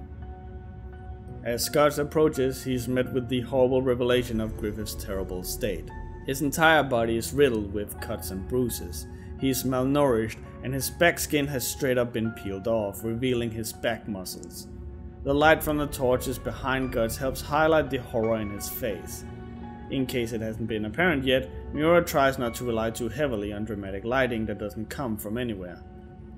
As Guts approaches, he's met with the horrible revelation of Griffith's terrible state. His entire body is riddled with cuts and bruises. He is malnourished, and his back skin has straight up been peeled off, revealing his back muscles. The light from the torches behind Guts helps highlight the horror in his face. In case it hasn't been apparent yet, Miura tries not to rely too heavily on dramatic lighting that doesn't come from anywhere.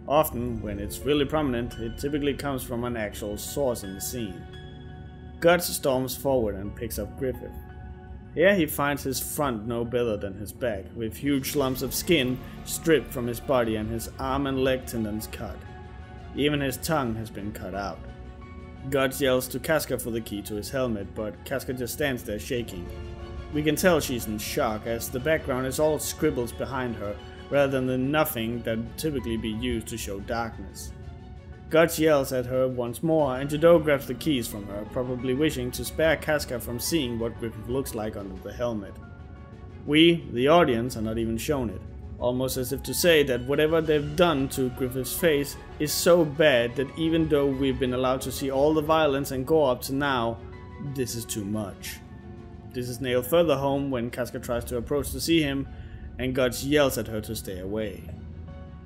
Often, when it's really prominent, it typically comes from an actual source in the scene. Guts storms forward and picks up Griffith. Here he finds his front no better than his back, with huge lumps of skin stripped from his body and his arm and leg tendons cut. Even his tongue has been cut out. Guts yells to Casca for the key to his helmet, but Casca just stands there shaking. We can tell she's in shock, as the background is all scribbles behind her, rather than the nothing that would typically be used to show darkness. Guts yells at her once more, and Judo grabs the keys from her, probably wishing to spare Casca from seeing what Griffith looks like under the helmet. We, the audience, are not even shown it, almost as if to say that whatever they've done to Griffith's face is so bad that even though we've been allowed to see all the violence and gore up to now, this is too much. This is nailed further home when Casca tries to approach to see him, and Guts yells at her to stay away.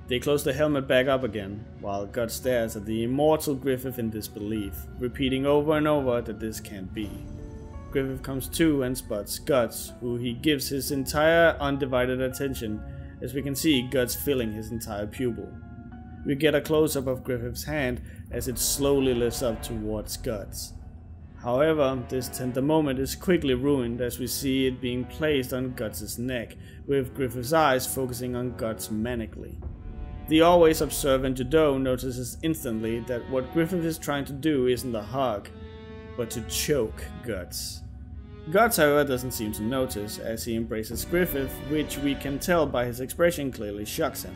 They close the helmet back up again, while Guts stares at the immortal Griffith in disbelief, repeating over and over that this can't be. Griffith comes to and spots Guts, who he gives his entire undivided attention, as we can see Guts filling his entire pupil. We get a close-up of Griffith's hand as it slowly lifts up towards Guts. However, this tender moment is quickly ruined as we see it being placed on Guts' neck, with Griffith's eyes focusing on Guts manically. The always observant Judo notices instantly that what Griffith is trying to do isn't a hug, but to choke Guts. Guts, however, doesn't seem to notice as he embraces Griffith, which we can tell by his expression clearly shocks him.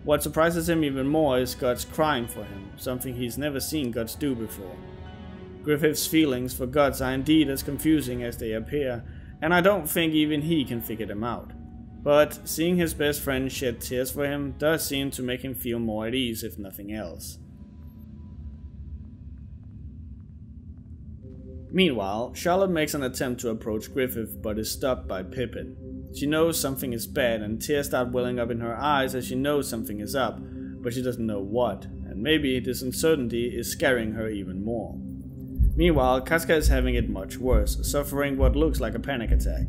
What surprises him even more is Guts crying for him, something he's never seen Guts do before. Griffith's feelings for Guts are indeed as confusing as they appear, and I don't think even he can figure them out. But seeing his best friend shed tears for him does seem to make him feel more at ease, if nothing else. Meanwhile, Charlotte makes an attempt to approach Griffith but is stopped by Pippin. She knows something is bad and tears start welling up in her eyes as she knows something is up, but she doesn't know what, and maybe this uncertainty is scaring her even more. Meanwhile, Casca is having it much worse, suffering what looks like a panic attack.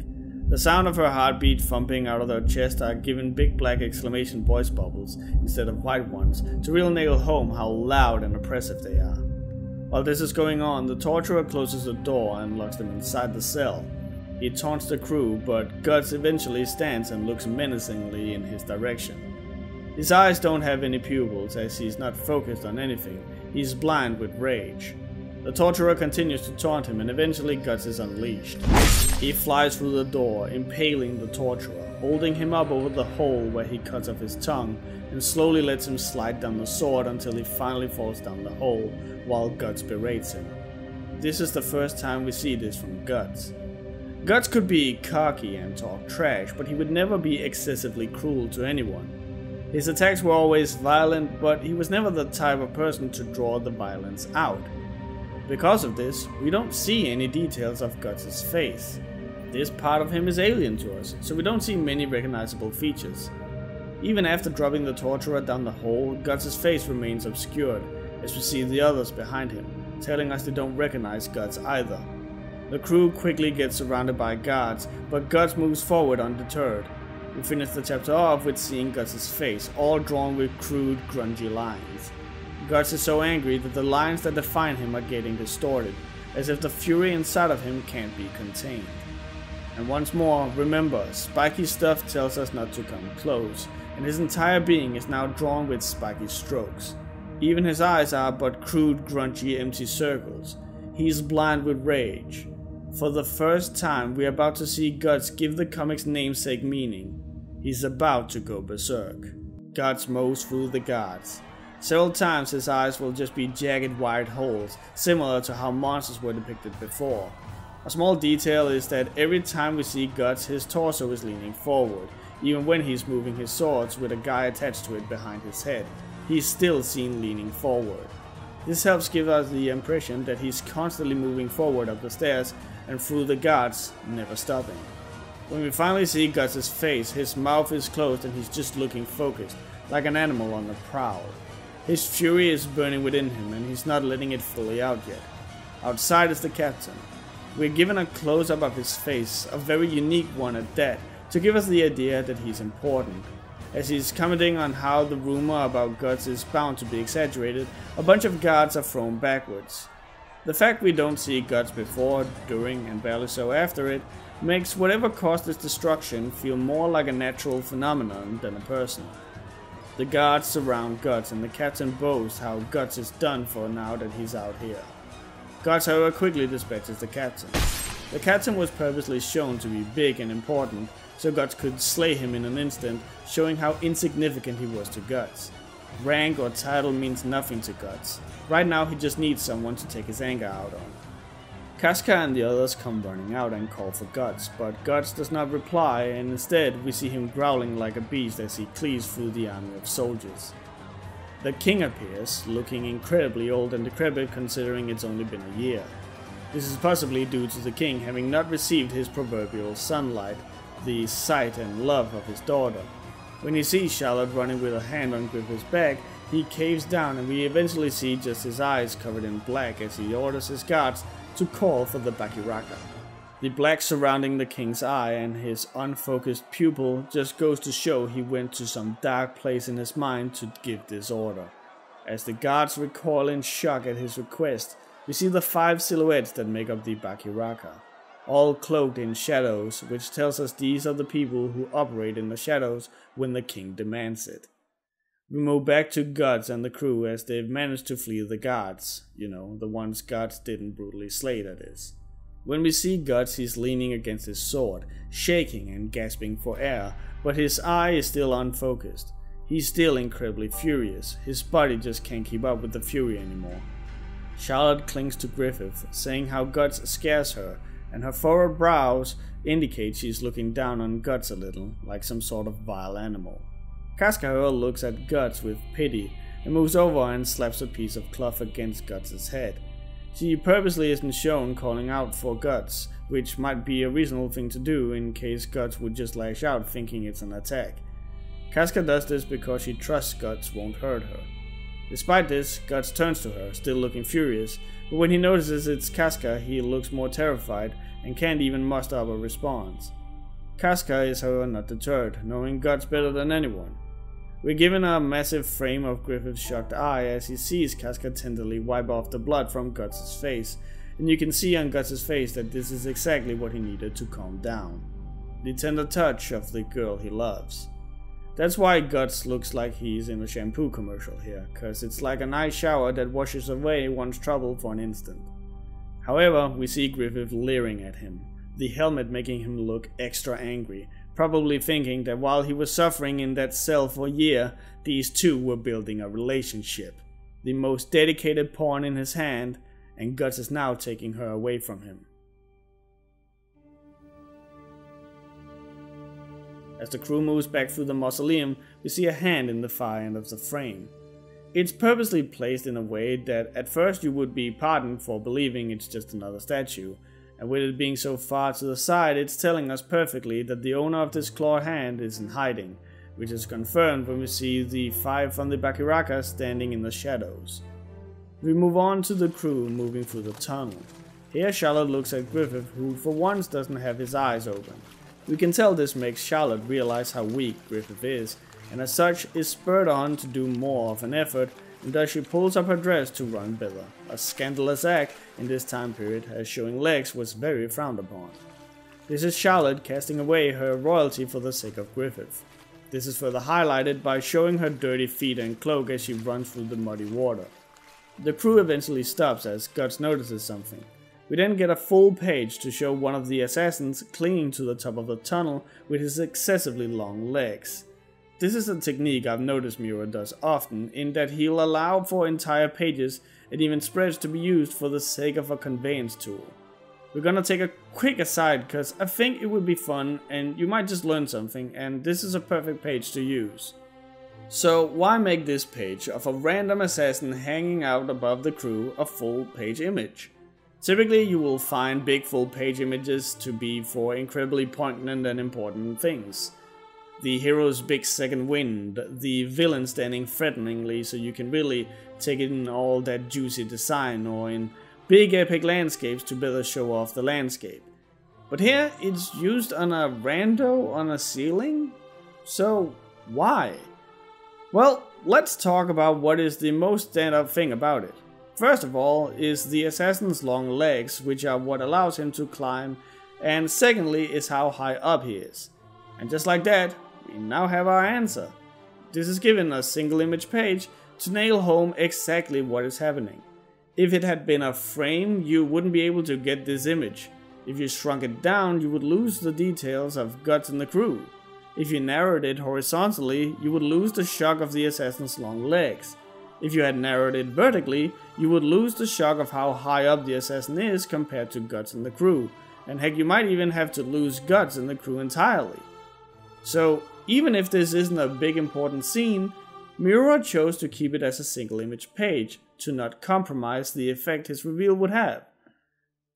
The sound of her heartbeat thumping out of her chest are given big black exclamation voice bubbles instead of white ones to really nail home how loud and oppressive they are. While this is going on, the torturer closes the door and locks them inside the cell. He taunts the crew, but Guts eventually stands and looks menacingly in his direction. His eyes don't have any pupils as he's not focused on anything, he's blind with rage. The torturer continues to taunt him and eventually Guts is unleashed. He flies through the door, impaling the torturer, holding him up over the hole where he cuts off his tongue and slowly lets him slide down the sword until he finally falls down the hole while Guts berates him. This is the first time we see this from Guts. Guts could be cocky and talk trash, but he would never be excessively cruel to anyone. His attacks were always violent, but he was never the type of person to draw the violence out. Because of this, we don't see any details of Guts' face. This part of him is alien to us, so we don't see many recognizable features. Even after dropping the torturer down the hole, Guts' face remains obscured, as we see the others behind him, telling us they don't recognize Guts either. The crew quickly gets surrounded by guards, but Guts moves forward undeterred. We finish the chapter off with seeing Guts' face, all drawn with crude, grungy lines. Guts is so angry that the lines that define him are getting distorted, as if the fury inside of him can't be contained. And once more, remember, spiky stuff tells us not to come close, and his entire being is now drawn with spiky strokes. Even his eyes are but crude, grungy, empty circles. He's blind with rage. For the first time, we're about to see Guts give the comic's namesake meaning. He's about to go berserk. Guts mows through the guards. Several times his eyes will just be jagged wide holes, similar to how monsters were depicted before. A small detail is that every time we see Guts, his torso is leaning forward, even when he's moving his swords with a guy attached to it behind his head. He's still seen leaning forward. This helps give us the impression that he's constantly moving forward up the stairs and through the guards, never stopping. When we finally see Guts' face, his mouth is closed and he's just looking focused, like an animal on the prowl. His fury is burning within him and he's not letting it fully out yet. Outside is the captain. We're given a close-up of his face, a very unique one at that, to give us the idea that he's important. As he's commenting on how the rumor about Guts is bound to be exaggerated, a bunch of guards are thrown backwards. The fact we don't see Guts before, during, and barely so after it, makes whatever caused this destruction feel more like a natural phenomenon than a person. The guards surround Guts and the captain boasts how Guts is done for now that he's out here. Guts, however, quickly dispatches the captain. The captain was purposely shown to be big and important, so Guts could slay him in an instant, showing how insignificant he was to Guts. Rank or title means nothing to Guts. Right now he just needs someone to take his anger out on. Casca and the others come running out and call for Guts, but Guts does not reply, and instead we see him growling like a beast as he cleaves through the army of soldiers. The king appears, looking incredibly old and decrepit considering it's only been a year. This is possibly due to the king having not received his proverbial sunlight, the sight and love of his daughter. When he sees Charlotte running with a hand on Griffith's back, he caves down and we eventually see just his eyes covered in black as he orders his guards to call for the Bakiraka. The black surrounding the king's eye and his unfocused pupil just goes to show he went to some dark place in his mind to give this order. As the guards recoil in shock at his request, we see the 5 silhouettes that make up the Bakiraka, all cloaked in shadows, which tells us these are the people who operate in the shadows when the king demands it. We move back to Guts and the crew as they've managed to flee the guards, the ones Guts didn't brutally slay, that is. When we see Guts, he's leaning against his sword, shaking and gasping for air, but his eye is still unfocused. He's still incredibly furious, his body just can't keep up with the fury anymore. Charlotte clings to Griffith, saying how Guts scares her, and her furrowed brows indicate she's looking down on Guts a little, like some sort of vile animal. Casca, however, looks at Guts with pity, and moves over and slaps a piece of cloth against Guts' head. She purposely isn't shown calling out for Guts, which might be a reasonable thing to do in case Guts would just lash out thinking it's an attack. Casca does this because she trusts Guts won't hurt her. Despite this, Guts turns to her, still looking furious, but when he notices it's Casca, he looks more terrified and can't even muster up a response. Casca is however not deterred, knowing Guts better than anyone. We're given a massive frame of Griffith's shocked eye as he sees Casca tenderly wipe off the blood from Guts' face, and you can see on Guts' face that this is exactly what he needed to calm down. The tender touch of the girl he loves. That's why Guts looks like he's in a shampoo commercial here, cause it's like a nice shower that washes away one's trouble for an instant. However, we see Griffith leering at him, the helmet making him look extra angry, probably thinking that while he was suffering in that cell for a year, these two were building a relationship. The most dedicated pawn in his hand, and Guts is now taking her away from him. As the crew moves back through the mausoleum, we see a hand in the far end of the frame. It's purposely placed in a way that at first you would be pardoned for believing it's just another statue, and with it being so far to the side, it's telling us perfectly that the owner of this clawed hand is in hiding, which is confirmed when we see the 5 from the Bakiraka standing in the shadows. We move on to the crew moving through the tunnel. Here Charlotte looks at Griffith, who for once doesn't have his eyes open. We can tell this makes Charlotte realize how weak Griffith is, and as such is spurred on to do more of an effort, and thus she pulls up her dress to run better, a scandalous act in this time period as showing legs was very frowned upon. This is Charlotte casting away her royalty for the sake of Griffith. This is further highlighted by showing her dirty feet and cloak as she runs through the muddy water. The crew eventually stops as Guts notices something. We then get a full page to show one of the assassins clinging to the top of the tunnel with his excessively long legs. This is a technique I've noticed Miura does often, in that he'll allow for entire pages and even spreads to be used for the sake of a conveyance tool. We're gonna take a quick aside cause I think it would be fun and you might just learn something, and this is a perfect page to use. So why make this page of a random assassin hanging out above the crew a full page image? Typically you will find big full page images to be for incredibly poignant and important things. The hero's big second wind, the villain standing threateningly so you can really take in all that juicy design, or in big epic landscapes to better show off the landscape. But here it's used on a rando on a ceiling? So why? Well, let's talk about what is the most stand-up thing about it. First of all is the assassin's long legs, which are what allows him to climb, and secondly is how high up he is. And just like that, we now have our answer. This is given a single image page to nail home exactly what is happening. If it had been a frame, you wouldn't be able to get this image. If you shrunk it down, you would lose the details of Guts and the crew. If you narrowed it horizontally, you would lose the shock of the assassin's long legs. If you had narrowed it vertically, you would lose the shock of how high up the assassin is compared to Guts and the crew, and heck, you might even have to lose Guts and the crew entirely. So, even if this isn't a big important scene, Miura chose to keep it as a single image page, to not compromise the effect his reveal would have.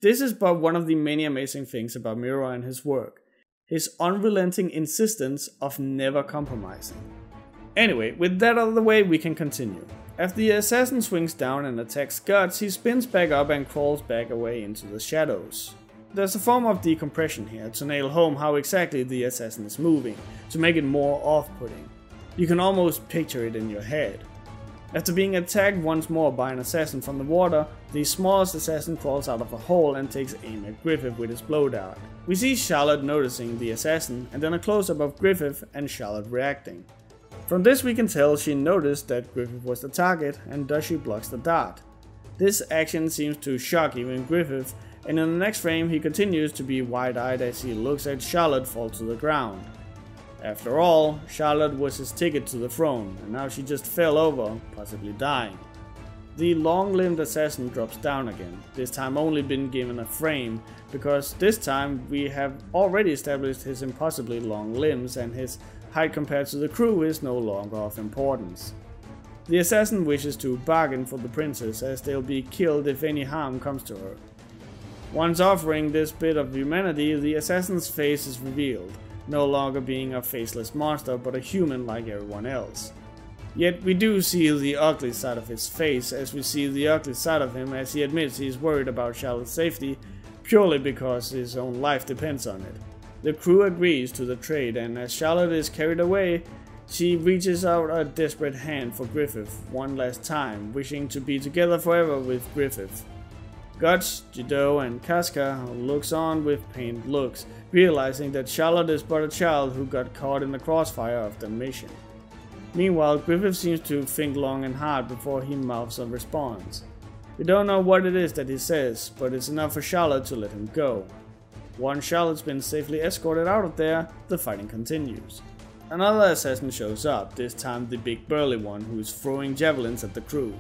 This is but one of the many amazing things about Miura and his work, his unrelenting insistence of never compromising. Anyway, with that out of the way, we can continue. After the assassin swings down and attacks Guts, he spins back up and crawls back away into the shadows. There's a form of decompression here to nail home how exactly the assassin is moving, to make it more off-putting. You can almost picture it in your head. After being attacked once more by an assassin from the water, the smallest assassin crawls out of a hole and takes aim at Griffith with his blow dart. We see Charlotte noticing the assassin, and then a close-up of Griffith and Charlotte reacting. From this we can tell she noticed that Griffith was the target, and thus she blocks the dart. This action seems to shock even Griffith, and in the next frame he continues to be wide-eyed as he looks at Charlotte fall to the ground. After all, Charlotte was his ticket to the throne, and now she just fell over, possibly dying. The long-limbed assassin drops down again, this time only been given a frame, because this time we have already established his impossibly long limbs, and his height compared to the crew is no longer of importance. The assassin wishes to bargain for the princess, as they'll be killed if any harm comes to her. Once offering this bit of humanity, the assassin's face is revealed, no longer being a faceless monster but a human like everyone else. Yet we do see the ugly side of his face, as we see the ugly side of him as he admits he's worried about Charlotte's safety, purely because his own life depends on it. The crew agrees to the trade, and as Charlotte is carried away, she reaches out a desperate hand for Griffith one last time, wishing to be together forever with Griffith. Guts, Jidou, and Casca looks on with pained looks, realizing that Charlotte is but a child who got caught in the crossfire of the mission. Meanwhile, Griffith seems to think long and hard before he mouths a response. We don't know what it is that he says, but it's enough for Charlotte to let him go. Once Charlotte's been safely escorted out of there, the fighting continues. Another assassin shows up, this time the big burly one who is throwing javelins at the crew.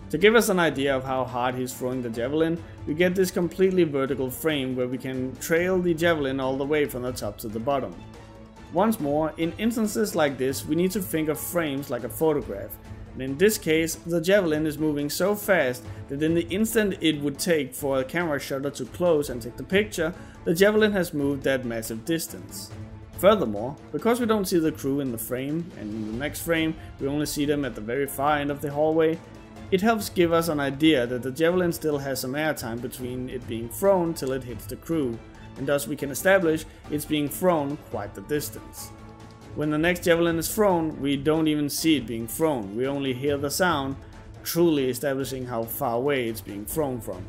To give us an idea of how hard he's throwing the javelin, we get this completely vertical frame where we can trail the javelin all the way from the top to the bottom. Once more, in instances like this, we need to think of frames like a photograph, and in this case, the javelin is moving so fast that in the instant it would take for a camera shutter to close and take the picture, the javelin has moved that massive distance. Furthermore, because we don't see the crew in the frame, and in the next frame we only see them at the very far end of the hallway, it helps give us an idea that the javelin still has some airtime between it being thrown till it hits the crew, and thus we can establish it's being thrown quite the distance. When the next javelin is thrown, we don't even see it being thrown, we only hear the sound, truly establishing how far away it's being thrown from.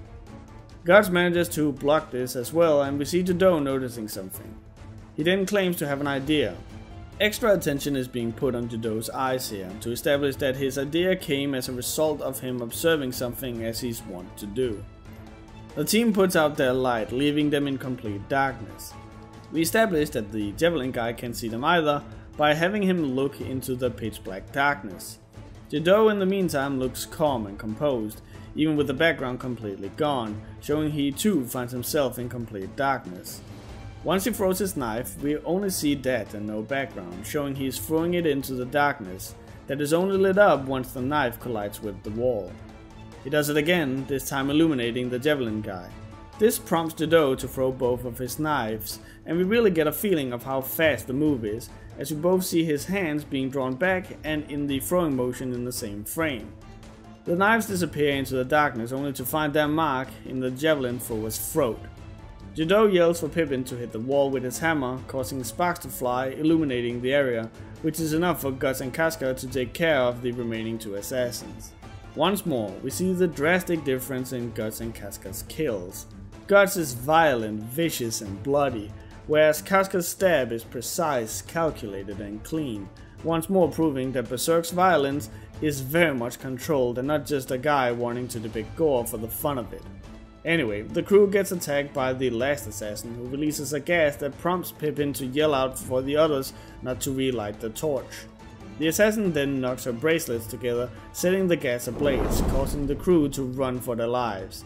Guards manages to block this as well, and we see Jidou noticing something. He then claims to have an idea. Extra attention is being put on Jidou's eyes here, to establish that his idea came as a result of him observing something as he's wont to do. The team puts out their light, leaving them in complete darkness. We establish that the javelin guy can't see them either, by having him look into the pitch black darkness. Jidou in the meantime looks calm and composed, even with the background completely gone, showing he too finds himself in complete darkness. Once he throws his knife, we only see that and no background, showing he is throwing it into the darkness, that is only lit up once the knife collides with the wall. He does it again, this time illuminating the javelin guy. This prompts Jidou to throw both of his knives, and we really get a feeling of how fast the move is, as we both see his hands being drawn back and in the throwing motion in the same frame. The knives disappear into the darkness only to find their mark in the javelin thrower's throat. Jidou yells for Pippin to hit the wall with his hammer, causing sparks to fly, illuminating the area, which is enough for Guts and Casca to take care of the remaining two assassins. Once more, we see the drastic difference in Guts and Casca's kills. Guts is violent, vicious and bloody, whereas Casca's stab is precise, calculated and clean, once more proving that Berserk's violence is very much controlled and not just a guy wanting to depict gore for the fun of it. Anyway, the crew gets attacked by the last assassin, who releases a gas that prompts Pippin to yell out for the others not to relight the torch. The assassin then knocks her bracelets together, setting the gas ablaze, causing the crew to run for their lives.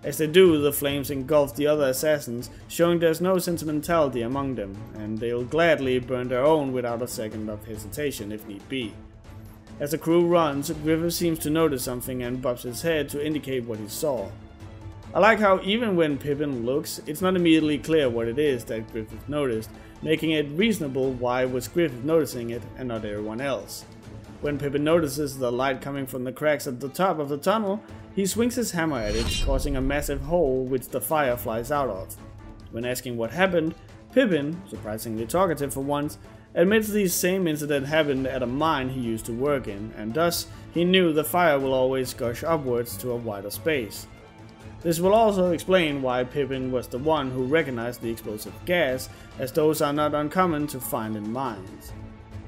As they do, the flames engulf the other assassins, showing there's no sentimentality among them, and they'll gladly burn their own without a second of hesitation if need be. As the crew runs, Griffith seems to notice something and bobs his head to indicate what he saw. I like how even when Pippin looks, it's not immediately clear what it is that Griffith noticed, making it reasonable why was Griffith noticing it and not everyone else. When Pippin notices the light coming from the cracks at the top of the tunnel, he swings his hammer at it, causing a massive hole which the fire flies out of. When asking what happened, Pippin, surprisingly talkative for once, admits the same incident happened at a mine he used to work in, and thus he knew the fire will always gush upwards to a wider space. This will also explain why Pippin was the one who recognized the explosive gas, as those are not uncommon to find in mines.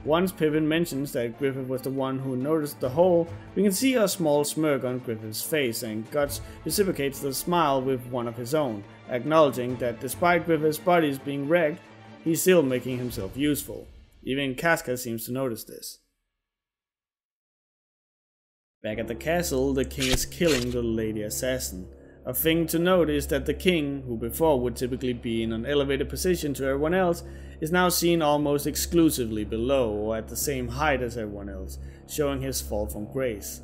Once Pippin mentions that Griffith was the one who noticed the hole, we can see a small smirk on Griffith's face, and Guts reciprocates the smile with one of his own, acknowledging that despite Griffith's bodies being wrecked, he's still making himself useful. Even Casca seems to notice this. Back at the castle, the king is killing the lady assassin. A thing to note is that the king, who before would typically be in an elevated position to everyone else, is now seen almost exclusively below or at the same height as everyone else, showing his fall from grace.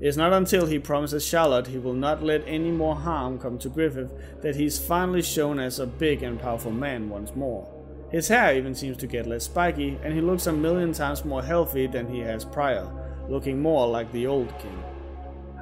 It is not until he promises Charlotte he will not let any more harm come to Griffith that he is finally shown as a big and powerful man once more. His hair even seems to get less spiky, and he looks a million times more healthy than he has prior, looking more like the old king.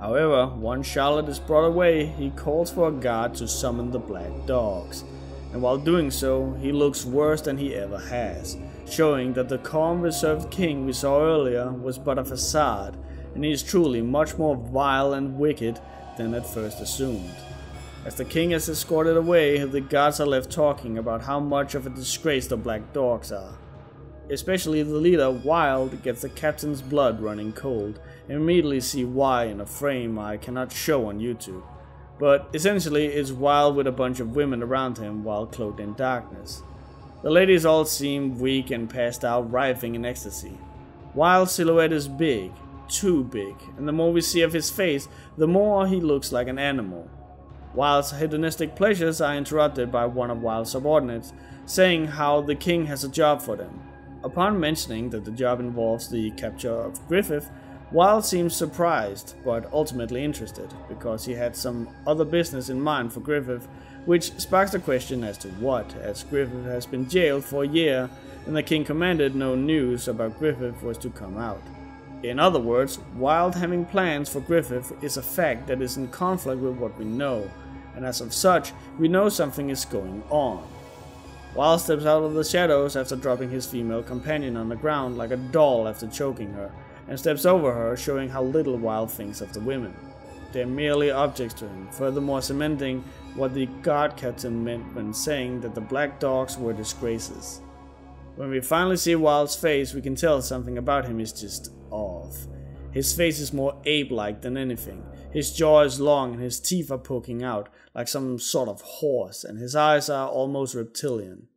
However, once Charlotte is brought away, he calls for a guard to summon the Black Dogs. and while doing so, he looks worse than he ever has, showing that the calm, reserved king we saw earlier was but a facade, and he is truly much more vile and wicked than at first assumed. As the king is escorted away, the guards are left talking about how much of a disgrace the black dogs are. Especially the leader, Wild, gets the captain's blood running cold, and immediately see why in a frame I cannot show on YouTube. But essentially it's Wild with a bunch of women around him while cloaked in darkness. The ladies all seem weak and passed out, writhing in ecstasy. Wild's silhouette is big, too big, and the more we see of his face, the more he looks like an animal. Wild's hedonistic pleasures are interrupted by one of Wild's subordinates, saying how the king has a job for them. Upon mentioning that the job involves the capture of Griffith, Wild seems surprised, but ultimately interested, because he had some other business in mind for Griffith, which sparks the question as to what, as Griffith has been jailed for a year, and the king commanded no news about Griffith was to come out. In other words, Wild having plans for Griffith is a fact that is in conflict with what we know, and as of such, we know something is going on. Wild steps out of the shadows after dropping his female companion on the ground like a doll after choking her, and steps over her, showing how little Wild thinks of the women. They are merely objects to him, furthermore cementing what the guard captain meant when saying that the black dogs were disgraces. When we finally see Wild's face, we can tell something about him is just off. His face is more ape-like than anything. His jaw is long and his teeth are poking out like some sort of horse, and his eyes are almost reptilian.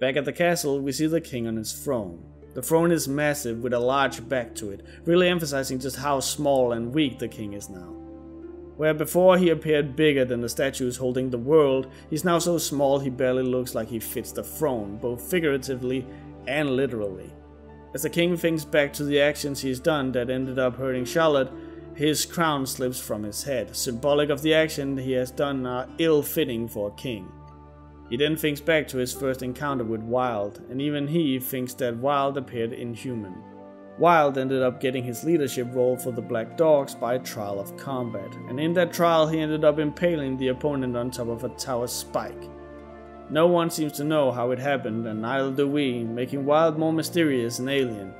Back at the castle, we see the king on his throne. The throne is massive with a large back to it, really emphasizing just how small and weak the king is now. Where before he appeared bigger than the statues holding the world, he's now so small he barely looks like he fits the throne, both figuratively and literally. As the king thinks back to the actions he's done that ended up hurting Charlotte, his crown slips from his head, symbolic of the action he has done are ill-fitting for a king. He then thinks back to his first encounter with Wild, and even he thinks that Wild appeared inhuman. Wild ended up getting his leadership role for the Black Dogs by trial of combat, and in that trial he ended up impaling the opponent on top of a tower spike. No one seems to know how it happened, and neither do we, making Wild more mysterious and alien,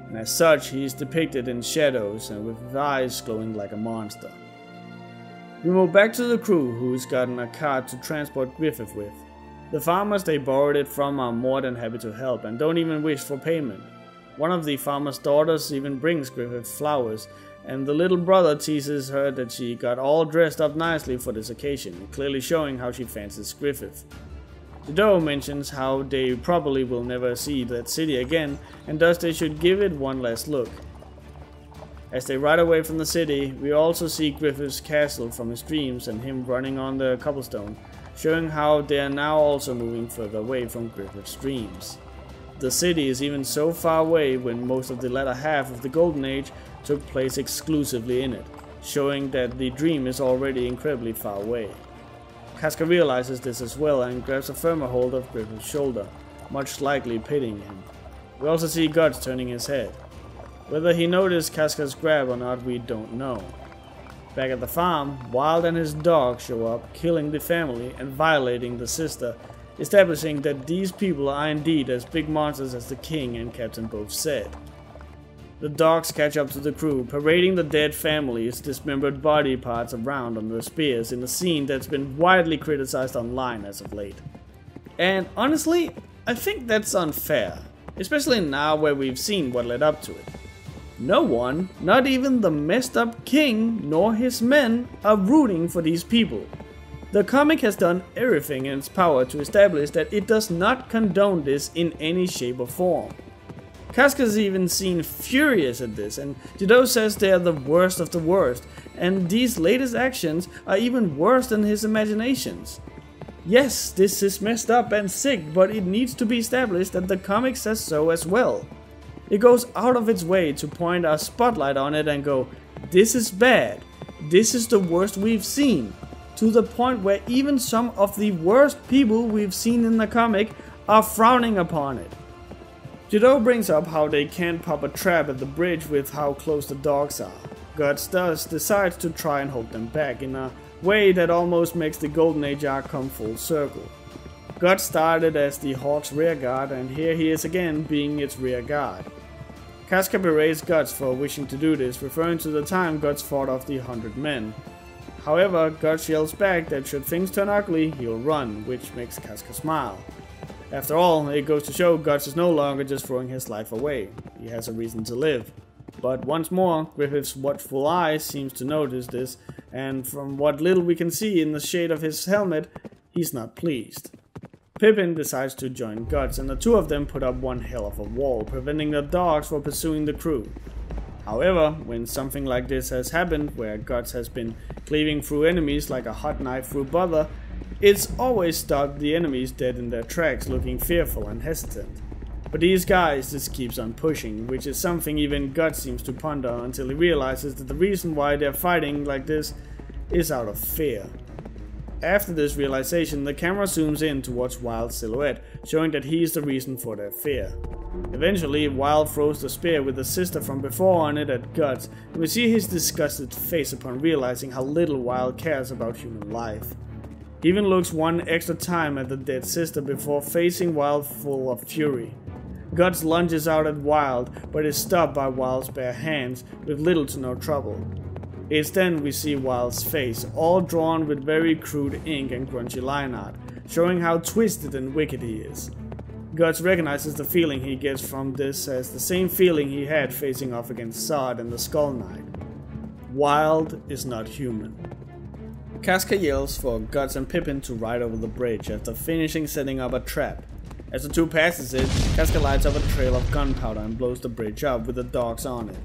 and as such he is depicted in shadows and with his eyes glowing like a monster. We move back to the crew, who's gotten a cart to transport Griffith with. The farmers they borrowed it from are more than happy to help and don't even wish for payment. One of the farmer's daughters even brings Griffith flowers, and the little brother teases her that she got all dressed up nicely for this occasion, clearly showing how she fancies Griffith. Dido mentions how they probably will never see that city again, and thus they should give it one last look. As they ride away from the city, we also see Griffith's castle from his dreams and him running on the cobblestone, showing how they are now also moving further away from Griffith's dreams. The city is even so far away when most of the latter half of the Golden Age took place exclusively in it, showing that the dream is already incredibly far away. Casca realizes this as well and grabs a firmer hold of Griffith's shoulder, much likely pitying him. We also see Guts turning his head. Whether he noticed Casca's grab or not, we don't know. Back at the farm, Wild and his dog show up, killing the family and violating the sister, establishing that these people are indeed as big monsters as the king and captain both said. The dogs catch up to the crew, parading the dead family's dismembered body parts around on their spears in a scene that's been widely criticized online as of late. And honestly, I think that's unfair, especially now where we've seen what led up to it. No one, not even the messed up king nor his men, are rooting for these people. The comic has done everything in its power to establish that it does not condone this in any shape or form. Casca's even seen furious at this, and Dido says they are the worst of the worst, and these latest actions are even worse than his imaginations. Yes, this is messed up and sick, but it needs to be established that the comic says so as well. It goes out of its way to point a spotlight on it and go, this is bad, this is the worst we've seen, to the point where even some of the worst people we've seen in the comic are frowning upon it. Dido brings up how they can't pop a trap at the bridge with how close the dogs are. Guts thus decides to try and hold them back in a way that almost makes the Golden Age arc come full circle. Guts started as the Hawk's rear guard, and here he is again being its rear guard. Casca berates Guts for wishing to do this, referring to the time Guts fought off the 100 men. However, Guts yells back that should things turn ugly, he'll run, which makes Casca smile. After all, it goes to show Guts is no longer just throwing his life away. He has a reason to live. But once more, Griffith's watchful eye seems to notice this, and from what little we can see in the shade of his helmet, he's not pleased. Pippin decides to join Guts, and the two of them put up one hell of a wall, preventing the dogs from pursuing the crew. However, when something like this has happened, where Guts has been cleaving through enemies like a hot knife through butter, it's always stopped the enemies dead in their tracks, looking fearful and hesitant. But these guys just keeps on pushing, which is something even Guts seems to ponder until he realizes that the reason why they're fighting like this is out of fear. After this realization, the camera zooms in towards Wild's silhouette, showing that he is the reason for their fear. Eventually, Wild throws the spear with the sister from before on it at Guts, and we see his disgusted face upon realizing how little Wild cares about human life. He even looks one extra time at the dead sister before facing Wild full of fury. Guts lunges out at Wild, but is stopped by Wild's bare hands with little to no trouble. It's then we see Wild's face, all drawn with very crude ink and grungy line art, showing how twisted and wicked he is. Guts recognizes the feeling he gets from this as the same feeling he had facing off against Zod and the Skull Knight. Wild is not human. Casca yells for Guts and Pippin to ride over the bridge after finishing setting up a trap. As the two passes it, Casca lights up a trail of gunpowder and blows the bridge up with the dogs on it.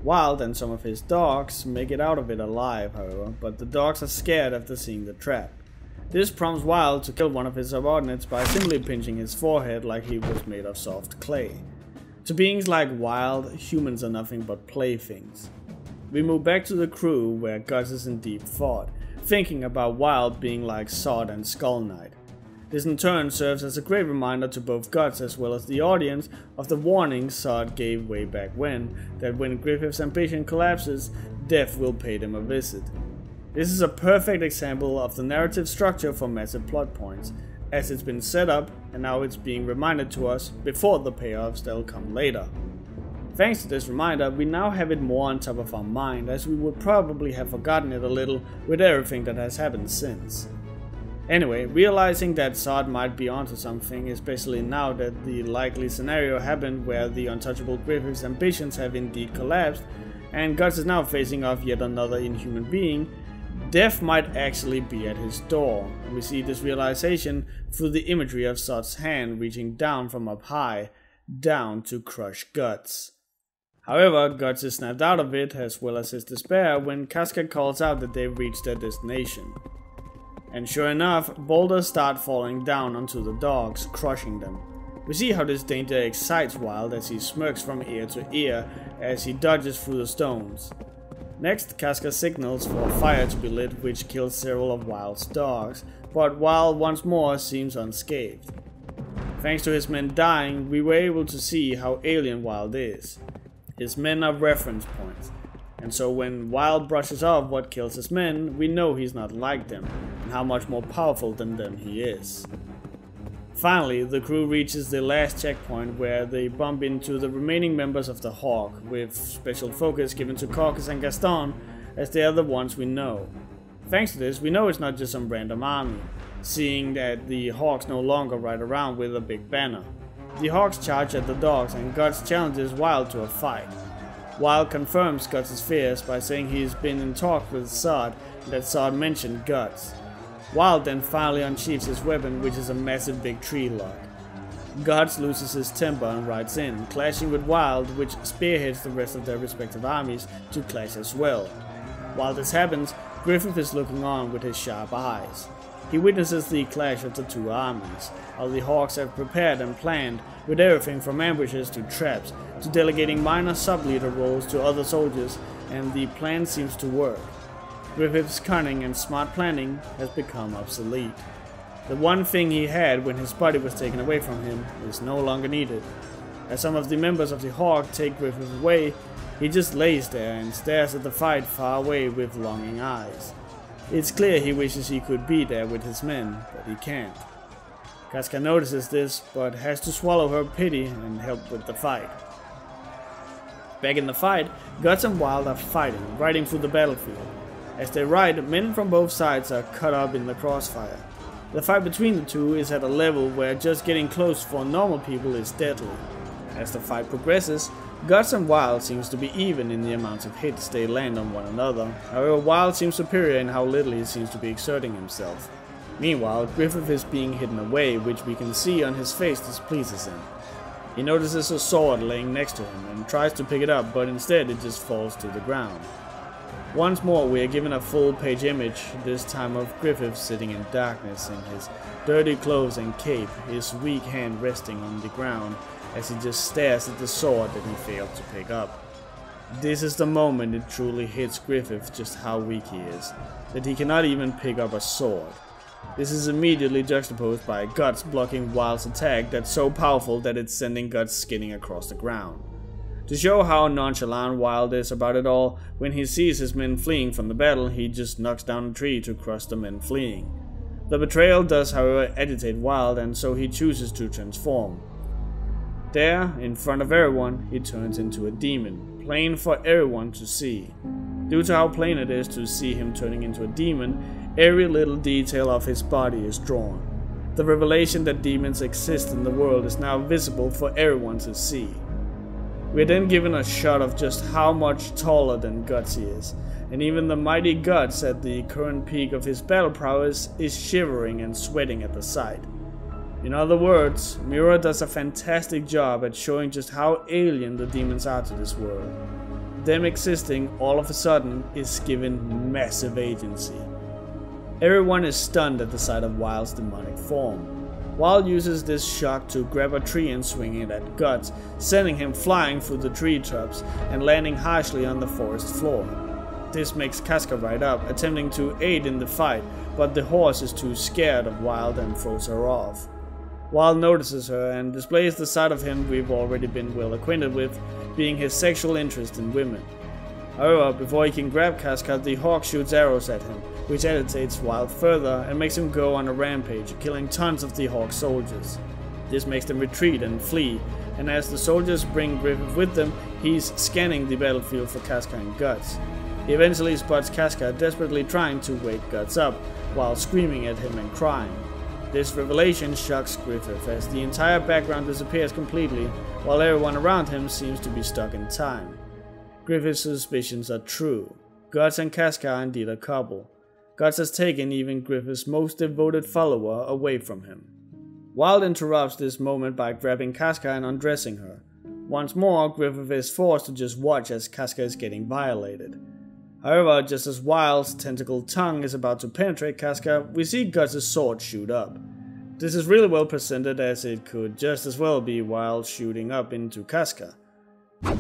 Wild and some of his dogs make it out of it alive, however, but the dogs are scared after seeing the trap. This prompts Wild to kill one of his subordinates by simply pinching his forehead like he was made of soft clay. To beings like Wild, humans are nothing but playthings. We move back to the crew where Guts is in deep thought, thinking about Wild being like Zod and Skull Knight. This in turn serves as a great reminder to both Guts as well as the audience of the warning Zod gave way back when, that when Griffith's ambition collapses, death will pay them a visit. This is a perfect example of the narrative structure for massive plot points, as it's been set up and now it's being reminded to us before the payoffs that'll come later. Thanks to this reminder, we now have it more on top of our mind, as we would probably have forgotten it a little with everything that has happened since. Anyway, realizing that Zod might be onto something, especially now that the likely scenario happened where the untouchable Griffith's ambitions have indeed collapsed, and Guts is now facing off yet another inhuman being, death might actually be at his door. And we see this realization through the imagery of Zod's hand reaching down from up high, down to crush Guts. However, Guts is snapped out of it, as well as his despair, when Casca calls out that they've reached their destination. And sure enough, boulders start falling down onto the dogs, crushing them. We see how this danger excites Wild as he smirks from ear to ear as he dodges through the stones. Next, Casca signals for a fire to be lit, which kills several of Wild's dogs, but Wild once more seems unscathed. Thanks to his men dying, we were able to see how alien Wild is. His men are reference points, and so when Wild brushes off what kills his men, we know he's not like them, and how much more powerful than them he is. Finally, the crew reaches the last checkpoint where they bump into the remaining members of the Hawk, with special focus given to Caucus and Gaston, as they are the ones we know. Thanks to this, we know it's not just some random army, seeing that the Hawks no longer ride around with a big banner. The Hawks charge at the dogs and Guts challenges Wild to a fight. Wild confirms Guts' fears by saying he's been in talks with Zod and that Zod mentioned Guts. Wild then finally unsheathes his weapon, which is a massive big tree log. Guts loses his temper and rides in, clashing with Wild, which spearheads the rest of their respective armies to clash as well. While this happens, Griffith is looking on with his sharp eyes. He witnesses the clash of the two armies, how the Hawks have prepared and planned, with everything from ambushes to traps, to delegating minor sub-leader roles to other soldiers, and the plan seems to work. Griffith's cunning and smart planning has become obsolete. The one thing he had when his body was taken away from him is no longer needed. As some of the members of the Hawk take Griffith away, he just lays there and stares at the fight far away with longing eyes. It's clear he wishes he could be there with his men, but he can't. Casca notices this, but has to swallow her pity and help with the fight. Back in the fight, Guts and Wild are fighting, riding through the battlefield. As they ride, men from both sides are caught up in the crossfire. The fight between the two is at a level where just getting close for normal people is deadly. As the fight progresses, Guts and Wild seems to be even in the amount of hits they land on one another. However, Wild seems superior in how little he seems to be exerting himself. Meanwhile, Griffith is being hidden away, which we can see on his face displeases him. He notices a sword laying next to him and tries to pick it up, but instead it just falls to the ground. Once more we are given a full page image, this time of Griffith sitting in darkness in his dirty clothes and cape, his weak hand resting on the ground as he just stares at the sword that he failed to pick up. This is the moment it truly hits Griffith just how weak he is, that he cannot even pick up a sword. This is immediately juxtaposed by Guts blocking Wild's attack that's so powerful that it's sending Guts skidding across the ground. To show how nonchalant Wild is about it all, when he sees his men fleeing from the battle, he just knocks down a tree to crush the men fleeing. The betrayal does however agitate Wild, and so he chooses to transform. There, in front of everyone, he turns into a demon, plain for everyone to see. Due to how plain it is to see him turning into a demon, every little detail of his body is drawn. The revelation that demons exist in the world is now visible for everyone to see. We are then given a shot of just how much taller than Guts he is, and even the mighty Guts at the current peak of his battle prowess is shivering and sweating at the sight. In other words, Miura does a fantastic job at showing just how alien the demons are to this world. Them existing all of a sudden is given massive agency. Everyone is stunned at the sight of Wild's demonic form. Wild uses this shock to grab a tree and swing it at Guts, sending him flying through the tree tops and landing harshly on the forest floor. This makes Casca ride up, attempting to aid in the fight, but the horse is too scared of Wild and throws her off. Wild notices her and displays the side of him we've already been well acquainted with, being his sexual interest in women. However, before he can grab Casca, the hawk shoots arrows at him, which agitates Wild further and makes him go on a rampage, killing tons of the hawk soldiers. This makes them retreat and flee, and as the soldiers bring Griffith with them, he's scanning the battlefield for Casca and Guts. He eventually spots Casca desperately trying to wake Guts up, while screaming at him and crying. This revelation shocks Griffith as the entire background disappears completely, while everyone around him seems to be stuck in time. Griffith's suspicions are true. Guts and Casca are indeed a couple. Guts has taken even Griffith's most devoted follower away from him. Wild interrupts this moment by grabbing Casca and undressing her. Once more, Griffith is forced to just watch as Casca is getting violated. However, just as Wild's tentacled tongue is about to penetrate Casca, we see Guts' sword shoot up. This is really well presented, as it could just as well be Wild shooting up into Casca.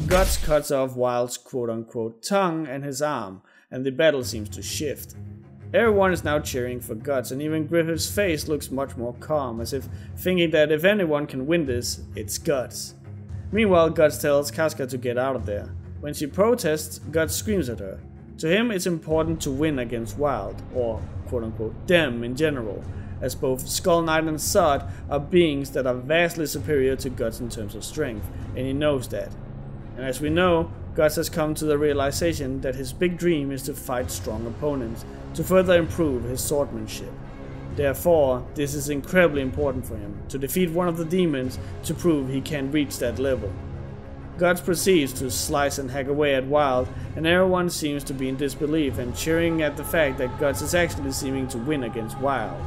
Guts cuts off Wild's quote-unquote tongue and his arm, and the battle seems to shift. Everyone is now cheering for Guts, and even Griffith's face looks much more calm, as if thinking that if anyone can win this, it's Guts. Meanwhile, Guts tells Casca to get out of there. When she protests, Guts screams at her. To him, it's important to win against Wild, or quote-unquote them in general, as both Skull Knight and Sod are beings that are vastly superior to Guts in terms of strength, and he knows that. And as we know, Guts has come to the realization that his big dream is to fight strong opponents, to further improve his swordsmanship. Therefore, this is incredibly important for him, to defeat one of the demons to prove he can reach that level. Guts proceeds to slice and hack away at Wild, and everyone seems to be in disbelief and cheering at the fact that Guts is actually seeming to win against Wild.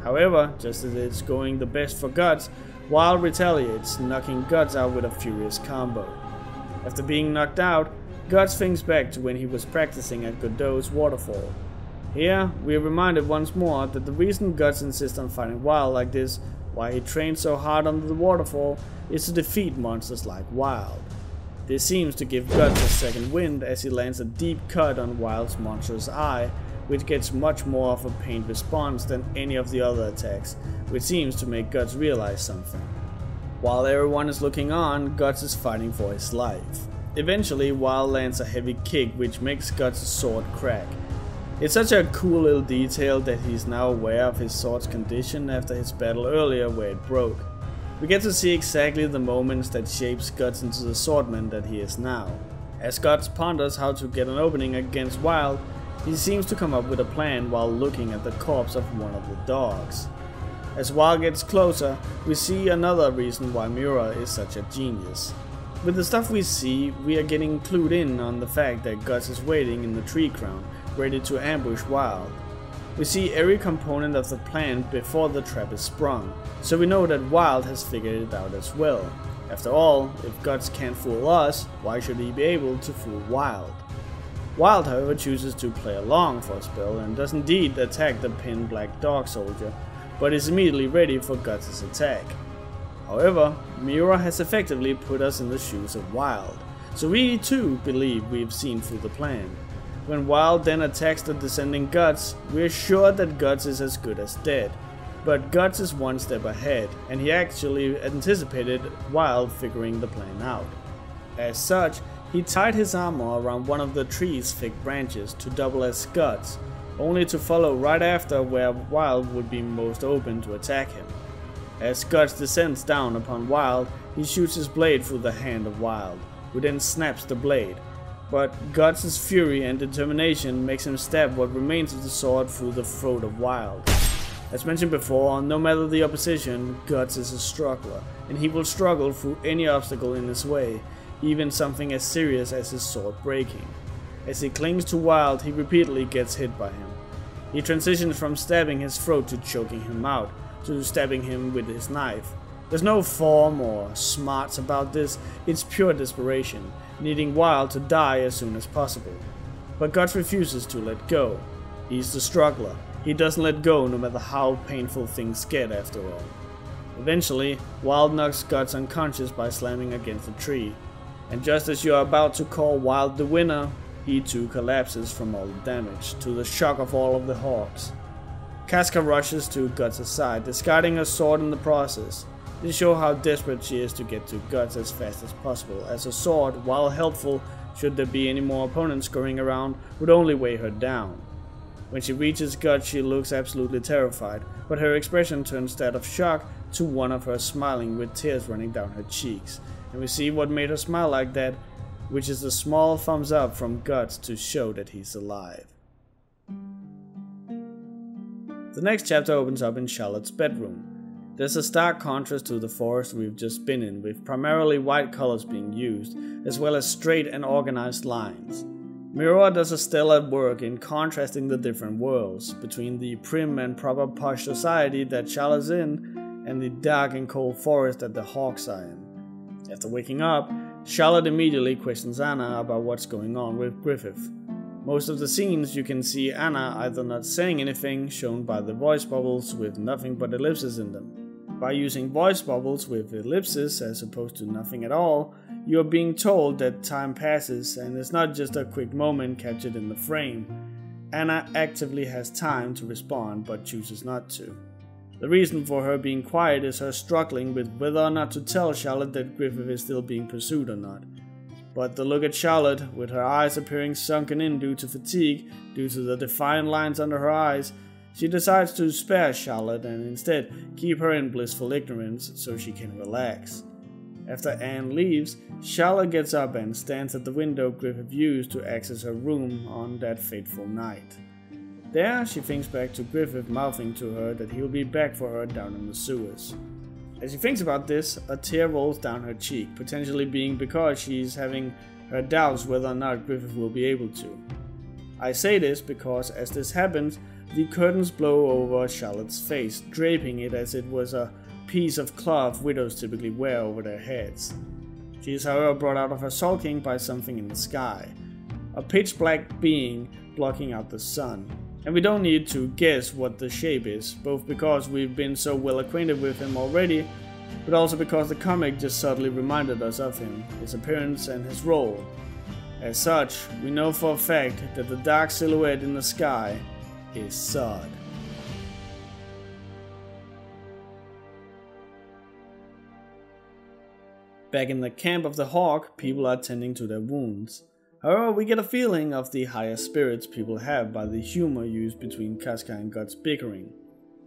However, just as it's going the best for Guts, Wild retaliates, knocking Guts out with a furious combo. After being knocked out, Guts thinks back to when he was practicing at Godot's waterfall. Here, we are reminded once more that the reason Guts insists on fighting Wild like this, why he trained so hard under the waterfall, is to defeat monsters like Wild. This seems to give Guts a second wind as he lands a deep cut on Wild's monstrous eye, which gets much more of a pain response than any of the other attacks, which seems to make Guts realize something. While everyone is looking on, Guts is fighting for his life. Eventually, Wild lands a heavy kick which makes Guts' sword crack. It's such a cool little detail that he's now aware of his sword's condition after his battle earlier where it broke. We get to see exactly the moments that shapes Guts into the swordman that he is now. As Guts ponders how to get an opening against Wild, he seems to come up with a plan while looking at the corpse of one of the dogs. As Wild gets closer, we see another reason why Miura is such a genius. With the stuff we see, we are getting clued in on the fact that Guts is waiting in the tree crown, ready to ambush Wild. We see every component of the plan before the trap is sprung, so we know that Wild has figured it out as well. After all, if Guts can't fool us, why should he be able to fool Wild? Wild, however, chooses to play along for a spell and does indeed attack the pinned black dog soldier, but is immediately ready for Guts' attack. However, Miura has effectively put us in the shoes of Wild, so we too believe we've seen through the plan. When Wild then attacks the descending Guts, we're sure that Guts is as good as dead. But Guts is one step ahead, and he actually anticipated Wild figuring the plan out. As such, he tied his armor around one of the tree's thick branches to double as Guts, only to follow right after where Wild would be most open to attack him. As Guts descends down upon Wild, he shoots his blade through the hand of Wild, who then snaps the blade. But Guts' fury and determination makes him stab what remains of the sword through the throat of Wild. As mentioned before, no matter the opposition, Guts is a struggler, and he will struggle through any obstacle in his way, even something as serious as his sword breaking. As he clings to Wild, he repeatedly gets hit by him. He transitions from stabbing his throat to choking him out, to stabbing him with his knife. There's no form or smarts about this, it's pure desperation, needing Wild to die as soon as possible. But Guts refuses to let go. He's the struggler. He doesn't let go no matter how painful things get after all. Eventually, Wild knocks Guts unconscious by slamming against a tree. And just as you are about to call Wild the winner, he too collapses from all the damage, to the shock of all of the hawks. Casca rushes to Guts' side, discarding her sword in the process. This shows how desperate she is to get to Guts as fast as possible, as a sword, while helpful should there be any more opponents scurrying around, would only weigh her down. When she reaches Guts, she looks absolutely terrified, but her expression turns that of shock to one of her smiling with tears running down her cheeks. And we see what made her smile like that, which is a small thumbs up from Guts to show that he's alive. The next chapter opens up in Charlotte's bedroom. There's a stark contrast to the forest we've just been in, with primarily white colors being used, as well as straight and organized lines. Miura does a stellar work in contrasting the different worlds, between the prim and proper posh society that Charlotte's in, and the dark and cold forest that the Hawks are in. After waking up, Charlotte immediately questions Anna about what's going on with Griffith. Most of the scenes you can see Anna either not saying anything, shown by the voice bubbles with nothing but ellipses in them. By using voice bubbles with ellipses as opposed to nothing at all, you are being told that time passes and it's not just a quick moment captured in the frame. Anna actively has time to respond but chooses not to. The reason for her being quiet is her struggling with whether or not to tell Charlotte that Griffith is still being pursued or not. But the look at Charlotte, with her eyes appearing sunken in due to fatigue, due to the defiant lines under her eyes, she decides to spare Charlotte and instead keep her in blissful ignorance so she can relax. After Anne leaves, Charlotte gets up and stands at the window Griffith used to access her room on that fateful night. There, she thinks back to Griffith mouthing to her that he'll be back for her down in the sewers. As she thinks about this, a tear rolls down her cheek, potentially being because she's having her doubts whether or not Griffith will be able to. I say this because as this happens, the curtains blow over Charlotte's face, draping it as it was a piece of cloth widows typically wear over their heads. She is however brought out of her sulking by something in the sky, a pitch black being blocking out the sun. And we don't need to guess what the shape is, both because we've been so well acquainted with him already, but also because the comic just subtly reminded us of him, his appearance and his role. As such, we know for a fact that the dark silhouette in the sky is Sod. Back in the camp of the Hawk, people are tending to their wounds. However, we get a feeling of the higher spirits people have by the humor used between Casca and Guts bickering.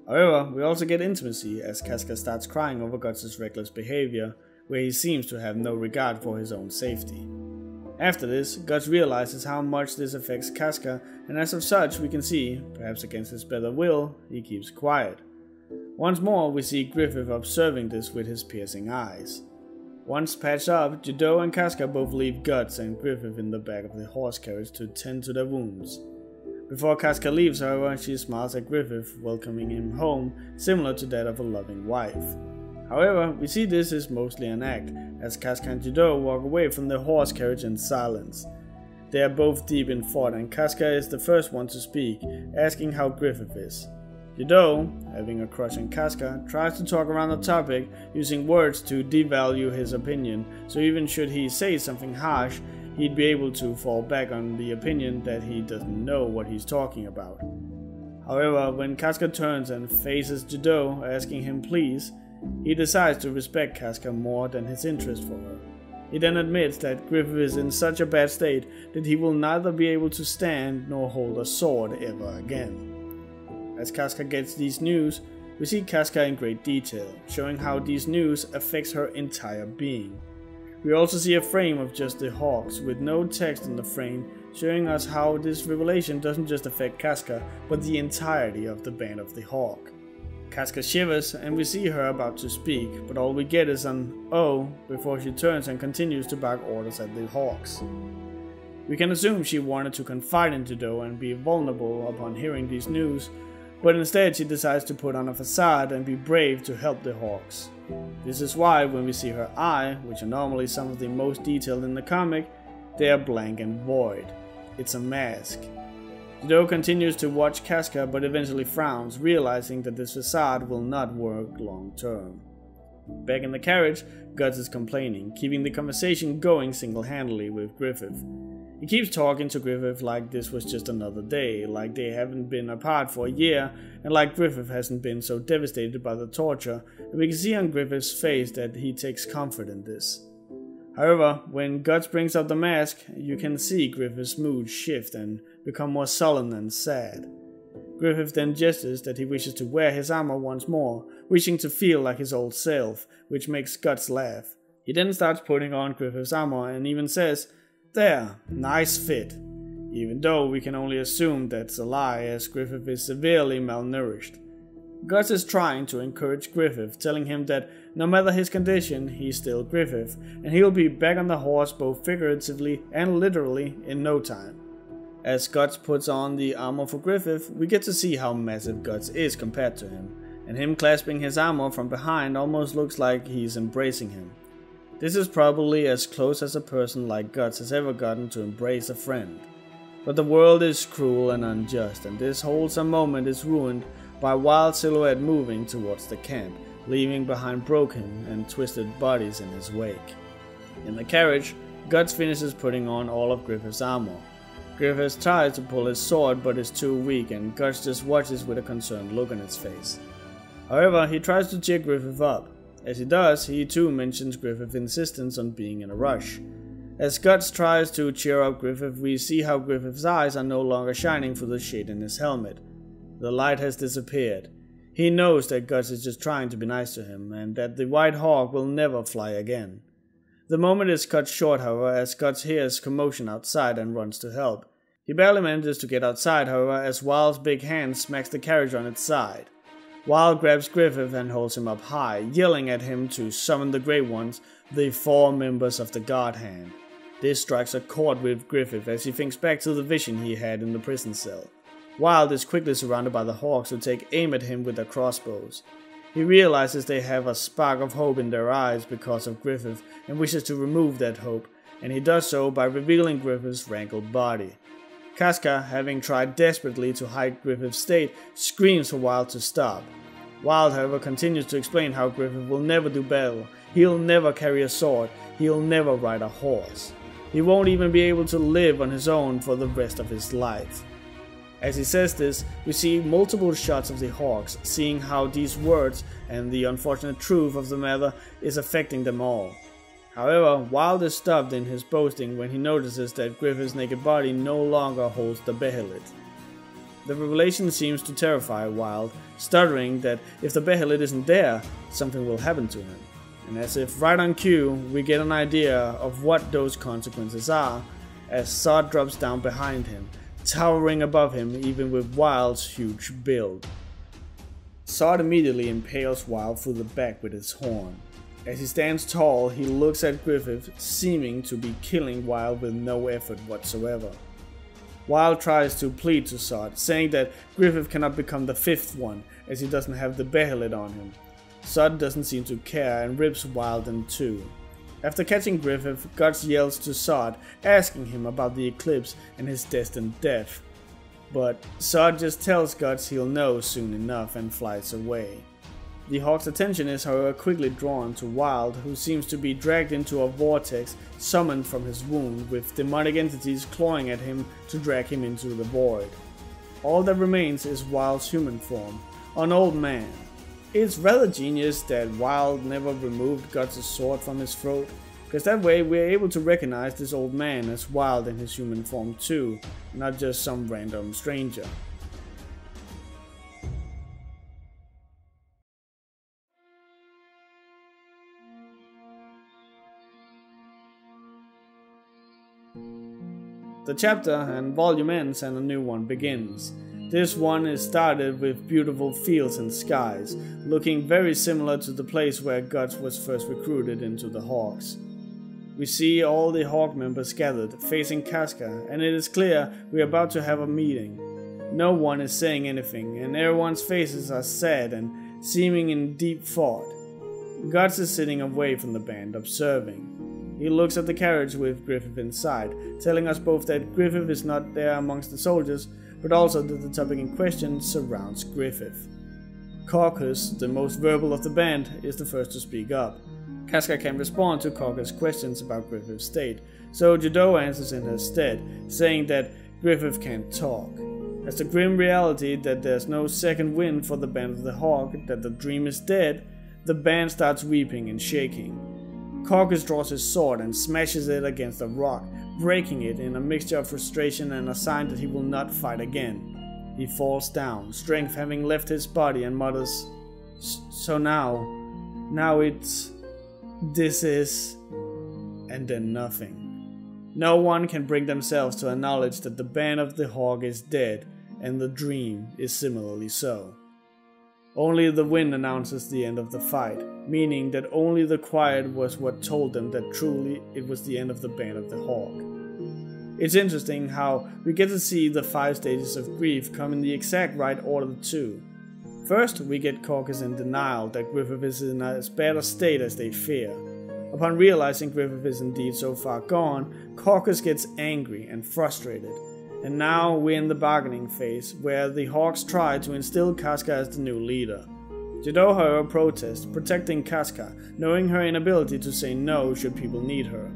However, we also get intimacy as Casca starts crying over Guts' reckless behavior, where he seems to have no regard for his own safety. After this, Guts realizes how much this affects Casca, and as of such we can see, perhaps against his better will, he keeps quiet. Once more we see Griffith observing this with his piercing eyes. Once patched up, Judo and Casca both leave Guts and Griffith in the back of the horse carriage to tend to their wounds. Before Casca leaves, however, she smiles at Griffith, welcoming him home, similar to that of a loving wife. However, we see this is mostly an act, as Casca and Judo walk away from the horse carriage in silence. They are both deep in thought, and Casca is the first one to speak, asking how Griffith is. Judo, having a crush on Casca, tries to talk around the topic, using words to devalue his opinion, so even should he say something harsh, he'd be able to fall back on the opinion that he doesn't know what he's talking about. However, when Casca turns and faces Judo, asking him please, he decides to respect Casca more than his interest for her. He then admits that Griffith is in such a bad state that he will neither be able to stand nor hold a sword ever again. As Casca gets these news, we see Casca in great detail, showing how these news affects her entire being. We also see a frame of just the hawks, with no text on the frame, showing us how this revelation doesn't just affect Casca, but the entirety of the band of the hawk. Casca shivers, and we see her about to speak, but all we get is an "oh" before she turns and continues to bark orders at the hawks. We can assume she wanted to confide in Judo and be vulnerable upon hearing these news, but instead she decides to put on a facade and be brave to help the hawks. This is why when we see her eye, which are normally some of the most detailed in the comic, they are blank and void. It's a mask. Judo continues to watch Casca but eventually frowns, realizing that this facade will not work long term. Back in the carriage, Guts is complaining, keeping the conversation going single-handedly with Griffith. He keeps talking to Griffith like this was just another day, like they haven't been apart for a year, and like Griffith hasn't been so devastated by the torture, and we can see on Griffith's face that he takes comfort in this. However, when Guts brings up the mask, you can see Griffith's mood shift and become more sullen and sad. Griffith then gestures that he wishes to wear his armor once more, wishing to feel like his old self, which makes Guts laugh. He then starts putting on Griffith's armor and even says, "There, nice fit," even though we can only assume that's a lie as Griffith is severely malnourished. Guts is trying to encourage Griffith, telling him that no matter his condition, he's still Griffith, and he'll be back on the horse both figuratively and literally in no time. As Guts puts on the armor for Griffith, we get to see how massive Guts is compared to him, and him clasping his armor from behind almost looks like he's embracing him. This is probably as close as a person like Guts has ever gotten to embrace a friend. But the world is cruel and unjust, and this wholesome moment is ruined by a wild silhouette moving towards the camp, leaving behind broken and twisted bodies in his wake. In the carriage, Guts finishes putting on all of Griffith's armor. Griffith tries to pull his sword but is too weak, and Guts just watches with a concerned look on his face. However, he tries to cheer Griffith up. As he does, he too mentions Griffith's insistence on being in a rush. As Guts tries to cheer up Griffith, we see how Griffith's eyes are no longer shining through the shade in his helmet. The light has disappeared. He knows that Guts is just trying to be nice to him, and that the White Hawk will never fly again. The moment is cut short, however, as Guts hears commotion outside and runs to help. He barely manages to get outside, however, as Wild's big hand smacks the carriage on its side. Wild grabs Griffith and holds him up high, yelling at him to summon the Grey Ones, the 4 members of the God Hand. This strikes a chord with Griffith as he thinks back to the vision he had in the prison cell. Wild is quickly surrounded by the Hawks who take aim at him with their crossbows. He realizes they have a spark of hope in their eyes because of Griffith and wishes to remove that hope, and he does so by revealing Griffith's rankled body. Casca, having tried desperately to hide Griffith's state, screams for Wild to stop. Wild, however, continues to explain how Griffith will never do battle, he'll never carry a sword, he'll never ride a horse. He won't even be able to live on his own for the rest of his life. As he says this, we see multiple shots of the Hawks, seeing how these words and the unfortunate truth of the matter is affecting them all. However, Wild is stopped in his boasting when he notices that Griffith's naked body no longer holds the Behelit. The revelation seems to terrify Wild, stuttering that if the Behelit isn't there, something will happen to him. And as if right on cue, we get an idea of what those consequences are, as Zod drops down behind him, towering above him even with Wild's huge build. Zod immediately impales Wild through the back with his horn. As he stands tall, he looks at Griffith, seeming to be killing Wild with no effort whatsoever. Wild tries to plead to Zod, saying that Griffith cannot become the fifth one, as he doesn't have the Behelit on him. Zod doesn't seem to care and rips Wild in two. After catching Griffith, Guts yells to Zod, asking him about the Eclipse and his destined death. But Zod just tells Guts he'll know soon enough and flies away. The Hawk's attention is however quickly drawn to Wild, who seems to be dragged into a vortex summoned from his wound, with demonic entities clawing at him to drag him into the void. All that remains is Wild's human form, an old man. It's rather genius that Wild never removed Guts' sword from his throat, because that way we're able to recognize this old man as Wild in his human form too, not just some random stranger. The chapter and volume ends and a new one begins. This one is started with beautiful fields and skies, looking very similar to the place where Guts was first recruited into the Hawks. We see all the Hawk members gathered, facing Casca, and it is clear we are about to have a meeting. No one is saying anything, and everyone's faces are sad and seeming in deep thought. Guts is sitting away from the band, observing. He looks at the carriage with Griffith inside, telling us both that Griffith is not there amongst the soldiers, but also that the topic in question surrounds Griffith. Caucus, the most verbal of the band, is the first to speak up. Casca can respond to Caucus' questions about Griffith's state, so Judo answers in her stead, saying that Griffith can't talk. As the grim reality that there's no second wind for the band of the Hawk, that the dream is dead, the band starts weeping and shaking. Caucus draws his sword and smashes it against a rock, breaking it in a mixture of frustration and a sign that he will not fight again. He falls down, strength having left his body, and mutters, "So now it's... this is..." and then nothing. No one can bring themselves to acknowledge that the band of the Hawk is dead, and the dream is similarly so. Only the wind announces the end of the fight, meaning that only the quiet was what told them that truly it was the end of the band of the Hawk. It's interesting how we get to see the 5 stages of grief come in the exact right order too. First, we get Caucus in denial that Griffith is in as bad a state as they fear. Upon realizing Griffith is indeed so far gone, Caucus gets angry and frustrated. And now we're in the bargaining phase, where the Hawks try to instill Casca as the new leader. Judo however protests, protecting Casca, knowing her inability to say no should people need her.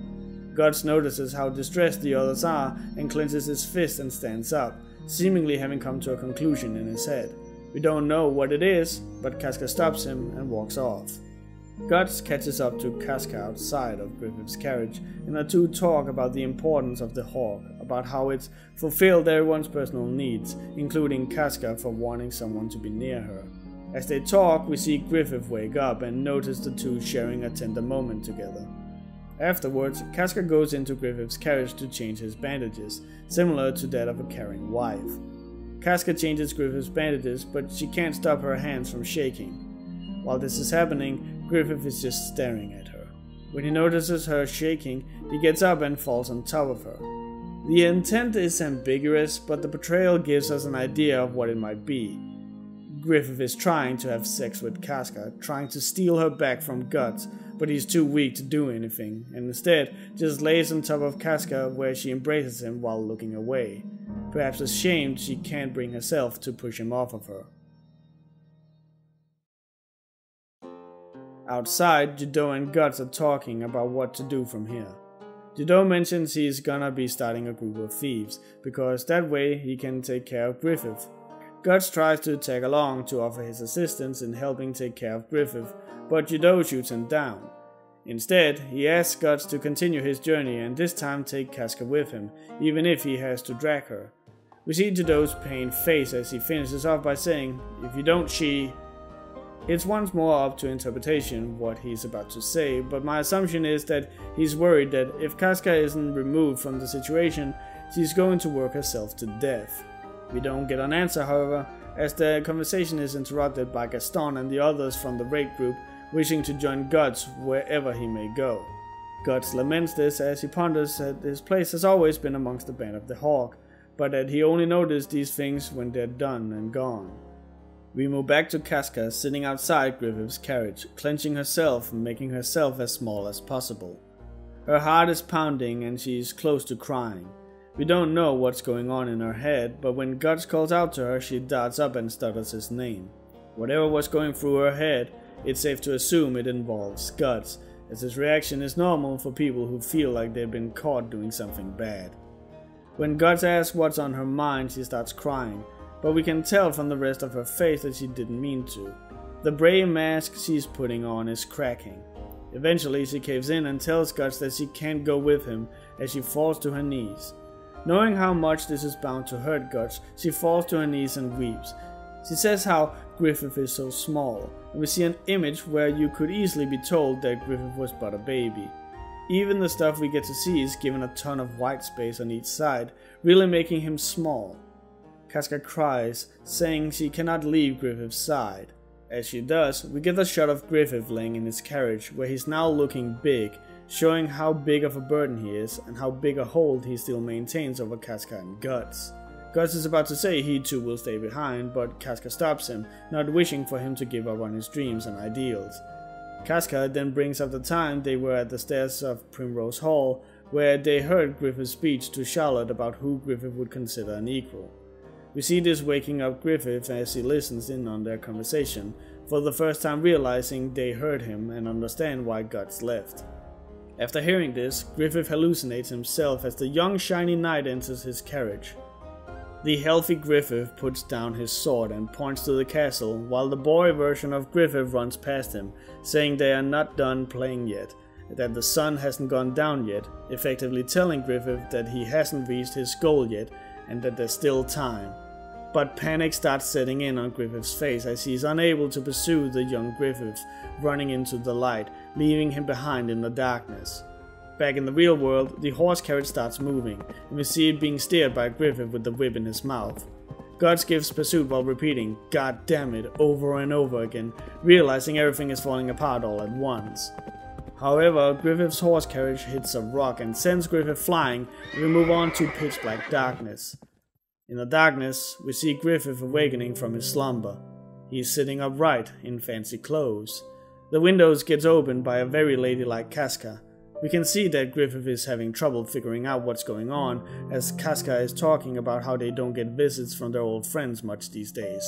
Guts notices how distressed the others are and clenches his fist and stands up, seemingly having come to a conclusion in his head. We don't know what it is, but Casca stops him and walks off. Guts catches up to Casca outside of Griffith's carriage, and the two talk about the importance of the Hawk, about how it's fulfilled everyone's personal needs, including Casca for wanting someone to be near her. As they talk, we see Griffith wake up and notice the two sharing a tender moment together. Afterwards, Casca goes into Griffith's carriage to change his bandages, similar to that of a caring wife. Casca changes Griffith's bandages, but she can't stop her hands from shaking. While this is happening, Griffith is just staring at her. When he notices her shaking, he gets up and falls on top of her. The intent is ambiguous, but the portrayal gives us an idea of what it might be. Griffith is trying to have sex with Casca, trying to steal her back from Guts, but he's too weak to do anything, and instead just lays on top of Casca where she embraces him while looking away, perhaps ashamed she can't bring herself to push him off of her. Outside, Judo and Guts are talking about what to do from here. Judo mentions he's gonna be starting a group of thieves, because that way he can take care of Griffith. Guts tries to tag along to offer his assistance in helping take care of Griffith, but Judo shoots him down. Instead, he asks Guts to continue his journey and this time take Casca with him, even if he has to drag her. We see Judo's pained face as he finishes off by saying, "If you don't, she..." It's once more up to interpretation what he's about to say, but my assumption is that he's worried that if Casca isn't removed from the situation, she's going to work herself to death. We don't get an answer, however, as the conversation is interrupted by Gaston and the others from the raid group wishing to join Guts wherever he may go. Guts laments this as he ponders that his place has always been amongst the band of the Hawk, but that he only noticed these things when they're done and gone. We move back to Casca sitting outside Griffith's carriage, clenching herself and making herself as small as possible. Her heart is pounding and she's close to crying. We don't know what's going on in her head, but when Guts calls out to her, she darts up and stutters his name. Whatever was going through her head, it's safe to assume it involves Guts, as his reaction is normal for people who feel like they've been caught doing something bad. When Guts asks what's on her mind, she starts crying, but we can tell from the rest of her face that she didn't mean to. The brave mask she's putting on is cracking. Eventually she caves in and tells Guts that she can't go with him as she falls to her knees. Knowing how much this is bound to hurt Guts, she falls to her knees and weeps. She says how Griffith is so small, and we see an image where you could easily be told that Griffith was but a baby. Even the stuff we get to see is given a ton of white space on each side, really making him small. Casca cries, saying she cannot leave Griffith's side. As she does, we get a shot of Griffith laying in his carriage, where he's now looking big, showing how big of a burden he is and how big a hold he still maintains over Casca and Guts. Guts is about to say he too will stay behind, but Casca stops him, not wishing for him to give up on his dreams and ideals. Casca then brings up the time they were at the stairs of Primrose Hall, where they heard Griffith's speech to Charlotte about who Griffith would consider an equal. We see this waking up Griffith as he listens in on their conversation, for the first time realizing they heard him and understand why Guts left. After hearing this, Griffith hallucinates himself as the young shiny knight enters his carriage. The healthy Griffith puts down his sword and points to the castle, while the boy version of Griffith runs past him, saying they are not done playing yet, that the sun hasn't gone down yet, effectively telling Griffith that he hasn't reached his goal yet and that there's still time. But panic starts setting in on Griffith's face as he is unable to pursue the young Griffith, running into the light, leaving him behind in the darkness. Back in the real world, the horse carriage starts moving, and we see it being steered by Griffith with the whip in his mouth. Guts gives pursuit while repeating, "God damn it," over and over again, realizing everything is falling apart all at once. However, Griffith's horse carriage hits a rock and sends Griffith flying, and we move on to pitch black darkness. In the darkness, we see Griffith awakening from his slumber. He is sitting upright, in fancy clothes. The windows gets opened by a very ladylike Casca. We can see that Griffith is having trouble figuring out what's going on, as Casca is talking about how they don't get visits from their old friends much these days.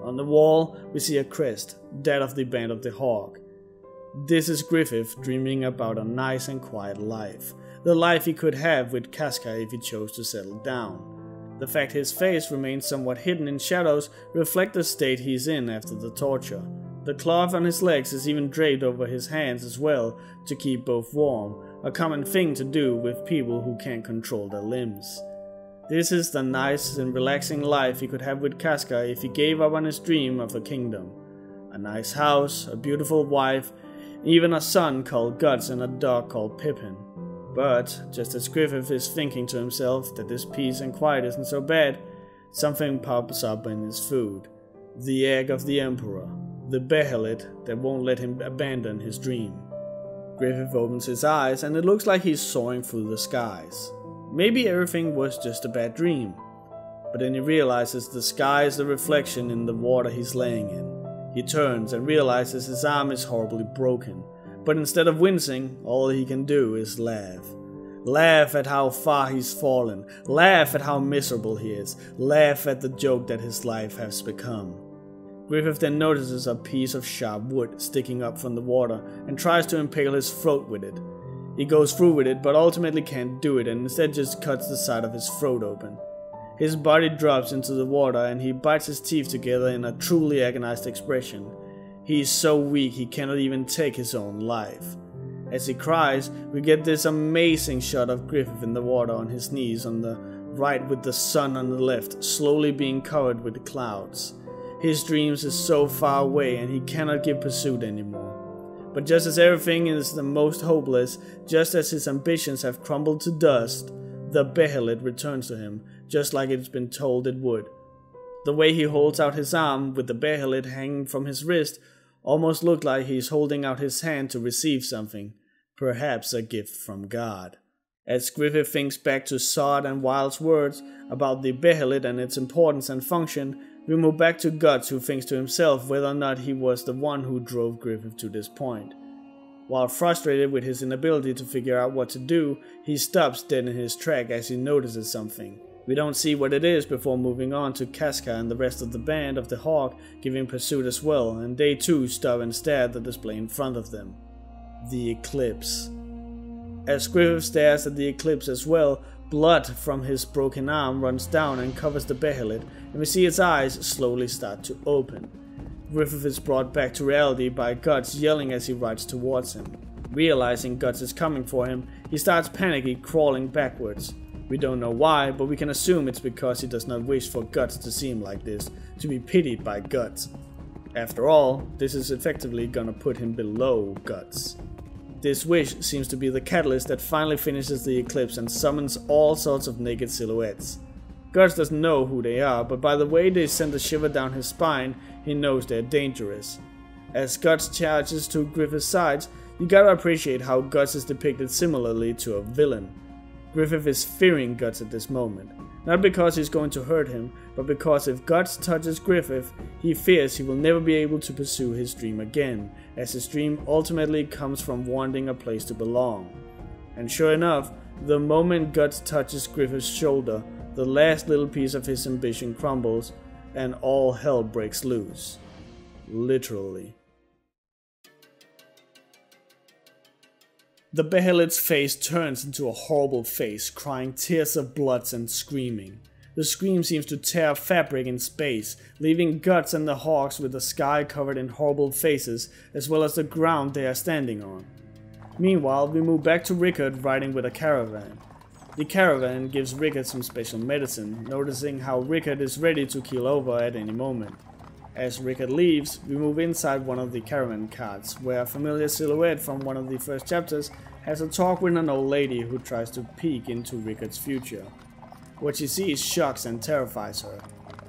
On the wall, we see a crest, that of the Band of the Hawk. This is Griffith dreaming about a nice and quiet life, the life he could have with Casca if he chose to settle down. The fact his face remains somewhat hidden in shadows reflects the state he's in after the torture. The cloth on his legs is even draped over his hands as well to keep both warm, a common thing to do with people who can't control their limbs. This is the nice and relaxing life he could have with Casca if he gave up on his dream of a kingdom. A nice house, a beautiful wife, even a son called Guts and a dog called Pippin. But, just as Griffith is thinking to himself that this peace and quiet isn't so bad, something pops up in his food. The egg of the Emperor. The behelit that won't let him abandon his dream. Griffith opens his eyes and it looks like he's soaring through the skies. Maybe everything was just a bad dream. But then he realizes the sky is the reflection in the water he's laying in. He turns and realizes his arm is horribly broken. But instead of wincing, all he can do is laugh. Laugh at how far he's fallen. Laugh at how miserable he is. Laugh at the joke that his life has become. Griffith then notices a piece of sharp wood sticking up from the water and tries to impale his throat with it. He goes through with it but ultimately can't do it and instead just cuts the side of his throat open. His body drops into the water and he bites his teeth together in a truly agonized expression. He is so weak he cannot even take his own life. As he cries, we get this amazing shot of Griffith in the water on his knees on the right with the sun on the left, slowly being covered with clouds. His dreams is so far away and he cannot give pursuit anymore. But just as everything is the most hopeless, just as his ambitions have crumbled to dust, the Behelit returns to him, just like it's been told it would. The way he holds out his arm with the Behelit hanging from his wrist almost looked like he's holding out his hand to receive something, perhaps a gift from God. As Griffith thinks back to Sod and Wilde's words about the Behelit and its importance and function, we move back to Guts, who thinks to himself whether or not he was the one who drove Griffith to this point. While frustrated with his inability to figure out what to do, he stops dead in his track as he notices something. We don't see what it is before moving on to Casca and the rest of the band of the Hawk giving pursuit as well, and they too stop and stare at the display in front of them. The Eclipse. As Griffith stares at the Eclipse as well, blood from his broken arm runs down and covers the Behelit, and we see its eyes slowly start to open. Griffith is brought back to reality by Guts yelling as he rides towards him. Realizing Guts is coming for him, he starts panicking, crawling backwards. We don't know why, but we can assume it's because he does not wish for Guts to see him like this, to be pitied by Guts. After all, this is effectively gonna put him below Guts. This wish seems to be the catalyst that finally finishes the Eclipse and summons all sorts of naked silhouettes. Guts doesn't know who they are, but by the way they send a shiver down his spine, he knows they're dangerous. As Guts charges to Griffith's sides, you gotta appreciate how Guts is depicted similarly to a villain. Griffith is fearing Guts at this moment, not because he's going to hurt him, but because if Guts touches Griffith, he fears he will never be able to pursue his dream again, as his dream ultimately comes from wanting a place to belong. And sure enough, the moment Guts touches Griffith's shoulder, the last little piece of his ambition crumbles, and all hell breaks loose. Literally. The Behelit's face turns into a horrible face, crying tears of blood and screaming. The scream seems to tear fabric in space, leaving Guts and the Hawks with the sky covered in horrible faces, as well as the ground they are standing on. Meanwhile, we move back to Rickard riding with a caravan. The caravan gives Rickard some special medicine, noticing how Rickard is ready to keel over at any moment. As Rickard leaves, we move inside one of the caravan carts, where a familiar silhouette from one of the first chapters has a talk with an old lady who tries to peek into Rickard's future. What she sees shocks and terrifies her.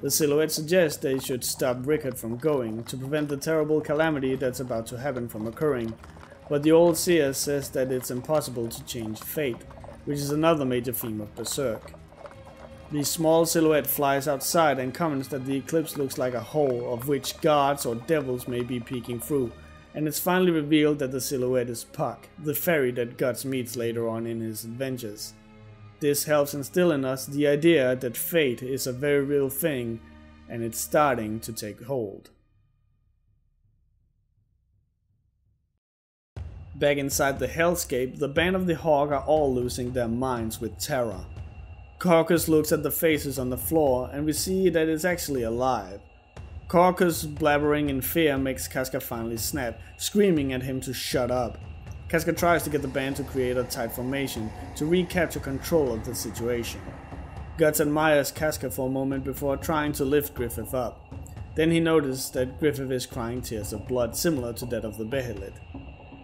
The silhouette suggests they should stop Rickard from going, to prevent the terrible calamity that's about to happen from occurring, but the old seer says that it's impossible to change fate, which is another major theme of Berserk. The small silhouette flies outside and comments that the eclipse looks like a hole of which gods or devils may be peeking through, and it's finally revealed that the silhouette is Puck, the fairy that Guts meets later on in his adventures. This helps instill in us the idea that fate is a very real thing, and it's starting to take hold. Back inside the hellscape, the band of the Hawk are all losing their minds with terror. Corcus looks at the faces on the floor, and we see that it's actually alive. Corcus blabbering in fear makes Casca finally snap, screaming at him to shut up. Casca tries to get the band to create a tight formation to recapture control of the situation. Guts admires Casca for a moment before trying to lift Griffith up. Then he notices that Griffith is crying tears of blood similar to that of the Behelit.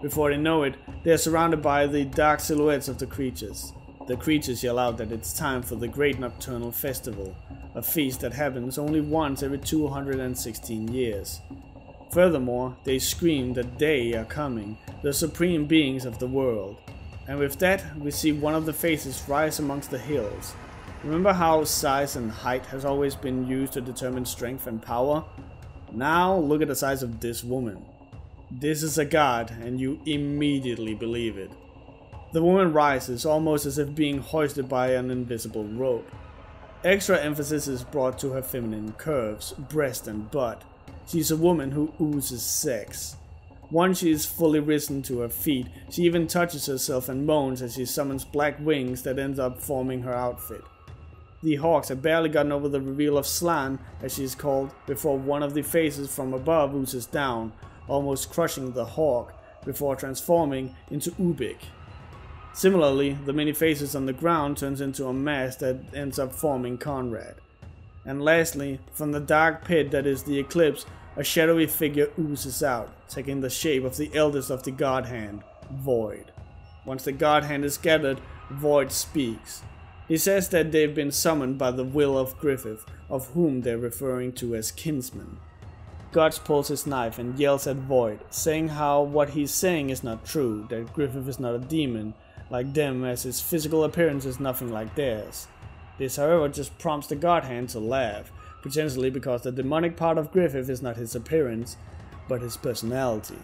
Before they know it, they are surrounded by the dark silhouettes of the creatures. The creatures yell out that it's time for the Great Nocturnal Festival, a feast that happens only once every 216 years. Furthermore, they scream that they are coming, the supreme beings of the world. And with that, we see one of the faces rise amongst the hills. Remember how size and height has always been used to determine strength and power? Now look at the size of this woman. This is a god, and you immediately believe it. The woman rises, almost as if being hoisted by an invisible rope. Extra emphasis is brought to her feminine curves, breast and butt. She's a woman who oozes sex. Once she is fully risen to her feet, she even touches herself and moans as she summons black wings that end up forming her outfit. The Hawks have barely gotten over the reveal of Slan, as she is called, before one of the faces from above oozes down, almost crushing the Hawk, before transforming into Ubik. Similarly, the many faces on the ground turns into a mass that ends up forming Conrad. And lastly, from the dark pit that is the Eclipse, a shadowy figure oozes out, taking the shape of the eldest of the God Hand, Void. Once the God Hand is gathered, Void speaks. He says that they've been summoned by the will of Griffith, of whom they're referring to as kinsman. Guts pulls his knife and yells at Void, saying how what he's saying is not true, that Griffith is not a demon like them, as his physical appearance is nothing like theirs. This, however, just prompts the God Hand to laugh, potentially because the demonic part of Griffith is not his appearance, but his personality.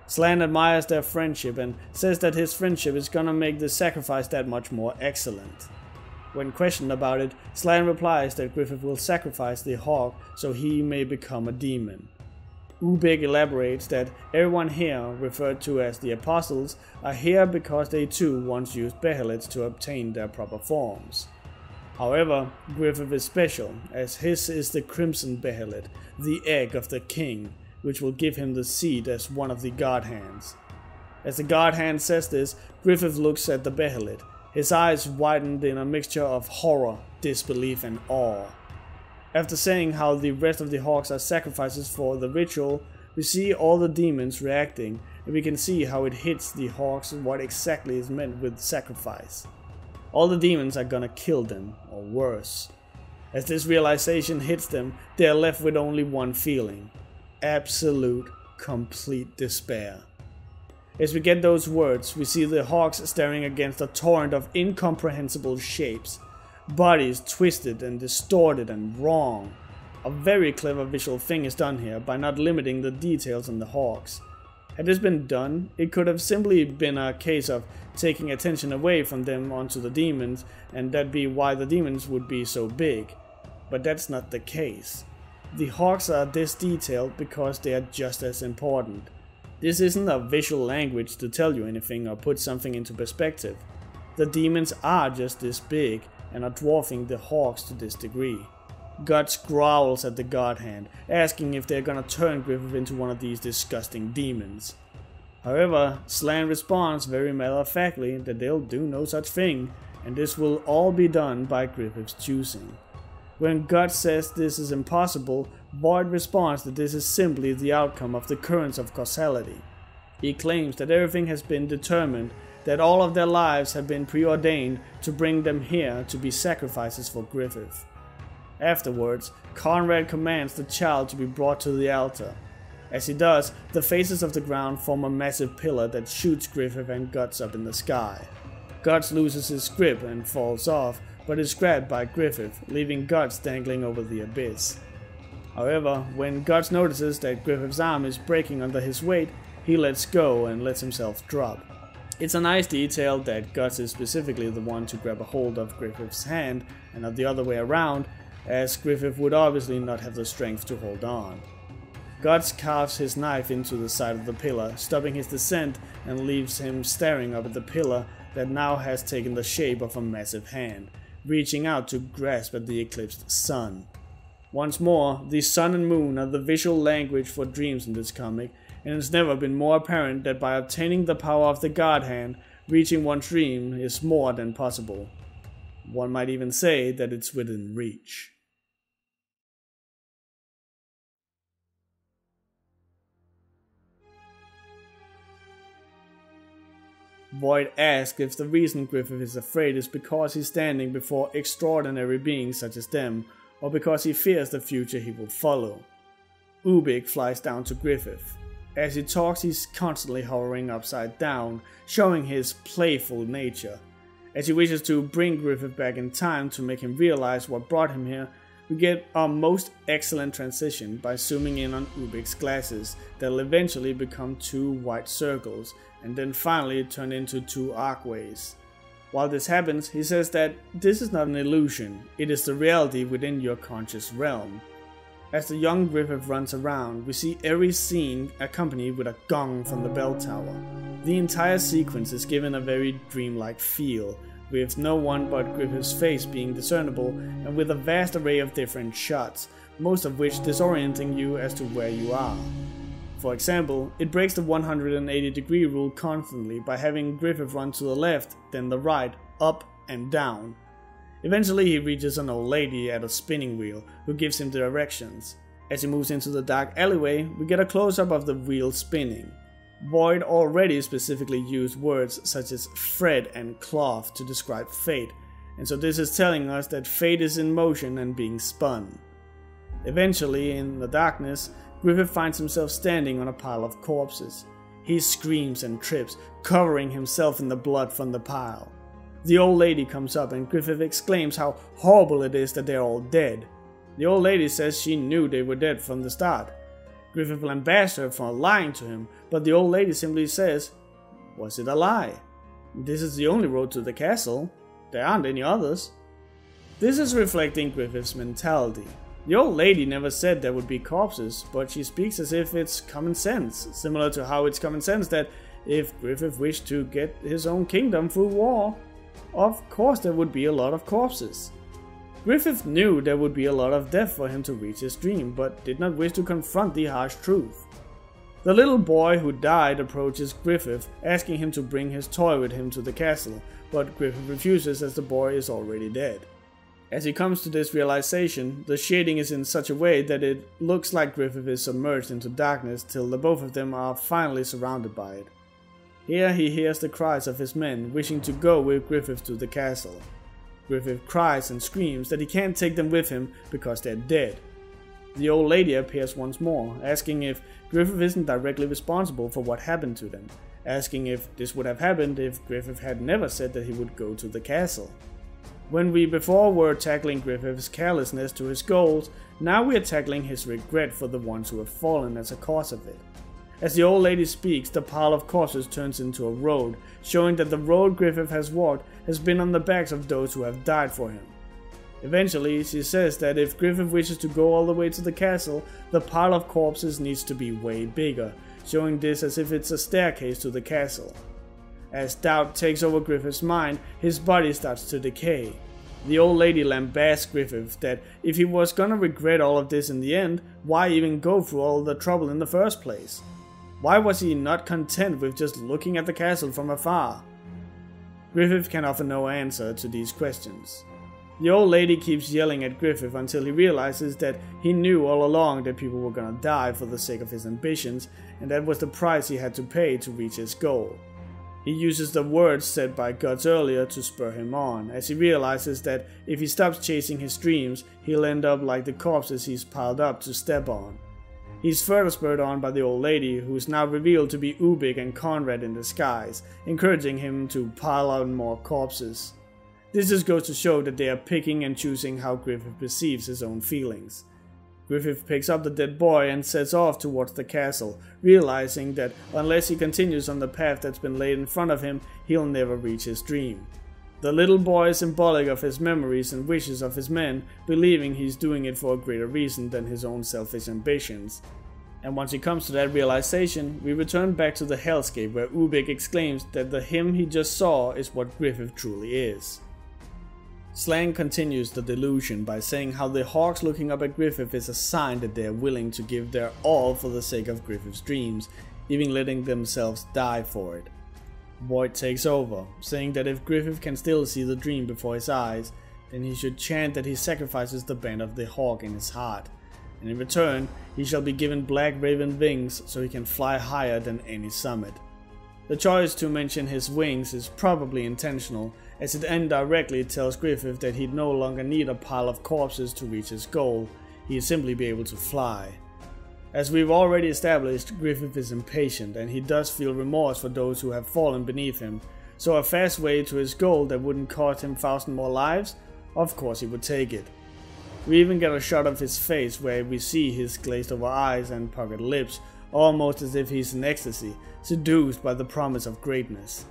Slan admires their friendship and says that his friendship is gonna make the sacrifice that much more excellent. When questioned about it, Slan replies that Griffith will sacrifice the hawk so he may become a demon. Ubik elaborates that everyone here, referred to as the Apostles, are here because they too once used Behelids to obtain their proper forms. However, Griffith is special, as his is the Crimson Behelid, the egg of the king, which will give him the seat as one of the God Hands. As the God Hand says this, Griffith looks at the Behelid, his eyes widened in a mixture of horror, disbelief and awe. After saying how the rest of the hawks are sacrifices for the ritual, we see all the demons reacting, and we can see how it hits the hawks what exactly is meant with sacrifice. All the demons are gonna kill them, or worse. As this realization hits them, they are left with only one feeling: absolute, complete despair. As we get those words, we see the hawks staring against a torrent of incomprehensible shapes, bodies twisted and distorted and wrong. A very clever visual thing is done here by not limiting the details on the hawks. Had this been done, it could have simply been a case of taking attention away from them onto the demons, and that'd be why the demons would be so big. But that's not the case. The hawks are this detailed because they are just as important. This isn't a visual language to tell you anything or put something into perspective. The demons are just this big and are dwarfing the hawks to this degree. Guts growls at the God Hand, asking if they're gonna turn Griffith into one of these disgusting demons. However, Slan responds very matter-of-factly that they'll do no such thing, and this will all be done by Griffith's choosing. When Guts says this is impossible, Void responds that this is simply the outcome of the currents of causality. He claims that everything has been determined, that all of their lives have been preordained to bring them here to be sacrifices for Griffith. Afterwards, Conrad commands the child to be brought to the altar. As he does, the faces of the ground form a massive pillar that shoots Griffith and Guts up in the sky. Guts loses his grip and falls off, but is grabbed by Griffith, leaving Guts dangling over the abyss. However, when Guts notices that Griffith's arm is breaking under his weight, he lets go and lets himself drop. It's a nice detail that Guts is specifically the one to grab a hold of Griffith's hand and not the other way around, as Griffith would obviously not have the strength to hold on. Guts carves his knife into the side of the pillar, stopping his descent, and leaves him staring up at the pillar that now has taken the shape of a massive hand, reaching out to grasp at the eclipsed sun. Once more, the sun and moon are the visual language for dreams in this comic, and it's never been more apparent that by obtaining the power of the God Hand, reaching one's dream is more than possible. One might even say that it's within reach. Void asks if the reason Griffith is afraid is because he's standing before extraordinary beings such as them, or because he fears the future he will follow. Ubik flies down to Griffith. As he talks, he's constantly hovering upside down, showing his playful nature. As he wishes to bring Griffith back in time to make him realize what brought him here, we get our most excellent transition by zooming in on Ubik's glasses that'll eventually become two white circles and then finally turn into two arcways. While this happens, he says that this is not an illusion, it is the reality within your conscious realm. As the young Griffith runs around, we see every scene accompanied with a gong from the bell tower. The entire sequence is given a very dreamlike feel, with no one but Griffith's face being discernible and with a vast array of different shots, most of which disorienting you as to where you are. For example, it breaks the 180-degree rule constantly by having Griffith run to the left, then the right, up and down. Eventually he reaches an old lady at a spinning wheel who gives him directions. As he moves into the dark alleyway, we get a close-up of the wheel spinning. Void already specifically used words such as thread and cloth to describe fate, and so this is telling us that fate is in motion and being spun. Eventually, in the darkness, Griffith finds himself standing on a pile of corpses. He screams and trips, covering himself in the blood from the pile. The old lady comes up and Griffith exclaims how horrible it is that they're all dead. The old lady says she knew they were dead from the start. Griffith lambasts her for lying to him, but the old lady simply says, "Was it a lie? This is the only road to the castle. There aren't any others." This is reflecting Griffith's mentality. The old lady never said there would be corpses, but she speaks as if it's common sense, similar to how it's common sense that if Griffith wished to get his own kingdom through war, of course there would be a lot of corpses. Griffith knew there would be a lot of death for him to reach his dream, but did not wish to confront the harsh truth. The little boy who died approaches Griffith, asking him to bring his toy with him to the castle, but Griffith refuses as the boy is already dead. As he comes to this realization, the shading is in such a way that it looks like Griffith is submerged into darkness till the both of them are finally surrounded by it. Here he hears the cries of his men wishing to go with Griffith to the castle. Griffith cries and screams that he can't take them with him because they're dead. The old lady appears once more, asking if Griffith isn't directly responsible for what happened to them, asking if this would have happened if Griffith had never said that he would go to the castle. When we before were tackling Griffith's carelessness to his goals, now we are tackling his regret for the ones who have fallen as a cause of it. As the old lady speaks, the pile of corpses turns into a road, showing that the road Griffith has walked has been on the backs of those who have died for him. Eventually, she says that if Griffith wishes to go all the way to the castle, the pile of corpses needs to be way bigger, showing this as if it's a staircase to the castle. As doubt takes over Griffith's mind, his body starts to decay. The old lady lambasts Griffith that if he was gonna regret all of this in the end, why even go through all the trouble in the first place? Why was he not content with just looking at the castle from afar? Griffith can offer no answer to these questions. The old lady keeps yelling at Griffith until he realizes that he knew all along that people were gonna die for the sake of his ambitions, and that was the price he had to pay to reach his goal. He uses the words said by Guts earlier to spur him on, as he realizes that if he stops chasing his dreams, he'll end up like the corpses he's piled up to step on. He's further spurred on by the old lady, who is now revealed to be Ubik and Conrad in disguise, encouraging him to pile on more corpses. This just goes to show that they are picking and choosing how Griffith perceives his own feelings. Griffith picks up the dead boy and sets off towards the castle, realizing that unless he continues on the path that's been laid in front of him, he'll never reach his dream. The little boy is symbolic of his memories and wishes of his men, believing he's doing it for a greater reason than his own selfish ambitions. And once he comes to that realization, we return back to the hellscape where Ubik exclaims that the him he just saw is what Griffith truly is. Slang continues the delusion by saying how the hawks looking up at Griffith is a sign that they are willing to give their all for the sake of Griffith's dreams, even letting themselves die for it. Void takes over, saying that if Griffith can still see the dream before his eyes, then he should chant that he sacrifices the band of the hawk in his heart, and in return he shall be given black raven wings so he can fly higher than any summit. The choice to mention his wings is probably intentional, as it indirectly tells Griffith that he'd no longer need a pile of corpses to reach his goal, he'd simply be able to fly. As we've already established, Griffith is impatient and he does feel remorse for those who have fallen beneath him, so a fast way to his goal that wouldn't cost him 1,000 more lives, of course he would take it. We even get a shot of his face where we see his glazed over eyes and puckered lips, almost as if he's in ecstasy, seduced by the promise of greatness.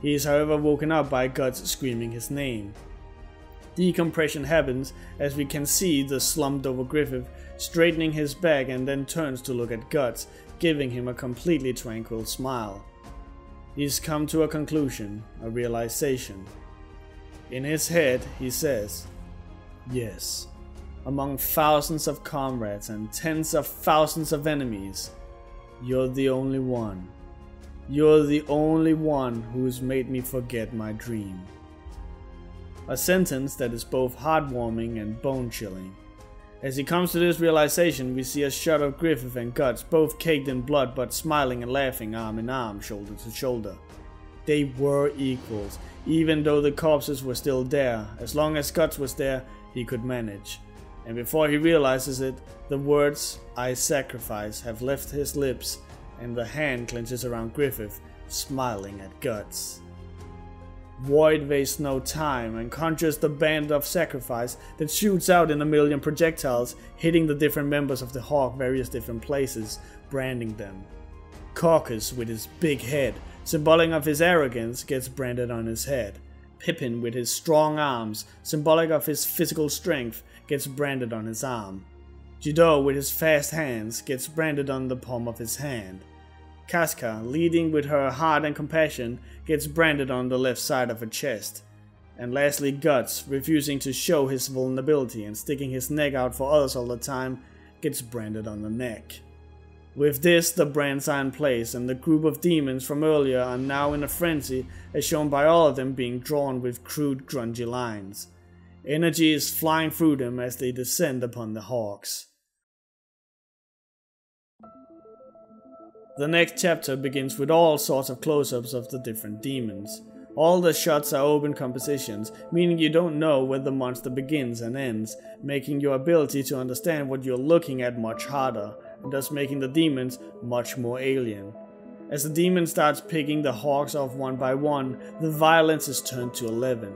He is however woken up by Guts screaming his name. Decompression happens as we can see the slumped over Griffith straightening his back and then turns to look at Guts, giving him a completely tranquil smile. He's come to a conclusion, a realization. In his head he says, "Yes, among thousands of comrades and tens of thousands of enemies, You're the only one. You're the only one who's made me forget my dream. A sentence that is both heartwarming and bone-chilling. As he comes to this realization, we see a shot of Griffith and Guts, both caked in blood but smiling and laughing arm in arm, shoulder to shoulder. They were equals, even though the corpses were still there. As long as Guts was there, he could manage. And before he realizes it, the words, "I sacrifice," have left his lips, and the hand clenches around Griffith, smiling at Guts. Void wastes no time and conjures the band of sacrifice that shoots out in a million projectiles, hitting the different members of the Hawk various different places, branding them. Caucus, with his big head, symbolic of his arrogance, gets branded on his head. Pippin, with his strong arms, symbolic of his physical strength, gets branded on his arm. Jido, with his fast hands, gets branded on the palm of his hand. Casca, leading with her heart and compassion, gets branded on the left side of her chest. And lastly Guts, refusing to show his vulnerability and sticking his neck out for others all the time, gets branded on the neck. With this, the brands are in place, and the group of demons from earlier are now in a frenzy, as shown by all of them being drawn with crude, grungy lines. Energy is flying through them as they descend upon the Hawks. The next chapter begins with all sorts of close-ups of the different demons. All the shots are open compositions, meaning you don't know where the monster begins and ends, making your ability to understand what you're looking at much harder, and thus making the demons much more alien. As the demon starts picking the Hawks off one by one, the violence is turned to 11.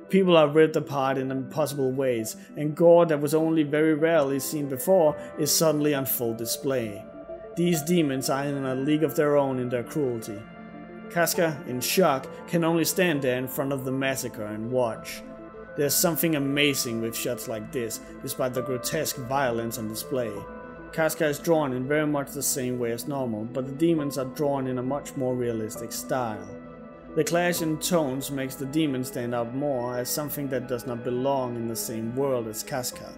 People are ripped apart in impossible ways, and gore that was only very rarely seen before is suddenly on full display. These demons are in a league of their own in their cruelty. Casca, in shock, can only stand there in front of the massacre and watch. There's something amazing with shots like this, despite the grotesque violence on display. Casca is drawn in very much the same way as normal, but the demons are drawn in a much more realistic style. The clash in tones makes the demons stand out more as something that does not belong in the same world as Casca.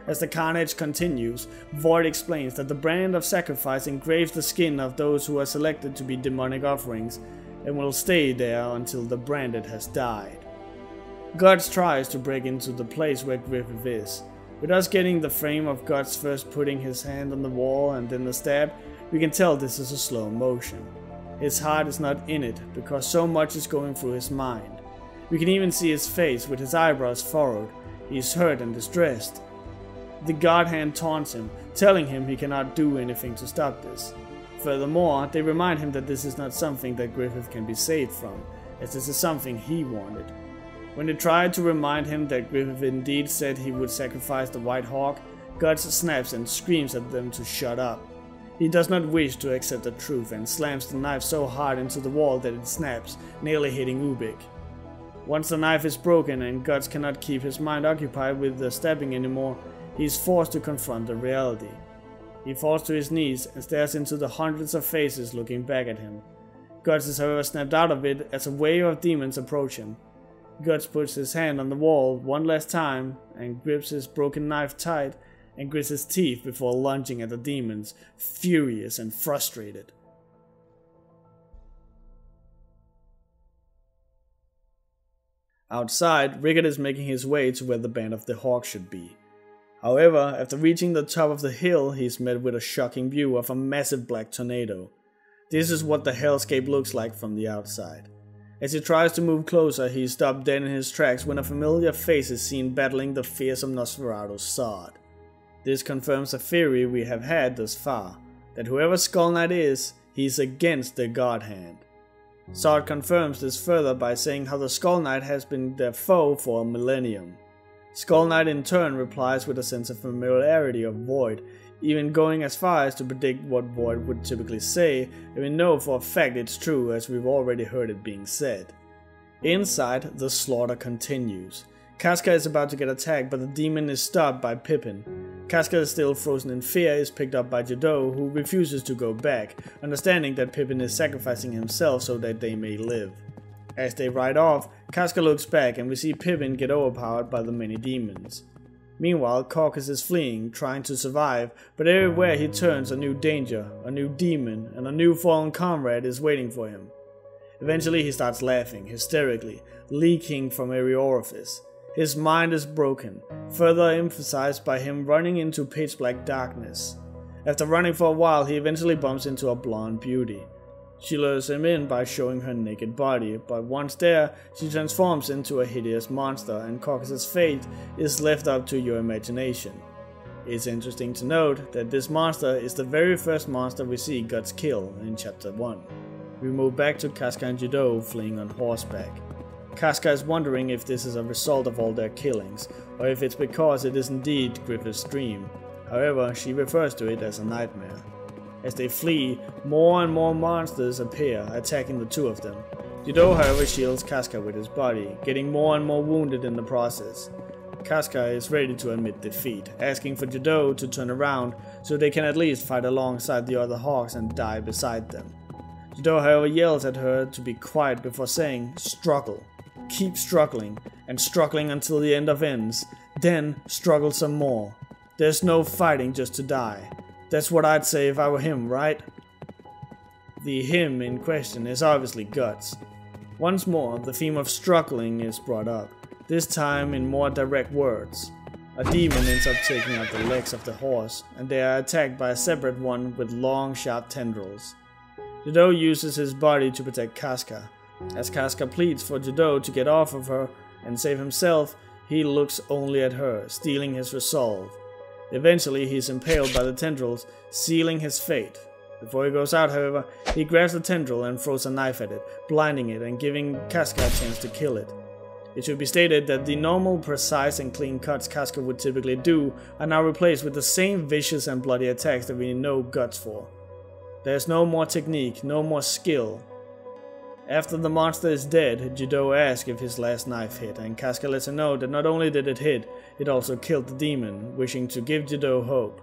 As the carnage continues, Void explains that the brand of sacrifice engraves the skin of those who are selected to be demonic offerings and will stay there until the branded has died. Guts tries to break into the place where Griffith is. With us getting the frame of Guts first putting his hand on the wall and then the stab, we can tell this is a slow motion. His heart is not in it because so much is going through his mind. We can even see his face with his eyebrows furrowed. He is hurt and distressed. The God Hand taunts him, telling him he cannot do anything to stop this. Furthermore, they remind him that this is not something that Griffith can be saved from, as this is something he wanted. When they try to remind him that Griffith indeed said he would sacrifice the White Hawk, Guts snaps and screams at them to shut up. He does not wish to accept the truth and slams the knife so hard into the wall that it snaps, nearly hitting Ubik. Once the knife is broken and Guts cannot keep his mind occupied with the stabbing anymore, he is forced to confront the reality. He falls to his knees and stares into the hundreds of faces looking back at him. Guts is however snapped out of it as a wave of demons approach him. Guts puts his hand on the wall one last time and grips his broken knife tight and grits his teeth before lunging at the demons, furious and frustrated. Outside, Rickard is making his way to where the band of the Hawk should be. However, after reaching the top of the hill, he is met with a shocking view of a massive black tornado. This is what the hellscape looks like from the outside. As he tries to move closer, he is stopped dead in his tracks when a familiar face is seen battling the fearsome Nosferatu's sword. This confirms a theory we have had thus far, that whoever Skull Knight is, he is against the God Hand. Sword confirms this further by saying how the Skull Knight has been their foe for a millennium. Skull Knight in turn replies with a sense of familiarity of Void, even going as far as to predict what Void would typically say, and we know for a fact it's true as we've already heard it being said. Inside, the slaughter continues. Casca is about to get attacked, but the demon is stopped by Pippin. Casca is still frozen in fear, is picked up by Jido, who refuses to go back, understanding that Pippin is sacrificing himself so that they may live. As they ride off, Casca looks back and we see Pippin get overpowered by the many demons. Meanwhile, Caucus is fleeing, trying to survive, but everywhere he turns a new danger, a new demon, and a new fallen comrade is waiting for him. Eventually he starts laughing, hysterically, leaking from every orifice. His mind is broken, further emphasized by him running into pitch-black darkness. After running for a while, he eventually bumps into a blonde beauty. She lures him in by showing her naked body, but once there, she transforms into a hideous monster, and Caucus's fate is left up to your imagination. It's interesting to note that this monster is the very first monster we see Guts kill in chapter 1. We move back to Casca and Judo fleeing on horseback. Casca is wondering if this is a result of all their killings, or if it's because it is indeed Griffith's dream. However, she refers to it as a nightmare. As they flee, more and more monsters appear, attacking the two of them. Judo, however, shields Casca with his body, getting more and more wounded in the process. Casca is ready to admit defeat, asking for Judo to turn around so they can at least fight alongside the other hawks and die beside them. Judo, however, yells at her to be quiet before saying, "Struggle. Keep struggling, and struggling until the end of ends. Then struggle some more. There's no fighting just to die. That's what I'd say if I were him, right?" The him in question is obviously Guts. Once more, the theme of struggling is brought up, this time in more direct words. A demon ends up taking out the legs of the horse, and they are attacked by a separate one with long, sharp tendrils. Judo uses his body to protect Casca. As Casca pleads for Judo to get off of her and save himself, he looks only at her, stealing his resolve. Eventually, he is impaled by the tendrils, sealing his fate. Before he goes out, however, he grabs the tendril and throws a knife at it, blinding it and giving Casca a chance to kill it. It should be stated that the normal, precise and clean cuts Casca would typically do are now replaced with the same vicious and bloody attacks that we know Guts for. There's no more technique, no more skill. After the monster is dead, Judo asks if his last knife hit, and Casca lets her know that not only did it hit, it also killed the demon, wishing to give Judo hope.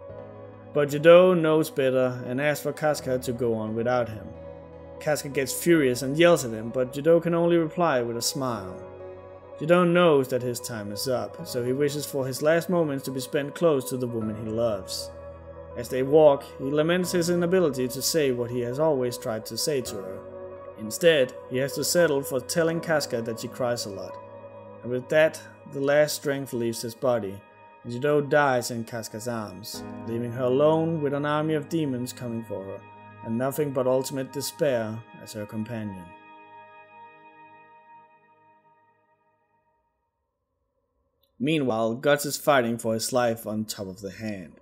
But Judo knows better and asks for Casca to go on without him. Casca gets furious and yells at him, but Judo can only reply with a smile. Judo knows that his time is up, so he wishes for his last moments to be spent close to the woman he loves. As they walk, he laments his inability to say what he has always tried to say to her. Instead, he has to settle for telling Casca that she cries a lot. And with that, the last strength leaves his body, and Judo dies in Casca's arms, leaving her alone with an army of demons coming for her, and nothing but ultimate despair as her companion. Meanwhile, Guts is fighting for his life on top of the hand.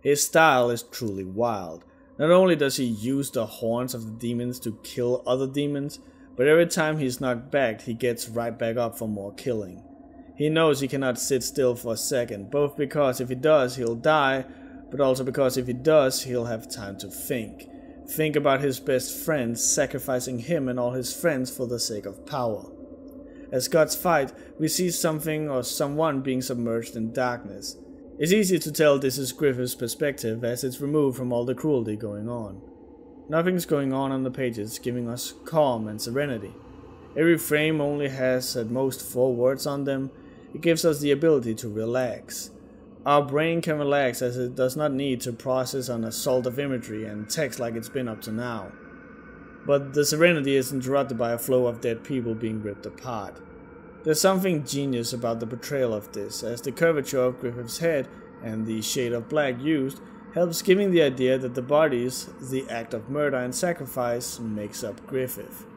His style is truly wild. Not only does he use the horns of the demons to kill other demons, but every time he's knocked back, he gets right back up for more killing. He knows he cannot sit still for a second, both because if he does, he'll die, but also because if he does, he'll have time to think. Think about his best friends sacrificing him and all his friends for the sake of power. As Guts fight, we see something or someone being submerged in darkness. It's easy to tell this is Griffith's perspective as it's removed from all the cruelty going on. Nothing's going on the pages, giving us calm and serenity. Every frame only has at most 4 words on them. It gives us the ability to relax. Our brain can relax as it does not need to process an assault of imagery and text like it's been up to now. But the serenity is interrupted by a flow of dead people being ripped apart. There's something genius about the portrayal of this, as the curvature of Griffith's head and the shade of black used helps giving the idea that the bodies, the act of murder and sacrifice, makes up Griffith.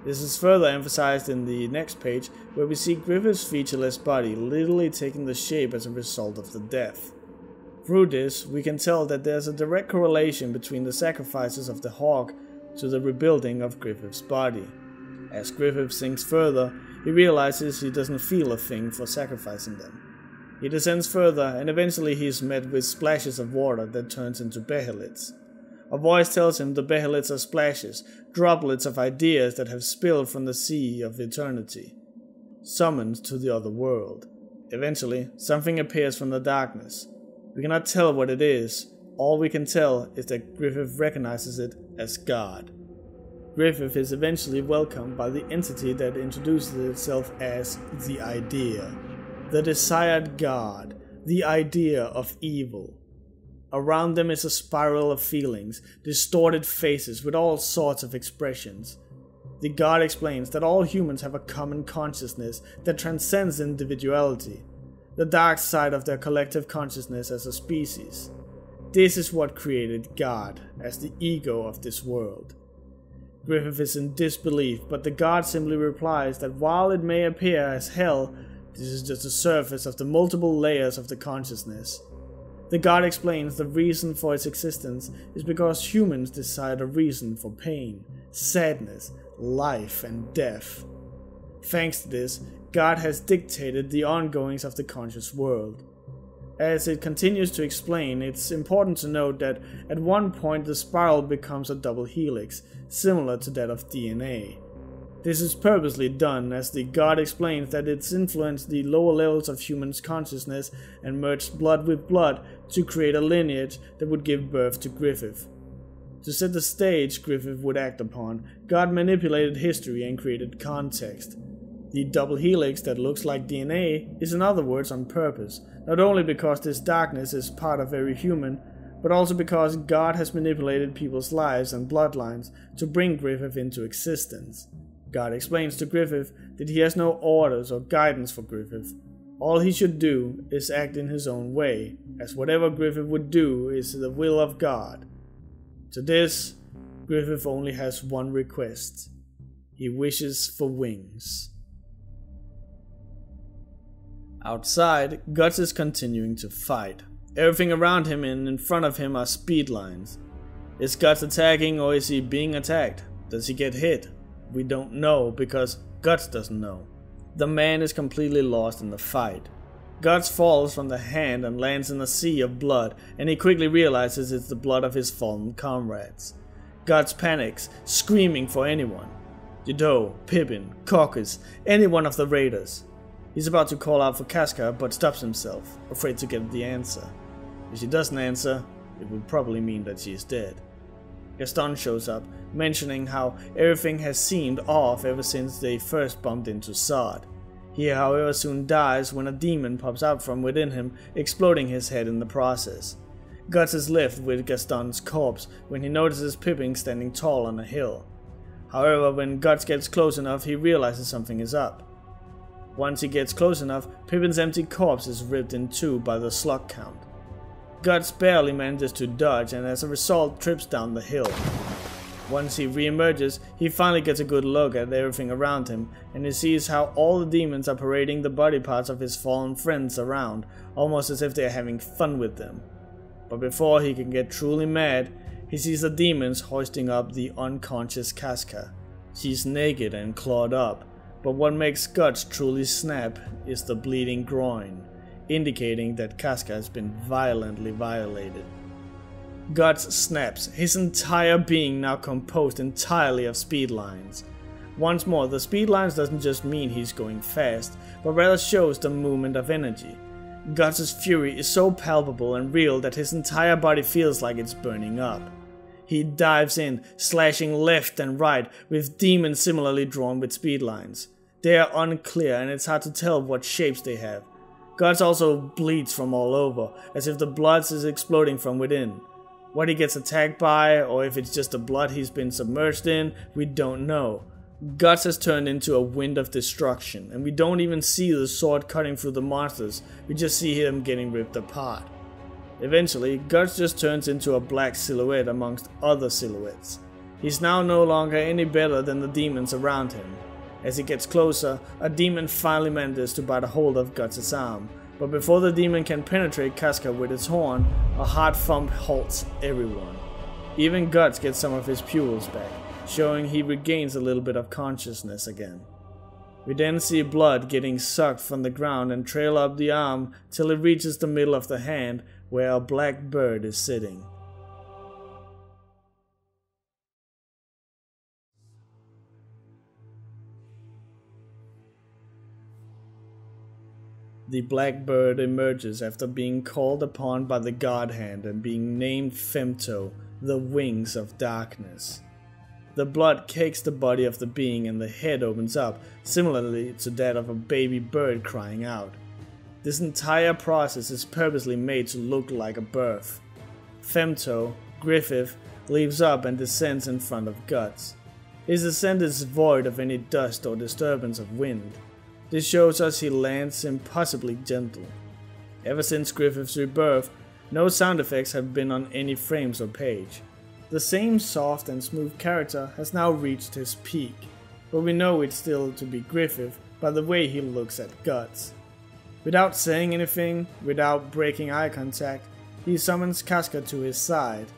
This is further emphasized in the next page, where we see Griffith's featureless body literally taking the shape as a result of the death. Through this, we can tell that there's a direct correlation between the sacrifices of the hawk to the rebuilding of Griffith's body. As Griffith sinks further, he realizes he doesn't feel a thing for sacrificing them. He descends further, and eventually he is met with splashes of water that turns into behelids. A voice tells him the behelids are splashes, droplets of ideas that have spilled from the sea of eternity, summoned to the other world. Eventually, something appears from the darkness. We cannot tell what it is. All we can tell is that Griffith recognizes it as God. Griffith is eventually welcomed by the entity that introduces itself as the idea, the desired God, the idea of evil. Around them is a spiral of feelings, distorted faces with all sorts of expressions. The god explains that all humans have a common consciousness that transcends individuality, the dark side of their collective consciousness as a species. This is what created God as the ego of this world. Griffith is in disbelief, but the god simply replies that while it may appear as hell, this is just the surface of the multiple layers of the consciousness. The god explains the reason for its existence is because humans decide a reason for pain, sadness, life, and death. Thanks to this, God has dictated the ongoings of the conscious world. As it continues to explain, it's important to note that at one point the spiral becomes a double helix, similar to that of DNA. This is purposely done, as the god explains that it's influenced the lower levels of humans' consciousness and merged blood with blood to create a lineage that would give birth to Griffith. To set the stage Griffith would act upon, God manipulated history and created context. The double helix that looks like DNA is in other words on purpose, not only because this darkness is part of every human, but also because God has manipulated people's lives and bloodlines to bring Griffith into existence. God explains to Griffith that he has no orders or guidance for Griffith. All he should do is act in his own way, as whatever Griffith would do is the will of God. To this, Griffith only has one request. He wishes for wings. Outside, Guts is continuing to fight. Everything around him and in front of him are speed lines. Is Guts attacking or is he being attacked? Does he get hit? We don't know because Guts doesn't know. The man is completely lost in the fight. Guts falls from the hand and lands in a sea of blood, and he quickly realizes it's the blood of his fallen comrades. Guts panics, screaming for anyone. Judo, Pippin, Caucus, any one of the raiders. He's about to call out for Casca, but stops himself, afraid to get the answer. If she doesn't answer, it would probably mean that she is dead. Gaston shows up, mentioning how everything has seemed off ever since they first bumped into Sod. He however soon dies when a demon pops out from within him, exploding his head in the process. Guts is left with Gaston's corpse when he notices Pippin standing tall on a hill. However, when Guts gets close enough, he realizes something is up. Once he gets close enough, Pippin's empty corpse is ripped in two by the slug count. Guts barely manages to dodge and as a result trips down the hill. Once he re-emerges, he finally gets a good look at everything around him, and he sees how all the demons are parading the body parts of his fallen friends around, almost as if they are having fun with them. But before he can get truly mad, he sees the demons hoisting up the unconscious Casca. She's naked and clawed up, but what makes Guts truly snap is the bleeding groin, indicating that Casca has been violently violated. Guts snaps, his entire being now composed entirely of speed lines. Once more, the speed lines doesn't just mean he's going fast, but rather shows the movement of energy. Guts' fury is so palpable and real that his entire body feels like it's burning up. He dives in, slashing left and right, with demons similarly drawn with speed lines. They are unclear and it's hard to tell what shapes they have. Guts also bleeds from all over, as if the blood is exploding from within. What he gets attacked by, or if it's just the blood he's been submerged in, we don't know. Guts has turned into a wind of destruction, and we don't even see the sword cutting through the monsters, we just see him getting ripped apart. Eventually, Guts just turns into a black silhouette amongst other silhouettes. He's now no longer any better than the demons around him. As he gets closer, a demon finally manages to bite a hold of Guts' arm, but before the demon can penetrate Casca with its horn, a hard thump halts everyone. Even Guts gets some of his pupils back, showing he regains a little bit of consciousness again. We then see blood getting sucked from the ground and trail up the arm till it reaches the middle of the hand where a black bird is sitting. The black bird emerges after being called upon by the God Hand and being named Femto, the Wings of Darkness. The blood cakes the body of the being and the head opens up, similarly to that of a baby bird crying out. This entire process is purposely made to look like a birth. Femto, Griffith, leaps up and descends in front of Guts. His descent is void of any dust or disturbance of wind. This shows us he lands impossibly gentle. Ever since Griffith's rebirth, no sound effects have been on any frames or page. The same soft and smooth character has now reached his peak, but we know it's still to be Griffith by the way he looks at Guts. Without saying anything, without breaking eye contact, he summons Casca to his side,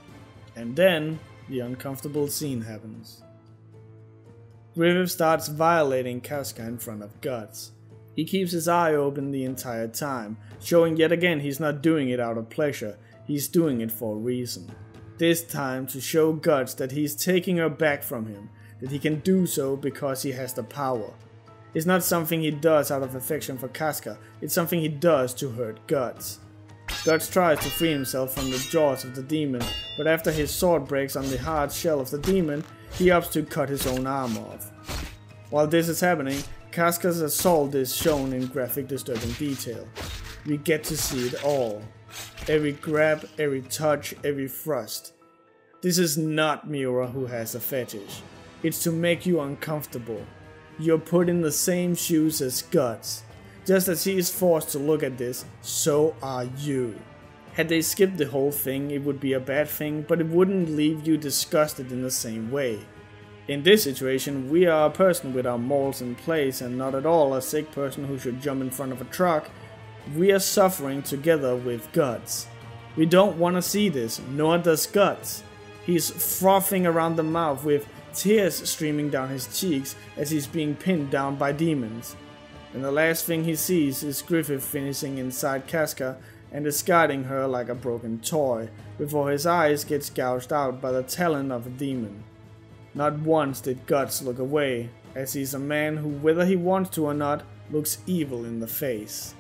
and then the uncomfortable scene happens. Griffith starts violating Casca in front of Guts. He keeps his eye open the entire time, showing yet again he's not doing it out of pleasure, he's doing it for a reason. This time to show Guts that he's taking her back from him, that he can do so because he has the power. It's not something he does out of affection for Casca, it's something he does to hurt Guts. Guts tries to free himself from the jaws of the demon, but after his sword breaks on the hard shell of the demon, he opts to cut his own arm off. While this is happening, Casca's assault is shown in graphic disturbing detail. We get to see it all. Every grab, every touch, every thrust. This is not Miura who has a fetish. It's to make you uncomfortable. You're put in the same shoes as Guts. Just as he is forced to look at this, so are you. Had they skipped the whole thing, it would be a bad thing, but it wouldn't leave you disgusted in the same way. In this situation, we are a person with our morals in place and not at all a sick person who should jump in front of a truck. We are suffering together with Guts. We don't want to see this, nor does Guts. He's frothing around the mouth with tears streaming down his cheeks as he's being pinned down by demons. And the last thing he sees is Griffith finishing inside Casca and discarding her like a broken toy, before his eyes gets gouged out by the talon of a demon. Not once did Guts look away, as he's a man who, whether he wants to or not, looks evil in the face.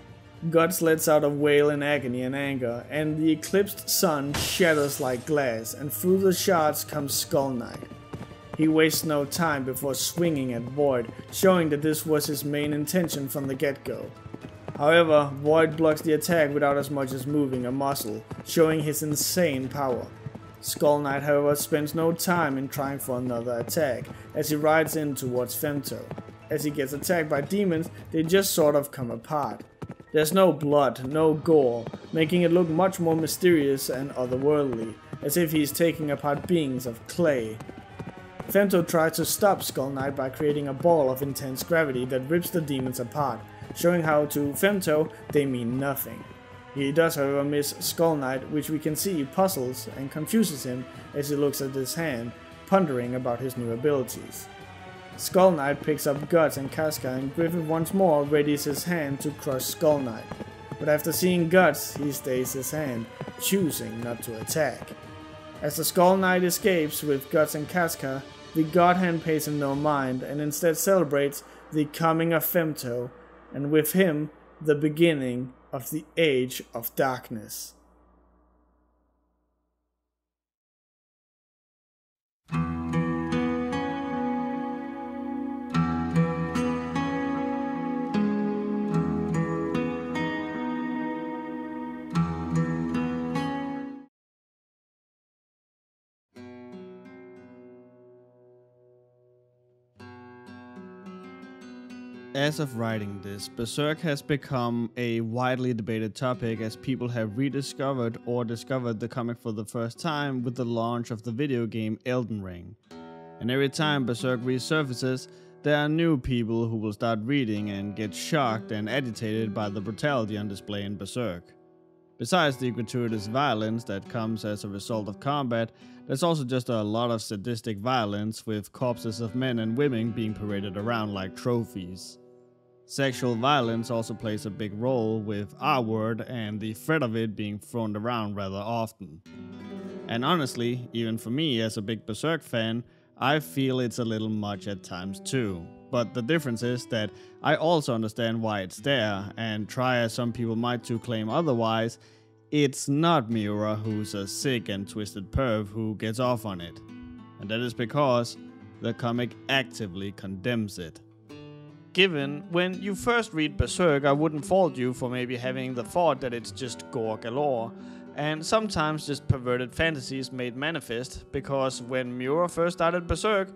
Guts lets out a wail in agony and anger, and the eclipsed sun shatters like glass, and through the shards comes Skull Knight. He wastes no time before swinging at Void, showing that this was his main intention from the get-go. However, Void blocks the attack without as much as moving a muscle, showing his insane power. Skull Knight, however, spends no time in trying for another attack, as he rides in towards Femto. As he gets attacked by demons, they just sort of come apart. There's no blood, no gore, making it look much more mysterious and otherworldly, as if he's taking apart beings of clay. Femto tries to stop Skull Knight by creating a ball of intense gravity that rips the demons apart, showing how to Femto they mean nothing. He does however miss Skull Knight, which we can see puzzles and confuses him as he looks at his hand, pondering about his new abilities. Skull Knight picks up Guts and Casca, and Griffith once more readies his hand to crush Skull Knight, but after seeing Guts he stays his hand, choosing not to attack. As the Skull Knight escapes with Guts and Casca, the God Hand pays him no mind and instead celebrates the coming of Femto, and with him the beginning of the Age of Darkness. As of writing this, Berserk has become a widely debated topic as people have rediscovered or discovered the comic for the first time with the launch of the video game Elden Ring. And every time Berserk resurfaces, there are new people who will start reading and get shocked and agitated by the brutality on display in Berserk. Besides the gratuitous violence that comes as a result of combat, there's also just a lot of sadistic violence with corpses of men and women being paraded around like trophies. Sexual violence also plays a big role with R-word and the threat of it being thrown around rather often. And honestly, even for me as a big Berserk fan, I feel it's a little much at times too. But the difference is that I also understand why it's there, and try as some people might to claim otherwise, it's not Miura who's a sick and twisted perv who gets off on it. And that is because the comic actively condemns it. given, when you first read Berserk, I wouldn't fault you for maybe having the thought that it's just gore galore, and sometimes just perverted fantasies made manifest, because when Miura first started Berserk,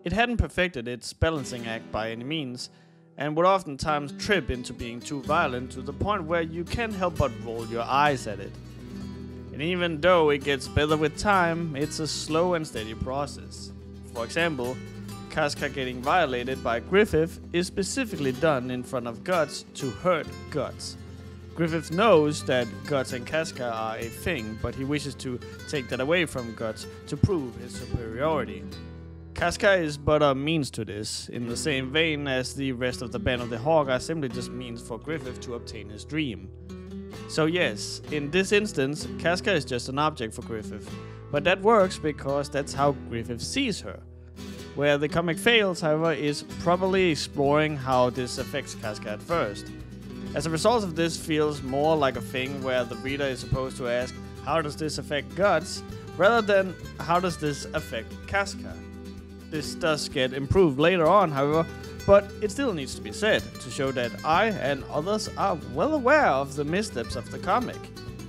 it hadn't perfected its balancing act by any means, and would oftentimes trip into being too violent to the point where you can't help but roll your eyes at it. And even though it gets better with time, it's a slow and steady process. For example, Casca getting violated by Griffith is specifically done in front of Guts to hurt Guts. Griffith knows that Guts and Casca are a thing, but he wishes to take that away from Guts to prove his superiority. Casca is but a means to this, in the same vein as the rest of the Band of the Hawk are simply just means for Griffith to obtain his dream. So yes, in this instance, Casca is just an object for Griffith, but that works because that's how Griffith sees her. Where the comic fails, however, is properly exploring how this affects Casca at first. As a result of this feels more like a thing where the reader is supposed to ask, how does this affect Guts, rather than how does this affect Casca. This does get improved later on, however, but it still needs to be said to show that I and others are well aware of the missteps of the comic.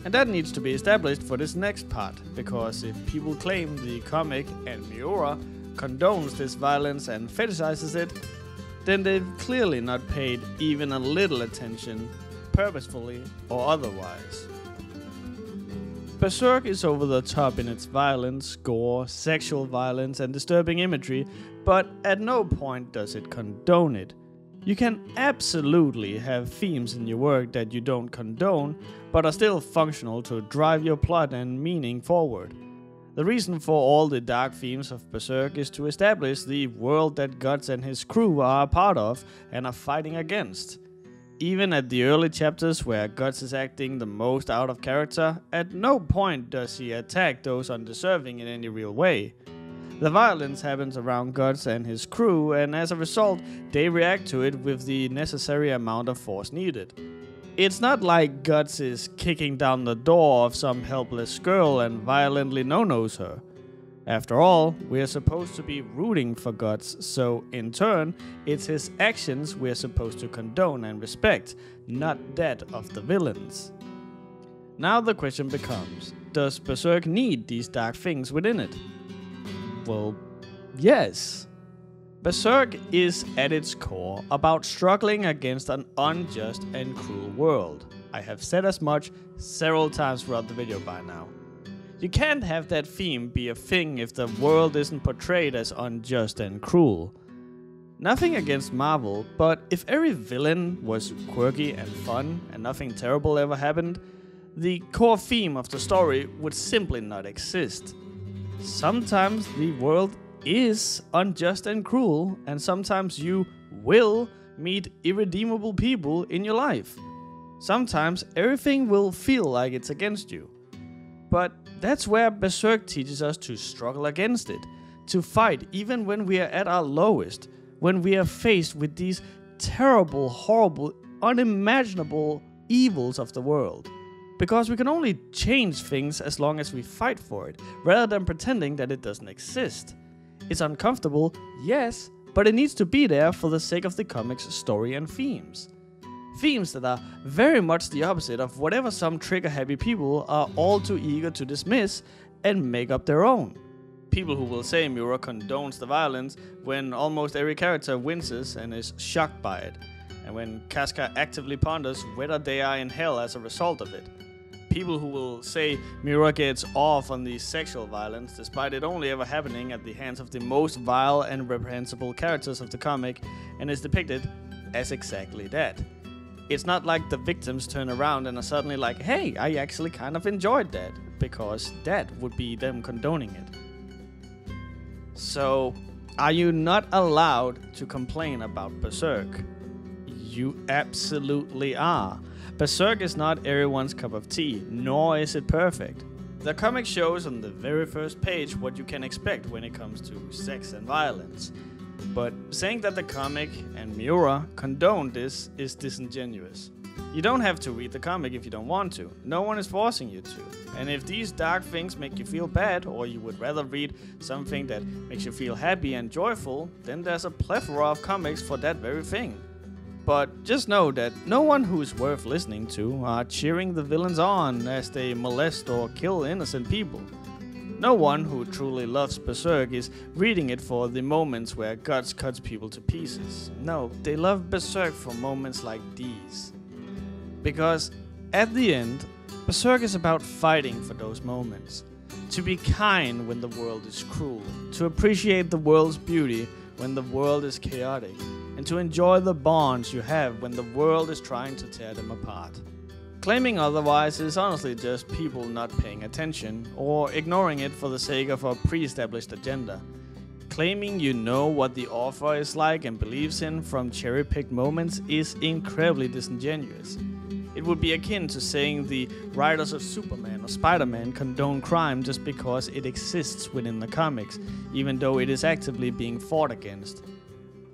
And that needs to be established for this next part, because if people claim the comic and Miura condones this violence and fetishizes it, then they've clearly not paid even a little attention, purposefully or otherwise. Berserk is over the top in its violence, gore, sexual violence and disturbing imagery, but at no point does it condone it. You can absolutely have themes in your work that you don't condone, but are still functional to drive your plot and meaning forward. The reason for all the dark themes of Berserk is to establish the world that Guts and his crew are a part of and are fighting against. Even at the early chapters where Guts is acting the most out of character, at no point does he attack those undeserving in any real way. The violence happens around Guts and his crew, and as a result, they react to it with the necessary amount of force needed. It's not like Guts is kicking down the door of some helpless girl and violently no-nos her. After all, we're supposed to be rooting for Guts, so in turn, it's his actions we're supposed to condone and respect, not that of the villains. Now the question becomes, does Berserk need these dark things within it? Well, yes. Berserk is at its core about struggling against an unjust and cruel world. I have said as much several times throughout the video by now. You can't have that theme be a thing if the world isn't portrayed as unjust and cruel. Nothing against Marvel, but if every villain was quirky and fun and nothing terrible ever happened, the core theme of the story would simply not exist. Sometimes the world is unjust and cruel, and sometimes you will meet irredeemable people in your life. Sometimes everything will feel like it's against you. But that's where Berserk teaches us to struggle against it, to fight even when we are at our lowest, when we are faced with these terrible, horrible, unimaginable evils of the world. Because we can only change things as long as we fight for it, rather than pretending that it doesn't exist. It's uncomfortable, yes, but it needs to be there for the sake of the comic's story and themes. Themes that are very much the opposite of whatever some trigger-happy people are all too eager to dismiss and make up their own. People who will say Miura condones the violence when almost every character winces and is shocked by it, and when Casca actively ponders whether they are in hell as a result of it. People who will say Miura gets off on the sexual violence despite it only ever happening at the hands of the most vile and reprehensible characters of the comic, and is depicted as exactly that. It's not like the victims turn around and are suddenly like, hey, I actually kind of enjoyed that, because that would be them condoning it. So, are you not allowed to complain about Berserk? You absolutely are. Berserk is not everyone's cup of tea, nor is it perfect. The comic shows on the very first page what you can expect when it comes to sex and violence. But saying that the comic and Miura condone this is disingenuous. You don't have to read the comic if you don't want to. No one is forcing you to. And if these dark things make you feel bad, or you would rather read something that makes you feel happy and joyful, then there's a plethora of comics for that very thing. but just know that no one who's worth listening to are cheering the villains on as they molest or kill innocent people. No one who truly loves Berserk is reading it for the moments where Guts cuts people to pieces. No, they love Berserk for moments like these. Because at the end, Berserk is about fighting for those moments. To be kind when the world is cruel, to appreciate the world's beauty when the world is chaotic, and to enjoy the bonds you have when the world is trying to tear them apart. Claiming otherwise is honestly just people not paying attention, or ignoring it for the sake of a pre-established agenda. Claiming you know what the author is like and believes in from cherry-picked moments is incredibly disingenuous. It would be akin to saying the writers of Superman or Spider-Man condone crime just because it exists within the comics, even though it is actively being fought against.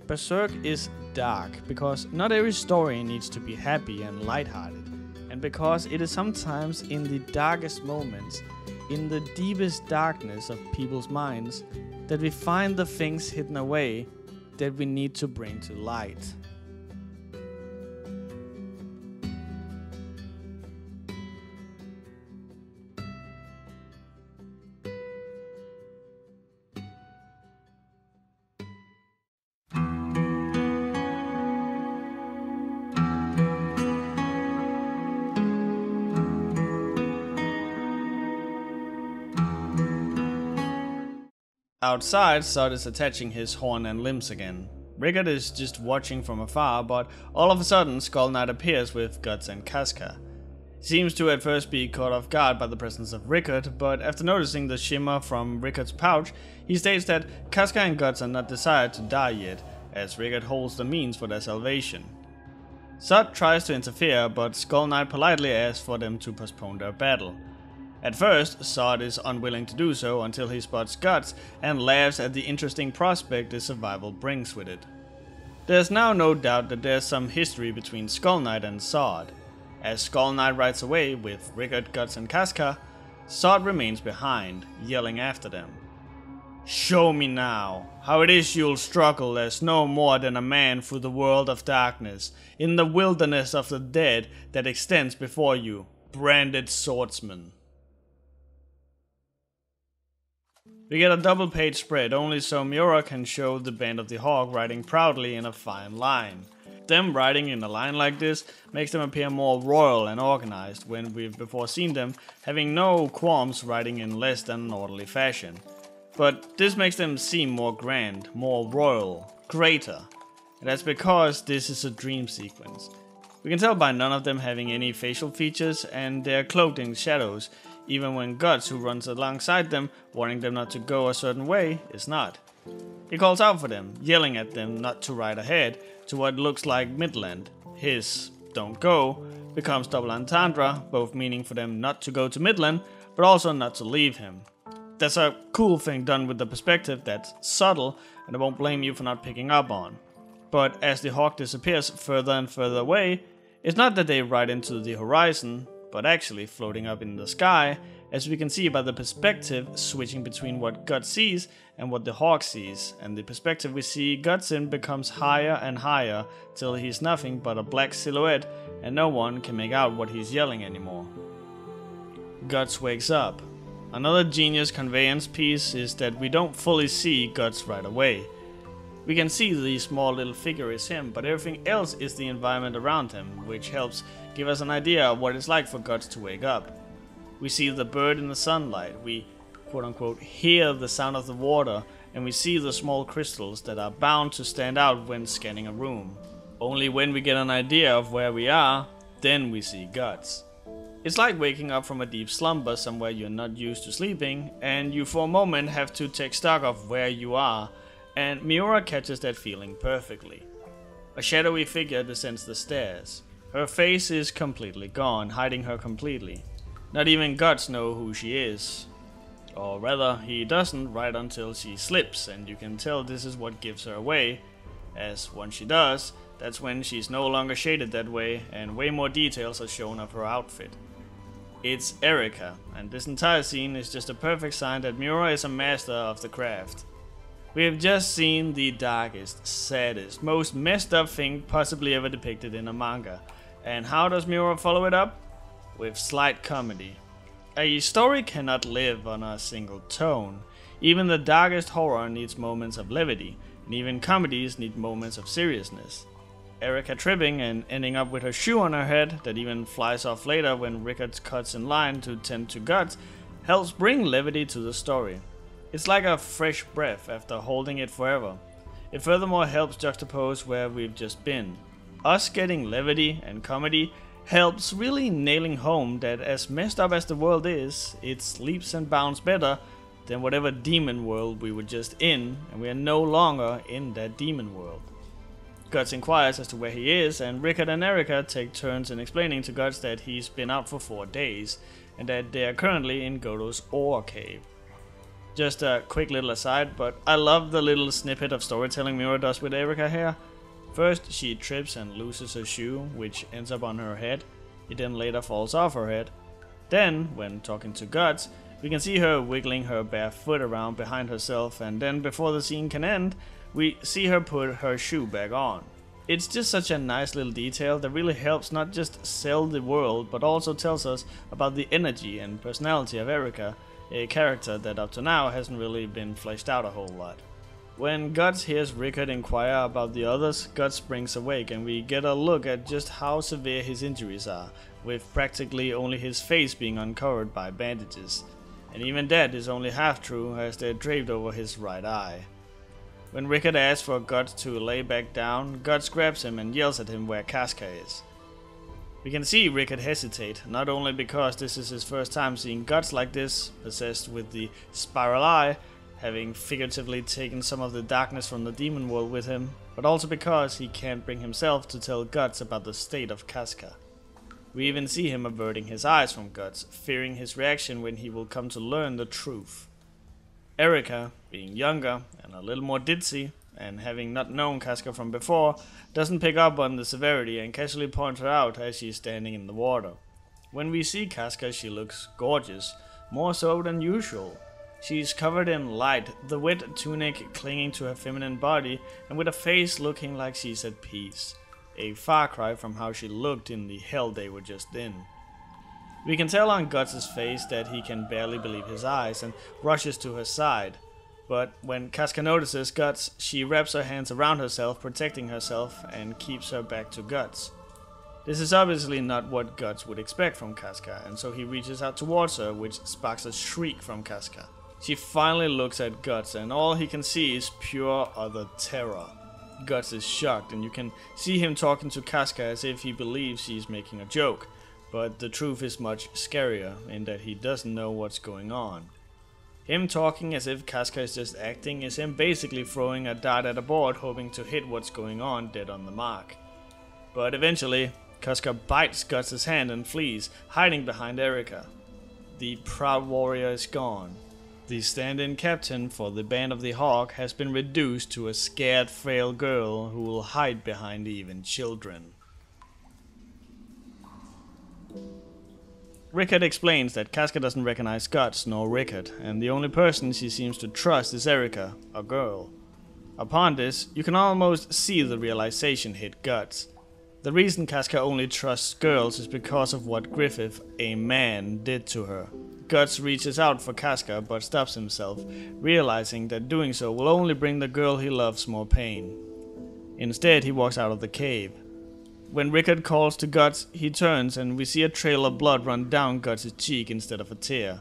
Berserk is dark because not every story needs to be happy and lighthearted, and because it is sometimes in the darkest moments, in the deepest darkness of people's minds, that we find the things hidden away that we need to bring to light. Outside, Sod is attaching his horn and limbs again. Rickard is just watching from afar, but all of a sudden Skull Knight appears with Guts and Casca. He seems to at first be caught off guard by the presence of Rickard, but after noticing the shimmer from Rickard's pouch, he states that Casca and Guts are not decided to die yet, as Rickard holds the means for their salvation. Sod tries to interfere, but Skull Knight politely asks for them to postpone their battle. At first, Sod is unwilling to do so until he spots Guts and laughs at the interesting prospect his survival brings with it. There's now no doubt that there's some history between Skull Knight and Sod. As Skull Knight rides away with Rickard, Guts and Casca, Sod remains behind, yelling after them. "Show me now how it is you'll struggle as no more than a man through the world of darkness, in the wilderness of the dead that extends before you, branded swordsman." We get a double page spread only so Miura can show the Band of the Hawk riding proudly in a fine line. Them riding in a line like this makes them appear more royal and organized, when we've before seen them having no qualms riding in less than an orderly fashion. But this makes them seem more grand, more royal, greater. And that's because this is a dream sequence. We can tell by none of them having any facial features, and they're cloaked in shadows, even when Guts, who runs alongside them, warning them not to go a certain way, is not. He calls out for them, yelling at them not to ride ahead to what looks like Midland. His "don't go" becomes double entendre, both meaning for them not to go to Midland, but also not to leave him. That's a cool thing done with the perspective that's subtle, and I won't blame you for not picking up on. But as the Hawk disappears further and further away, it's not that they ride into the horizon, but actually floating up in the sky, as we can see by the perspective switching between what Guts sees and what the Hawk sees, and the perspective we see Guts in becomes higher and higher till he's nothing but a black silhouette and no one can make out what he's yelling anymore. Guts wakes up. Another genius conveyance piece is that we don't fully see Guts right away. We can see the small little figure is him, but everything else is the environment around him, which helps give us an idea of what it's like for Guts to wake up. We see the bird in the sunlight, we quote-unquote hear the sound of the water, and we see the small crystals that are bound to stand out when scanning a room. Only when we get an idea of where we are, then we see Guts. It's like waking up from a deep slumber somewhere you're not used to sleeping, and you for a moment have to take stock of where you are, and Miura catches that feeling perfectly. A shadowy figure descends the stairs. Her face is completely gone, hiding her completely. Not even Guts knows who she is. Or rather, he doesn't right until she slips, and you can tell this is what gives her away, as once she does, that's when she's no longer shaded that way, and way more details are shown of her outfit. It's Erika, and this entire scene is just a perfect sign that Miura is a master of the craft. We have just seen the darkest, saddest, most messed up thing possibly ever depicted in a manga. And how does Miura follow it up? With slight comedy. A story cannot live on a single tone. Even the darkest horror needs moments of levity, and even comedies need moments of seriousness. Erika tripping and ending up with her shoe on her head that even flies off later when Rickard cuts in line to tend to Guts helps bring levity to the story. It's like a fresh breath after holding it forever. It furthermore helps juxtapose where we've just been. Us getting levity and comedy helps really nailing home that as messed up as the world is, it leaps and bounds better than whatever demon world we were just in, and we are no longer in that demon world. Guts inquires as to where he is, and Rickard and Erika take turns in explaining to Guts that he's been out for 4 days, and that they are currently in Goto's ore cave. Just a quick little aside, but I love the little snippet of storytelling Miura does with Erika here. First, she trips and loses her shoe, which ends up on her head. It then later falls off her head. Then, when talking to Guts, we can see her wiggling her bare foot around behind herself, and then before the scene can end, we see her put her shoe back on. It's just such a nice little detail that really helps not just sell the world, but also tells us about the energy and personality of Erika, a character that up to now hasn't really been fleshed out a whole lot. When Guts hears Rickard inquire about the others, Guts springs awake and we get a look at just how severe his injuries are, with practically only his face being uncovered by bandages. And even that is only half true as they're draped over his right eye. When Rickard asks for Guts to lay back down, Guts grabs him and yells at him where Casca is. We can see Rickard hesitate, not only because this is his first time seeing Guts like this, possessed with the spiral eye, having figuratively taken some of the darkness from the demon world with him, but also because he can't bring himself to tell Guts about the state of Casca. We even see him averting his eyes from Guts, fearing his reaction when he will come to learn the truth. Erika, being younger and a little more ditzy, and having not known Casca from before, doesn't pick up on the severity and casually points her out as she's standing in the water. When we see Casca, she looks gorgeous, more so than usual. She's covered in light, the wet tunic clinging to her feminine body, and with a face looking like she's at peace. A far cry from how she looked in the hell they were just in. We can tell on Guts' face that he can barely believe his eyes and rushes to her side. But when Casca notices Guts, she wraps her hands around herself, protecting herself, and keeps her back to Guts. This is obviously not what Guts would expect from Casca, and so he reaches out towards her, which sparks a shriek from Casca. She finally looks at Guts, and all he can see is pure utter terror. Guts is shocked, and you can see him talking to Casca as if he believes she's making a joke. But the truth is much scarier, in that he doesn't know what's going on. Him talking as if Casca is just acting is him basically throwing a dart at a board, hoping to hit what's going on dead on the mark. But eventually, Casca bites Guts' hand and flees, hiding behind Erika. The proud warrior is gone. The stand-in captain for the Band of the Hawk has been reduced to a scared, frail girl who will hide behind even children. Rickard explains that Casca doesn't recognize Guts nor Rickard, and the only person she seems to trust is Erika, a girl. Upon this, you can almost see the realization hit Guts. The reason Casca only trusts girls is because of what Griffith, a man, did to her. Guts reaches out for Casca but stops himself, realizing that doing so will only bring the girl he loves more pain. Instead, he walks out of the cave. When Rickard calls to Guts, he turns and we see a trail of blood run down Guts' cheek instead of a tear.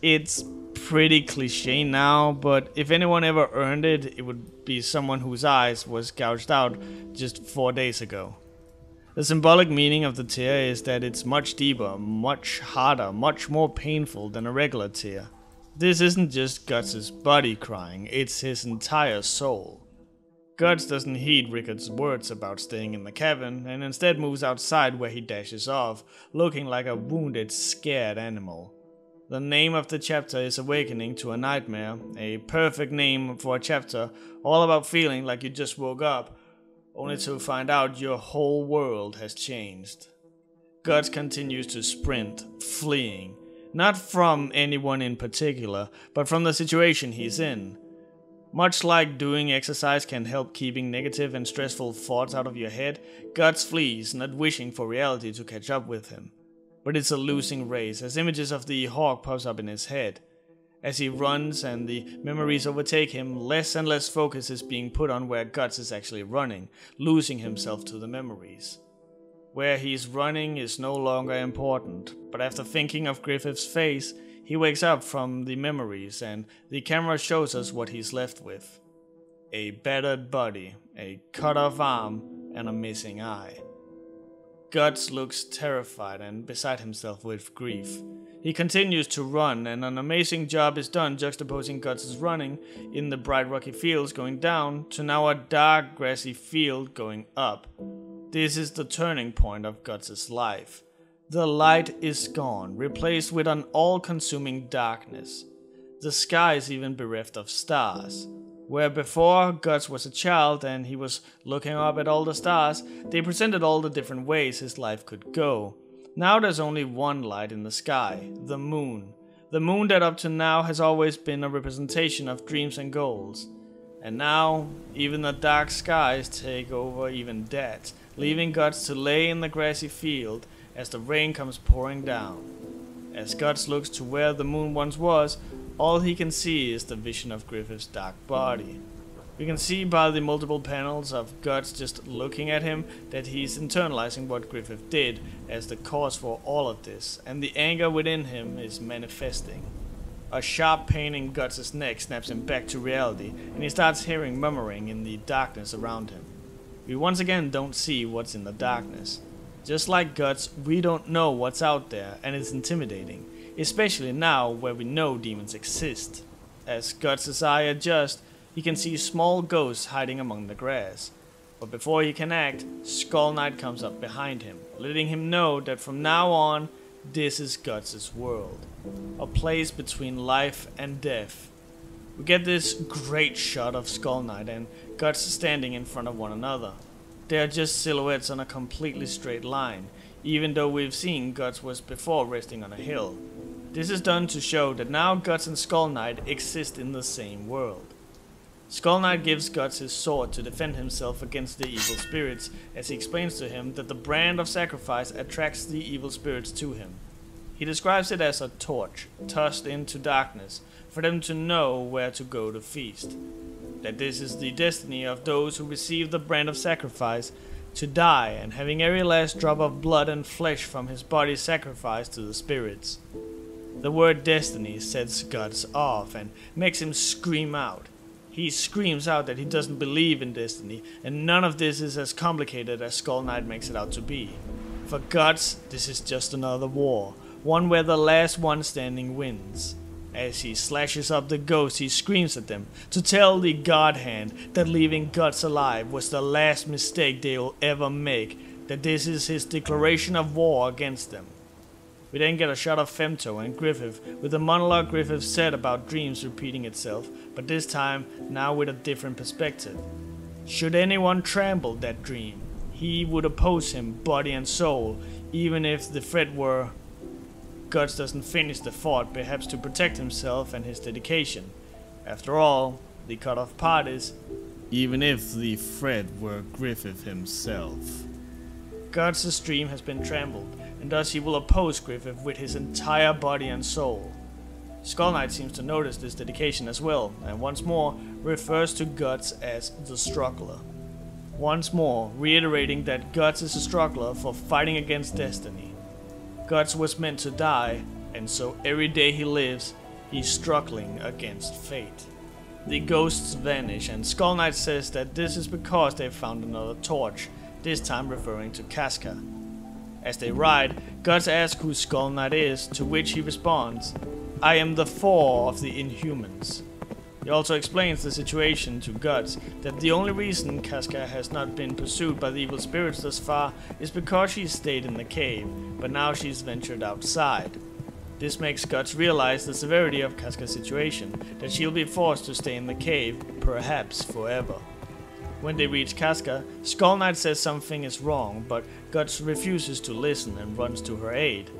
It's pretty cliche now, but if anyone ever earned it, it would be someone whose eyes was gouged out just 4 days ago. The symbolic meaning of the tear is that it's much deeper, much harder, much more painful than a regular tear. This isn't just Guts' body crying, it's his entire soul. Guts doesn't heed Rickard's words about staying in the cabin, and instead moves outside where he dashes off, looking like a wounded, scared animal. The name of the chapter is Awakening to a Nightmare, a perfect name for a chapter all about feeling like you just woke up, only to find out your whole world has changed. Guts continues to sprint, fleeing, not from anyone in particular, but from the situation he's in. Much like doing exercise can help keeping negative and stressful thoughts out of your head, Guts flees, not wishing for reality to catch up with him. But it's a losing race, as images of the hawk pops up in his head. As he runs and the memories overtake him, less and less focus is being put on where Guts is actually running, losing himself to the memories. Where he's running is no longer important, but after thinking of Griffith's face, he wakes up from the memories and the camera shows us what he's left with. A battered body, a cut off arm, and a missing eye. Guts looks terrified and beside himself with grief. He continues to run, and an amazing job is done juxtaposing Guts' running in the bright rocky fields going down to now a dark grassy field going up. This is the turning point of Guts' life. The light is gone, replaced with an all-consuming darkness. The sky is even bereft of stars. Where before Guts was a child and he was looking up at all the stars, they presented all the different ways his life could go. Now there's only one light in the sky, the moon. The moon that up to now has always been a representation of dreams and goals. And now, even the dark skies take over even that, leaving Guts to lay in the grassy field as the rain comes pouring down. As Guts looks to where the moon once was, all he can see is the vision of Griffith's dark body. We can see by the multiple panels of Guts just looking at him that he's internalizing what Griffith did as the cause for all of this, and the anger within him is manifesting. A sharp pain in Guts' neck snaps him back to reality, and he starts hearing murmuring in the darkness around him. We once again don't see what's in the darkness. Just like Guts, we don't know what's out there, and it's intimidating, especially now where we know demons exist. As Guts' eye adjusts, he can see small ghosts hiding among the grass. But before he can act, Skull Knight comes up behind him, letting him know that from now on, this is Guts' world. A place between life and death. We get this great shot of Skull Knight and Guts standing in front of one another. They are just silhouettes on a completely straight line, even though we've seen Guts was before resting on a hill. This is done to show that now Guts and Skull Knight exist in the same world. Skull Knight gives Guts his sword to defend himself against the evil spirits, as he explains to him that the brand of sacrifice attracts the evil spirits to him. He describes it as a torch, tossed into darkness, for them to know where to go to feast. That this is the destiny of those who receive the brand of sacrifice, to die and having every last drop of blood and flesh from his body sacrificed to the spirits. The word destiny sets Guts off and makes him scream out. He screams out that he doesn't believe in destiny, and none of this is as complicated as Skull Knight makes it out to be. For Guts, this is just another war, one where the last one standing wins. As he slashes up the ghosts, he screams at them to tell the God Hand that leaving Guts alive was the last mistake they will ever make, that this is his declaration of war against them. We then get a shot of Femto and Griffith with the monologue Griffith said about dreams repeating itself, but this time now with a different perspective. Should anyone trample that dream, he would oppose him body and soul, even if the threat were... Guts doesn't finish the thought, perhaps to protect himself and his dedication. After all, the cut-off part is, even if the threat were Griffith himself. Guts' dream has been trampled, and thus he will oppose Griffith with his entire body and soul. Skull Knight seems to notice this dedication as well, and once more refers to Guts as the struggler. Once more reiterating that Guts is a struggler for fighting against destiny. Guts was meant to die, and so every day he lives, he's struggling against fate. The ghosts vanish, and Skull Knight says that this is because they found another torch, this time referring to Casca. As they ride, Guts asks who Skull Knight is, to which he responds, "I am the Four of the Inhumans." He also explains the situation to Guts, that the only reason Casca has not been pursued by the evil spirits thus far is because she stayed in the cave, but now she's ventured outside. This makes Guts realize the severity of Casca's situation, that she'll be forced to stay in the cave, perhaps forever. When they reach Casca, Skull Knight says something is wrong, but Guts refuses to listen and runs to her aid.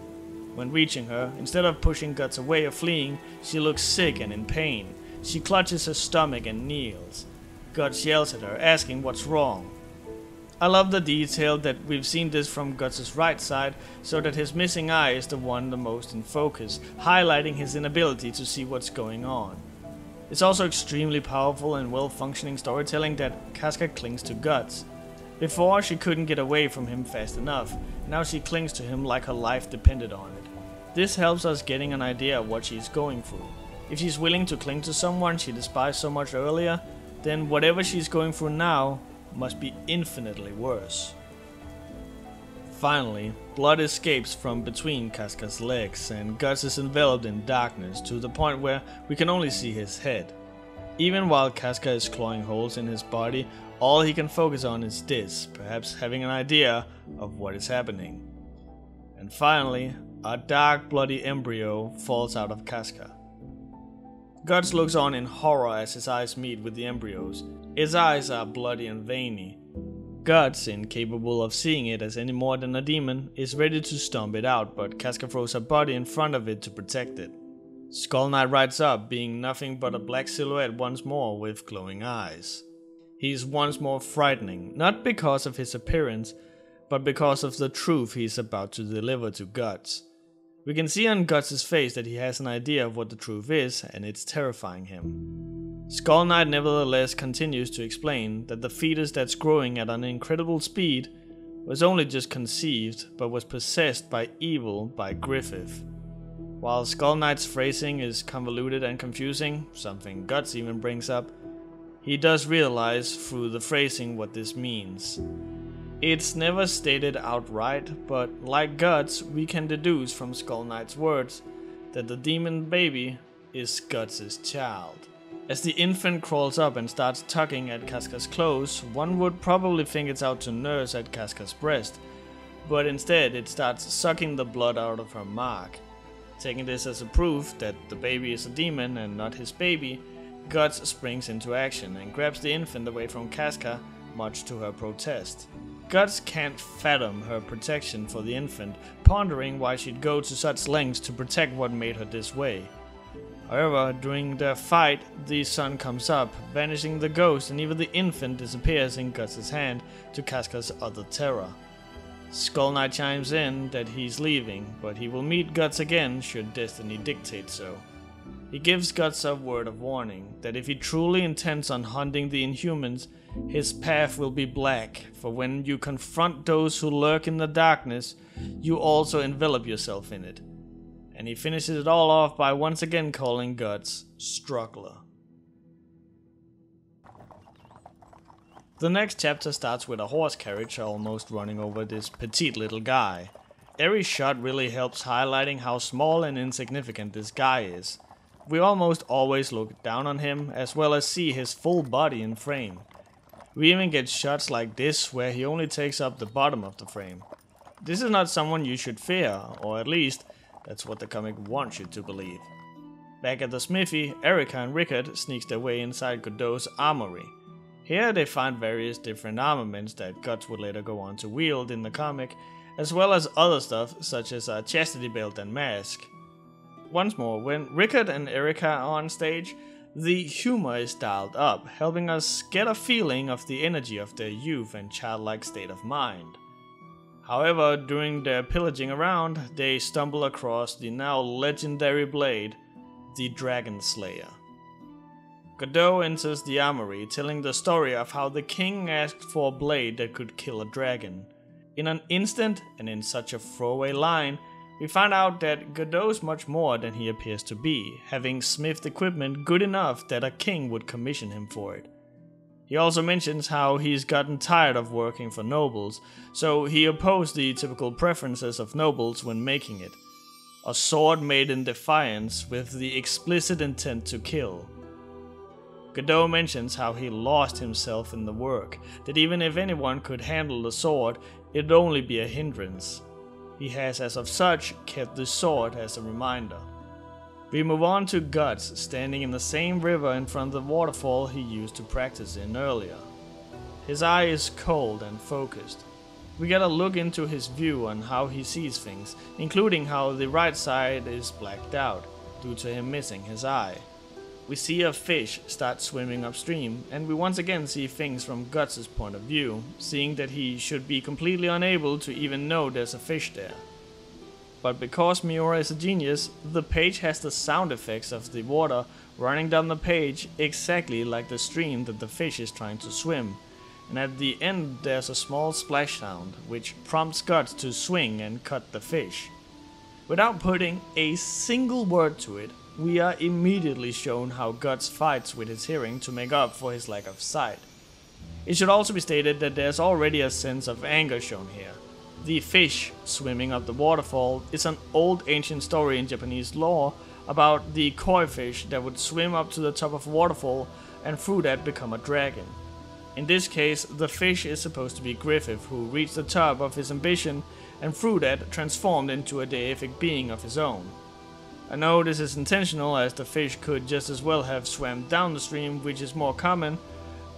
When reaching her, instead of pushing Guts away or fleeing, she looks sick and in pain. She clutches her stomach and kneels. Guts yells at her, asking what's wrong. I love the detail that we've seen this from Guts' right side, so that his missing eye is the one the most in focus, highlighting his inability to see what's going on. It's also extremely powerful and well-functioning storytelling that Casca clings to Guts. Before, she couldn't get away from him fast enough, now she clings to him like her life depended on it. This helps us getting an idea of what she's going through. If she's willing to cling to someone she despised so much earlier, then whatever she's going through now must be infinitely worse. Finally, blood escapes from between Casca's legs and Guts is enveloped in darkness to the point where we can only see his head. Even while Casca is clawing holes in his body, all he can focus on is this, perhaps having an idea of what is happening. And finally, a dark bloody embryo falls out of Casca. Guts looks on in horror as his eyes meet with the embryo's. His eyes are bloody and veiny. Guts, incapable of seeing it as any more than a demon, is ready to stomp it out, but Casca throws her body in front of it to protect it. Skull Knight rides up, being nothing but a black silhouette once more with glowing eyes. He is once more frightening, not because of his appearance, but because of the truth he is about to deliver to Guts. We can see on Guts' face that he has an idea of what the truth is, and it's terrifying him. Skull Knight nevertheless continues to explain that the fetus that's growing at an incredible speed was only just conceived, but was possessed by evil by Griffith. While Skull Knight's phrasing is convoluted and confusing, something Guts even brings up, he does realize through the phrasing what this means. It's never stated outright, but like Guts, we can deduce from Skull Knight's words that the demon baby is Guts' child. As the infant crawls up and starts tugging at Casca's clothes, one would probably think it's out to nurse at Casca's breast, but instead it starts sucking the blood out of her mark. Taking this as a proof that the baby is a demon and not his baby, Guts springs into action and grabs the infant away from Casca, much to her protest. Guts can't fathom her protection for the infant, pondering why she'd go to such lengths to protect what made her this way. However, during their fight, the sun comes up, banishing the ghost, and even the infant disappears in Guts' hand to Casca's utter terror. Skull Knight chimes in that he's leaving, but he will meet Guts again should destiny dictate so. He gives Guts a word of warning, that if he truly intends on hunting the Inhumans, his path will be black, for when you confront those who lurk in the darkness, you also envelop yourself in it. And he finishes it all off by once again calling Guts Struggler. The next chapter starts with a horse carriage almost running over this petite little guy. Every shot really helps highlighting how small and insignificant this guy is. We almost always look down on him, as well as see his full body in frame. We even get shots like this where he only takes up the bottom of the frame. This is not someone you should fear, or at least, that's what the comic wants you to believe. Back at the smithy, Erica and Rickard sneaks their way inside Godot's armory. Here they find various different armaments that Guts would later go on to wield in the comic, as well as other stuff such as a chastity belt and mask. Once more, when Rickard and Erica are on stage, the humor is dialed up, helping us get a feeling of the energy of their youth and childlike state of mind. However, during their pillaging around, they stumble across the now legendary blade, the Dragon Slayer. Godot enters the armory, telling the story of how the king asked for a blade that could kill a dragon. In an instant, and in such a throwaway line, we find out that Godot's much more than he appears to be, having smithed equipment good enough that a king would commission him for it. He also mentions how he's gotten tired of working for nobles, so he opposed the typical preferences of nobles when making it. A sword made in defiance with the explicit intent to kill. Godot mentions how he lost himself in the work, that even if anyone could handle the sword, it'd only be a hindrance. He has, as of such, kept the sword as a reminder. We move on to Guts, standing in the same river in front of the waterfall he used to practice in earlier. His eye is cold and focused. We get a look into his view on how he sees things, including how the right side is blacked out, due to him missing his eye. we see a fish start swimming upstream, and we once again see things from Guts' point of view, seeing that he should be completely unable to even know there's a fish there. But because Miura is a genius, the page has the sound effects of the water running down the page exactly like the stream that the fish is trying to swim, and at the end there's a small splash sound, which prompts Guts to swing and cut the fish. Without putting a single word to it, we are immediately shown how Guts fights with his hearing to make up for his lack of sight. It should also be stated that there's already a sense of anger shown here. The fish swimming up the waterfall is an old ancient story in Japanese lore about the koi fish that would swim up to the top of a waterfall and through that become a dragon. In this case, the fish is supposed to be Griffith, who reached the top of his ambition and through that transformed into a deific being of his own. I know this is intentional, as the fish could just as well have swam down the stream, which is more common,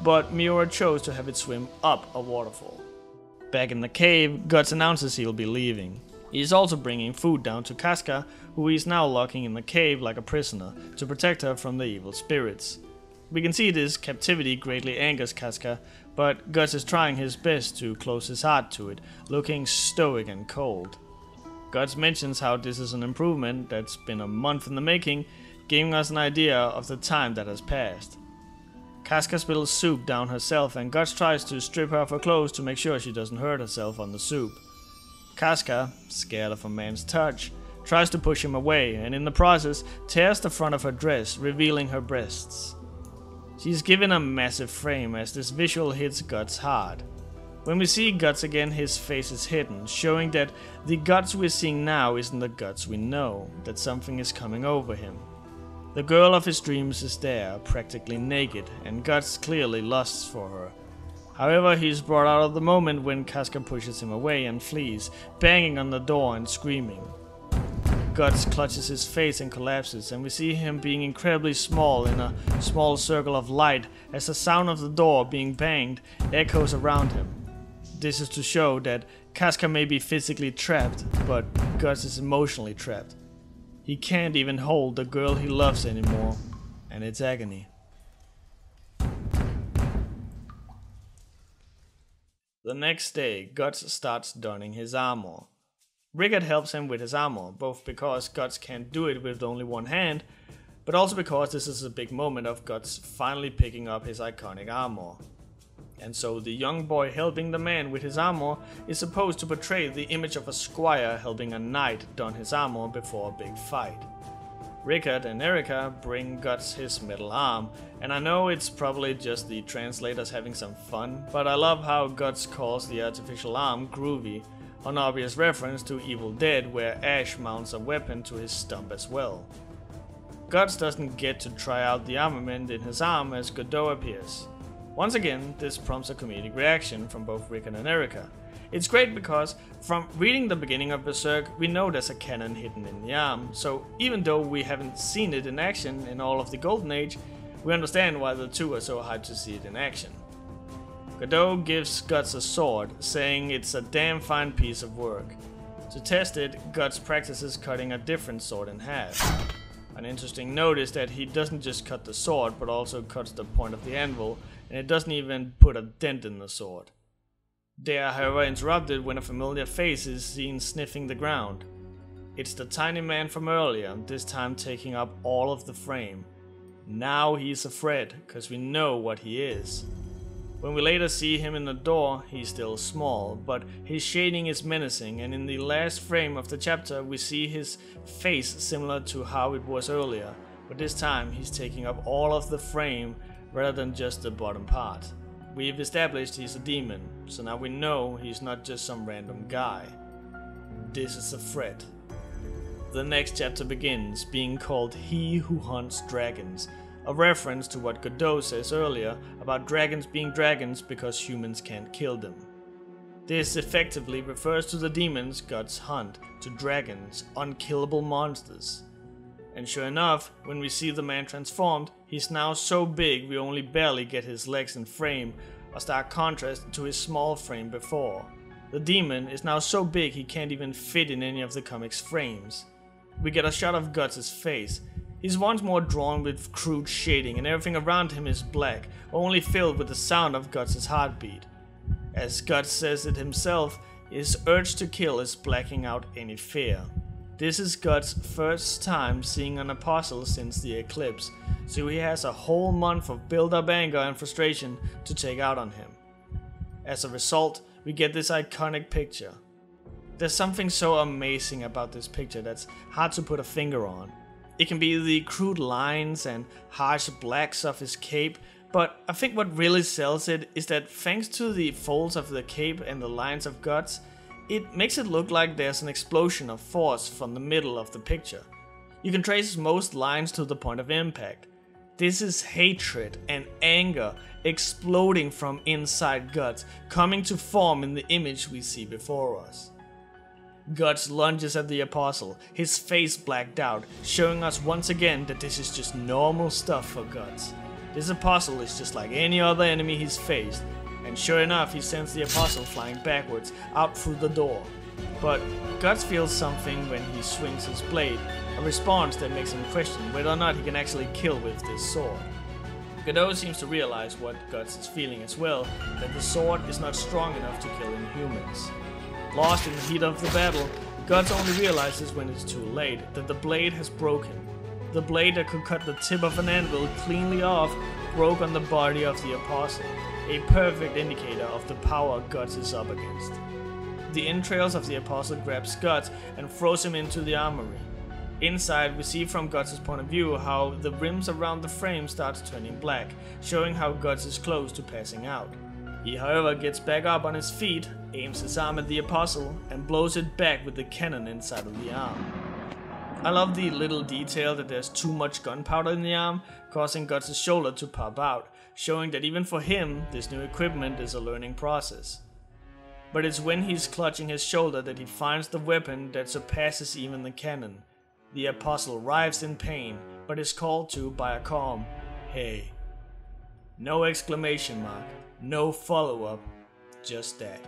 but Miura chose to have it swim up a waterfall. Back in the cave, Guts announces he'll be leaving. He is also bringing food down to Casca, who he is now locking in the cave like a prisoner, to protect her from the evil spirits. We can see this captivity greatly angers Casca, but Guts is trying his best to close his heart to it, looking stoic and cold. Guts mentions how this is an improvement that's been a month in the making, giving us an idea of the time that has passed. Casca spills soup down herself, and Guts tries to strip her of her clothes to make sure she doesn't hurt herself on the soup. Casca, scared of a man's touch, tries to push him away, and in the process tears the front of her dress, revealing her breasts. She's given a massive frame as this visual hits Guts hard. When we see Guts again, his face is hidden, showing that the Guts we're seeing now isn't the Guts we know, that something is coming over him. The girl of his dreams is there, practically naked, and Guts clearly lusts for her. However, he's brought out of the moment when Casca pushes him away and flees, banging on the door and screaming. Guts clutches his face and collapses, and we see him being incredibly small in a small circle of light as the sound of the door being banged echoes around him. This is to show that Casca may be physically trapped, but Guts is emotionally trapped. He can't even hold the girl he loves anymore, and it's agony. The next day, Guts starts donning his armor. Rickard helps him with his armor, both because Guts can't do it with only one hand, but also because this is a big moment of Guts finally picking up his iconic armor. And so the young boy helping the man with his armor is supposed to portray the image of a squire helping a knight don his armor before a big fight. Rickard and Erika bring Guts his metal arm, and I know it's probably just the translators having some fun, but I love how Guts calls the artificial arm groovy, an obvious reference to Evil Dead, where Ash mounts a weapon to his stump as well. Guts doesn't get to try out the armament in his arm as Godot appears. Once again, this prompts a comedic reaction from both Rickard and Erika. It's great because, from reading the beginning of Berserk, we know there's a cannon hidden in the arm, so even though we haven't seen it in action in all of the Golden Age, we understand why the two are so hyped to see it in action. Godot gives Guts a sword, saying it's a damn fine piece of work. To test it, Guts practices cutting a different sword in half. An interesting note is that he doesn't just cut the sword, but also cuts the point of the anvil, and it doesn't even put a dent in the sword. They are however interrupted when a familiar face is seen sniffing the ground. It's the tiny man from earlier, this time taking up all of the frame. Now he's a threat, cause we know what he is. When we later see him in the door, he's still small, but his shading is menacing, and in the last frame of the chapter we see his face similar to how it was earlier, but this time he's taking up all of the frame rather than just the bottom part. We've established he's a demon, so now we know he's not just some random guy. This is a threat. The next chapter begins, being called He Who Hunts Dragons, a reference to what Godot says earlier about dragons being dragons because humans can't kill them. This effectively refers to the demons Guts hunt, to dragons, unkillable monsters. And sure enough, when we see the man transformed, he's now so big we only barely get his legs in frame, a stark contrast to his small frame before. The demon is now so big he can't even fit in any of the comic's frames. We get a shot of Guts' face. He's once more drawn with crude shading and everything around him is black, only filled with the sound of Guts' heartbeat. As Guts says it himself, his urge to kill is blacking out any fear. This is Guts' first time seeing an apostle since the Eclipse, so he has a whole month of build-up anger and frustration to take out on him. As a result, we get this iconic picture. There's something so amazing about this picture that's hard to put a finger on. It can be the crude lines and harsh blacks of his cape, but I think what really sells it is that thanks to the folds of the cape and the lines of Guts, it makes it look like there's an explosion of force from the middle of the picture. You can trace most lines to the point of impact. This is hatred and anger exploding from inside Guts, coming to form in the image we see before us. Guts lunges at the apostle, his face blacked out, showing us once again that this is just normal stuff for Guts. This apostle is just like any other enemy he's faced, and sure enough he sends the apostle flying backwards out through the door. But Guts feels something when he swings his blade, a response that makes him question whether or not he can actually kill with this sword. Godot seems to realize what Guts is feeling as well, that the sword is not strong enough to kill Inhumans. Lost in the heat of the battle, Guts only realizes when it's too late that the blade has broken. The blade that could cut the tip of an anvil cleanly off broke on the body of the apostle, a perfect indicator of the power Guts is up against. The entrails of the apostle grabs Guts and throws him into the armory. Inside, we see from Guts' point of view how the rims around the frame starts turning black, showing how Guts is close to passing out. He however gets back up on his feet, aims his arm at the apostle, and blows it back with the cannon inside of the arm. I love the little detail that there's too much gunpowder in the arm, causing Guts' shoulder to pop out, showing that even for him, this new equipment is a learning process. But it's when he's clutching his shoulder that he finds the weapon that surpasses even the cannon. The apostle writhes in pain, but is called to by a calm, "Hey." No exclamation mark, no follow-up, just that,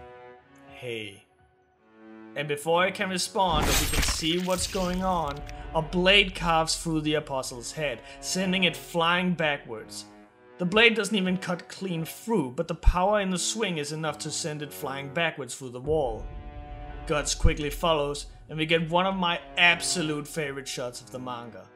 "Hey." And before I can respond or we can see what's going on, a blade carves through the apostle's head, sending it flying backwards. The blade doesn't even cut clean through, but the power in the swing is enough to send it flying backwards through the wall. Guts quickly follows, and we get one of my absolute favorite shots of the manga.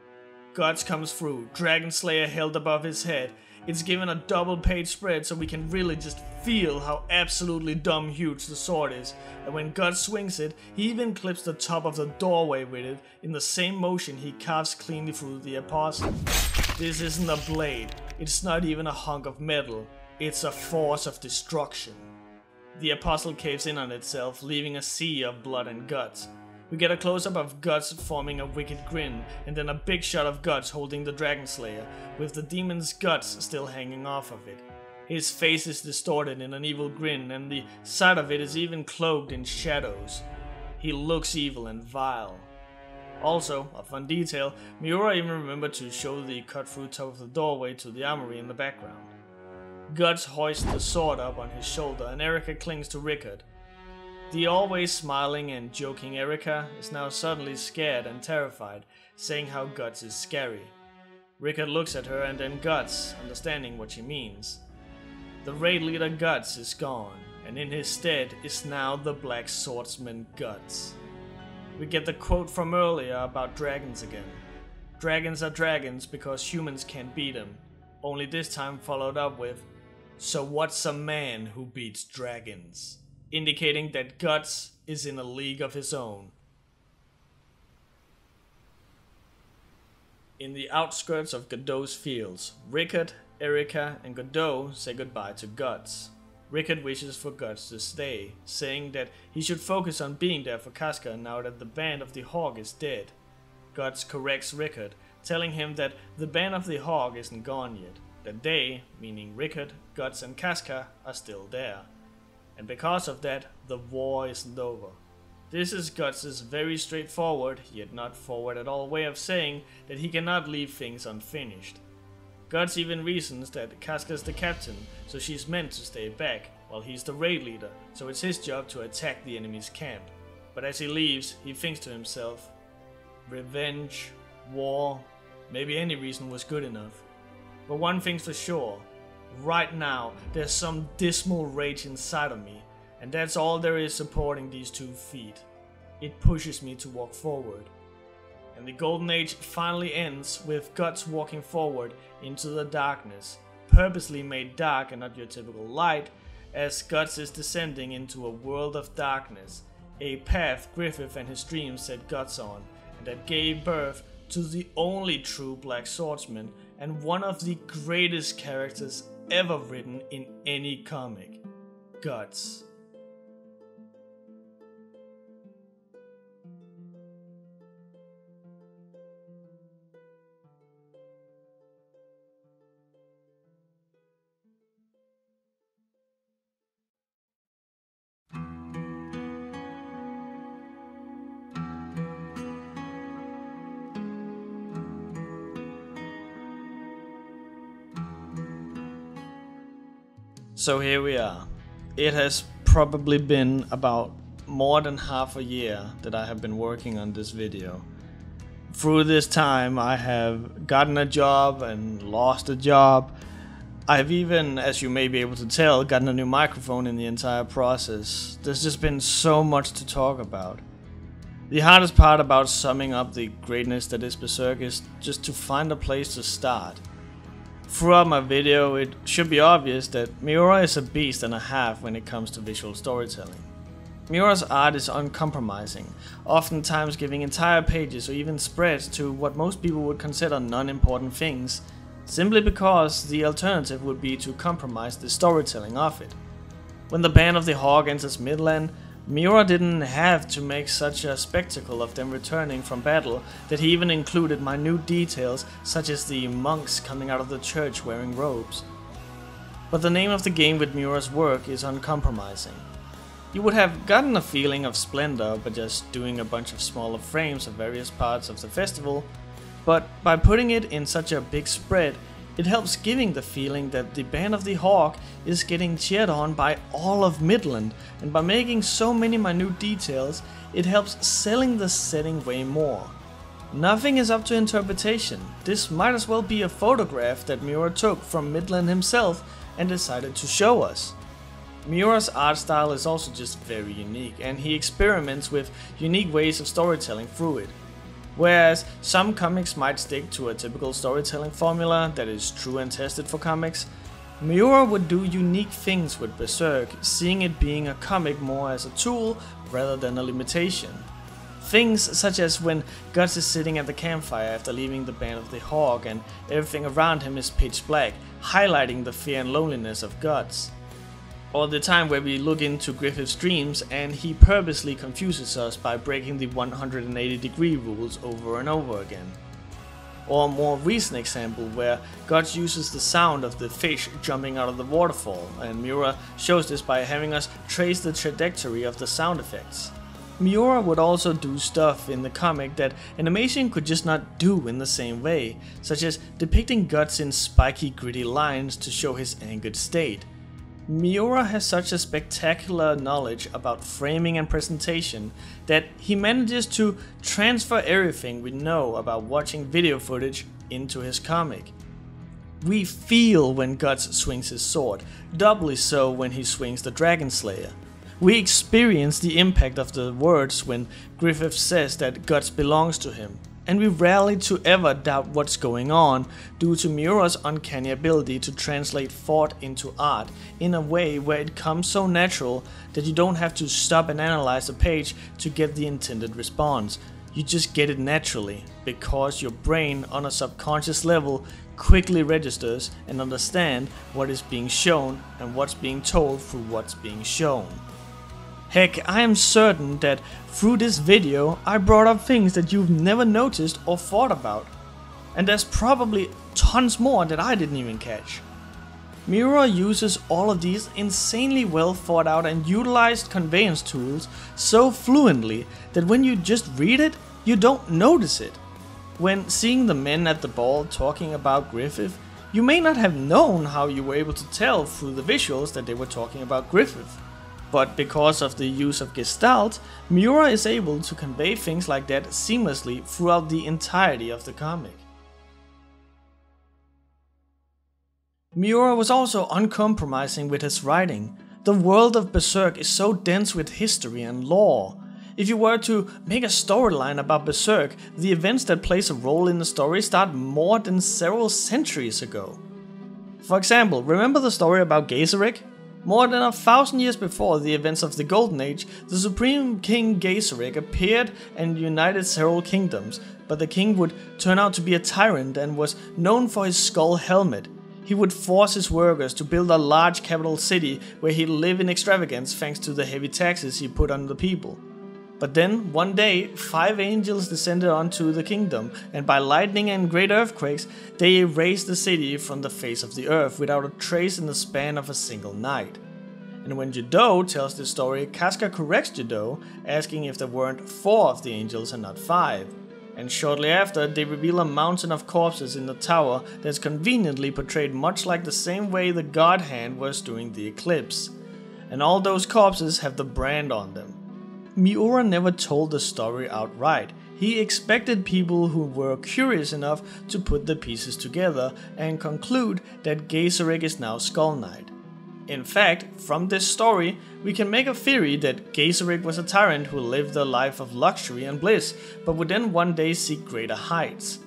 Guts comes through, Dragon Slayer held above his head. It's given a double page spread so we can really just feel how absolutely dumb huge the sword is, and when Guts swings it, he even clips the top of the doorway with it in the same motion he carves cleanly through the apostle. This isn't a blade, it's not even a hunk of metal, it's a force of destruction. The apostle caves in on itself, leaving a sea of blood and guts. We get a close-up of Guts forming a wicked grin, and then a big shot of Guts holding the Dragon Slayer, with the demon's guts still hanging off of it. His face is distorted in an evil grin, and the side of it is even cloaked in shadows. He looks evil and vile. Also, a fun detail, Miura even remembered to show the cut-through top of the doorway to the armory in the background. Guts hoists the sword up on his shoulder, and Erika clings to Rickard. The always smiling and joking Erika is now suddenly scared and terrified, saying how Guts is scary. Rickard looks at her and then Guts, understanding what she means. The raid leader Guts is gone, and in his stead is now the black swordsman Guts. We get the quote from earlier about dragons again. Dragons are dragons because humans can't beat them, only this time followed up with, "So what's a man who beats dragons?" Indicating that Guts is in a league of his own. In the outskirts of Godot's fields, Rickard, Erika, and Godot say goodbye to Guts. Rickard wishes for Guts to stay, saying that he should focus on being there for Casca now that the Band of the Hawk is dead. Guts corrects Rickard, telling him that the Band of the Hawk isn't gone yet, that they, meaning Rickard, Guts, and Casca, are still there. And because of that, the war isn't over. This is Guts' very straightforward, yet not forward at all way of saying that he cannot leave things unfinished. Guts even reasons that Casca's the captain, so she's meant to stay back, while he's the raid leader, so it's his job to attack the enemy's camp. But as he leaves, he thinks to himself, revenge, war, Maybe any reason was good enough. But one thing's for sure, right now there's some dismal rage inside of me, and that's all there is supporting these 2 feet. It pushes me to walk forward. And the Golden Age finally ends with Guts walking forward into the darkness, purposely made dark and not your typical light, as Guts is descending into a world of darkness, a path Griffith and his dreams set Guts on, and that gave birth to the only true Black Swordsman and one of the greatest characters ever written in any comic, Guts. So here we are. It has probably been about more than half a year that I have been working on this video. Through this time I have gotten a job and lost a job. I've even, as you may be able to tell, gotten a new microphone in the entire process. There's just been so much to talk about. The hardest part about summing up the greatness that is Berserk is just to find a place to start. Throughout my video, it should be obvious that Miura is a beast and a half when it comes to visual storytelling. Miura's art is uncompromising, oftentimes giving entire pages or even spreads to what most people would consider non-important things, simply because the alternative would be to compromise the storytelling of it. When the band of the Hawk enters Midland, Miura didn't have to make such a spectacle of them returning from battle that he even included minute details such as the monks coming out of the church wearing robes. But the name of the game with Miura's work is uncompromising. You would have gotten a feeling of splendor by just doing a bunch of smaller frames of various parts of the festival, but by putting it in such a big spread, it helps giving the feeling that the Band of the Hawk is getting cheered on by all of Midland, and by making so many minute details, it helps selling the setting way more. Nothing is up to interpretation. This might as well be a photograph that Miura took from Midland himself and decided to show us. Miura's art style is also just very unique, and he experiments with unique ways of storytelling through it. Whereas some comics might stick to a typical storytelling formula that is true and tested for comics, Miura would do unique things with Berserk, seeing it being a comic more as a tool rather than a limitation. Things such as when Guts is sitting at the campfire after leaving the Band of the Hawk and everything around him is pitch black, highlighting the fear and loneliness of Guts. Or the time where we look into Griffith's dreams and he purposely confuses us by breaking the 180-degree rules over and over again. Or a more recent example where Guts uses the sound of the fish jumping out of the waterfall, and Miura shows this by having us trace the trajectory of the sound effects. Miura would also do stuff in the comic that animation could just not do in the same way, such as depicting Guts in spiky, gritty lines to show his angered state. Miura has such a spectacular knowledge about framing and presentation that he manages to transfer everything we know about watching video footage into his comic. We feel when Guts swings his sword, doubly so when he swings the Dragon Slayer. We experience the impact of the words when Griffith says that Guts belongs to him. And we rarely to ever doubt what's going on due to Miura's uncanny ability to translate thought into art in a way where it comes so natural that you don't have to stop and analyze a page to get the intended response. You just get it naturally, because your brain on a subconscious level quickly registers and understands what is being shown and what's being told through what's being shown. Heck, I am certain that through this video I brought up things that you've never noticed or thought about. And there's probably tons more that I didn't even catch. Miura uses all of these insanely well thought out and utilized conveyance tools so fluently that when you just read it, you don't notice it. When seeing the men at the ball talking about Griffith, you may not have known how you were able to tell through the visuals that they were talking about Griffith. But because of the use of Gestalt, Miura is able to convey things like that seamlessly throughout the entirety of the comic. Miura was also uncompromising with his writing. The world of Berserk is so dense with history and lore. If you were to make a storyline about Berserk, the events that plays a role in the story start more than several centuries ago. For example, remember the story about Geyserik? More than 1,000 years before the events of the Golden Age, the Supreme King Geyserik appeared and united several kingdoms, but the king would turn out to be a tyrant and was known for his skull helmet. He would force his workers to build a large capital city where he'd live in extravagance thanks to the heavy taxes he put on the people. But then, one day, 5 angels descended onto the kingdom, and by lightning and great earthquakes, they erased the city from the face of the earth without a trace in the span of a single night. And when Judo tells this story, Casca corrects Judo, asking if there weren't 4 of the angels and not 5. And shortly after, they reveal a mountain of corpses in the tower that's conveniently portrayed much like the same way the God Hand was during the Eclipse. And all those corpses have the brand on them. Miura never told the story outright. He expected people who were curious enough to put the pieces together and conclude that Geyserik is now Skull Knight. In fact, from this story, we can make a theory that Geyserik was a tyrant who lived a life of luxury and bliss, but would then one day seek greater heights.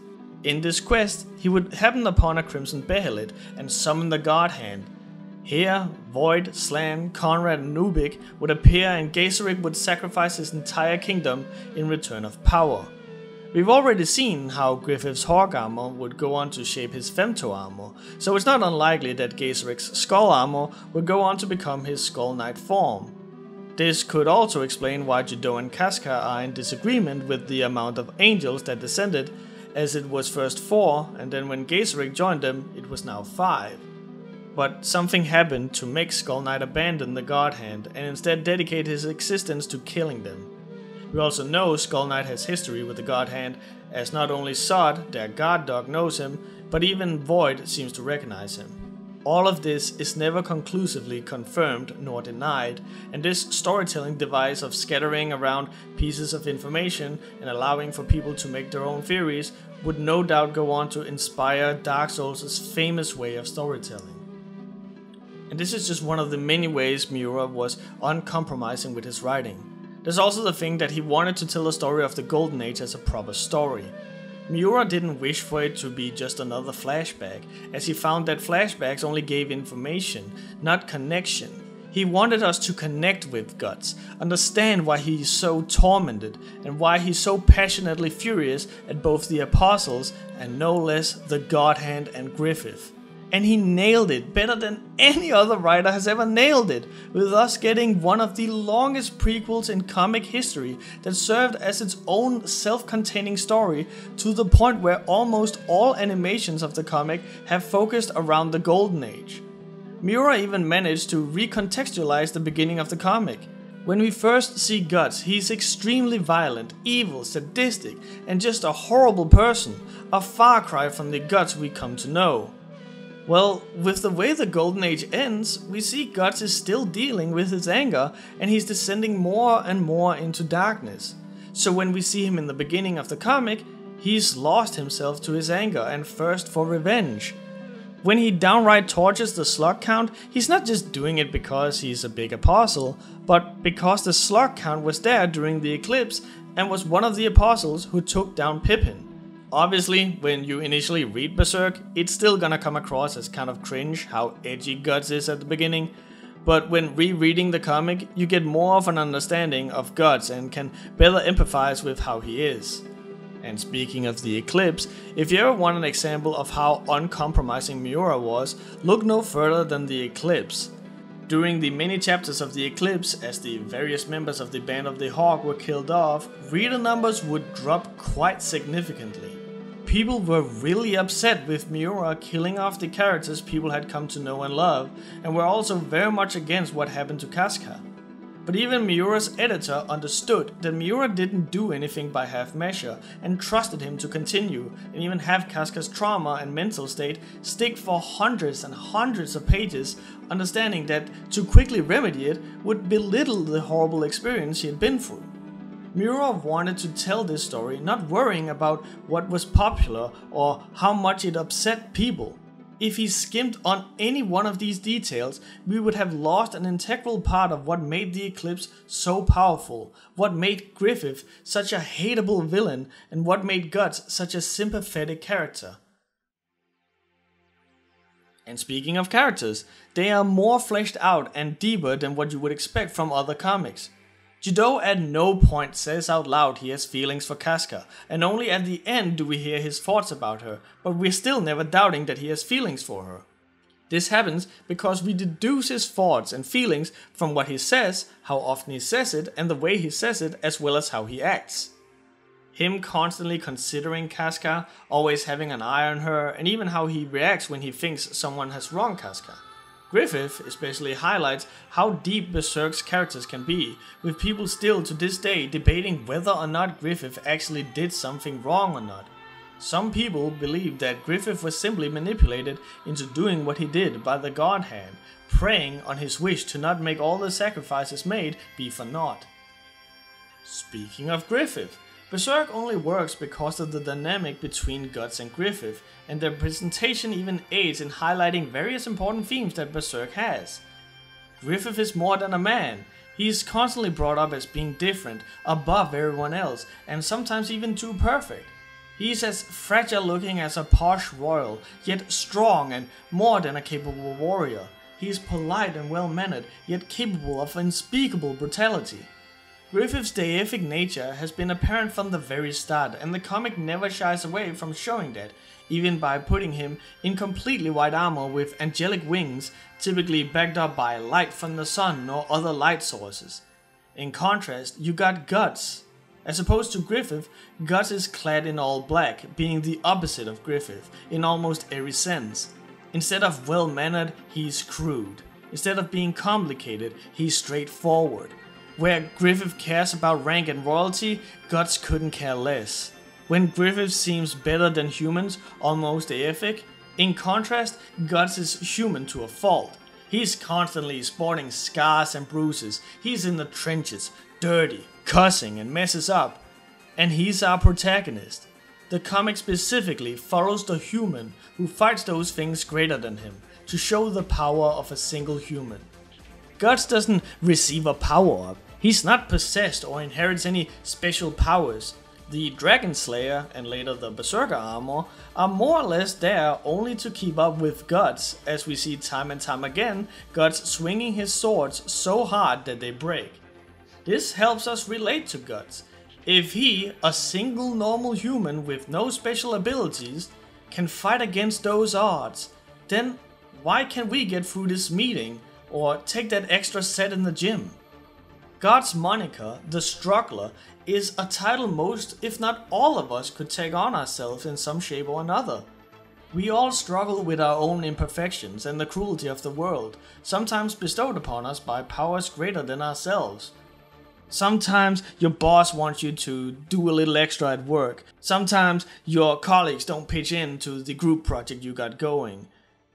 In this quest, he would happen upon a Crimson Behelit and summon the God Hand. Here, Void, Slan, Conrad and Nubik would appear and Geyserik would sacrifice his entire kingdom in return of power. We've already seen how Griffith's Hawk armor would go on to shape his Femto armor, so it's not unlikely that Geyserik's Skull armor would go on to become his Skull Knight form. This could also explain why Judo and Casca are in disagreement with the amount of angels that descended, as it was first 4 and then when Geyserik joined them it was now 5. But something happened to make Skull Knight abandon the God Hand and instead dedicate his existence to killing them. We also know Skull Knight has history with the God Hand, as not only Sod, their god dog, knows him, but even Void seems to recognize him. All of this is never conclusively confirmed nor denied, and this storytelling device of scattering around pieces of information and allowing for people to make their own theories would no doubt go on to inspire Dark Souls' famous way of storytelling. And this is just one of the many ways Miura was uncompromising with his writing. There's also the thing that he wanted to tell the story of the Golden Age as a proper story. Miura didn't wish for it to be just another flashback, as he found that flashbacks only gave information, not connection. He wanted us to connect with Guts, understand why he is so tormented, and why he's so passionately furious at both the Apostles and no less the God Hand and Griffith. And he nailed it better than any other writer has ever nailed it, with us getting one of the longest prequels in comic history that served as its own self-containing story, to the point where almost all animations of the comic have focused around the Golden Age. Miura even managed to recontextualize the beginning of the comic. When we first see Guts, he's extremely violent, evil, sadistic, and just a horrible person, a far cry from the Guts we come to know. Well, with the way the Golden Age ends, we see Guts is still dealing with his anger and he's descending more and more into darkness. So when we see him in the beginning of the comic, he's lost himself to his anger and thirst for revenge. When he downright tortures the slug count, he's not just doing it because he's a big apostle, but because the slug count was there during the Eclipse and was one of the apostles who took down Pippin. Obviously, when you initially read Berserk, it's still gonna come across as kind of cringe how edgy Guts is at the beginning, but when rereading the comic, you get more of an understanding of Guts and can better empathize with how he is. And speaking of the Eclipse, if you ever want an example of how uncompromising Miura was, look no further than the Eclipse. During the many chapters of the Eclipse, as the various members of the Band of the Hawk were killed off, reader numbers would drop quite significantly. People were really upset with Miura killing off the characters people had come to know and love, and were also very much against what happened to Casca. But even Miura's editor understood that Miura didn't do anything by half measure, and trusted him to continue, and even have Casca's trauma and mental state stick for hundreds and hundreds of pages, understanding that to quickly remedy it would belittle the horrible experience he had been through. Miura wanted to tell this story not worrying about what was popular or how much it upset people. If he skimmed on any one of these details, we would have lost an integral part of what made the Eclipse so powerful, what made Griffith such a hateable villain, and what made Guts such a sympathetic character. And speaking of characters, they are more fleshed out and deeper than what you would expect from other comics. Judo at no point says out loud he has feelings for Casca, and only at the end do we hear his thoughts about her, but we're still never doubting that he has feelings for her. This happens because we deduce his thoughts and feelings from what he says, how often he says it, and the way he says it, as well as how he acts. Him constantly considering Casca, always having an eye on her, and even how he reacts when he thinks someone has wronged Casca. Griffith especially highlights how deep Berserk's characters can be, with people still to this day debating whether or not Griffith actually did something wrong or not. Some people believe that Griffith was simply manipulated into doing what he did by the God Hand, preying on his wish to not make all the sacrifices made be for naught. Speaking of Griffith, Berserk only works because of the dynamic between Guts and Griffith, and their presentation even aids in highlighting various important themes that Berserk has. Griffith is more than a man. He is constantly brought up as being different, above everyone else, and sometimes even too perfect. He is as fragile looking as a posh royal, yet strong and more than a capable warrior. He is polite and well-mannered, yet capable of unspeakable brutality. Griffith's deific nature has been apparent from the very start, and the comic never shies away from showing that, even by putting him in completely white armor with angelic wings, typically backed up by light from the sun or other light sources. In contrast, you got Guts. As opposed to Griffith, Guts is clad in all black, being the opposite of Griffith in almost every sense. Instead of well-mannered, he's crude. Instead of being complicated, he's straightforward. Where Griffith cares about rank and royalty, Guts couldn't care less. When Griffith seems better than humans, almost deific, in contrast, Guts is human to a fault. He's constantly sporting scars and bruises, he's in the trenches, dirty, cussing and messes up. And he's our protagonist. The comic specifically follows the human who fights those things greater than him, to show the power of a single human. Guts doesn't receive a power-up. He's not possessed or inherits any special powers. The Dragon Slayer and later the Berserker armor are more or less there only to keep up with Guts, as we see time and time again, Guts swinging his swords so hard that they break. This helps us relate to Guts. If he, a single normal human with no special abilities, can fight against those odds, then why can't we get through this meeting or take that extra set in the gym? Guts' moniker, the Struggler, is a title most, if not all of us, could take on ourselves in some shape or another. We all struggle with our own imperfections and the cruelty of the world, sometimes bestowed upon us by powers greater than ourselves. Sometimes your boss wants you to do a little extra at work. Sometimes your colleagues don't pitch in to the group project you got going.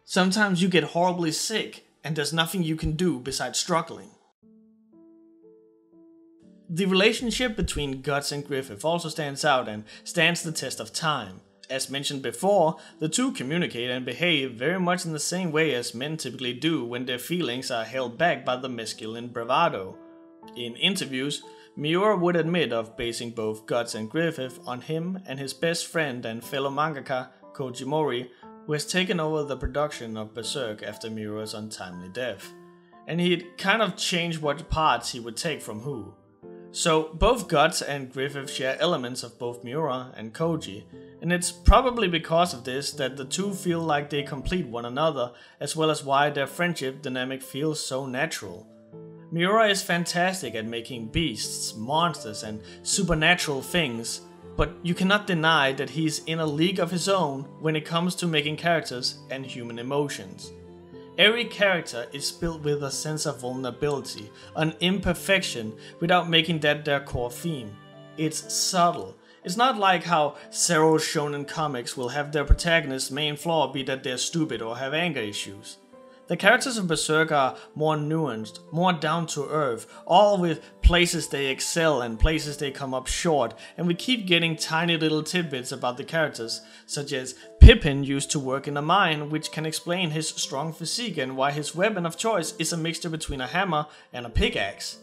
Sometimes you get horribly sick and there's nothing you can do besides struggling. The relationship between Guts and Griffith also stands out and stands the test of time. As mentioned before, the two communicate and behave very much in the same way as men typically do when their feelings are held back by the masculine bravado. In interviews, Miura would admit of basing both Guts and Griffith on him and his best friend and fellow mangaka Koji Mori, who has taken over the production of Berserk after Miura's untimely death. And he'd kind of changed what parts he would take from who. So both Guts and Griffith share elements of both Miura and Koji, and it's probably because of this that the two feel like they complete one another, as well as why their friendship dynamic feels so natural. Miura is fantastic at making beasts, monsters, and supernatural things, but you cannot deny that he's in a league of his own when it comes to making characters and human emotions. Every character is built with a sense of vulnerability, an imperfection, without making that their core theme. It's subtle. It's not like how several shonen comics will have their protagonist's main flaw be that they're stupid or have anger issues. The characters of Berserk are more nuanced, more down to earth, all with places they excel and places they come up short, and we keep getting tiny little tidbits about the characters, such as Pippin used to work in a mine, which can explain his strong physique and why his weapon of choice is a mixture between a hammer and a pickaxe.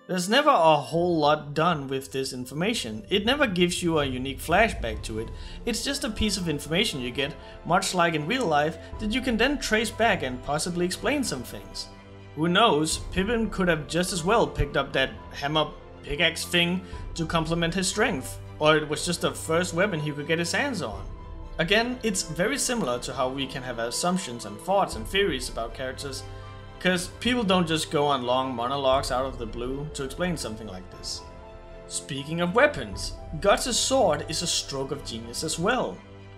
There's never a whole lot done with this information. It never gives you a unique flashback to it. It's just a piece of information you get, much like in real life, that you can then trace back and possibly explain some things. Who knows, Pippin could have just as well picked up that hammer pickaxe thing to complement his strength, or it was just the first weapon he could get his hands on. Again, it's very similar to how we can have assumptions and thoughts and theories about characters, because people don't just go on long monologues out of the blue to explain something like this. Speaking of weapons, Guts' sword is a stroke of genius as well.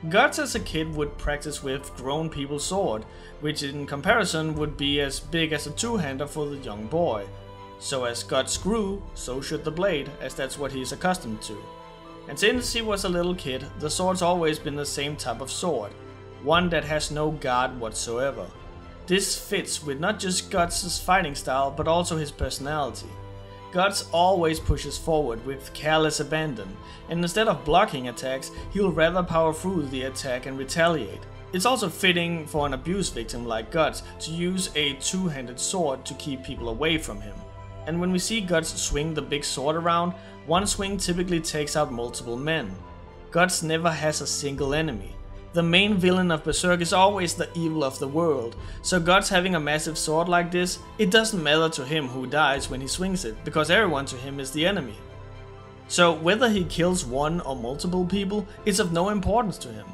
Guts as a kid would practice with grown people's sword, which in comparison would be as big as a two-hander for the young boy. So as Guts grew, so should the blade, as that's what he's accustomed to. And since he was a little kid, the sword's always been the same type of sword, one that has no guard whatsoever. This fits with not just Guts' fighting style, but also his personality. Guts always pushes forward with careless abandon, and instead of blocking attacks, he'll rather power through the attack and retaliate. It's also fitting for an abuse victim like Guts to use a two-handed sword to keep people away from him. And when we see Guts swing the big sword around, one swing typically takes out multiple men. Guts never has a single enemy. The main villain of Berserk is always the evil of the world, so Guts having a massive sword like this, it doesn't matter to him who dies when he swings it, because everyone to him is the enemy. So whether he kills one or multiple people is of no importance to him.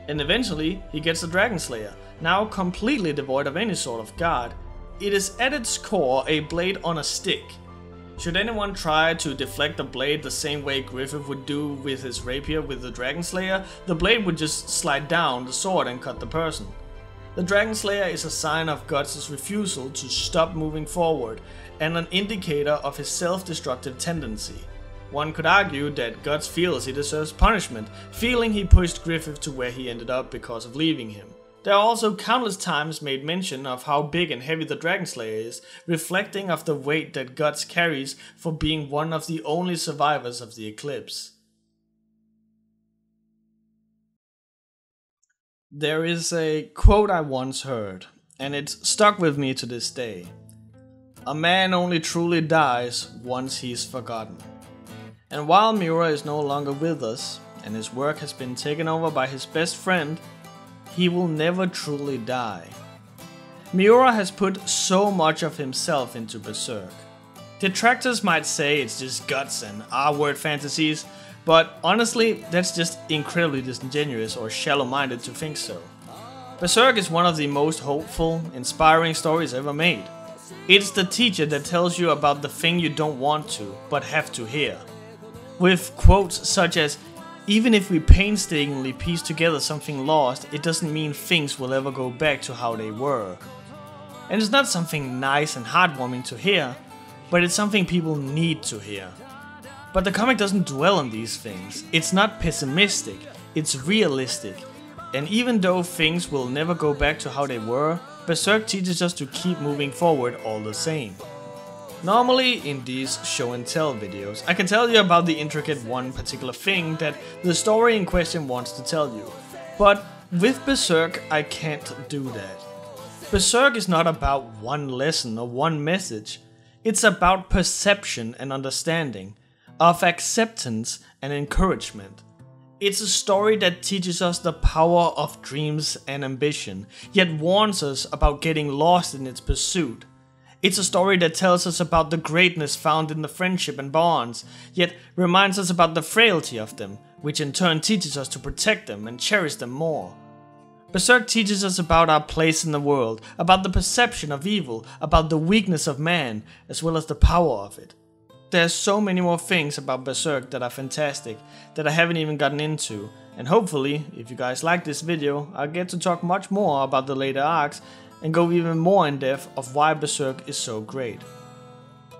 And eventually he gets the Dragon Slayer, now completely devoid of any sort of guard. It is at its core a blade on a stick. Should anyone try to deflect the blade the same way Griffith would do with his rapier with the Dragon Slayer, the blade would just slide down the sword and cut the person. The Dragon Slayer is a sign of Guts' refusal to stop moving forward, and an indicator of his self-destructive tendency. One could argue that Guts feels he deserves punishment, feeling he pushed Griffith to where he ended up because of leaving him. There are also countless times made mention of how big and heavy the Dragon Slayer is, reflecting of the weight that Guts carries for being one of the only survivors of the Eclipse. There is a quote I once heard, and it's stuck with me to this day. A man only truly dies once he's forgotten. And while Miura is no longer with us, and his work has been taken over by his best friend, he will never truly die. Miura has put so much of himself into Berserk. Detractors might say it's just guts and R-word fantasies, but honestly, that's just incredibly disingenuous or shallow-minded to think so. Berserk is one of the most hopeful, inspiring stories ever made. It's the teacher that tells you about the thing you don't want to, but have to hear. With quotes such as, "Even if we painstakingly piece together something lost, it doesn't mean things will ever go back to how they were." And it's not something nice and heartwarming to hear, but it's something people need to hear. But the comic doesn't dwell on these things. It's not pessimistic, it's realistic. And even though things will never go back to how they were, Berserk teaches us to keep moving forward all the same. Normally, in these show and tell videos, I can tell you about the intricate one particular thing that the story in question wants to tell you. But with Berserk, I can't do that. Berserk is not about one lesson or one message. It's about perception and understanding, of acceptance and encouragement. It's a story that teaches us the power of dreams and ambition, yet warns us about getting lost in its pursuit. It's a story that tells us about the greatness found in the friendship and bonds, yet reminds us about the frailty of them, which in turn teaches us to protect them and cherish them more. Berserk teaches us about our place in the world, about the perception of evil, about the weakness of man, as well as the power of it. There's so many more things about Berserk that are fantastic, that I haven't even gotten into, and hopefully, if you guys like this video, I'll get to talk much more about the later arcs, and go even more in depth of why Berserk is so great.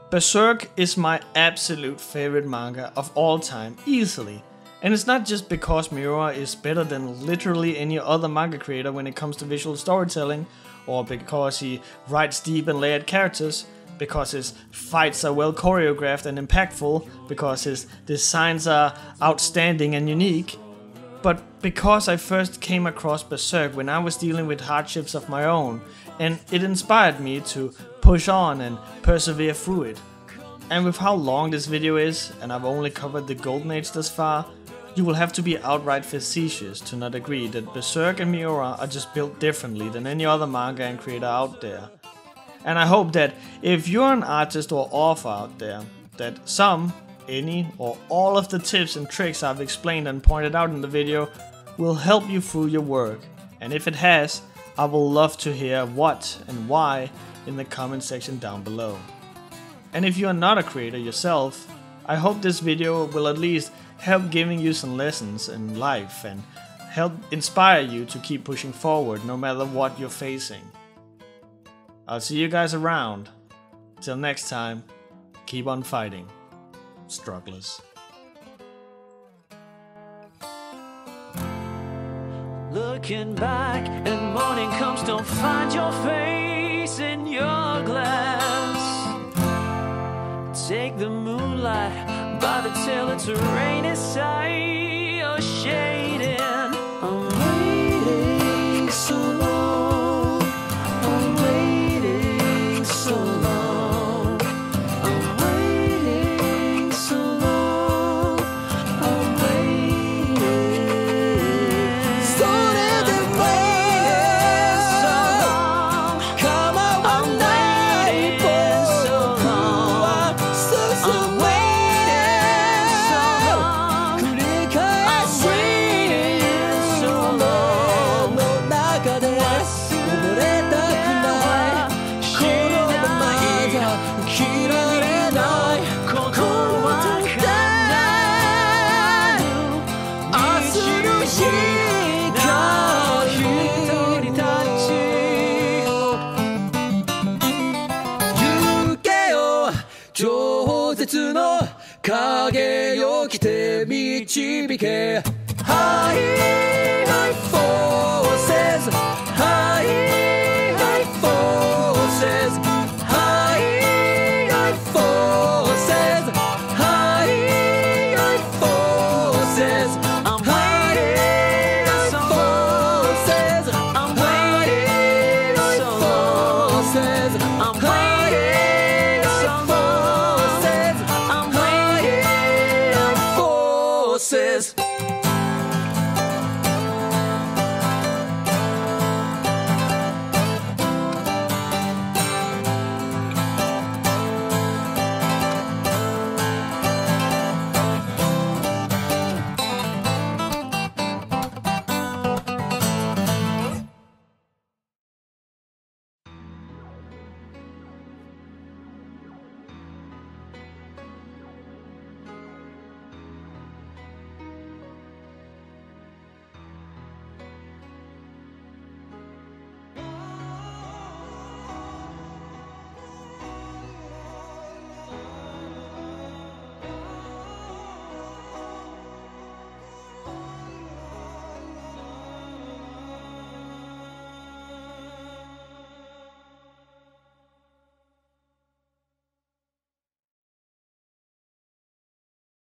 Berserk is my absolute favorite manga of all time, easily. And it's not just because Miura is better than literally any other manga creator when it comes to visual storytelling, or because he writes deep and layered characters, because his fights are well choreographed and impactful, because his designs are outstanding and unique, but because I first came across Berserk when I was dealing with hardships of my own, and it inspired me to push on and persevere through it. And with how long this video is, and I've only covered the Golden Age thus far, you will have to be outright facetious to not agree that Berserk and Miura are just built differently than any other manga and creator out there. And I hope that if you're an artist or author out there, that some, any, or all of the tips and tricks I've explained and pointed out in the video will help you through your work. And if it has, I will love to hear what and why in the comment section down below. And if you are not a creator yourself, I hope this video will at least help giving you some lessons in life and help inspire you to keep pushing forward no matter what you're facing. I'll see you guys around. Till next time, keep on fighting, strugglers. Looking back and morning comes, don't find your face in your glass. Take the moonlight by the tail, it's a rainy sight. You're shading. I'm waiting so long. I'm waiting so long. I'm waiting so long. I'm waiting. So they've waiting so long. Come on, I'm waiting so long. I'm waiting so long. I'm waiting so long. の中で溺れたくないこのままじゃ切られない心は明日の光行けよ超絶の影を着て導け High forces High forces